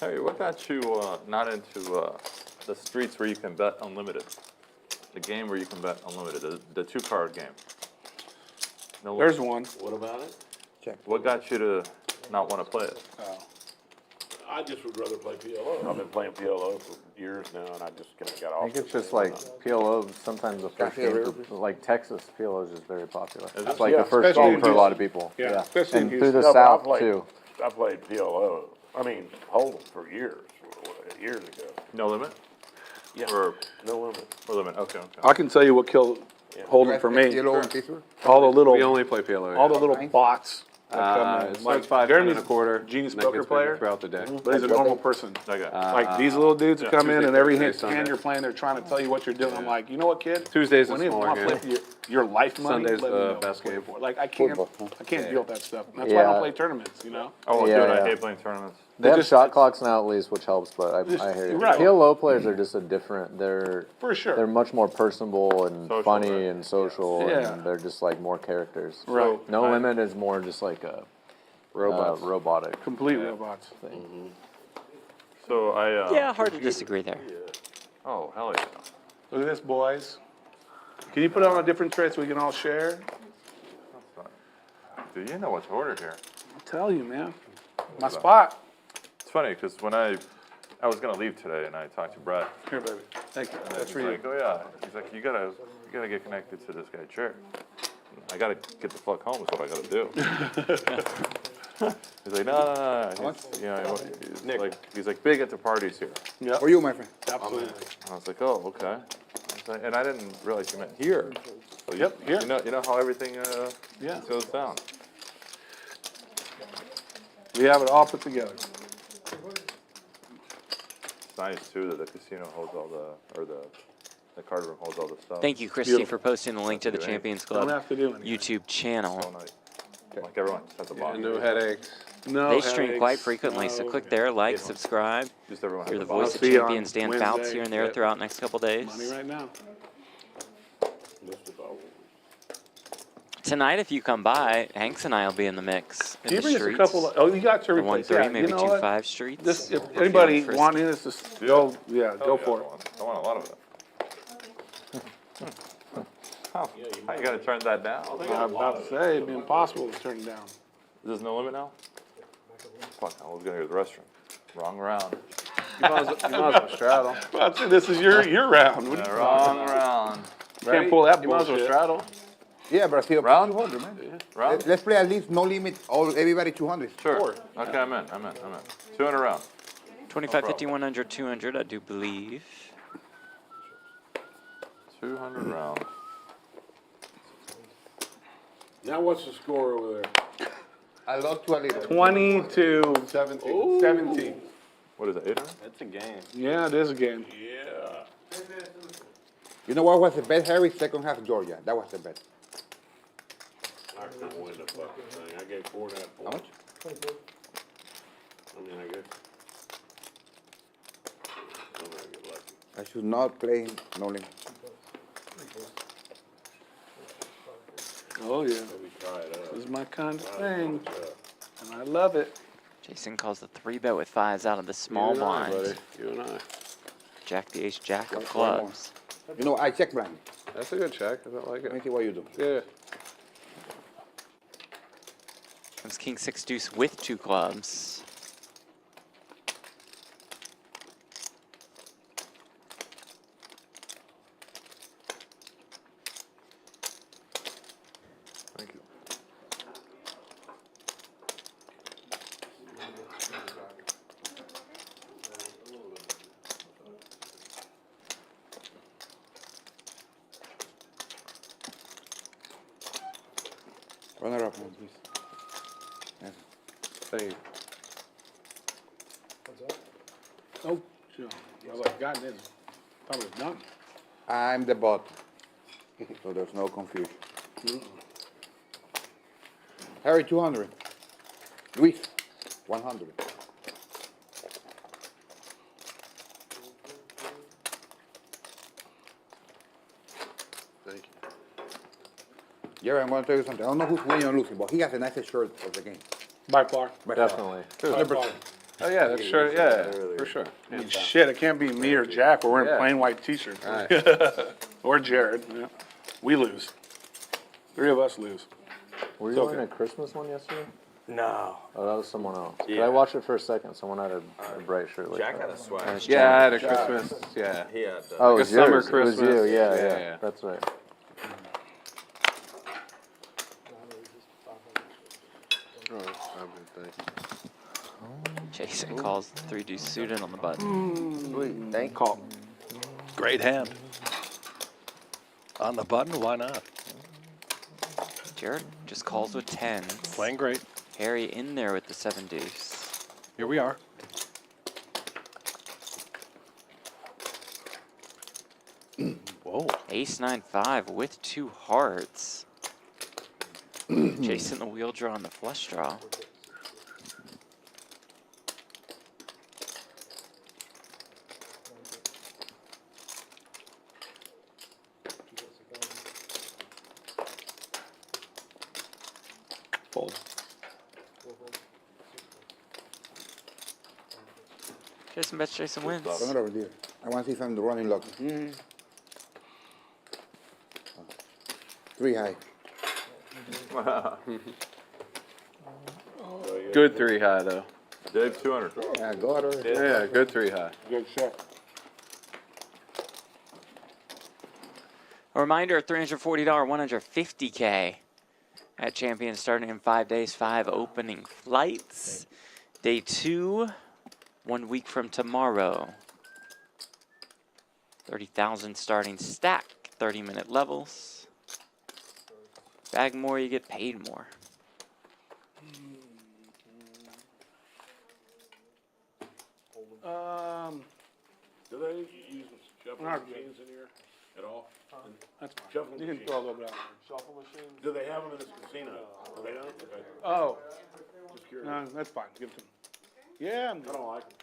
Harry, what got you not into the streets where you can bet unlimited? The game where you can bet unlimited, the two-card game. No, There's one. What about it? what got you to not want to play it? I just would rather play PLO. I've been playing PLO for years now, and I just kind of got off. I think it's just like PLO, sometimes the first Cafe game, River. for, like Texas, PLO is just very popular. Is It's it? like Yeah, the first especially game in for a lot of Houston. people. Yeah, especially in And through the Houston. No, but I South played, too. I played PLO. I mean, Hold'em for years ago. No limit? Yeah. Or, No limit. or limit? Okay, okay. I can tell you what killed Hold'em for me. Yellow and Pittsburgh? All the little, We only play PLO. all yeah. the little bots that come in. It Like, starts 5 Jeremy's and a quarter. genius and that poker gets bigger player. throughout the day. But he's a normal person. Okay. Like these little dudes who come in Tuesday, and every Thursday, hand Sunday. you're playing, they're trying to tell you what you're doing. I'm like, you know what, kid? Tuesday's a When you smaller want to game. play for your life money, Sunday's let me the know best what to game. play for. Like I can't deal with that stuff. That's why I Yeah. don't play tournaments. You know. Oh, Yeah, dude, I yeah. hate playing tournaments. They have just- shot clocks now at least, which helps, but I hear you. right. PLO players are just a different, they're For sure. they're much more personable and Social, funny right? and social, Yeah. and they're just like more characters. Right. No Limit is more just like a robotic Complete robots. thing. So I, Yeah, hard to disagree there. oh, hell yeah. Look at this, boys. Can you put it on a different tray so we can all share? Dude, you know what to order here. I'll tell you, man. My spot. It's funny, because when I was going to leave today, and I talked to Brett, Here, baby. Thank you. and That's he's for you. like, oh yeah. He's like, you gotta get connected to this guy, Jared. I gotta get the fuck home is what I gotta do. He's like, no. He's, you know, he's like big at the parties here. Yeah. For you, my friend. Absolutely. And I was like, oh, okay. I was like, and I didn't realize you meant here. So Yep, here. You know how everything Yeah. goes down. We have it all put together. It's nice too that the casino holds all the card room holds all the stuff. Thank you, Christy, Beautiful. for posting the link to the Don't do Champions Don't Club have to do anything. YouTube channel. So nice. Like everyone just has a box. And no headaches. No They stream headaches, quite frequently, so no click there, like, subscribe. Just everyone has You're a the box. voice of see you on champions, Dan Fouts Wednesday. here and there Yep. throughout next couple days. Money right now. Tonight, if you come by, Hanks and I will be in the mix in Can you the bring us a streets. couple? Oh, you got to The replace. 1-3, Yeah, maybe you know what? 2-5 streets. This, if We're anybody feeling frisky. wanting this, just go. Yeah, Oh, go yeah, for it. I want a lot of it. How you gonna turn that down? I'm about to say, it'd be impossible to turn it down. There's no limit now? Fuck, I was gonna go to the restroom. Wrong round. You might as well straddle. Well, I'd say this is your round. What do you- Wrong round. Can't pull that You might as well bullshit. straddle. Yeah, Brazil, Round? 200, man. Round? Let's play at least no limit, everybody 200. Sure. Okay, I'm in. 200 round. 25, 50, 100, 200, I do believe. 200 round. Now what's the score over there? I love to a little. 20 to 17. 17. What is it, 800? That's a game. Yeah, it is a game. Yeah. You know what was the bet, Harry? Second half Georgia. That was the bet. I can't win the fucking thing. I gave 4.5 How points. much? I mean, I guess. I'm gonna get lucky. I should not play no limit. Oh, yeah. Maybe try it out. This is my kind of thing, Yeah. and I love it. Jason calls the 3-bet with 5s out of the small You and I, blind. buddy. You and I. Jack the ace, jack of One more. clubs. You know, I check blind. That's a good check. I don't like Let me it. see what you do. Yeah. Comes king 6 deuce with 2 clubs. Thank you. Run it up, man, please. Yes. Thank you. Oh, sure. I was like, God, this probably done. I'm the bot, so there's no confusion. Harry, 200. Luis, 100. Thank you. Jerry, I'm going to tell you something. I don't know who's winning or losing, but he has the nicest shirt of the game. By far. Definitely. 100%. Oh, yeah, that's sure. Yeah, for sure. I mean, shit, it can't be me or Jack. We're wearing Yeah. plain white t-shirts. Right. Or Jared. Yeah. We lose. 3 of us lose. Were It's you okay. in a Christmas one yesterday? No. Oh, that was someone else. 'Cause Yeah. I watched it for a second. Someone had a bright shirt like Jack that. had a swag. That's Yeah, I Jack. had a Christmas. Yeah. He had. Oh, it Like was a summer yours. It was you. Christmas. Yeah, Yeah, yeah, yeah. That's right. Oh, I'm good, thank you. Jason calls the 3 deuce suited on the button. Sweet. Thank you. Call. Great hand. On the button, why not? Jared just calls with 10s. Playing great. Harry in there with the 7 deuce. Here we are. Whoa. Ace 9-5 with 2 hearts. Jason the wheel draw on the flush draw. Fold. Jason bets, Jason wins. Run it over there. I want to see if I'm running lucky. 3 high. Good 3 high, though. Dave, 200. Yeah, got her. Yeah, good 3 high. Good shot. A reminder, $340, 150K at Champions starting in 5 days, 5 opening flights. Day 2, 1 week from tomorrow. 30,000 starting stack, 30-minute levels. Bag more, you get paid more. Do they use shuffle Not machines in here at all? That's fine. Shuffle You can machines. throw a little bit out. Shuffle machines? Do they have them in this casino? Do they don't? Okay. Oh, Just curious. no, that's fine. Give it to me. Yeah, I'm I good. don't like them.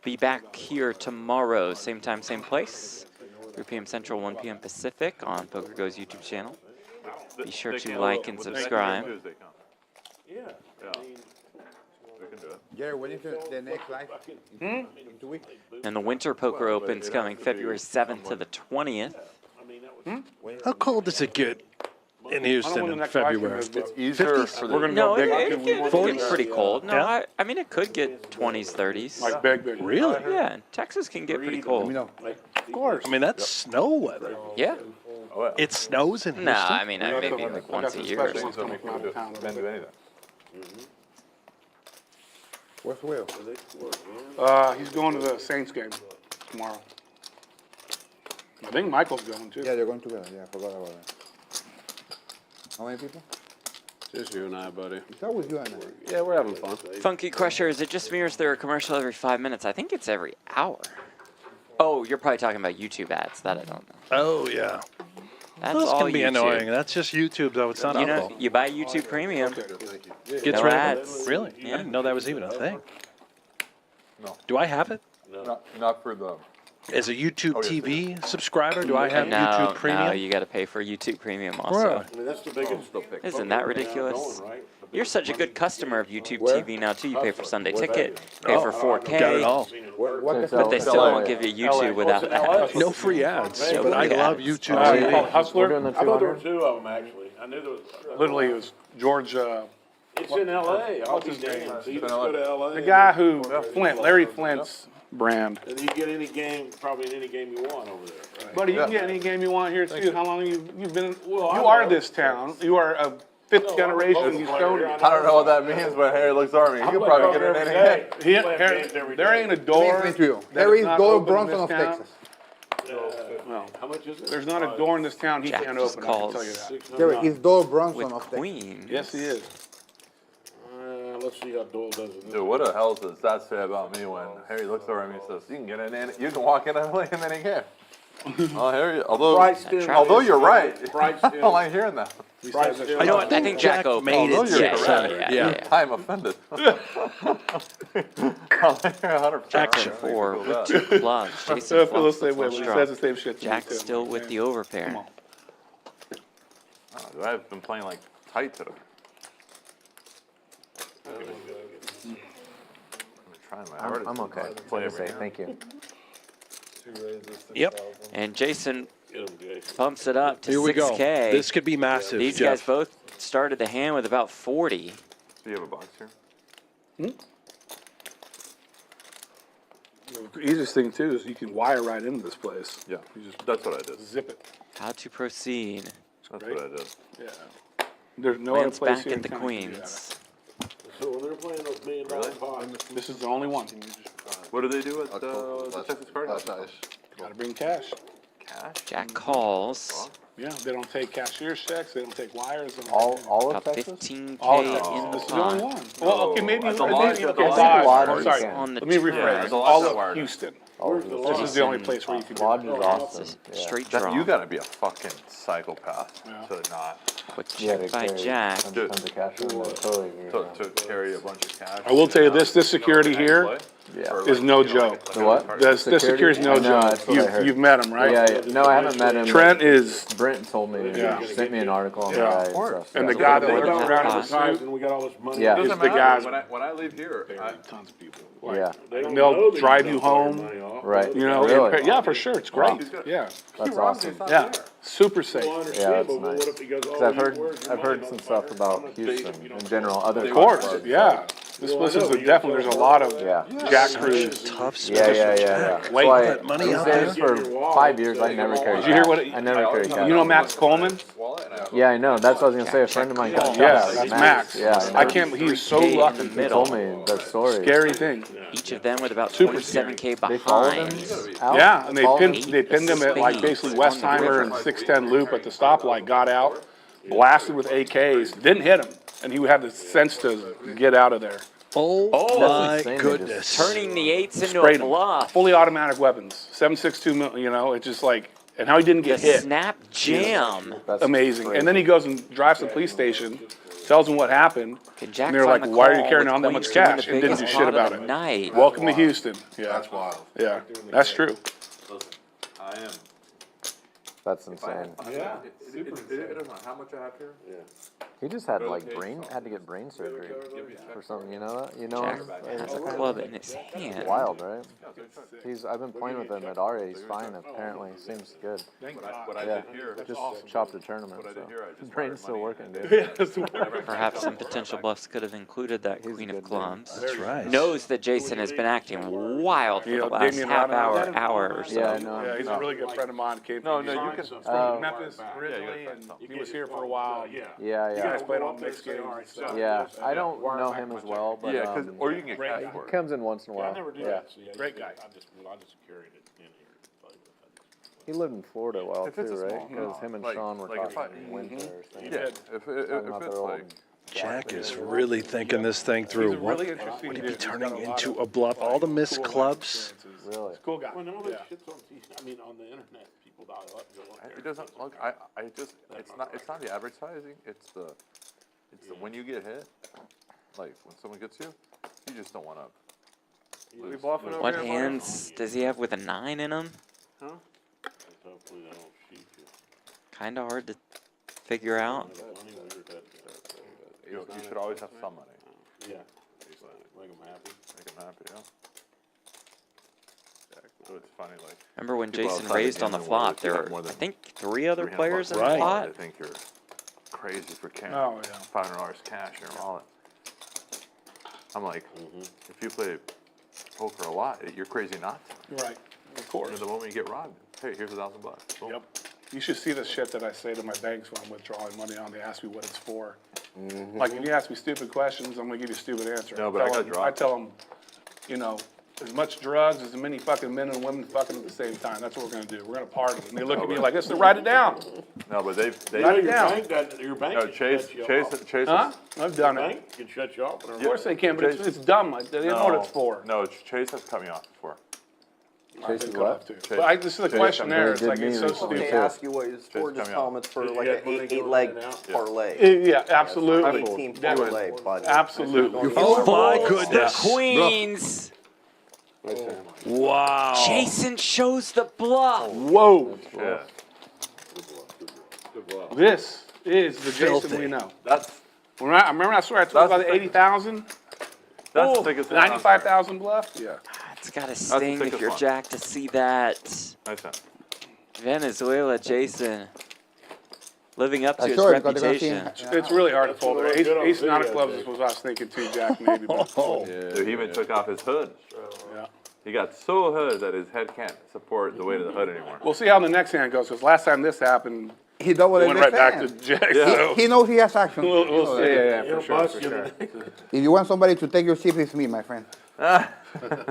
Be back here tomorrow, same time, same place. 3 p.m. Central, 1 p.m. Pacific on PokerGo's YouTube channel. Be sure They to can't- like and what they can subscribe. do is they come. Yeah. Yeah. I mean, We can do it. Jerry, when is the next live? In 2 weeks? And the Winter Poker Open's coming February 7th to the 20th. I mean, that was How cold does it get in I Houston don't know when in the next live stream February? is, but Easier 50s? for we're the, gonna No, go big. it We want could to get pretty cold. No, Yeah? I mean, it could get 20s, 30s. like big. Really? Yeah, Texas can get pretty Let cold. me know. Of course. I mean, that's snow weather. Yeah. It snows in Houston? No, I mean, We got maybe some- like we got once a some year or special something. ones coming from out of town. Can't do anything. Where's Will? He's going to the Saints game tomorrow. I think Michael's going too. Yeah, they're going together. Yeah, I forgot about that. How many people? just you and I, buddy. It's always you and I. Yeah, we're having fun. Funky Crusher, is it just me or is there a commercial every 5 minutes? I think it's every hour. Oh, you're probably talking about YouTube ads. That I don't know. Oh, yeah. That's Those all can be YouTube. annoying. That's just YouTube, though. It's not You know, alcohol. you buy YouTube Premium. Gets no rid of ads. it? Really? Yeah. I didn't know that was even a thing. No. Do I have it? Not for the. As a YouTube TV subscriber, do I have No, YouTube Premium? no, you got to pay for YouTube Premium also. Really? I mean, that's the biggest. Isn't that ridiculous? Going, right? You're such a good customer of YouTube Where? TV now too. You pay for Sunday Ticket, pay for Got it 4K, all. What but they still won't give you YouTube without ads. No free ads, No but I free love ads. YouTube Called TV. Hustler. We're doing the I thought there were 200. two of them, actually. I knew there was. Literally, it was George, It's in L.A. I'll be his name? damned. So you just go to L.A. the guy who Flint, Larry Flint's brand. And you get any game, probably in any game you want over there, right? Buddy, you can get any game you want here too. How long you've been? Well, I You are know. this town. You are a fifth generation Houstonian. I don't know what that means, but Harry looks army. You I can play probably poker get in every any day. game. Play Harry, games every there day. ain't a door. Nice to meet you. that Harry is not Gold open in Bronson this of town. Texas. No, How much is it? there's not a door in this town he Jack can't just open. I can calls tell you that. Harry, he's Gold Bronson with of Texas. Queen. Yes, he is. Let's see how Dole does it. Dude, what the hell does that say about me when Harry looks over at me and says, "You can get in any, you can walk in any game." Oh, Harry, although you're right, I don't like hearing that. You know what? I think Jack opened. made it you're Yeah, correct. yeah. I'm offended. Jackson 4 with 2 clubs. I Jason feel the flumps same way. the He straw. says the same shit to me Jack too. still with the overpair. Come on. I've been playing like tight today. I'm trying my hardest. I'm okay. to play every Say game. thank you. Yep. And Jason Get him, Jason. pumps it up to Here we 6K. go. This could be massive, These Jeff. guys both started the hand with about 40. Do you have a box here? The easiest thing too is you can wire right into this place. Yeah, that's what I did. Zip it. How to proceed. That's what I did. Yeah. There's no Lance other place back here at in the town you can do that. Queens. So when they're playing those $1 million pots, This is the only one. What do they do at the Texas Card? That's nice. Gotta bring cash. Cash? Jack calls. Yeah, they don't take cashier's checks, they don't take wires. They don't All take of About Texas? 15K All of in Texas. the This is the only pot. one. Well, okay, maybe, That's a maybe lot. okay, That's a lot. Lodge. Lodge I'm you sorry. can. On the Let me turn. rephrase. There's a lot All that of wired. Houston. All of This is the only place where you can do Lodge it. is awesome. Yeah. Straight That, draw. you gotta be a fucking psychopath Yeah. to not Quick Yeah, check to by carry Jack. tons of cash on there. Totally agree. to carry a bunch of cash. I will tell you this security here Yeah. is no joke. The what? This security is no I know, joke. that's what I heard. You've met him, right? Yeah, yeah. No, I haven't met him. Trent is, Brent told me. Yeah. He sent me an article on Yeah. the guy Of and course. stuff. and the Yeah. guy that What lives about around that the cost? suit, and we got all this money. Yeah. is Doesn't the matter. guys. When I leave here, Tons of people. Like, Yeah. They don't They'll know that drive you you don't borrow home. money off. Right. You know, Really? yeah, for sure. It's great. Wow. Yeah. That's awesome. Yeah. Super safe. Well, I Yeah, understand, that's but what nice. if he goes, Because oh, I've heard, where's your I've money, heard some stuff motherfucker? about I'm gonna take Houston you in don't general, know. other Of course. clubs. Yeah. This Well, place I know, is but you definitely, don't there's a know. lot of Yeah. Jack Such a Cruz. tough Yeah, spot. yeah, yeah. That's Wait. why That money these out days there. for 5 years I never carried Did you hear cash. what it- I never carried cash. You know Max Coleman? Yeah, I know. That's what I was gonna say. A friend of mine got Yeah, cash. that's Max. Yeah, I know. can't, he's so 3K in lucky. the He middle. told me that story. Scary thing. Each of them with about Super 27K They followed behind. him out. Yeah, and they Followed pinned, him? they pinned him at like basically Westheimer and 610 loop at the stoplight, got out, blasted with AKs, didn't hit him, and he had the sense to get out of there. Oh, my insane. They goodness. Turning the 8s into Sprayed a him. bluff. Fully automatic weapons, 7.62 mil, you know, it's just like, and how he didn't The get hit, snap jam. That's amazing. crazy. And then he goes and drives to the police station, tells them what happened, Can Jack and they're find like, the "Why are you call carrying with on that Queens much doing cash?" the And didn't do biggest shit pot of about the it. Night. Welcome to Houston. Yeah, That's wild. yeah, that's true. I am That's insane. Yeah, It doesn't matter how much I have here. Yeah. He just had like had to get brain surgery or something. You know that? You know? Jack him? has a club in his hand. Wild, right? I've been playing with him at Aria. He's fine apparently. Seems good. What I Yeah, did here. just chopped a tournament. What I did So. here, I just Brain's still wired working, dude. Perhaps some potential bluffs could have included that Queen of Clubs. That's right. Knows that Jason has been acting wild for You the know, last Damien half Rodman. hour or so. Yeah, I know. Yeah, he's a really good friend of mine. Came No, from no, you can. from Memphis originally, and he was here for a while. Yeah. Yeah, You yeah. guys played on mixed games and stuff. Yeah, I don't know him as well, but Yeah, or you can get Great cash guy. for he it. comes in once in a Yeah, I while. never did Yeah, that. See, Great guy. I just carried it in here. he lived in Florida a while If it's too, a right? small- Because him and like- Sean were like if talking I- in winter or something. Yeah, if Talking about it's their old like. Jack is really thinking this thing through. He's a What really interesting would he dude. be He's got turning a lot into of, a bluff? All the like, missed cool life clubs. experiences. Really? He's a cool guy. Well, no, Yeah. that shit's on TV. I mean, on the internet, people dial up, go up there. It doesn't look. I just. It's not the advertising. It's the when you get hit, like when someone gets you, you just don't want to. We bluffing over What here, buddy? hands does he have with a 9 in him? Hopefully they don't shoot you. Kind of hard to figure out. You should always have some money. Yeah. Make them happy. Make them happy, yeah. So it's funny, like. Remember when people Jason outside the raised on the gambling world, flop? if There you have were, more I than think, 3 other 300 players in bucks the in your wallet, pot. I think you're crazy for cash. Oh, yeah. $500 cash in your wallet. I'm like, if you play poker a lot, you're crazy not to. You're right. Of And course. the moment you get robbed, hey, here's $1,000. Boom. Yep. You should see the shit that I say to my banks when I'm withdrawing money on. They ask me what it's for. Like, if you ask me stupid questions, I'm gonna give you a stupid answer. No, but I got dropped. I tell them, you know, as much drugs as many fucking men and women fucking at the same time. That's what we're gonna do. We're gonna party. And they look at me like, listen, write it down. No, but they Write it Your down. bank got, your bank no, can Chase, shut you Chase, off. Chase. Huh? I've done Your it. bank can shut you off. Of course they can, but it's dumb. Like, they don't know what it's for. No, Chase has cut me off before. Chase is is what? But this is a questionnaire. It's did like, it's me so recently, stupid. too. Ask you what it's for, Just just coming tell out. them it's for Did like you an get money 8 going leg in and out? parlay. Yeah, absolutely. 18 parlay, buddy. Absolutely. Oh my goodness. Queens. Wow. Jason shows the bluff. Whoa. Yeah. Good luck. This is the Filthy. Jason we know. That's Remember I swear I told you about the 80,000? the thickest one. 95,000 bluff? Yeah. It's gotta sting if thickest you're one. Jack to see that. That's it. Venezuela Jason living up to his Sure, because they're gonna see reputation. him. It's really hard to fold there. Good on Ace nine of video, clubs Jake. is what I was thinking too, Jack, maybe. But Dude, he even took off his hood. yeah. He got so hood that his head can't support the weight of the hood anymore. We'll see how the next hand goes, because last time this happened, He doubled it it went this right back hand. to Jack. Yeah. So He knows he has action. we'll see. Yeah, He'll for sure, bust for you sure. the next. If you want somebody to take your seat, it's me, my friend.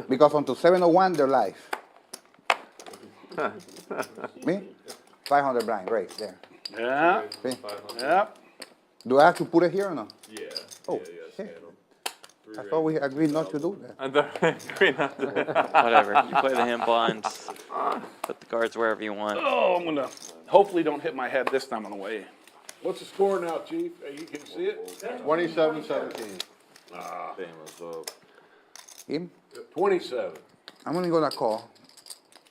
Because until 7:01, they're live. Me? 500 blind, right there. Yeah, See? yeah. Do I have to put it here or no? Yeah. Oh, shit. I thought we agreed not to do that. And then green Whatever. You play the hand blinds. Put the cards wherever you want. Oh, I'm gonna, hopefully don't hit my head this time on the way. What's the score now, Chief? You can see it? 27-17. Ah, damn, it's Him? 27. I'm only gonna call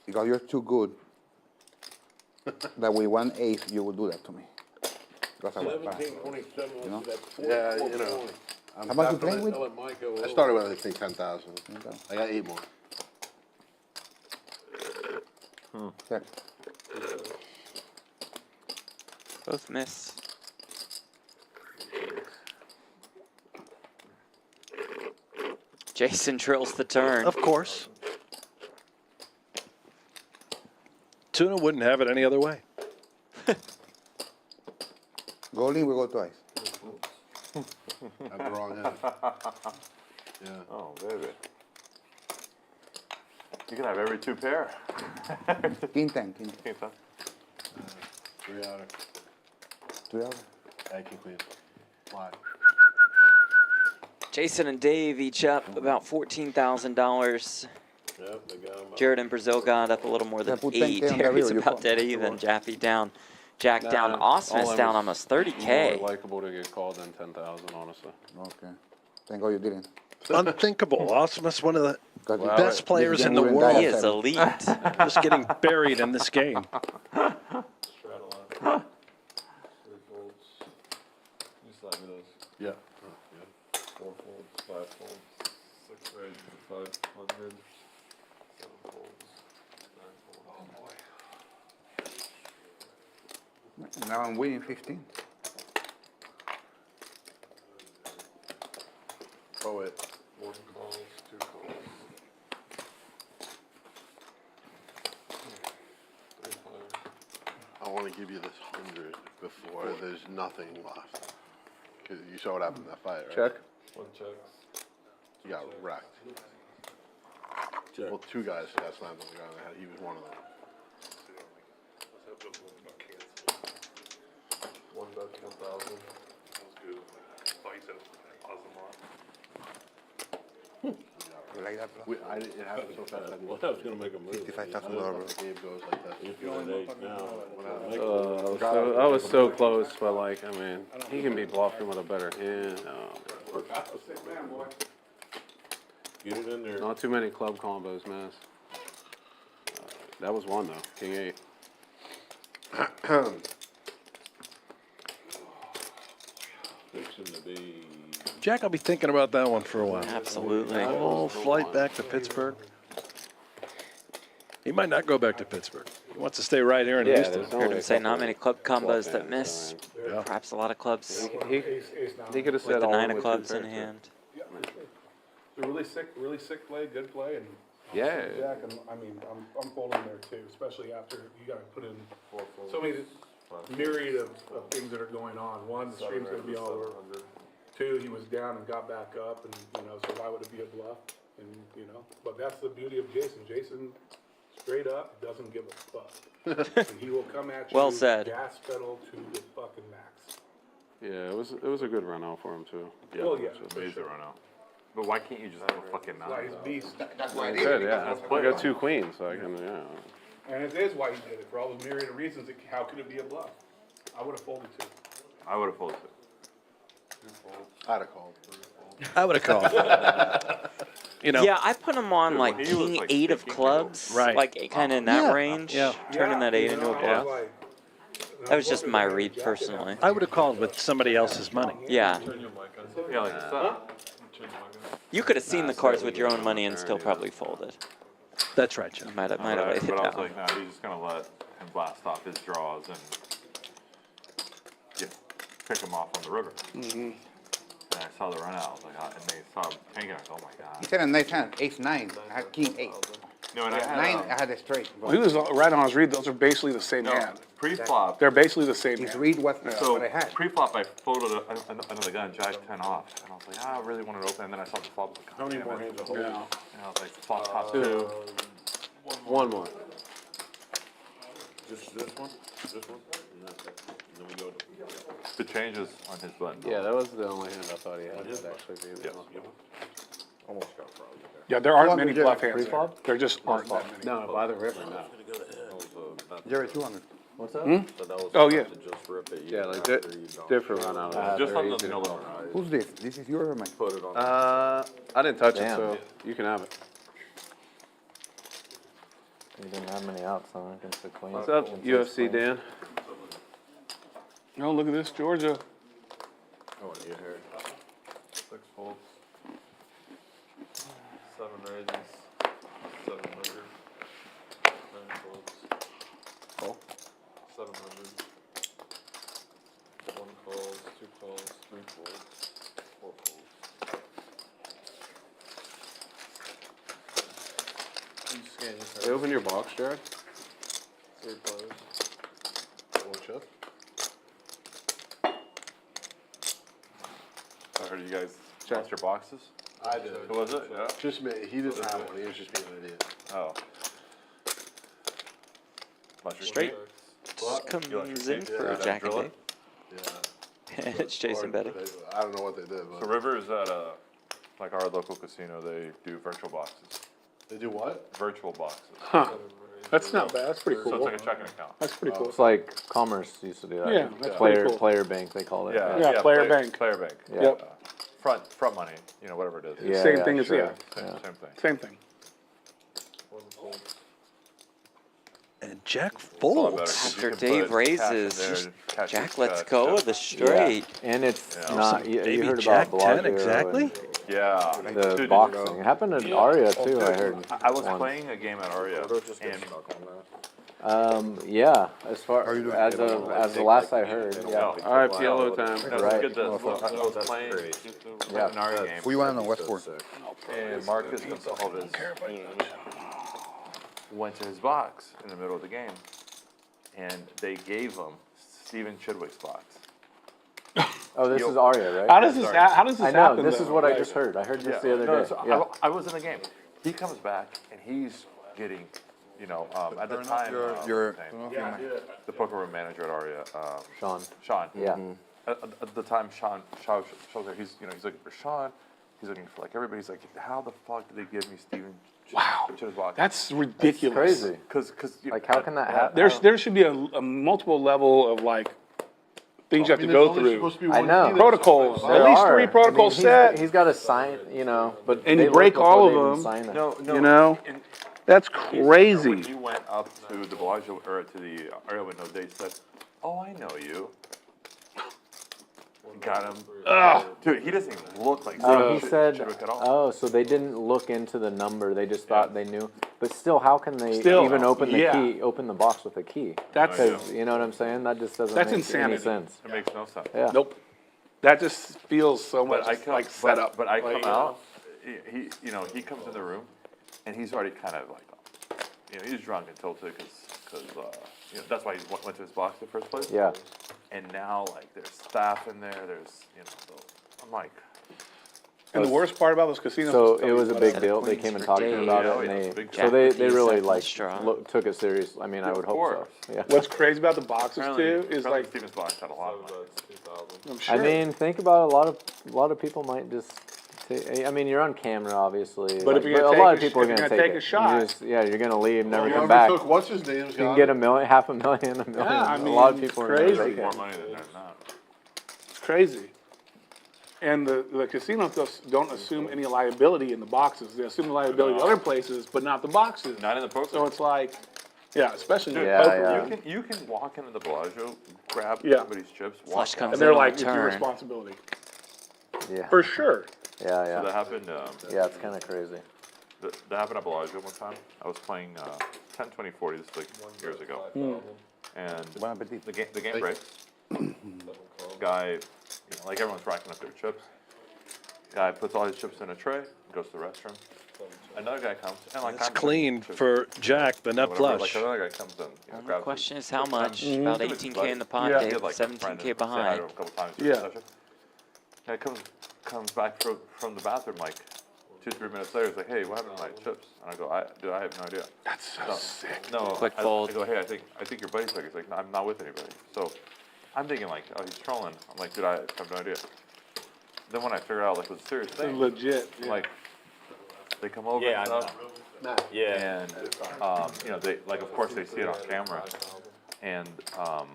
because you're too good that with one ace you will do that to me. Because I was bad. 17, 27, You know? that's 4 Yeah, you know. points. I'm How much you definitely- playing with? Tell it, Mike, I started with, I think, 10,000. I got 8 more. Check. Both miss. Jason drills the turn. Of course. Tuna wouldn't have it any other way. Go lean, we go twice. At the wrong hand. Yeah. Oh, baby. You can have every 2 pair. King 10, king 10. Can't tell. 3 outer. 3 hours. King queen. Wide. Jason and Dave each up about $14,000. Yep, they got 'em up. Jared and BrazilGod up a little more than Yeah, put 8. 10K on the Gary's wheel, you about put- dead even. Jaffee down. Jack down. all Ausmus I down was almost 30K. More likable to get called than 10,000, honestly. Okay. Thank God you didn't. Unthinkable. Ausmus, one of the Because Wow. best players this in game the wouldn't die world. He at is 7. elite. Just getting buried in this game. folds. You slide me those. Yeah. 4 folds, 5 folds, 6 raises, 500. 7 folds, 9 folds. Oh boy. Now I'm winning 15. Oh wait. 1 calls, 2 calls. 3 fires. I want to give you this 100 before there's nothing left. Cause you saw what happened in that fight, right? Check. 1 checks. You got wrecked. Well, 2 guys got slammed on the ground. He was one of them. 1 bet 1,000. You like that, bro? It happened so fast. Well, I was gonna make a move. 55,000 I don't know dollars, if the game goes like that. If you're an age now. I was so close, but like, I mean, he can be bluffing with a better hand. Get it in there. Not too many club combos, man. That was one though, King 8. Fixing to be. Jack, I'll be thinking about that one for a while. Absolutely. Oh, flight back to Pittsburgh. He might not go back to Pittsburgh. He wants to stay right here in Houston. Heard him say not many club combos that miss. Yeah. Perhaps a lot of clubs He could have with said the all 9 in of with clubs two in pairs. hand. It's a really sick play, good play, and Yeah. Jack, I'm folding there too, especially after you gotta put in so many myriad of things that are going on. One, the stream's gonna be all over. 2, he was down and got back up, and so why would it be a bluff? And but that's the beauty of Jason. Jason, straight up, doesn't give a fuck, and he will come at you. Well said. Gas pedal to the fucking max. Yeah, it was a good run out for him too. Well, yeah, It's amazing to run out. But why can't you just have a fucking Why 9? he's beast. That's why I Good, did it. yeah. I got 2 queens, so I can, yeah. And it is why he did it, for all those myriad of reasons. How could it be a bluff? I would have folded too. I would have folded it. I'd have called. I would have called. Yeah, I put him on Dude, like when he was, King like, 8 of 15 clubs, Right. like kind of in that Yeah. range, Yeah. turning that 8 into a I bluff. was like, That was just my read personally. I would have called with somebody else's money. Yeah, Turn your mic on. Yeah, like I said. Turn your mic on. you could have seen the cards with your own money and still probably folded. That's right, Joe. You might have But I laid it was down. like, no, he's just gonna let him blast off his draws and pick him off on the river. And I saw the run out, I was like, and they saw him tanking, I was like, oh my He god. said a nice hand, ace 9. I had king 8. No, and I had 9, I had a straight. He was right on his read. Those are basically the same hand. pre-flop. They're basically the same His hand. read was So what I had. pre-flop, I folded another gun, jive 10 off, and I was like, I really wanted to open, and then I saw the flop. Like, How many more hands are holding? Yeah. And I was like, flop top 2. One more. Just this one? This one? And that's it. And then we go to. The changes on his button. Yeah, that was the only hand I thought he had that actually be the Almost got frozen there. Yeah, there aren't Well, many yeah, bluff hands there. pre-flop? There just aren't that many. No, by the river, no. Jerry 200. What's that? So that was Oh, yeah. to just rip it. Yeah, like after di- you don't different run out. Just on the Easy to middle. call. Who's this? This is yours or mine? Put it on. I didn't touch it, Damn. so you can have it. You didn't have many outs on against the queen. What's up, against UFC ace queen. Dan? Oh, look at this, Georgia. Oh, yeah, here. 6 folds. 7 raises. 700. 9 folds. Call. 700. 1 calls, 2 calls, 3 folds, 4 folds. You open your box, Jared? 3 players. One chip? I heard you guys lost your boxes. I did. Who was it? Yeah. Just me. He didn't have one. He was just being an idiot. Oh. Lost your Straight. What? Comes You lost your in seat? for Yeah, a jack drill and it? Yeah. It's Jason betting. I don't know what they did, So but River is at like our local casino, they do virtual boxes. they do what? Virtual boxes. Huh. That's not bad. That's pretty So it's cool. like a checking account. That's pretty cool. It's like Commerce used to do that. Yeah, that's player pretty cool. player bank they call it. Yeah, player bank. Player bank. Yeah. Yep. Front money, whatever it is. Yeah, Same yeah, thing as, sure. yeah. Same, Yeah. same thing. Same thing. 1 fold. and Jack It's a lot better folds. 'cause you After can Dave put cash in raises, there, just cash Jack is lets cash, go so- of the straight. And it's Yeah. not, Baby you heard Jack about 10, Bellagio exactly. and Yeah. the Dude, boxing. It happened to Aria too, I heard. I was once. playing a game at Aria, and Yeah, as far as the last I heard, yeah. no, All right, PLO time. no, Right. get this. I was playing an Aria game, Who you want to know what for? and Marcus Gonsalves went to his box in the middle of the game, and they gave him Steven Chidwick's box. Oh, this is Aria, right? How does this I know, happen? this is though? what I Like, just heard. I heard this Yeah. the other No, day. so Yeah. I was in the game. He comes back, and he's getting, at the time, Your the poker room manager at Aria, Sean. Sean. Yeah. At the time, Sean shows there. He's looking for Sean. He's looking for like everybody. He's like, how the fuck did they give me Steven? Wow. Chidwick's That's ridiculous. Crazy. Because Like, how can that happen? There should be a multiple level of like things you have to go through. I know. Protocols. There At least are. 3 protocols set. He's got to sign, but And they you break look all before of they even them. sign it. no, You know? and That's when crazy. he went up to the Bellagio or to the Aria with no date, said, "Oh, I know you." Got him. Dude, he doesn't even look like Oh, he said, Chidwick at all. oh, so they didn't look into the number. They just thought they knew. But still, how can they Still, even open the yeah. key, open the box with a key? That's Because, you know what I'm saying? That just doesn't That's make insanity. any sense. It makes no sense. Yeah. nope. That just feels so much But I come, like set up. But I Like, come out. He he comes in the room, and he's already kind of like, he's drunk and tilted because that's why he went to his box in the first place. Yeah. And now like there's staff in there. There's I'm like. And the worst part about those casinos. So is it was a big Set deal. of They queens came and for talked to him Dave. about Yeah, it, oh, and yeah, they it's a big so deal. they Jack with the really second like straw. took it serious. I mean, I would hope so. course. Yeah. What's crazy about the boxes Apparently, too is apparently like Steven's box had a lot of money. I'm sure. I mean, think about it, a lot of people might just. I mean, you're on camera, obviously. But if you're a gonna lot take of people are if you're gonna gonna take take a it. shot. You just, you're gonna leave, never come Whoever back. took what's his name's You can got get it. $1 million, $500,000, $1 million. I a lot of mean, people are crazy. gonna take More it. money than there's not. It's crazy. And the casinos just don't assume any liability in the boxes. They assume liability in other places, but not the boxes. Not in the poker. So it's like, yeah, especially in Yeah, poker. yeah. You can walk into the Bellagio, grab Yeah. somebody's chips, walk Flush out. comes And they're in on like, the it's your turn. responsibility. Yeah. For sure. Yeah, So yeah. that happened. Yeah, it's kind of crazy. That happened at Bellagio one time. I was playing 10, 20, 40. This is like years ago. And the game breaks. Guy, like everyone's racking up their chips. Guy puts all his chips in a tray, goes to the restroom. Another guy comes and like It's I'm clean chips, for Jack, the net whatever, flush. Like another guy comes in. Only grabs question his is how chips, much. and About he was 18K buddy. in the pot, Yeah. Dave, He had, like, a friend 17K that said hi to behind. him a couple times Yeah. during the session. Guy comes back from the bathroom like 2-3 minutes later. He's like, "Hey, what happened to my chips?" And I go, "Dude, I have no idea." That's so sick. No, Quick I fold. go, "Hey, I think your buddy's like." He's like, "No, I'm not with anybody." So I'm thinking like, "Oh, he's trolling." I'm like, "Dude, I have no idea." Then when I figured out like it was a serious It's thing, legit. I'm Yeah. like they come over and stuff, and they like of course they see it on camera, and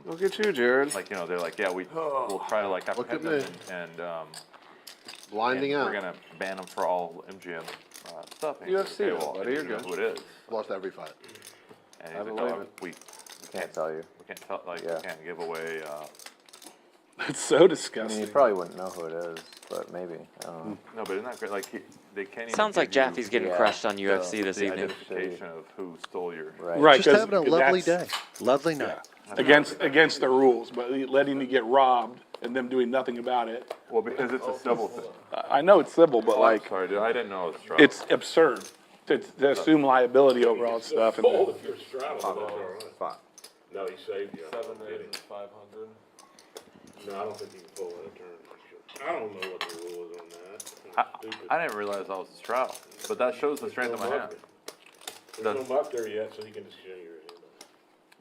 Look at you, Jared. like they're like, "Yeah, we'll try to like Look at apprehend them me. and Blinding and out. we're gonna ban them for all MGM stuff." And he's like, UFC, "Okay, well, buddy, you you're know good." who it is?" Lost every fight. And I he's like, believe "No, it. we Can't tell you. can't tell we Yeah. can't give away." It's so I mean, disgusting. you probably wouldn't know who it is, but maybe. I don't know. No, but isn't that great? Like they can't even. Sounds like give you Jaffee's getting yeah, crushed on UFC this the evening. identification of who stole your. Right. Right. Just 'cause having a lovely day. that's Lovely night. Against the rules, but letting you get robbed and them doing nothing about it. Well, because it's a civil thing. I know it's civil, but like, Sorry, dude, I didn't know it was Stroud. it's absurd to assume liability over all this stuff. And If you're straddled, that's all right. No, he saved you. 7,500. No, I don't think you can pull that a turn. I don't know what the rule is on that. I didn't realize I was a Stroud, but that shows the strength of my hand. There's no muck there yet, so he can just show your hand.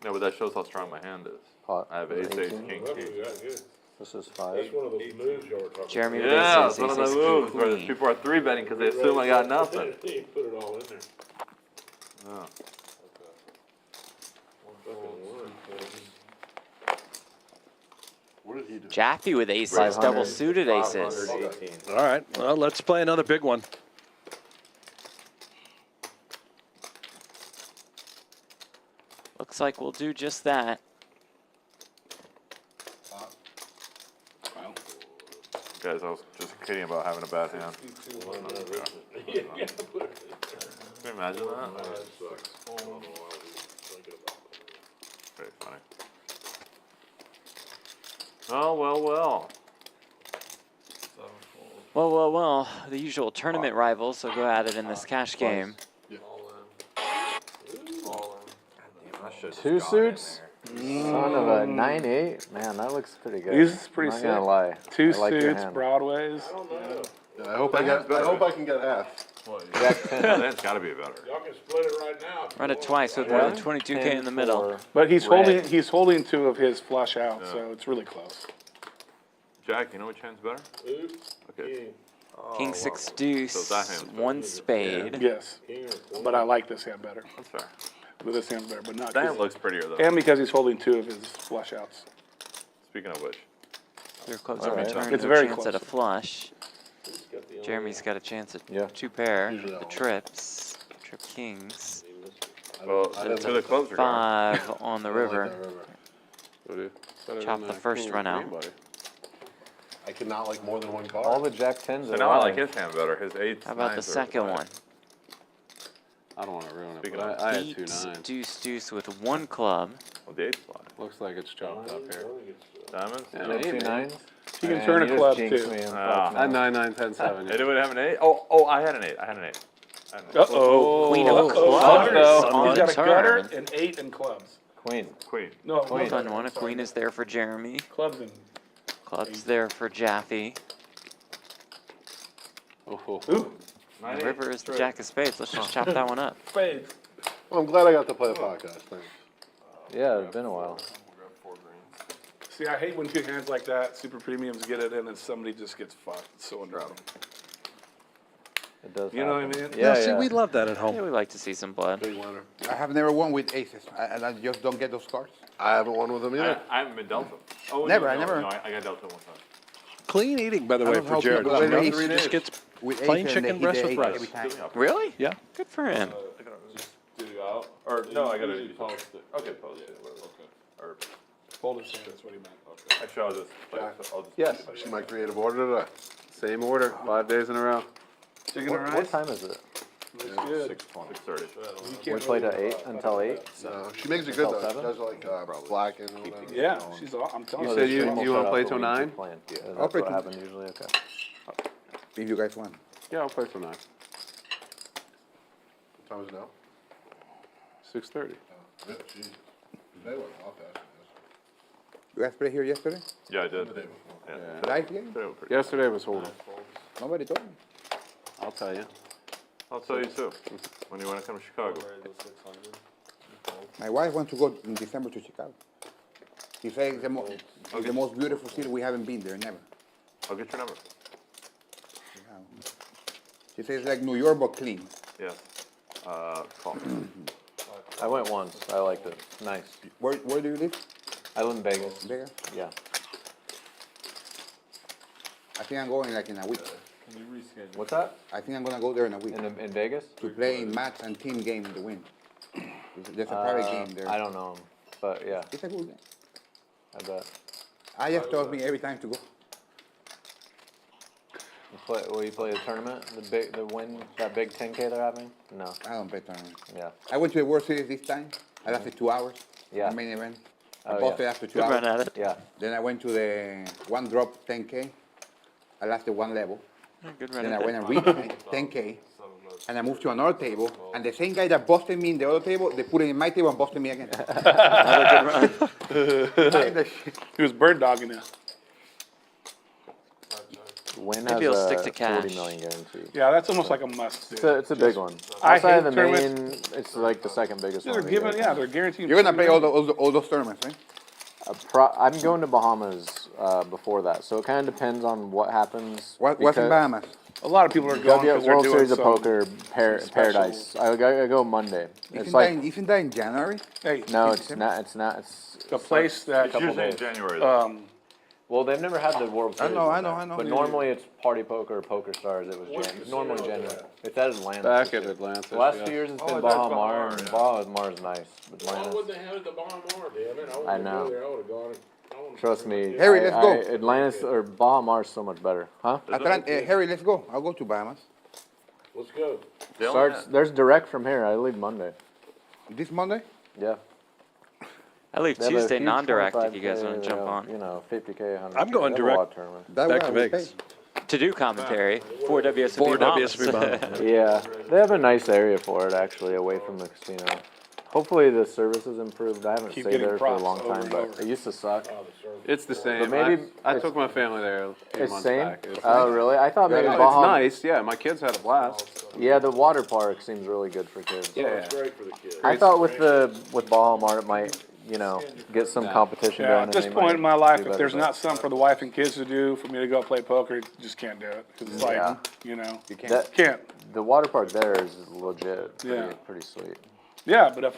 No, but that shows how strong my hand is. Pot. I have ace, ace, 18. king, Well, king. that's good. This is That's 5. one of those moves y'all were talking Jeremy about. Yeah, Ace, it's one of ace, the ace, moves king, where queen. people are 3-betting because they assume I got nothing. He put it all in there. Oh. What did he do? Jaffee with aces, 500. double suited aces. 518. All right, well, let's play another big one. Looks like we'll do just that. Wow. Guys, I was just kidding about having a bad hand. Can you imagine that? Very funny. Oh, well, well. Well. The usual tournament rivals will go at it in this cash game. Two suits? Son of a 9-8? Man, that looks pretty good. These is pretty I'm not sick. gonna lie. Two I like your suits, hand. broadways. Yeah, I hope I can get half. Jack 10. That's got to be better. Y'all can split it right now. Run it twice with more than 22K in the middle. But he's Red. holding two of his flush out, so it's really close. Jack, you know which hand's better? Okay. King 6 So deuce, that hand's better. 1 spade. Yes, but I like this hand better. That's fair. But this hand's better, but not. That hand looks prettier, though. And because he's holding two of his flush outs. Speaking of which. Your clubs All are right. returned. It's No very chance close. at a flush. Jeremy's got a chance at 2 pair. The trips. Trip kings. Well, to the clubs are going. 5 on the river. Chop the first run out. I cannot like more than one card. All the Jack 10s So are now I live. like his hand better. His 8s, How about the 9s are second live. one? I don't want to ruin it, Speaking but of I had 8 2 9s. deuce deuce with 1 club. Well, the 8's live. Looks like it's chopped up here. Diamonds? Yeah, No. 2 9s. You can Man, turn a just club jinxed too. me in Ah. flop now. 9 9 10 7. Hey, did we have an 8? Oh, I had an 8. I had an 8. Uh-oh. Queen of Uh-oh. clubs Uh-oh. on He's the got a gutter turn. and 8 in clubs. Queen. Queen. No, Queen. Fun one. A queen is there for Jeremy. Clubs and Clubs there for Jaffee. Oh, ooh, And river is the jack of spades. Let's just chop that one up. spades. Well, I'm glad I got to play the podcast. Thanks. yeah, it's been a while. See, I hate when two hands like that, super premiums get it in and somebody just gets fucked. It's so annoying. It does. You know what I happen. mean? Yeah, See, yeah. we love that at home. Yeah, we like to see some blood. Big winner. I have never won with aces, and I just don't get those cards. I haven't won with them either. I haven't been dealt them. Oh, Never, no, I never- No, I got dealt them one time. Clean eating, by the I way, don't know for how Jared. people You know, play he just gets With plain aces, and they chicken hit breast the with eight rice. every time. Really? Yeah. Good for him. I gotta just do you out. Or, no, I gotta post it. Okay, post it. Whatever. Or, Fold his hand, that's what he meant. actually, I'll just, I'll just. Yes. See my creative order today. Same order, 5 days in a row. Chicken and What rice? time is it? Looks good. 6:30. We played at 8 until 8. No, she makes it good though. She Seven? does like black and whatever. Yeah, she's all, I'm telling You you. said you she's- want to play till 9? I'll That's play what till- happens usually. Okay. If you guys want. Yeah, I'll play till 9. What time is it now? 6:30. Yeah, geez. They went off that. You guys play here yesterday? Yeah, I did. Yeah. Live game? Today was pretty- Yesterday was holding. Nobody told me. I'll tell you. I'll tell you too. When you want to come to Chicago. My wife wants to go in December to Chicago. She says it's the most beautiful city. We haven't been there, never. I'll get your number. She says it's like New York, but clean. Yes. Call me. I went once. I liked it. Nice. Where do you live? I live in Vegas. Vegas? Yeah. I think I'm going like in a week. What's that? I think I'm gonna go there in a week In Vegas? to play match and team game in the win. There's a private game there. I don't know him, but yeah, It's a good game. I bet. I just told me every time to go. Will you play the tournament? The win, that big 10K they're having? No. I don't play tournament. Yeah. I went to the World Series this time. I lasted 2 hours. Yeah. The main event. I Oh, posted yeah. after 2 Good hours. run at it. Yeah. Then I went to the one drop 10K. I lasted one level. Good run Then I at went it. and read 10K. And I moved to another table. And the same guy that busted me in the other table, they put it in my table and busted me again. Another good run. He was bird dogging it. Win Maybe has he'll a stick to cash. 40 million guarantee. Yeah, that's almost like a must. It's a big one. I Outside hate of the tournaments. main, it's like the second biggest Yeah, one. they're we giving, get. yeah, they're guaranteed. You're gonna play all those tournaments, right? I'm going to Bahamas before that, so it kind of depends on what happens. What's in because- Bahamas? A lot of people are going because they're World doing Series of some. Poker Paradise. I go Monday. It's like Isn't that in January? Hey, no, it's not. It's not. It's the place that It's usually in January. Well, they've never had the World I Series. know, one I know, there. I know. But normally it's Party Poker or Poker Stars. It was normally January. It's at Atlanta. Back this at year. Atlanta. The last yeah. few years it's Oh, been that's Baja Mar, Baja, and yeah. Baja Mar is nice. But Why Atlanta's- wouldn't they have it the Baja Mar, damn it? I know. Go there, I would've gone. I wanna- Trust me. Harry, let's go. Atlanta's or Baja Mar is so much better, huh? Harry, let's go. I'll go to Bahamas. Let's go. There's direct from here. I leave Monday. This Monday? Yeah. I leave They have a Tuesday huge non-direct if you guys 25K, want to jump they have, on. You know, 50K, 100K. I'm going They have a lot direct. of tournaments. That Back way to I will Vegas. pay. To do commentary for WSOP For Bahamas. WSOP Bahamas. Yeah, they have a nice area for it actually, away from the casino. Hopefully the service has improved. I haven't Keep stayed getting there for a props long over time, and but over. it used to suck. It's the same. maybe I it's- took my family there a few It's months same? back. Oh, really? I thought maybe No, it's Baja. nice. Yeah, my kids had a blast. Yeah, the water park seems really good for kids. Yeah. It's great for the kids. I thought with Baja Mar it might, get some competition Yeah, going. at and this they point might in my life, do if better, there's but- not something for the wife and kids to do, for me to go play poker, just can't do it. 'Cause it's like, Yeah. you That- can't. The water park there is legit. Yeah. Pretty sweet. Yeah, but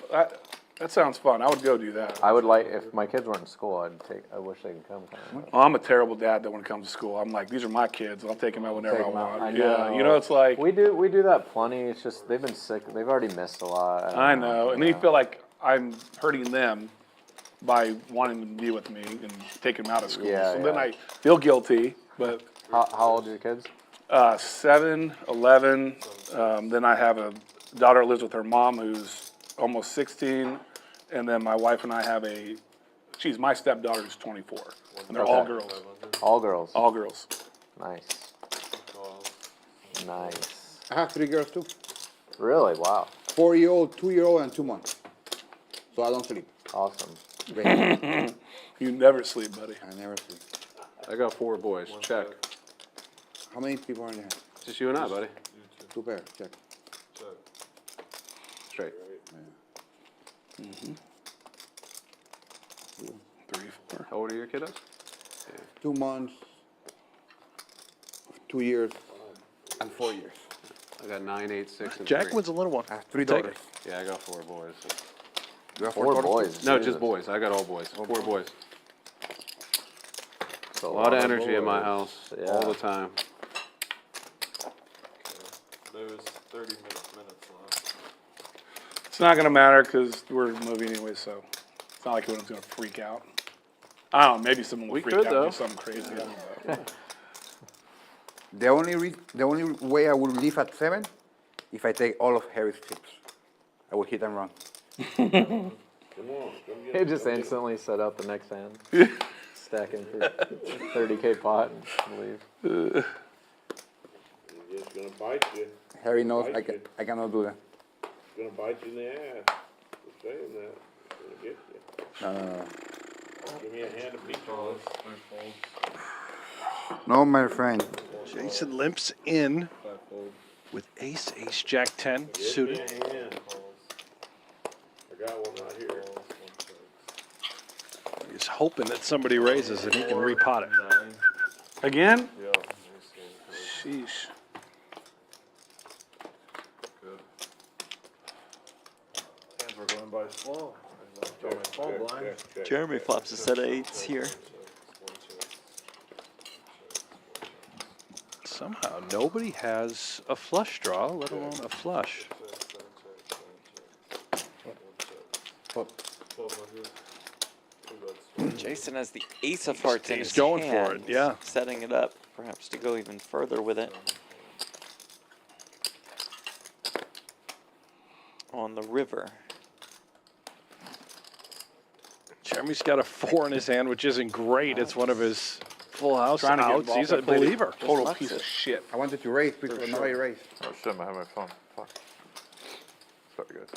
that sounds fun. I would go do that. I would like, if my kids weren't in school, I wish they could come. Well, I'm a terrible dad that when it comes to school, I'm like, these are my kids. I'll take them out whenever I Take 'em out. want. I Yeah, know. it's like, We do that plenty. It's just they've been sick. They've already missed a lot. I know. And then you feel like I'm hurting them by wanting them to be with me and taking them out of school. Yeah, So then yeah. I feel guilty, but How old are your kids? 7, 11. Then I have a daughter that lives with her mom who's almost 16. And then my wife and I have my stepdaughter who's 24. And they're all Okay. girls. All girls. All girls. Nice. Nice. I have 3 girls too. Really? Wow. 4-year-old, 2-year-old, and 2 months. So I don't sleep. Awesome. Great. You never sleep, buddy. I never sleep. I got 4 boys. Check. How many people are in there? Just you and I, buddy. 2 pairs. Check. Straight. 3, 4. How old are your kiddos? 2 months, 2 years, and 4 years. I got 9, 8, 6, and 3. Jacqueline's a little one. I have 3 Take daughters. Yeah, I got 4 boys. You have 4 daughters? boys. No, Jesus. just boys. I got all boys. 4 boys. It's A lot of energy in my house Yeah. all the time. There's 30 minutes left. It's not gonna matter because we're moving anyway, so it's not like anyone's gonna freak out. I don't know, maybe someone will We freak could, out though. and do something crazy. I don't know. The only way I would leave at 7, if I take all of Harry's chips. I will hit and run. Come on, come get He it. just instantly set up the next hand. Stacking for 30K pot and leave. He's just gonna bite you. Harry knows Bite I cannot do that. He's gonna bite you in the ass. Just saying that. He's gonna get you. No. Give me a hand of beach on this. No, my friend. Jason limps in with ace, jack 10 Give me suited. a hand. I got one right here. He's hoping that somebody raises and he can repot it. Again? Yeah. Sheesh. Good. Hands were going by slow. I was on my phone blind. Jeremy flops a set of 8s here. Somehow nobody has a flush draw, let alone a flush. Jason has the ace of hearts in He's his going hand, for it, yeah. setting it up, perhaps to go even further with it. On the river. Jeremy's got a 4 in his hand, which isn't great. It's one of his full house Trying to get outs. involved. He's a I played believer. Total Just piece lets of shit. I wanted to raise because nobody raised. Oh shit, I have my phone. Fuck. Sorry guys.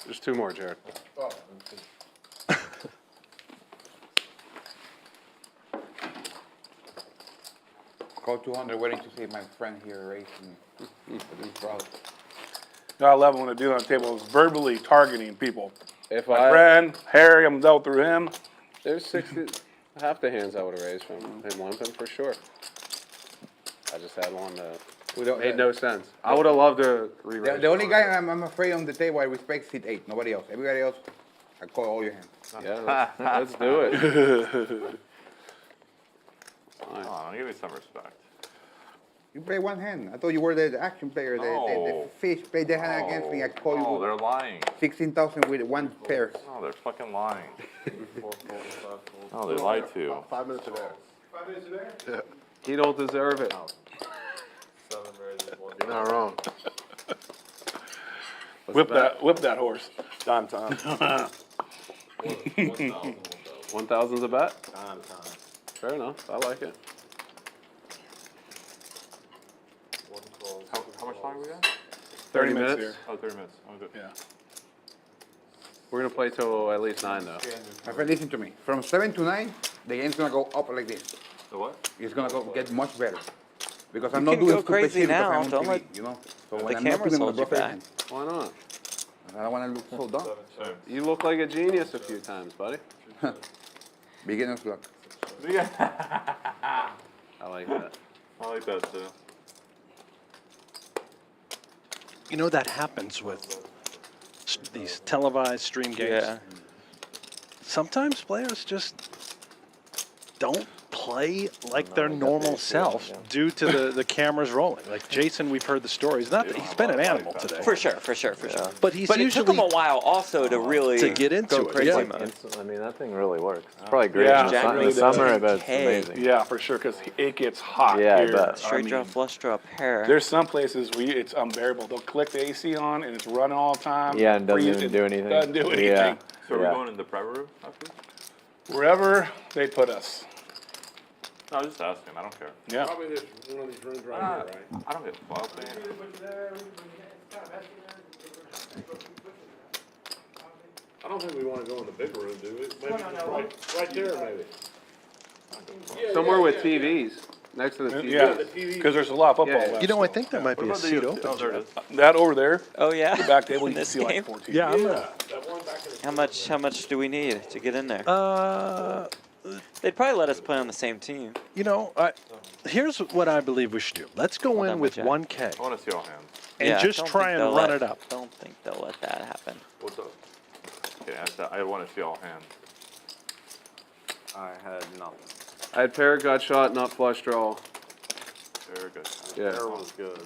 There's 2 more, Jared. Call 200 waiting to see my friend here racing. He's proud. I love when I do on the table is verbally targeting people. If My friend, Harry, I'm dealt through him. there's 60, half the hands I would have raised from him limping for sure. I just had one that made no sense. I would have loved to re-raise. The only guy I'm afraid on the table I respect is hit 8. Nobody else. Everybody else, I call all your hands. Yeah, let's do it. Come on, give me some respect. You play one hand. I thought you were the action player. The No. fish played the hand against me. I call No, you they're lying. 16,000 with one pair. No, they're fucking lying. 4 folds, 5 folds. No, they lied to you. 5 minutes of air. 5 minutes in there? He don't deserve it. 7 raises, 1 You're not wrong. Whip that horse. Time. 1,000's a bet? Time. Fair enough, I like it. 112. How much time we got? 30 minutes? minutes. Oh, 30 minutes. I'm good. Yeah. We're gonna play till at least 9 though. My friend, listen to me. From 7 to 9, the game's gonna go up like this. The what? It's gonna get much better. Because I'm You not can doing go stupid crazy shit because now, I'm on don't TV, let you know? So the when I'm not cameras doing, I'm hold you gonna back. everything. Why not? I don't wanna look so dumb. 7 checks. You look like a genius a few times, buddy. Beginner's luck. Yeah. I like that. I like that too. You know, that happens with these televised stream games. Yeah. Sometimes players just don't play like their normal self due to the cameras rolling. Like Jason, we've heard the stories. Not that he's been an animal today, For sure. but he's But it usually took him a while also to really to get into go it. crazy Yeah. mode. I mean, that thing really works. It's probably great Yeah, in the, it sun, in really the summer. does. I bet it's Okay. amazing. Yeah, for sure, because it gets hot Yeah, I here. bet. Straight draw, mean, flush draw, pair. There's some places where it's unbearable. They'll click the AC on and it's running all the time. Yeah, and doesn't freezing, even do anything. Doesn't do anything. Yeah. So are we Yeah. going in the prep room after? Wherever they put us. No, I'm just asking. I don't care. Yeah. Probably this, one of these rooms right here, right? I don't get fucked, man. I don't think we wanna go in the big room, do we? Maybe right there, maybe. Somewhere with TVs, next to the TV. Yeah, the TV. because there's a lot of football Yeah, yeah. left. You know, I think there might be a What about seat the open. Oh, there it Jeff. is. That over there, Oh yeah. the back table, In you can this see like game? 14. Yeah, I'm That one back in the. How much do we need to get in there? gonna. They'd probably let us play on the same team. You know, here's what I believe we should do. Let's go Hold in on, with Jack. 1K I want to see all hands. and Yeah, just don't try think and they'll run let- it up. Don't think they'll let that happen. What's up? Yeah, I want to see all hands. I had nothing. I had pair, got shot, not flush draw. Very good. Yeah. Air was good.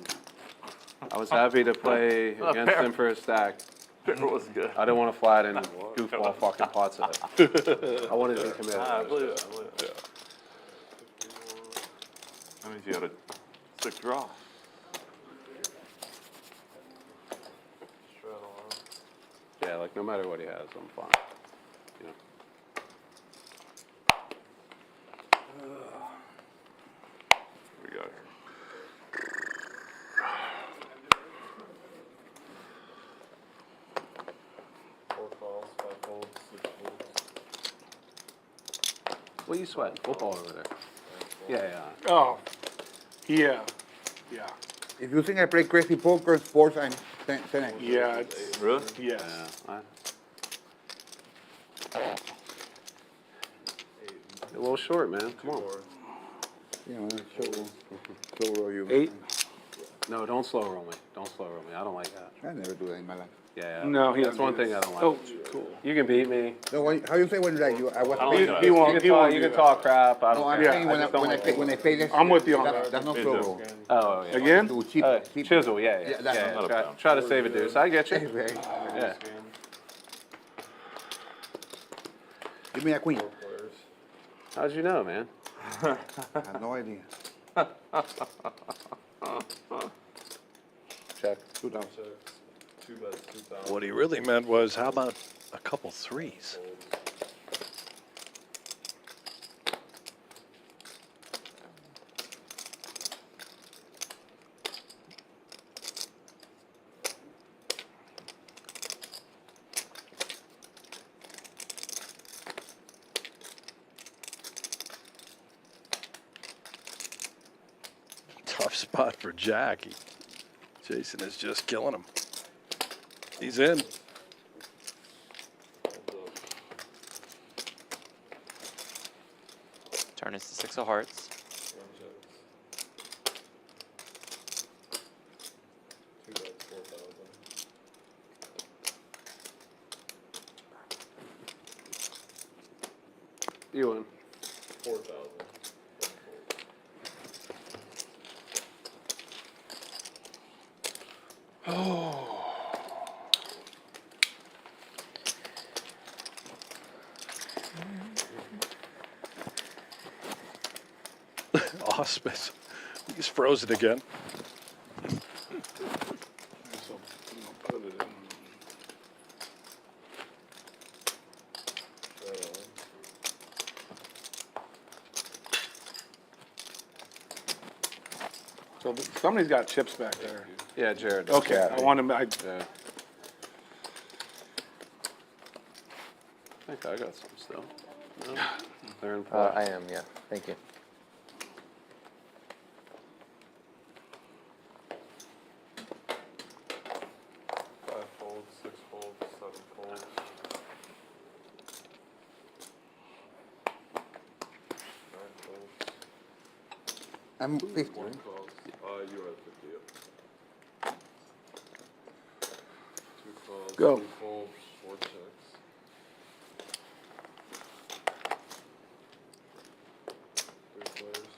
I was happy to play against him for a stack. It was good. I didn't want to flat in goofball fucking pots of it. I wanted to be committed. I believe it. I believe it. That means you had a sick draw. Straddle arm. Yeah, like no matter what he has, I'm fine. You know. What we got here? Four calls, 5 folds, 6 folds. What are you sweating? Football over there. Yeah. Oh, yeah. If you think I play crazy poker, sports, I'm 10. Yeah, it's, Really? yes. Yeah. A little short, man. Come on. You know, so roll you. 8? No, don't slow roll me. Don't slow roll me. I don't like that. I never do that in my life. Yeah. No, he That's doesn't one do thing this. I don't like. Oh, cool. You can beat me. No, how you say when like you? I was. I don't like that. He won't. You He can won't. talk crap. I No, don't I'm care. saying when I play this. I'm with you on that's, that. That's not Me slow too. roll. Oh, yeah. Again? Do cheap, cheap. Chisel, yeah. Yeah, that's not Try to save a deuce. I get you. Okay. Yeah. Give me a queen. How'd you know, man? I have no idea. Check. 2,000. 2 bets, 2,000. What he really meant was, how about a couple threes? Tough spot for Jack. Jason is just killing him. He's in. Turn is the 6 of hearts. 2 bets, 4,000. You win. 4,000. Ausmus. He's frozen again. So, put it in. So somebody's got chips back there. Yeah, Jared. Okay, I want to, Yeah. I think I got some still. No? They're in play. I am, yeah. Thank you. Five folds, 6 folds, 7 folds. 9 folds. I'm 50. 1 calls. You are 50, yep. 2 calls. Go. 3 folds, 4 checks. 3 players.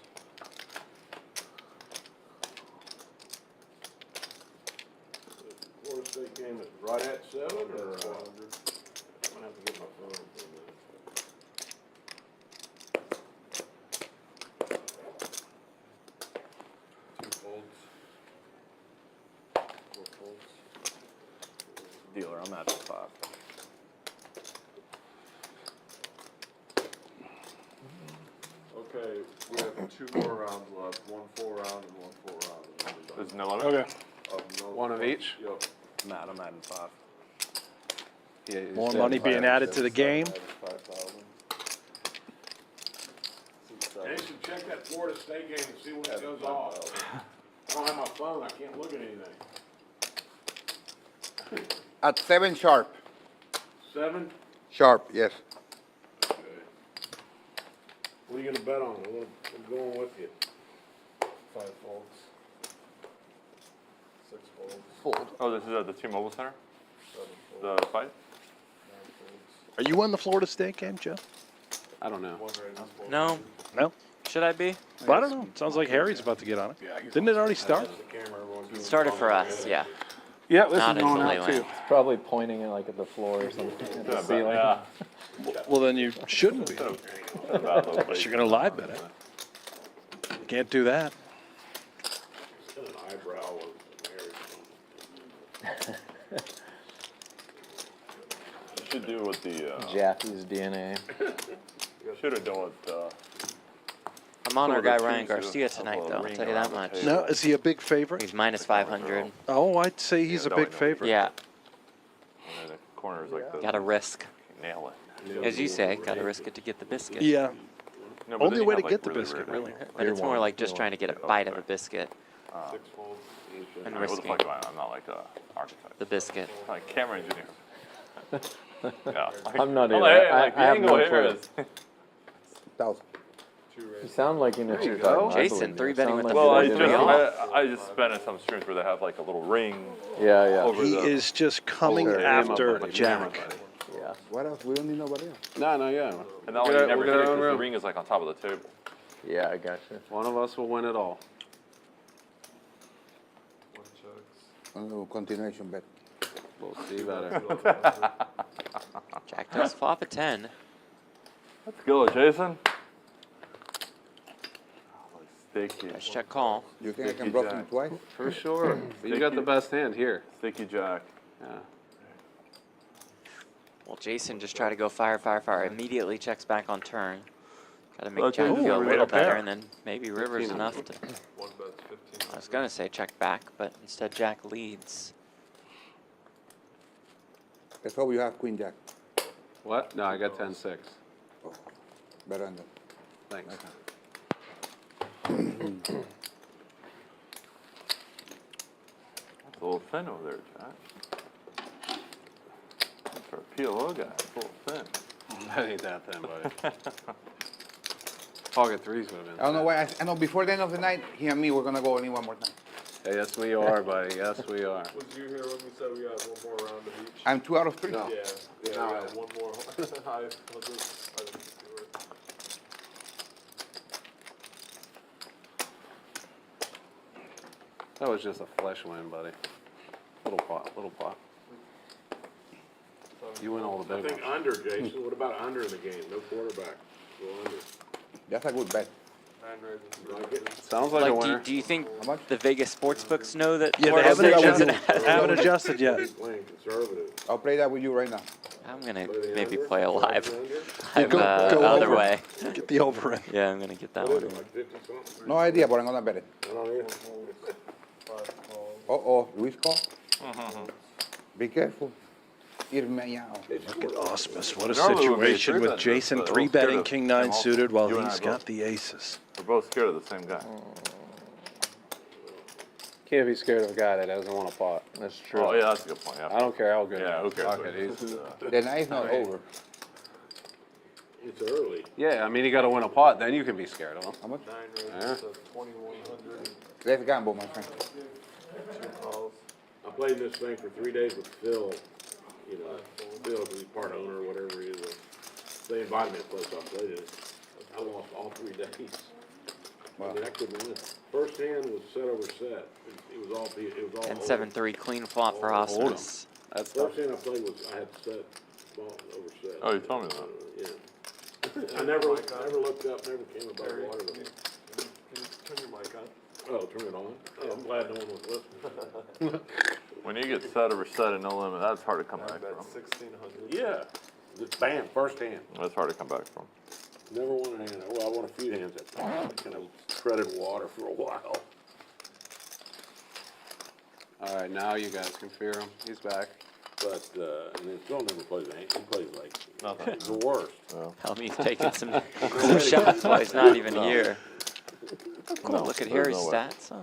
Florida State game is right at 7 or, 400. I'm gonna have to get my phone for a minute. Two folds. 4 folds. Dealer, I'm at 5. Okay, we have 2 more rounds left. 1 full round and 1 full round. And then we're done. There's no limit? okay. No One of each? Yep. Matt, I'm adding 5. Yeah, you More said money being added to the game. 5,000. Jason, check that Florida State game and see when it goes off. I don't have my phone, I can't look at anything. At 7 sharp. 7? Sharp, yes. Okay. What are you gonna bet on? I'm going with you. 5 folds. 6 folds. Fold. Oh, this is at the T-Mobile Center? 7 folds. The fight? 9 folds. Are you on the Florida State game, Joe? I don't know. 1 raise is fold. No. No? Should I be? Well, I don't know. Sounds like Harry's about to get on it. Didn't it already start? The camera, everyone's doing Started for us, yeah. Yeah, this Not is in going the out too. Leyland. Probably pointing it like at the floor or something, at the ceiling. Yeah. Well, then you shouldn't be. Unless you're going to live bet it. You can't do that. An eyebrow of Harry. You should do what the, Jaffee's DNA. should have done what, I'm on our Some of guy the Ryan trees Garcia have a tonight, little though. I'll ring tell you that around the much. table. No, is he a big favorite? He's minus 500. Oh, I'd say he's a Yeah, big no, favorite. Yeah, and then the corner is like the. gotta risk. Nail it. As you say, gotta risk it to get the biscuit. Yeah. No, but Only then you way have, to like, get the really biscuit, rare really. But it's more like just trying to get a bite of a biscuit 6 folds. and I mean, what the risking fuck do I'm not like a architect. the biscuit. I'm like camera engineer. Yeah. Like, I'm not I'm either. like, hey, I like, the have angle no here clue. is. 1,000. 2 You raises. sound like you know what you're talking about. Jason, I believe you. 3-betting Sound with like the you Well, know fold. what I just been in some streams where they have like a little ring Yeah, yeah. over He the. is just coming Sure. after Buddy, Jack. buddy. Yeah. What else? We don't need nobody else. No, yeah. And that one We're you never gonna hit it because unreal. the ring is like on top of the table. Yeah, I got you. One of us will win it all. 1 checks. A little continuation bet. We'll see better. Jack does flop a 10. Let's go, Jason. Sticky. Let's check call. You think I Sticky can bluff jack. him twice? For sure. But you got the best hand here. Sticky jack. Yeah. Well, Jason just tried to go fire, fire, fire. Immediately checks back on turn. Gotta make Well, Jack Jason, feel a we little had a pair. better, and then maybe River's enough to. 1 bet's 15. I was gonna say check back, but instead Jack leads. Let's hope you have Queen Jack. What? No, I got 10-6. Better than that. Thanks. It's a little thin over there, Jack. For a PLO guy, it's a little thin. That ain't that thin, buddy. Pocket threes would have been. I don't know why. I know before the end of the night, he and me were gonna go only one more time. Hey, yes, we are, buddy. Yes, we are. Was you here when we said we got 1 more round of each? I'm 2 out of 3. No. Yeah, No. we got 1 more. I didn't do it. That was just a flesh win, buddy. Little pot, little pot. You win all the I big think ones. under, Jason, what about under in the game? No quarterback, go under. That's a good bet. Like it? Sounds like a Like, winner. do you think How much? the Vegas sportsbooks know that? Yeah, they Florida haven't State's adjusted, an- haven't adjusted yet. He's playing conservative. I'll play that with you right now. I'm gonna Play the maybe under? play a live, Play the under? live go other over. way. Get the over in. Yeah, I'm gonna get that What is one. it, like 50 something? No idea, but I'm gonna bet it. I don't either. Uh-oh, Luis call? Be careful. Irmeñao. Look at Ausmus. What a Normally we'll be situation three with betting, Jason but we'll 3 scared betting of King him 9 also. suited while You and I he's both. got the aces. We're both scared of the same guy. Can't be scared of a guy that doesn't want a pot. That's true. Oh, yeah, that's a good point, I yeah. don't care how good. Yeah, who cares Fuck what it, it he's- The night's not over. It's early. Yeah, I mean, you gotta win a pot, then you can be scared of him. How much? Yeah. Let's gamble, my friend. I played this thing for 3 days with Phil, you know, Phil, because he's part owner or whatever he is. They invited me to play, so I played it. I lost all 3 days. I mean, I couldn't win. First hand was set over set. It was all, it was all. 10-7-3 clean flop for Ausmus. That's tough. First hand I played was, I had set, ball over set. Oh, you told me that. Yeah. I never looked up, never came above water though. Turn your mic on. Oh, turn it on? Oh, I'm glad no one was listening. When you get set over set and no limit, that's hard to come back That's from. 1600. Yeah, just bam, first hand. That's hard to come back from. Never won a hand. Well, I won a few hands that time. Kind of treaded water for a while. All right, now you guys can fear him. He's back. But, and then Phil never plays a hand. He plays like Nothing. the worst. Tell me he's taking some shots while he's not even here. Cool, No, look at there's Harry's no way. stats. Oh,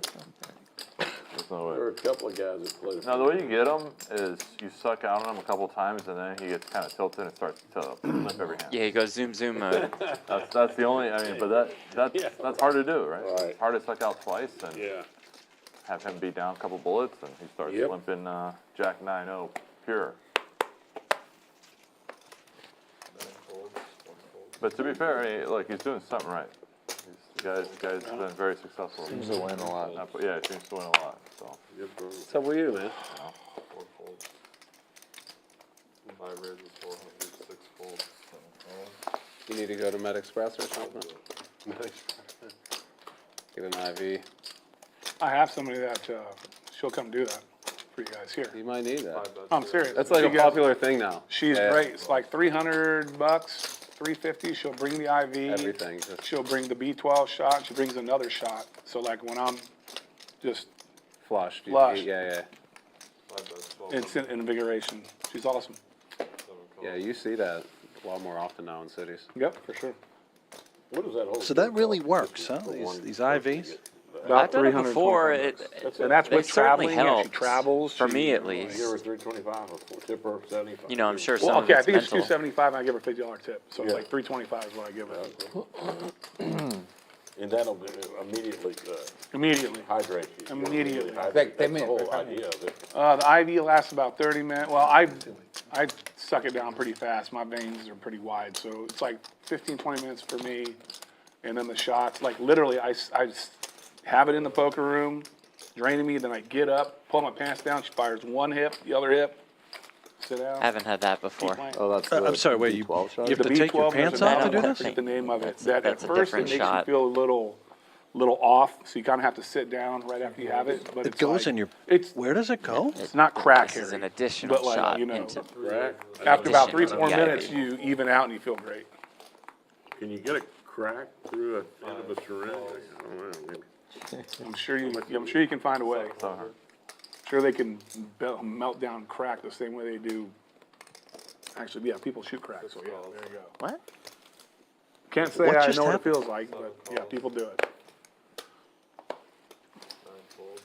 There's no There are way. a couple of guys that play. Now, the way you get him is you suck out on him a couple times and then he gets kind of tilted and starts to limp every hand. Yeah, he goes zoom zoom mode. That's the only, I mean, but that's hard to do, right? Right. It's hard to suck out twice and Yeah. have him beat down a couple bullets and he starts Yep. limping Jack 9-0 pure. But to be fair, I mean, look, he's doing something right. The guy's been very successful. Seems to win a lot. Yeah, he seems to win a lot. So What's up with you, man? 4 folds. 5 raises, 400, 6 folds, 7 calls. You need to go to Med Express or something? Get an IV. I have somebody that, she'll come do that for you guys here. You might need that. I'm serious. That's like She a got- popular thing now. She's Yeah. great. It's like $300, $350. She'll bring the IV. Everything. Just She'll bring the B12 shot. She brings another shot. So like when I'm just flushed. Flushed. Yeah. 5 bets, 12 instant invigoration, she's awesome. 7 calls. Yeah, you see that a lot more often now in cities. Yep, for sure. What is that whole? So that really works, huh? These IVs? About I've done it before. And that's It with certainly traveling. Yeah, she helps. travels. For she- me, at I least. give her 325, a tipper 75. You know, I'm sure some Well, of okay, I it's think it's mental. $275 and I give her $50 tip. So it's Yeah. like $325 is what I give her. And that'll immediately Immediately. hydrate you. Immediately. Hydrate. Like 10 That's the whole minutes, right? idea of it. The IV lasts about 30 minutes. Well, I suck it down pretty fast. My veins are pretty wide. So it's like 15, 20 minutes for me. And then the shots, like literally, I just have it in the poker room, draining me. Then I get up, pull my pants down. She fires one hip, the other hip, sit down. Haven't had that before. keep playing. Oh, that's I'm sorry, wait, you shot? have to The take your B12, there's pants a off to do nano- this? That's the name of it. That's- That at that's a first it different makes shot. you feel a little off, so you kind of have to sit down right after you have it. But It it's goes like, in your, It's where does it go? it's not crack, This is Harry, an additional but like, shot you know, into. after about addition 3-4 to the minutes, IV. you even out and you feel great. Can you get a crack through a end of a syringe? I don't know. Maybe. I'm sure you can find a way. Sure they can melt down crack the same way they do. Actually, yeah, people shoot crack, so yeah, there you go. What? Can't say What I just know what it happened? feels like, but yeah, people do it. 9 folds.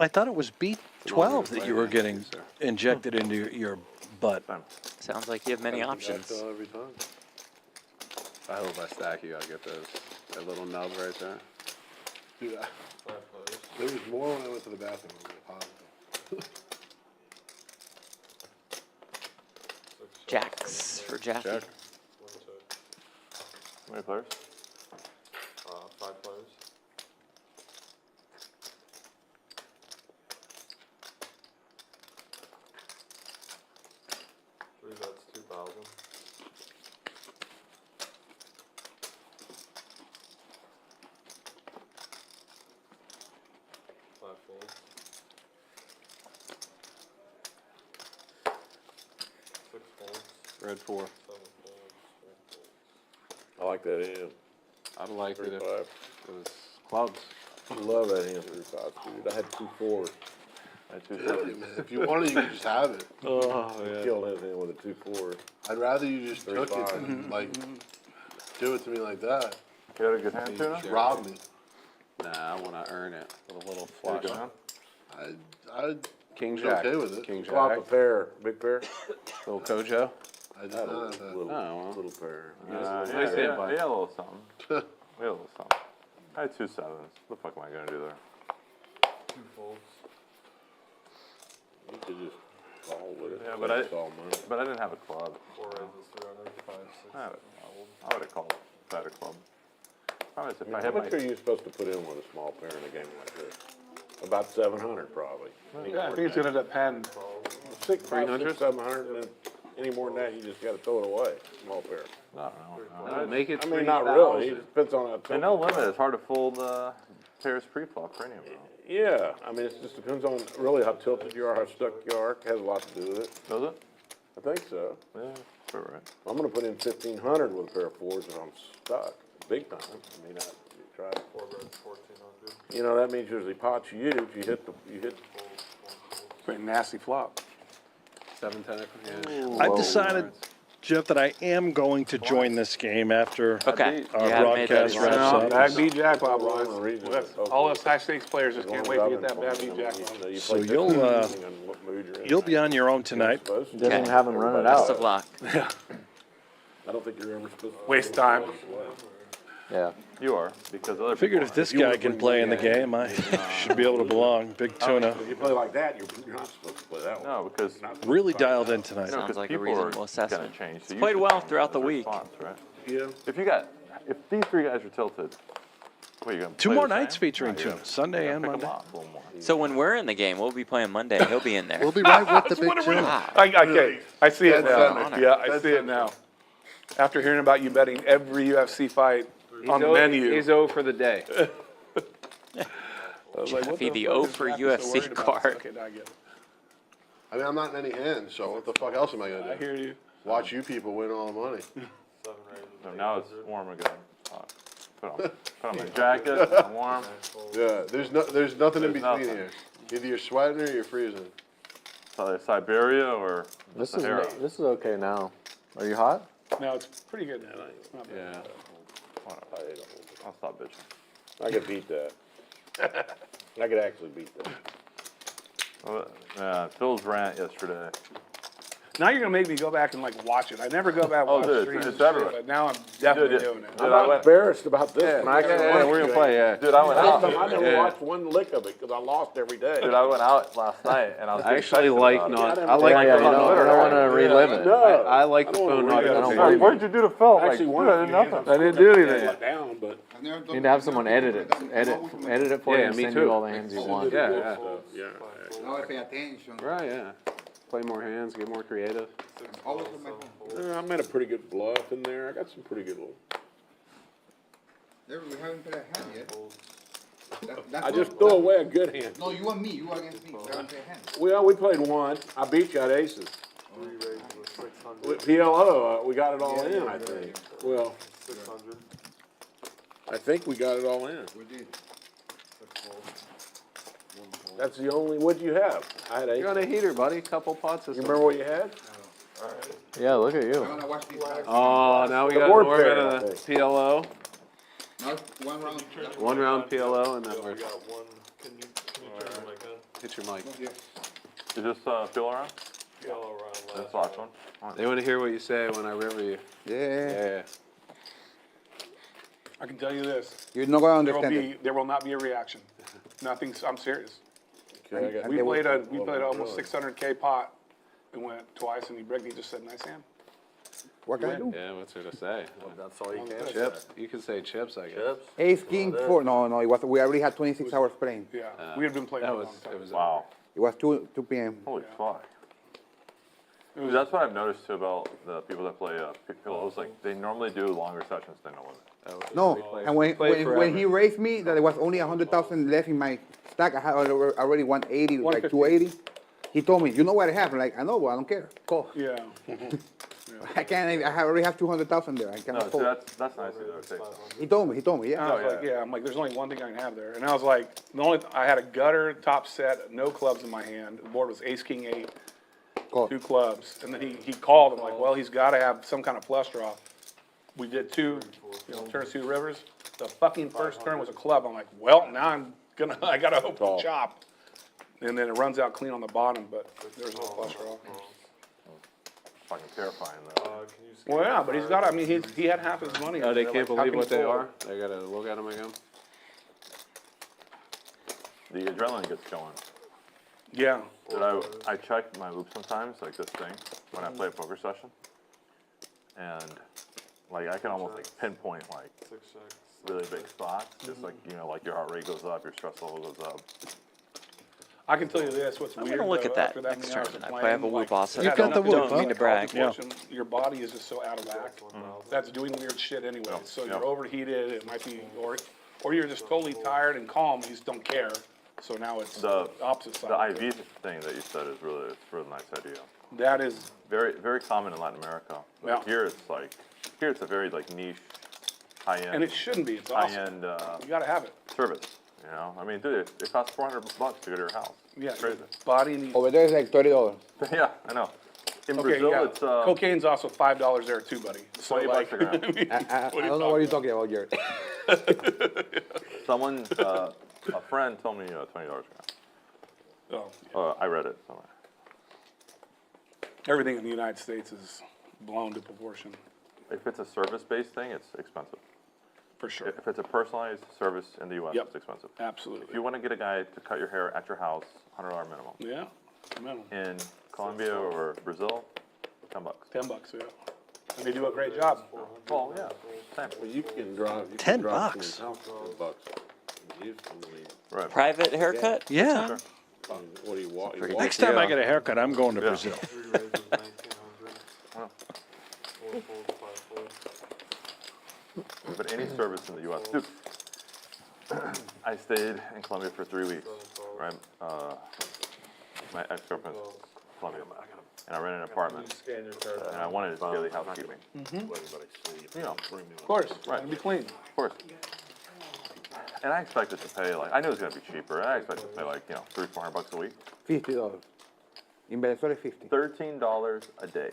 I thought it was B12 that you were getting injected into your butt. Sounds like you have many options. Every time. I hope I stack you. I get that little nub right there. Do that. 5 players. There was more when I went to the bathroom. It was positive. 6 Jacks for Jaffee. Check. 1 check. How many players? 5 players. Red 4. I like that hand. I'd like it if 3-5. it was clubs. I love that hand 3-5, dude. I had 2-4. I had 2 Really, man. If you wanted, you could just have it. Oh, Killed that hand with a 2-4. I'd rather you just took it 3-5. than like do it to me like that. You had a good hand, Tuna? Just rob me. Nah, I want to earn it with a little flush. I'd King be Jack. okay with it. King Flop a Jack. pair, big pair. Little Kojo. I did That not was have that. little, well. little pair. Nice Yeah, hand, bud. a little something. We had a little something. I had 2 7s. What the fuck am I gonna do there? You could just call with it. Yeah, but I But didn't have a club. 4 raises, 300, 5, 6. I would have called if I had a club. Problem is, if I how had my much are you supposed to put in with a small pair in a game like this? About 700 probably. Yeah, I think it's gonna depend. 300, 700, and then any more than that, you just gotta throw it away. Small pair. I don't know. Make it I mean, not really. It 3,000. depends on how. And no limit. It's hard to fold pairs pre-flop for any of them. Yeah, I mean, it just depends on really how tilted you are, how stuck you are. Has a lot to do with it. Does it? I think so. Yeah, sure, right. I'm gonna put in 1,500 with a pair of 4s if I'm stuck, big time. I mean, I try. 4 reds, 1,400. You know, that means usually pots huge. You hit. Pretty nasty flop. 7 tentacle. I've decided, Jeff, that I am going to join this game after Okay. our You haven't made that broadcast decision. wraps No, up. bag beat jackpot, Rhyme boys. and reason. All us high stakes players just can't wait to get that bag beat jackpot. So you'll be on your own tonight. Didn't even have him run it Best out. of luck. I don't think you're ever supposed to. Waste time. Yeah. You are, because other Figured people if this guy can play in the game, I should be able to belong. Big Tuna. If you play like that, you're not supposed to play that one. No, because Really dialed in tonight. Sounds because like a people reasonable are assessment. gonna change. So It's you played should well change throughout the as a week. response, right? Yeah. If these 3 guys are tilted, what are you gonna Two play more the same? nights featuring No, you're Tuna, Sunday gonna and pick 'em Monday. off a little more. So when we're in the game, we'll be playing Monday. He'll be in there. We'll be right with the big Tuna. Wow. Okay, I see it That's now. honor. Yeah, I see it now. After hearing about you betting every UFC fight on the menu. He's 0 for the day. I was like, what Jaffee, the fuck 0 is for Jaffee UFC so worried about? card. Okay, now I get it. I mean, I'm not in any hands, so what the fuck else am I I gonna do? hear you. Watch you people win all the money. 7 raises. So now it's warm again. Put on my jacket, I'm warm. Yeah, there's nothing in There's between nothing. here. Either you're sweating or you're freezing. So Siberia or This is Sahara? okay now. Are you hot? No, it's pretty good now. It's not bad. Yeah. I'll stop bitching. I could beat that. I could actually beat that. Well, yeah, Phil's rant yesterday. Now you're gonna make me go back and like watch it. I never go back and Oh, watch dude, streams it's and shit, everywhere. but now I'm definitely Dude, doing it. dude, I'm I not went- embarrassed about this. When I actually Yeah, we're gonna play, yeah. Dude, I went out. I never Yeah. watched one lick of it because I lost every day. Dude, I went out last night and I was I getting actually texted like about it. not, Yeah, I like Yeah, the you phone don't not want to relive it. No. I like the I don't phone wanna not read it. I don't Like, blame what did you do to Phil? I Like, actually dude, won I a did few nothing. hands. I didn't do anything. Let down, but You need to have someone edit it. Edit it for you Yeah, and me send too. you all the hands you want. Yeah, yeah. yeah. Now I pay attention. Right, yeah. Play more hands, get more creative. Always with my hand. I made a pretty good bluff in there. I got some pretty good little. There, we haven't played a hand yet. That's I not- just threw away a good hand. No, you and me. You against me. We haven't played a hand. Well, we played one. I beat you at aces. 3 raises with 600. With PLO, we got it all in, I think. Well, 600. I think we got it all in. We did. 6 folds. 1 fold. That's the only, what'd you have? I had You're on aces. a heater, buddy. Couple pots. You remember what you had? Yeah, look at I you. wanna watch these guys. Oh, now we The got board Norman pair, and I a think. PLO. Now it's one round. One round PLO and then We we're, got 1. Can you turn the mic on? hit your mic. Yeah. Is this Phil around? Yellow round That's last. the last one. They want to hear what you say when I river you. Yeah. Yeah. I can tell you this. You're not gonna There will understand be, there will not be a reaction. Nothing, I'm serious. Okay, I got- We played almost 600K pot and went twice and he just said, nice hand. What can I do? Yeah, what's there to say? That's all you can. Chips. You can say chips, I guess. Ace, king, 4. No, it was. We already had 26 hours playing. Yeah, we had been playing for That a was, long time. it was. Wow. It was 2 p.m. Holy fuck. Dude, that's what I've noticed too about the people that play PLOs. Like, they normally do longer sessions than no limit. No, and when played when he raised me, that there was only 100,000 left in my stack. I had already 180, like 150. 280. He told me, you know what I have? I'm like, I know, but I don't care. Call. Yeah. I can't. already have 200,000 there. I No, cannot so afford. that's nice of you to say so. He told me. Yeah. I was like, yeah, I'm like, there's only one thing I can have there. And I was like, I had a gutter top set, no clubs in my hand. The board was ace, king, eight, Call. 2 clubs. And then he called. I'm like, well, he's got to have some kind of flush draw. We did 2, turns 2 rivers. The fucking first turn was a club. I'm like, well, now I got to hope for chop. And then it runs out clean on the bottom, but there's no flush draw. Fucking terrifying though. Well, yeah, but he's got, I mean, he had half his money. Oh, they They're can't like, how believe can what you they fold? are? They gotta look at them again. The adrenaline gets going. Yeah. Dude, I check my oops sometimes, like this thing, when I play a poker session. And like I can almost like pinpoint like really big spots. Just like, you know, like your heart rate goes up, your stress level goes up. I can tell you this, what's I'm weird gonna look though, at that after next many hours turn. of I have a playing, whoop like, also. you had got the enough whoop, done, huh? Mean to brag. alcohol portion, your body is just so out of whack. That's doing weird shit anyway. So you're overheated, it might be, or you're just totally tired and calm, you just don't care. So now it's The opposite side. The IV thing that you said is really, it's a really nice idea. That is, Very, very common in Latin America. But Yeah. here it's a very like niche, high-end. and it shouldn't be, it's awesome. High-end You gotta have it. service. You know, I mean, dude, it costs $400 to go to your house. Yeah, It's crazy. body needs. Over there is like $30. Yeah, I know. In Okay, Brazil, yeah. it's Cocaine's also $5 there too, buddy. So 20 like, bucks a gram. I mean, I what are you don't know what you're talking about, Jared. Someone, a friend told me $20 a gram. Oh, I read it somewhere. everything in the United States is blown to proportion, If it's a service-based thing, it's expensive. for sure. If it's a personalized service in the U.S., Yep. it's expensive. Absolutely. If you want to get a guy to cut your hair at your house, $100 minimum. Yeah, minimum. In Colombia or Brazil, $10. $10, yeah. And they do a great job. Well, yeah, same. Well, you can drop. You $10 can drop bucks. $10 bucks. Right. Private haircut? Yeah. What do you want? Pretty Next time I get a haircut, I'm going to Brazil. But any service in the U.S. Dude, I stayed in Colombia for 3 weeks, right? My ex-girlfriend's Colombia, and I rented an apartment, and I wanted daily housekeeping. You know, Of course, Right. and be clean. of course. And I expected to pay like, I knew it was gonna be cheaper. I expected to pay like, you know, $300-400 a week. $50. In Venezuela, 50. $13 a day.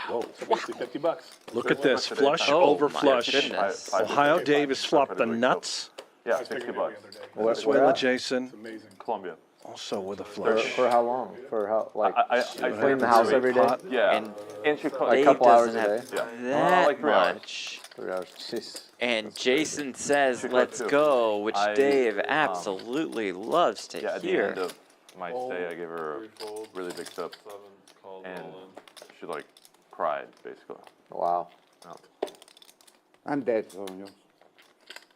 So basically $50. Look at this, $50 flush times- over my flush. goodness. Ohio Davis flopped the nuts. Yeah, I was figuring $60. every other day. Venezuela Jason, It's amazing. Colombia. also with a For, flush. for how long? For how, like, I clean the house every day? Pot. Yeah. And in Chicago. Like a Dave couple hours doesn't a have day? Yeah. that Like 3 hours. much. 3 hours. Jeez. And Jason says, Chicago let's too. go, which I, Dave absolutely loves to Yeah, at the hear. end of my stay, I gave her a really big tip, and she like cried basically. Wow. No. I'm dead, so you know.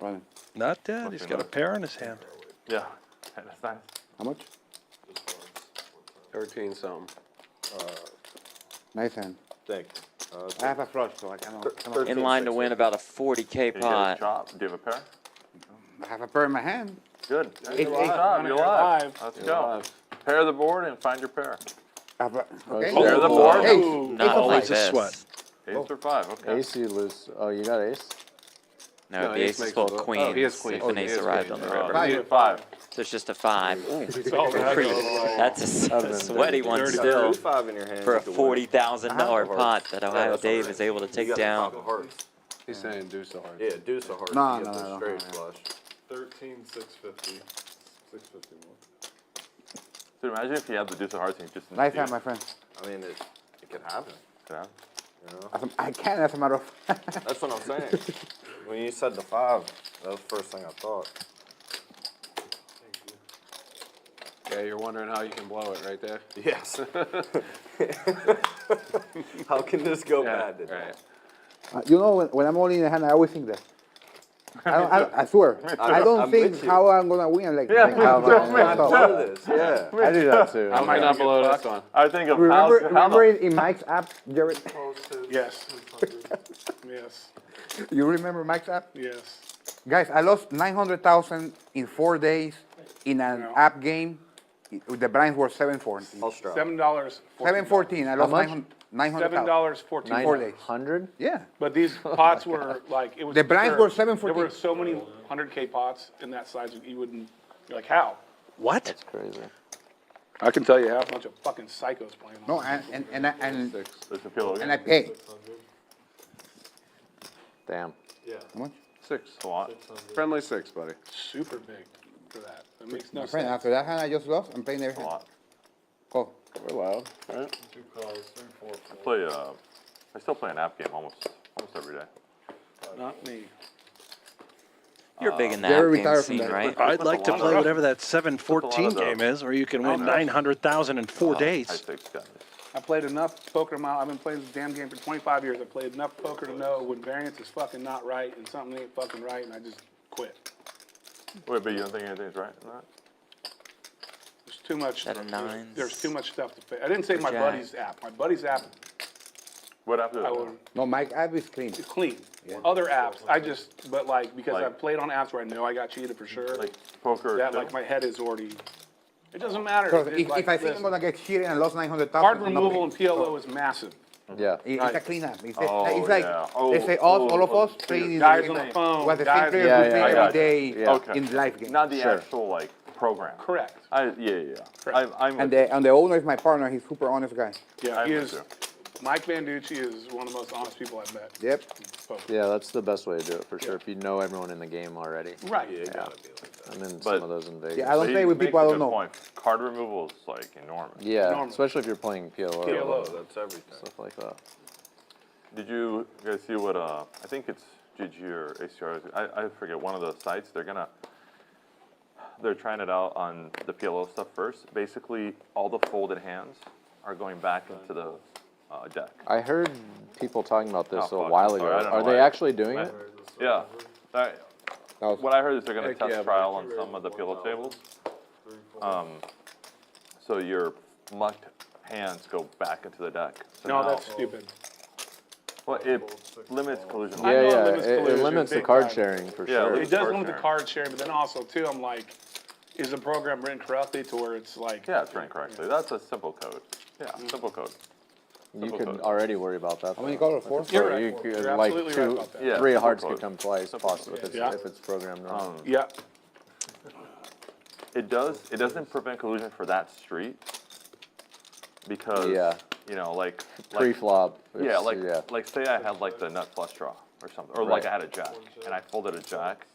Running. Not dead, he's got a pear in his hand. Yeah, that's nice. How much? 13 something. Nice hand. Thank I have a flush, so I cannot. In line to win about a 40K Can you get a pot. chop? Do you have a pair? I have a pair in my hand. Good. Eight, Good eight. job. You're alive. Let's You're go. alive. Pair the board and find your pair. Okay. Pair the board. Ace. Not Ace of like Always a this. sweat. Ace or 5. Okay. Ace, you lose. Oh, you got ace? No, No, the ace ace is makes full it- of oh, queens. he is queen. If Oh, an he ace is arrived queen. on the Oh, river. You need a 5. So it's just a 5. It's all Pretty- right. That's a sweaty one still $5 in your hand. for a to win. $40,000 pot that Ohio that's what I'm Dave saying. is able to You take got the down. top of hearts. He's saying deuce of hearts. Yeah, deuce of hearts. No, You get no, the no, straight no. flush. 13,650. 651. Dude, imagine if you had the deuce of hearts and you just didn't Nice see hand, it. my friend. I mean, it could happen. Yeah. You know, I can, as a matter of that's what I'm saying. When you said the 5, that was the first thing I thought. Yeah, you're wondering how you can blow it right there. Yes. How can this go Yeah, bad? right. You know, when I'm holding the hand, I always think that. I swear. I don't I'm think with you. how I'm gonna win. Like, Yeah, think how me too, I'm me gonna too. stop. This, yeah. I do that too. I might not blow this one. I think of Remember in Mike's app, Jared? Yes. Yes. You remember Mike's app? Yes. Guys, I lost 900,000 in 4 days In an No. app game, the blinds were 714. $7. $714. I lost much? 900,000. $7.14. 4 days. 900? Yeah. But these pots were like, it was. The blinds absurd. were 714. There were so many 100K pots in that size, you wouldn't, you're like, how? What? That's crazy. I can tell you how a bunch of fucking psychos playing. No, and There's a PLO I game. pay. Damn. How much? 6. A lot. Friendly 6, buddy. Super big for that. It makes no My friend, sense. after that hand I just lost, I'm paying every A hand. lot. Call. We're loud, right? 2 calls, 3, 4, 4. I play, I still play an app game almost every day. Not me. You're big in the Very app game retired from scene, that. right? I'd like to play whatever that 714 That's a lot of game is, where you can win Oh, 900,000 in 4 High days. stakes guys. I played enough poker. I've been playing this damn game for 25 years. I played enough poker to know when variance is fucking not right and something ain't fucking right, and I just quit. Wait, but you don't think anything's right in that? There's too much. Set of nines. There's too much stuff to pay. I didn't say my Jack. buddy's app. My buddy's app, What app did I it? would No, my app is clean. it's clean. Other apps, but like because Like- I've played on apps where I know I got cheated for sure. Like poker. that too? like my head is already. It doesn't matter. So It's if like I think this. I'm gonna get cheated and lost 900,000, Card I'm not removal paying. in PLO is massive. Yeah. It's a clean app. It's, Oh, it's like yeah. they say all of us playing in Guys the on the game. phone. Was the guys- same players Yeah, we yeah, play I every got day Yeah. Okay. in live game. Not the Sure. actual like program. Correct. I'm And the owner is my partner. He's super honest guy. Yeah, I'm he with is. you. Mike Banducci is one of the most honest people I've met. Yep. Poker. Yeah, that's the best way to do it for sure. If you know everyone in the game already. Right. I'm in But- some of those in Vegas. Yeah, I don't But play he with makes people a I don't good know. point. Card removal is like enormous. Yeah, Normal. especially if you're playing PLO. PLO. That's everything. Stuff like that. Did you guys see what? I think it's GG or ACR. I forget one of the sites. They're trying it out on the PLO stuff first. Basically, all the folded hands are going back into the deck. I heard people talking about this Oh, a fuck, while I'm ago. sorry, I don't know Are they why. actually doing it? Yeah. What I heard is they're going to Heck test yeah, trial on some of the PLO tables. So your mucked hands go back into the deck. So No, now- that's stupid. Well, it limits collusion. I Yeah, know it yeah. limits It collusion limits the big card time. sharing for Yeah, sure. it It does card limit the sharing. card share, but then also too, I'm like, is the program written correctly to where it's like, Yeah, it's written correctly. That's a simple code. Yeah, simple code. You Simple could code. already worry about that. How many though. colors? 4? You're right. You could, You're like absolutely right two, about that. Yeah, 3 simple hearts code. could come twice, Simple possibly, code. Yeah. if it's programmed wrong. yeah, It doesn't prevent collusion for that street because, Yeah. you know, like Pre-flop. yeah, it's- like say I had like the nut flush draw or something, or like Right. I had a jack and I folded a jack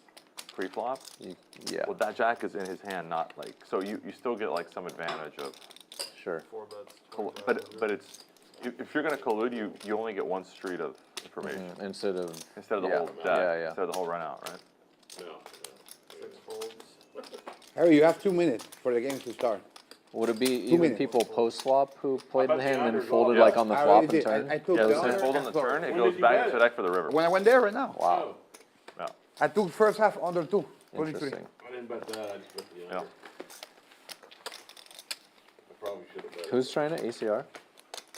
pre-flop. Yeah, Well, that jack is in his hand, not like, so you still get like some advantage of, sure. but it's, if you're gonna collude, you only get one street of information Instead of instead of the yeah, whole deck, yeah. instead of the whole run out, right? Harry, you have 2 minutes for the game to start. Would it be even minutes. people post-flop who played in the hand and then underdog? folded Yeah. like on the I flop already and did. turn? I took Yeah, the so under fold on and the flop. turn, it When goes did you back bet into it? the deck for the river. When I went there right now, Wow, Yeah. I took first half under 2. 23. interesting. I didn't bet that, I just bet the Yeah. under. I probably should have bet it. Who's trying it? ACR?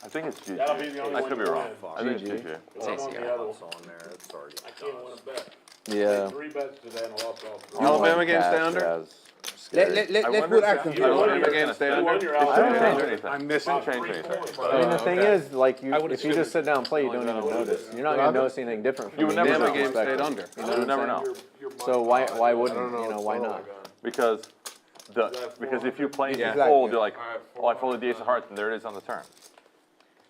I think it's GG. That'll be the only I one could be you wrong. win. I think it's GG. GG. Well, I'm on ACR. the other one. Also on there, it's already. I can't win a bet. I Yeah. made 3 bets today and I lost all 3. Alabama game stay Cash under? has- Let's wonder put if action. that- You won Alabama your- game stay you under? won your It shouldn't Alabama. change anything. I'm missing. About Change 3 anything. points. I mean, the thing is, like, I would've if you just sit down and play, you don't even notice. You're not gonna notice anything different from You would the never game know. Game stayed perspective. under. You know You what would never I'm saying? know. So why wouldn't, you know, why not? Because because if you play Yeah. and fold, you're like, oh, I folded the ace of hearts, and there it is on the turn.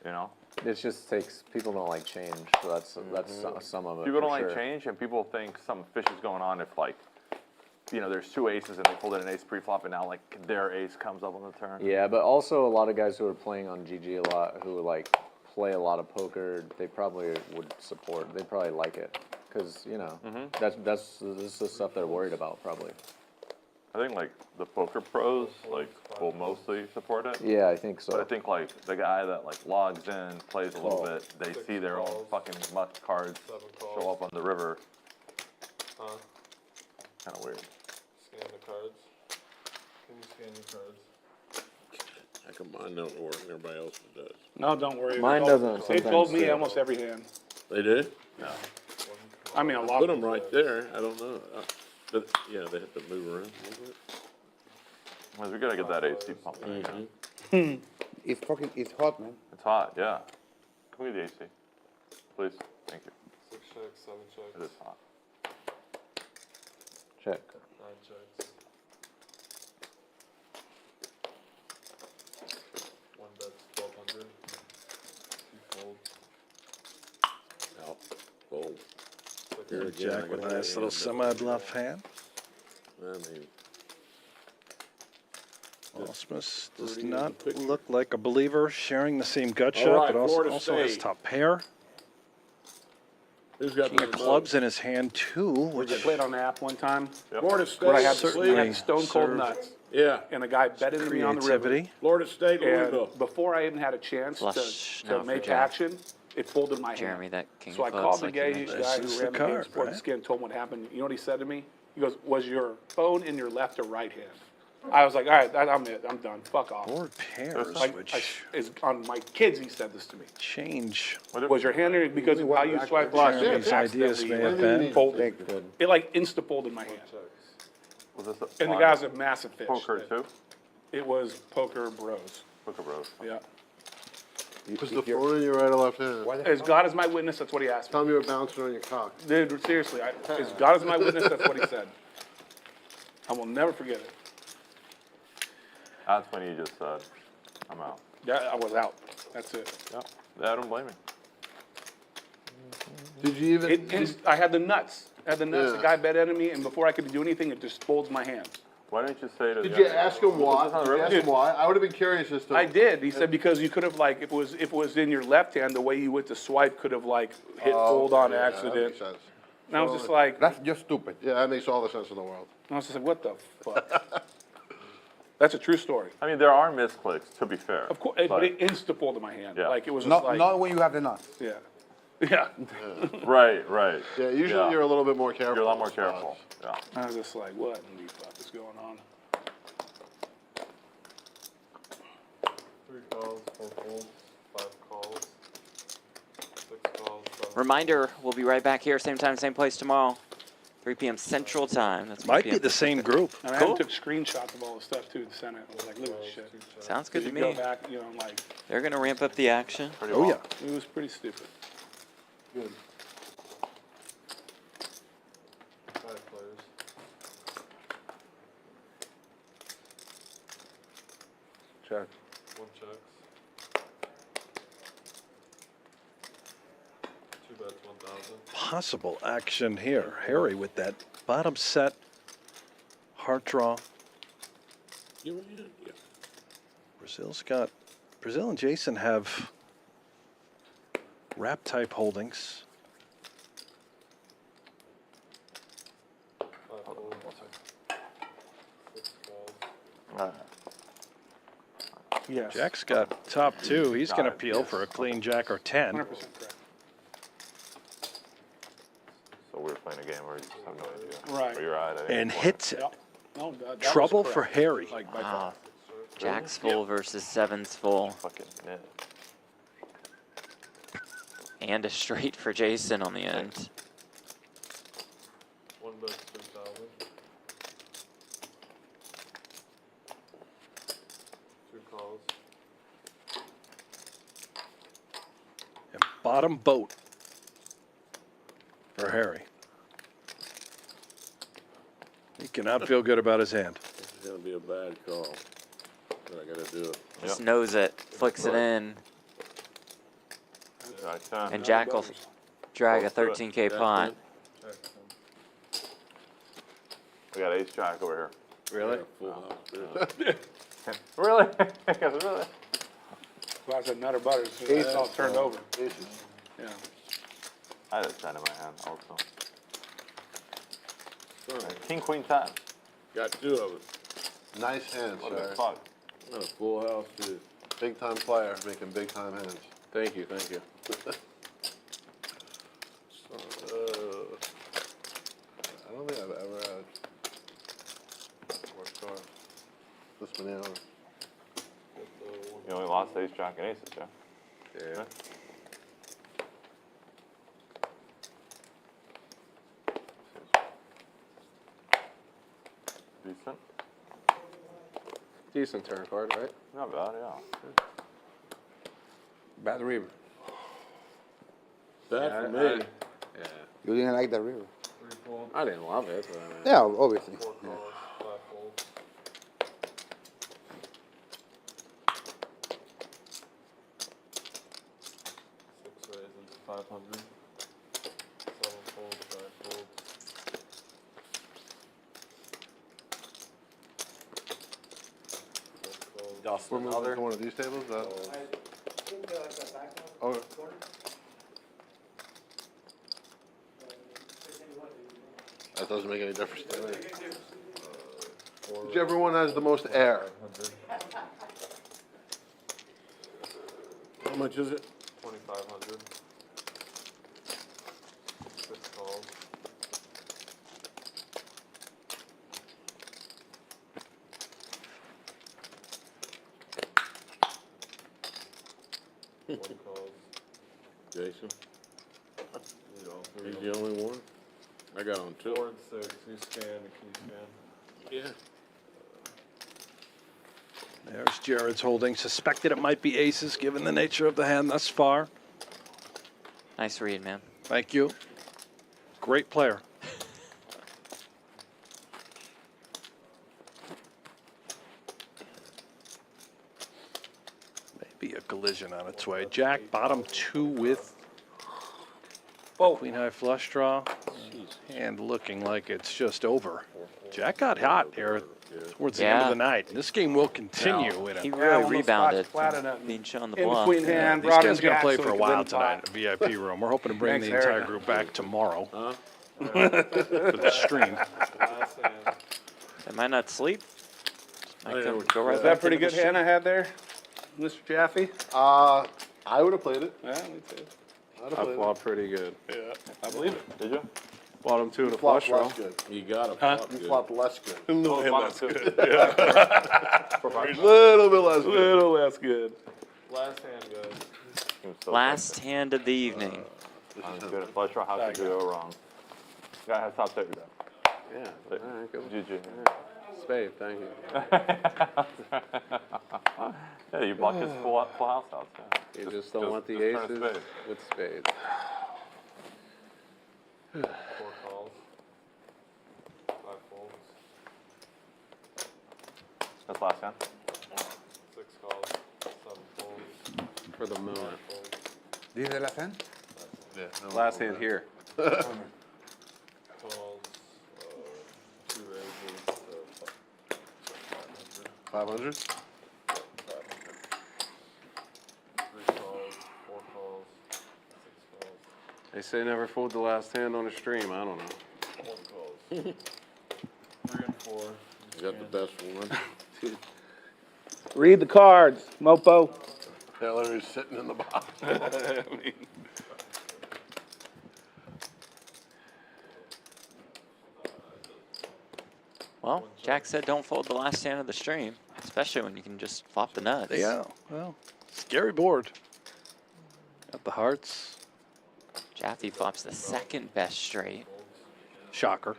You know, It just takes, people don't like change, so that's some of it. people for don't like sure. change, and people think some fish is going on if like, you know, there's 2 aces and they folded an ace pre-flop, and now like their ace comes up on the turn. Yeah, but also a lot of guys who are playing on GG a lot, who like play a lot of poker, they probably would support. They probably like it, because you know this is the stuff they're worried about probably. I think like the poker pros like will mostly support it. Yeah, I think But I so. think like the guy that like logs in, plays a little bit, they see their own fucking muck cards show up on the river. Huh? Kind of weird. Scan the cards. Can you scan your cards? How come mine don't work and everybody else does? No, don't worry. Mine They doesn't They told sometimes, me too. almost every hand. They do? I mean, a lot. Put them right there, I don't know. But, yeah, they have to move around a little bit. Well, we gotta get that AC pumping. again. It's hot, man. It's hot, yeah. Can we get the AC? Please, thank you. 6 checks, 7 checks, It is hot. Check. 9 checks. 1 bet's 1200. 2 folds. Out. Fold. Here again, I Jack with got a nice that little hand. semi-bluff hand. I mean, Ausmus does Birdie not in the picture. look like a believer, sharing the same gut All shot, right, but also, Florida also has State. top pair. who's got King the of clubs in his hand too, which I played on the app one time. Florida Where I State, had, I Certainly had stone cold serve nuts, yeah. and a guy betted me on the river. creativity. Florida State, And Louisville. before I even had a chance Flush to now for make Jack. action, it folded my Jeremy, hand. that king So I of called clubs, the like you guy mentioned. This who is ran the the card, game sport right? skin, told him what happened. You know what he said to me? He goes, "Was your phone in your left or right hand?" I was like, "All right, I'm it. I'm done. Fuck off." Board pairs, Like, which is on my kids, he said this to me. change Was your hand in because of how you swipe flush? Jeremy's it ideas may have accidentally been. folded. Thank you. It like insta folded my hand. Was this And the a guy's a massive fish. poker too? It was Poker Bros. Poker Bros. Yeah. Was the phone in your right or left hand? As God is my witness, that's what he asked me. Tell me you were bouncing on your cock. Dude, seriously, as God is my witness, that's what he said. I will never forget it. That's when you just said, I'm out. Yeah, I was out. That's it. Yeah, I don't blame you. Did you even? I had the nuts. The Yeah. guy bet into me, and before I could do anything, it just folds my hand. Why didn't you say to Did the you guy- ask him why? Was this on the Did you river? ask him why? I would have been curious as to. I did. He said because you could have like if it was in your left hand, the way you went to swipe could have like hit fold on Yeah, that accident. makes sense. And I was just like, That's just stupid. Yeah, that makes all the sense in the world. I was just like, what the fuck? That's a true story. I mean, there are misclicks, to be fair. Of course, but it insta folded my hand. Yeah. Like it was just Not, like, not when you have the nuts. yeah, yeah. Right, right. Yeah, usually Yeah. you're a little bit more careful. You're a lot more with spots. careful. Yeah. I was just like, what in the fuck is going on? 3 calls, 4 folds, 5 calls, 6 calls, 7 Reminder, we'll be right back here, same time, same place tomorrow, 3 p.m. Central Time. That's 1 might be p.m. the same group. And I Cool. even took screenshots of all the stuff too to send it. I was like, look at this shit. Sounds good to You go me. back, you know, like They're going to ramp up the action. Pretty Oh well. yeah. it was pretty stupid. Good. 5 players. Check. 1 checks. 2 bets, 1000. Possible action here. Harry with that bottom set heart draw. You were in, yeah. Brazil and Jason have wrap type holdings. 5 folds. 6 calls. Right. Yes. Jack's got top 2. He's going to Got it, peel yes. for a clean jack or 10. 100% correct. So we were playing a game where you just have no idea. Right. Where you're at any And point. hits it. Yep. No, that Trouble was for correct. Harry. Like by Wow. far. Jack's full versus Seven's full. Fucking net. And a straight for Jason on the end. 1 bet's 3000. 2 calls. And bottom boat for Harry. He cannot feel good about his hand. This is gonna be a bad call, but I gotta do it. Just knows it. Flicks it in. Jack 10. And Jack will drag a 13K pot. Jack 10. We got ace jack over here. Really? Full house, yeah. Really? Yes, really? Well, I said nutter butters. It's all turned over. Aces. Yeah. I had a 10 in my hand also. King, queen, 10. Got 2 of it. Nice hand, What sir. the fuck? Got a full house too. Big time player making big time hands. Thank you, thank you. I don't think I've ever had more star. This many hours. You only lost ace jack and aces, yeah? Yeah. Decent. Decent turn card, right? Not bad, yeah. Bad river. Bad Yeah, for me. yeah. You didn't like the river. Three folds, I didn't love it, but I mean, Yeah, obviously. four Yeah. calls, 5 folds. Six raise into 500. 7 folds, 5 folds. We're moving to one of these tables. Oh, that doesn't make any difference to me. Whichever one has the most air. 500. How much is it? 2,500. 6 calls. One calls. Jason? Need all 3 He's of the them. only one? I got on 2. 4 and 6. You scan and key scan. Yeah. There's Jared's holding. Suspected it might be aces given the nature of the hand thus far. Nice read, man. Thank you. Great player. Maybe a collision on its way. Jack, bottom 2 with queen high flush draw. And looking like it's just over. Jack got hot here towards the end of the night. This game will continue. He In a, really rebounded from being shown the bluff. these guys are going to play for a while tonight in the VIP room. We're hoping to bring the entire group back tomorrow for the stream. Last hand. They might not sleep. Might go right Is back that pretty into the good hand I had there, Mr. Jaffee? I would have played it. Yeah, me too. I'd have I played it. flopped pretty good. Yeah, I believe it. Did you? Bottom 2 to Flopped flush draw. less good. You got it. You flopped less good. A little bit bottom less 2. good. Little bit less A good. little less good. Last hand, guys. Last hand of the evening. I'm good at flush draw. How could you go wrong? Guy has top 2 though. Yeah. All right, good. GG. Spade, thank you. Yeah, you blocked his full house out. Yeah. You just don't want the turn a aces spade. with spades. 4 calls. 5 folds. That's last hand. 6 calls. 7 folds. For the moon. 5 folds. This is the last hand? Yeah, no, Last hand here. Calls. 2 raises to 500. 500? 3 calls. 4 calls. 6 calls. They say never fold the last hand on a stream. I don't know. 1 calls. 3 and 4. You got the best one. Read the cards, Mopo. Hillary's sitting in the box. Well, Jack said don't fold the last hand of the stream, especially when you can just flop the nuts. Yeah, well, scary board. Got the hearts. Jaffee flops the second best straight. Shocker.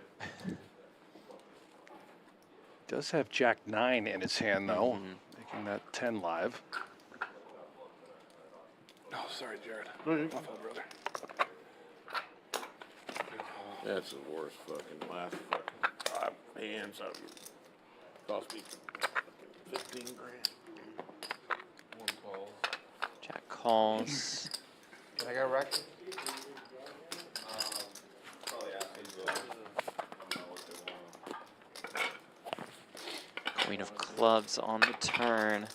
Does have Jack 9 in his hand, though, making that 10 live. Oh, sorry, Jared. No, My fault, brother. That's the worst fucking last fucking 5 hands of cost me 15 grand. 1 calls. Jack calls. Can I get a racket? Queen of clubs on the turn.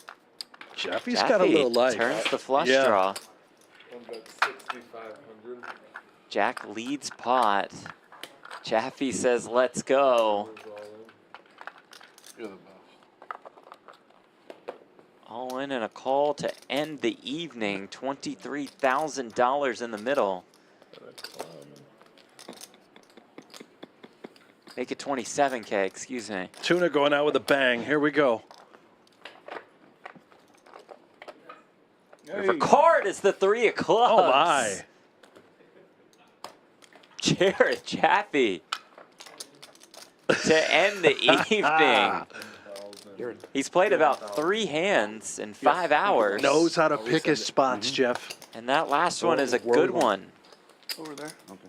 Jaffee's got a little life. Turns the flush Yeah. draw. 1 bet 6,500. Jack leads pot. Jaffee says, let's go. Is all in. You're the best. All in and a call to end the evening. $23,000 in the middle. Make it 27K, excuse me. Tuna going out with a bang. Here we go. River card is the 3 of clubs. Oh, my. Jared Jaffee to end the evening. He's played about 3 hands in 5 hours. Knows how to pick his spots, Jeff. And that last one is a good one. Over there. Okay.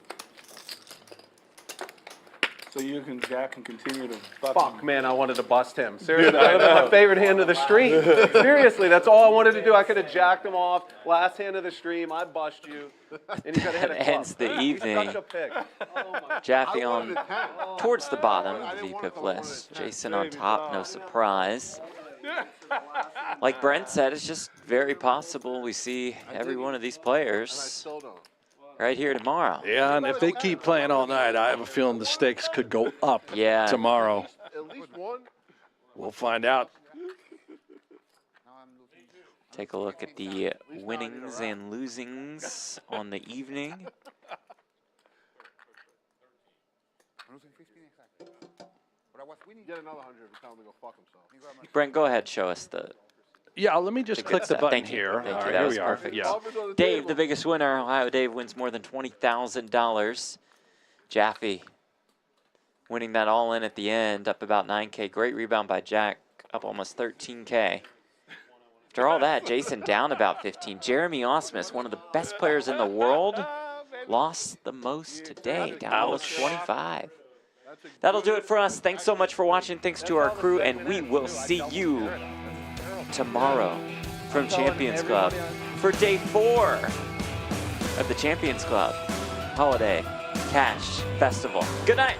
So Jack can continue to Fuck, man, I wanted to bust him. Seriously, that would have been my favorite hand of the stream. Seriously, that's all I wanted to do. I could have jacked him off. Last hand of the stream, I bust you. And you got to hit a club. Ends the evening. Such a pick. Jaffee on towards the bottom of the VPIP list. Jason on top, no surprise. Like Brent said, it's just very possible we see every one of these players right here tomorrow. Yeah, and if they keep playing all night, I have a feeling the stakes could go up tomorrow. At least one. We'll find out. Take a look at the winnings and losings on the evening. Get another 100 and tell him to go fuck himself. Brent, go ahead, show us the. Yeah, let me just click the button Thank you. here. Thank All you. right, That here was we are. perfect. Yeah. Dave, the biggest winner. Ohio Dave wins more than $20,000. Jaffee winning that all in at the end, up about 9K. Great rebound by Jack, up almost 13K. After all that, Jason down about 15. Jeremy Ausmus, one of the best players in the world, lost the most today, down almost 25. That'll do it for us. Thanks so much for watching. Thanks to our crew, and we will see you tomorrow from Champions Club for day 4 of the Champions Club Holiday Cash Festival. Good night.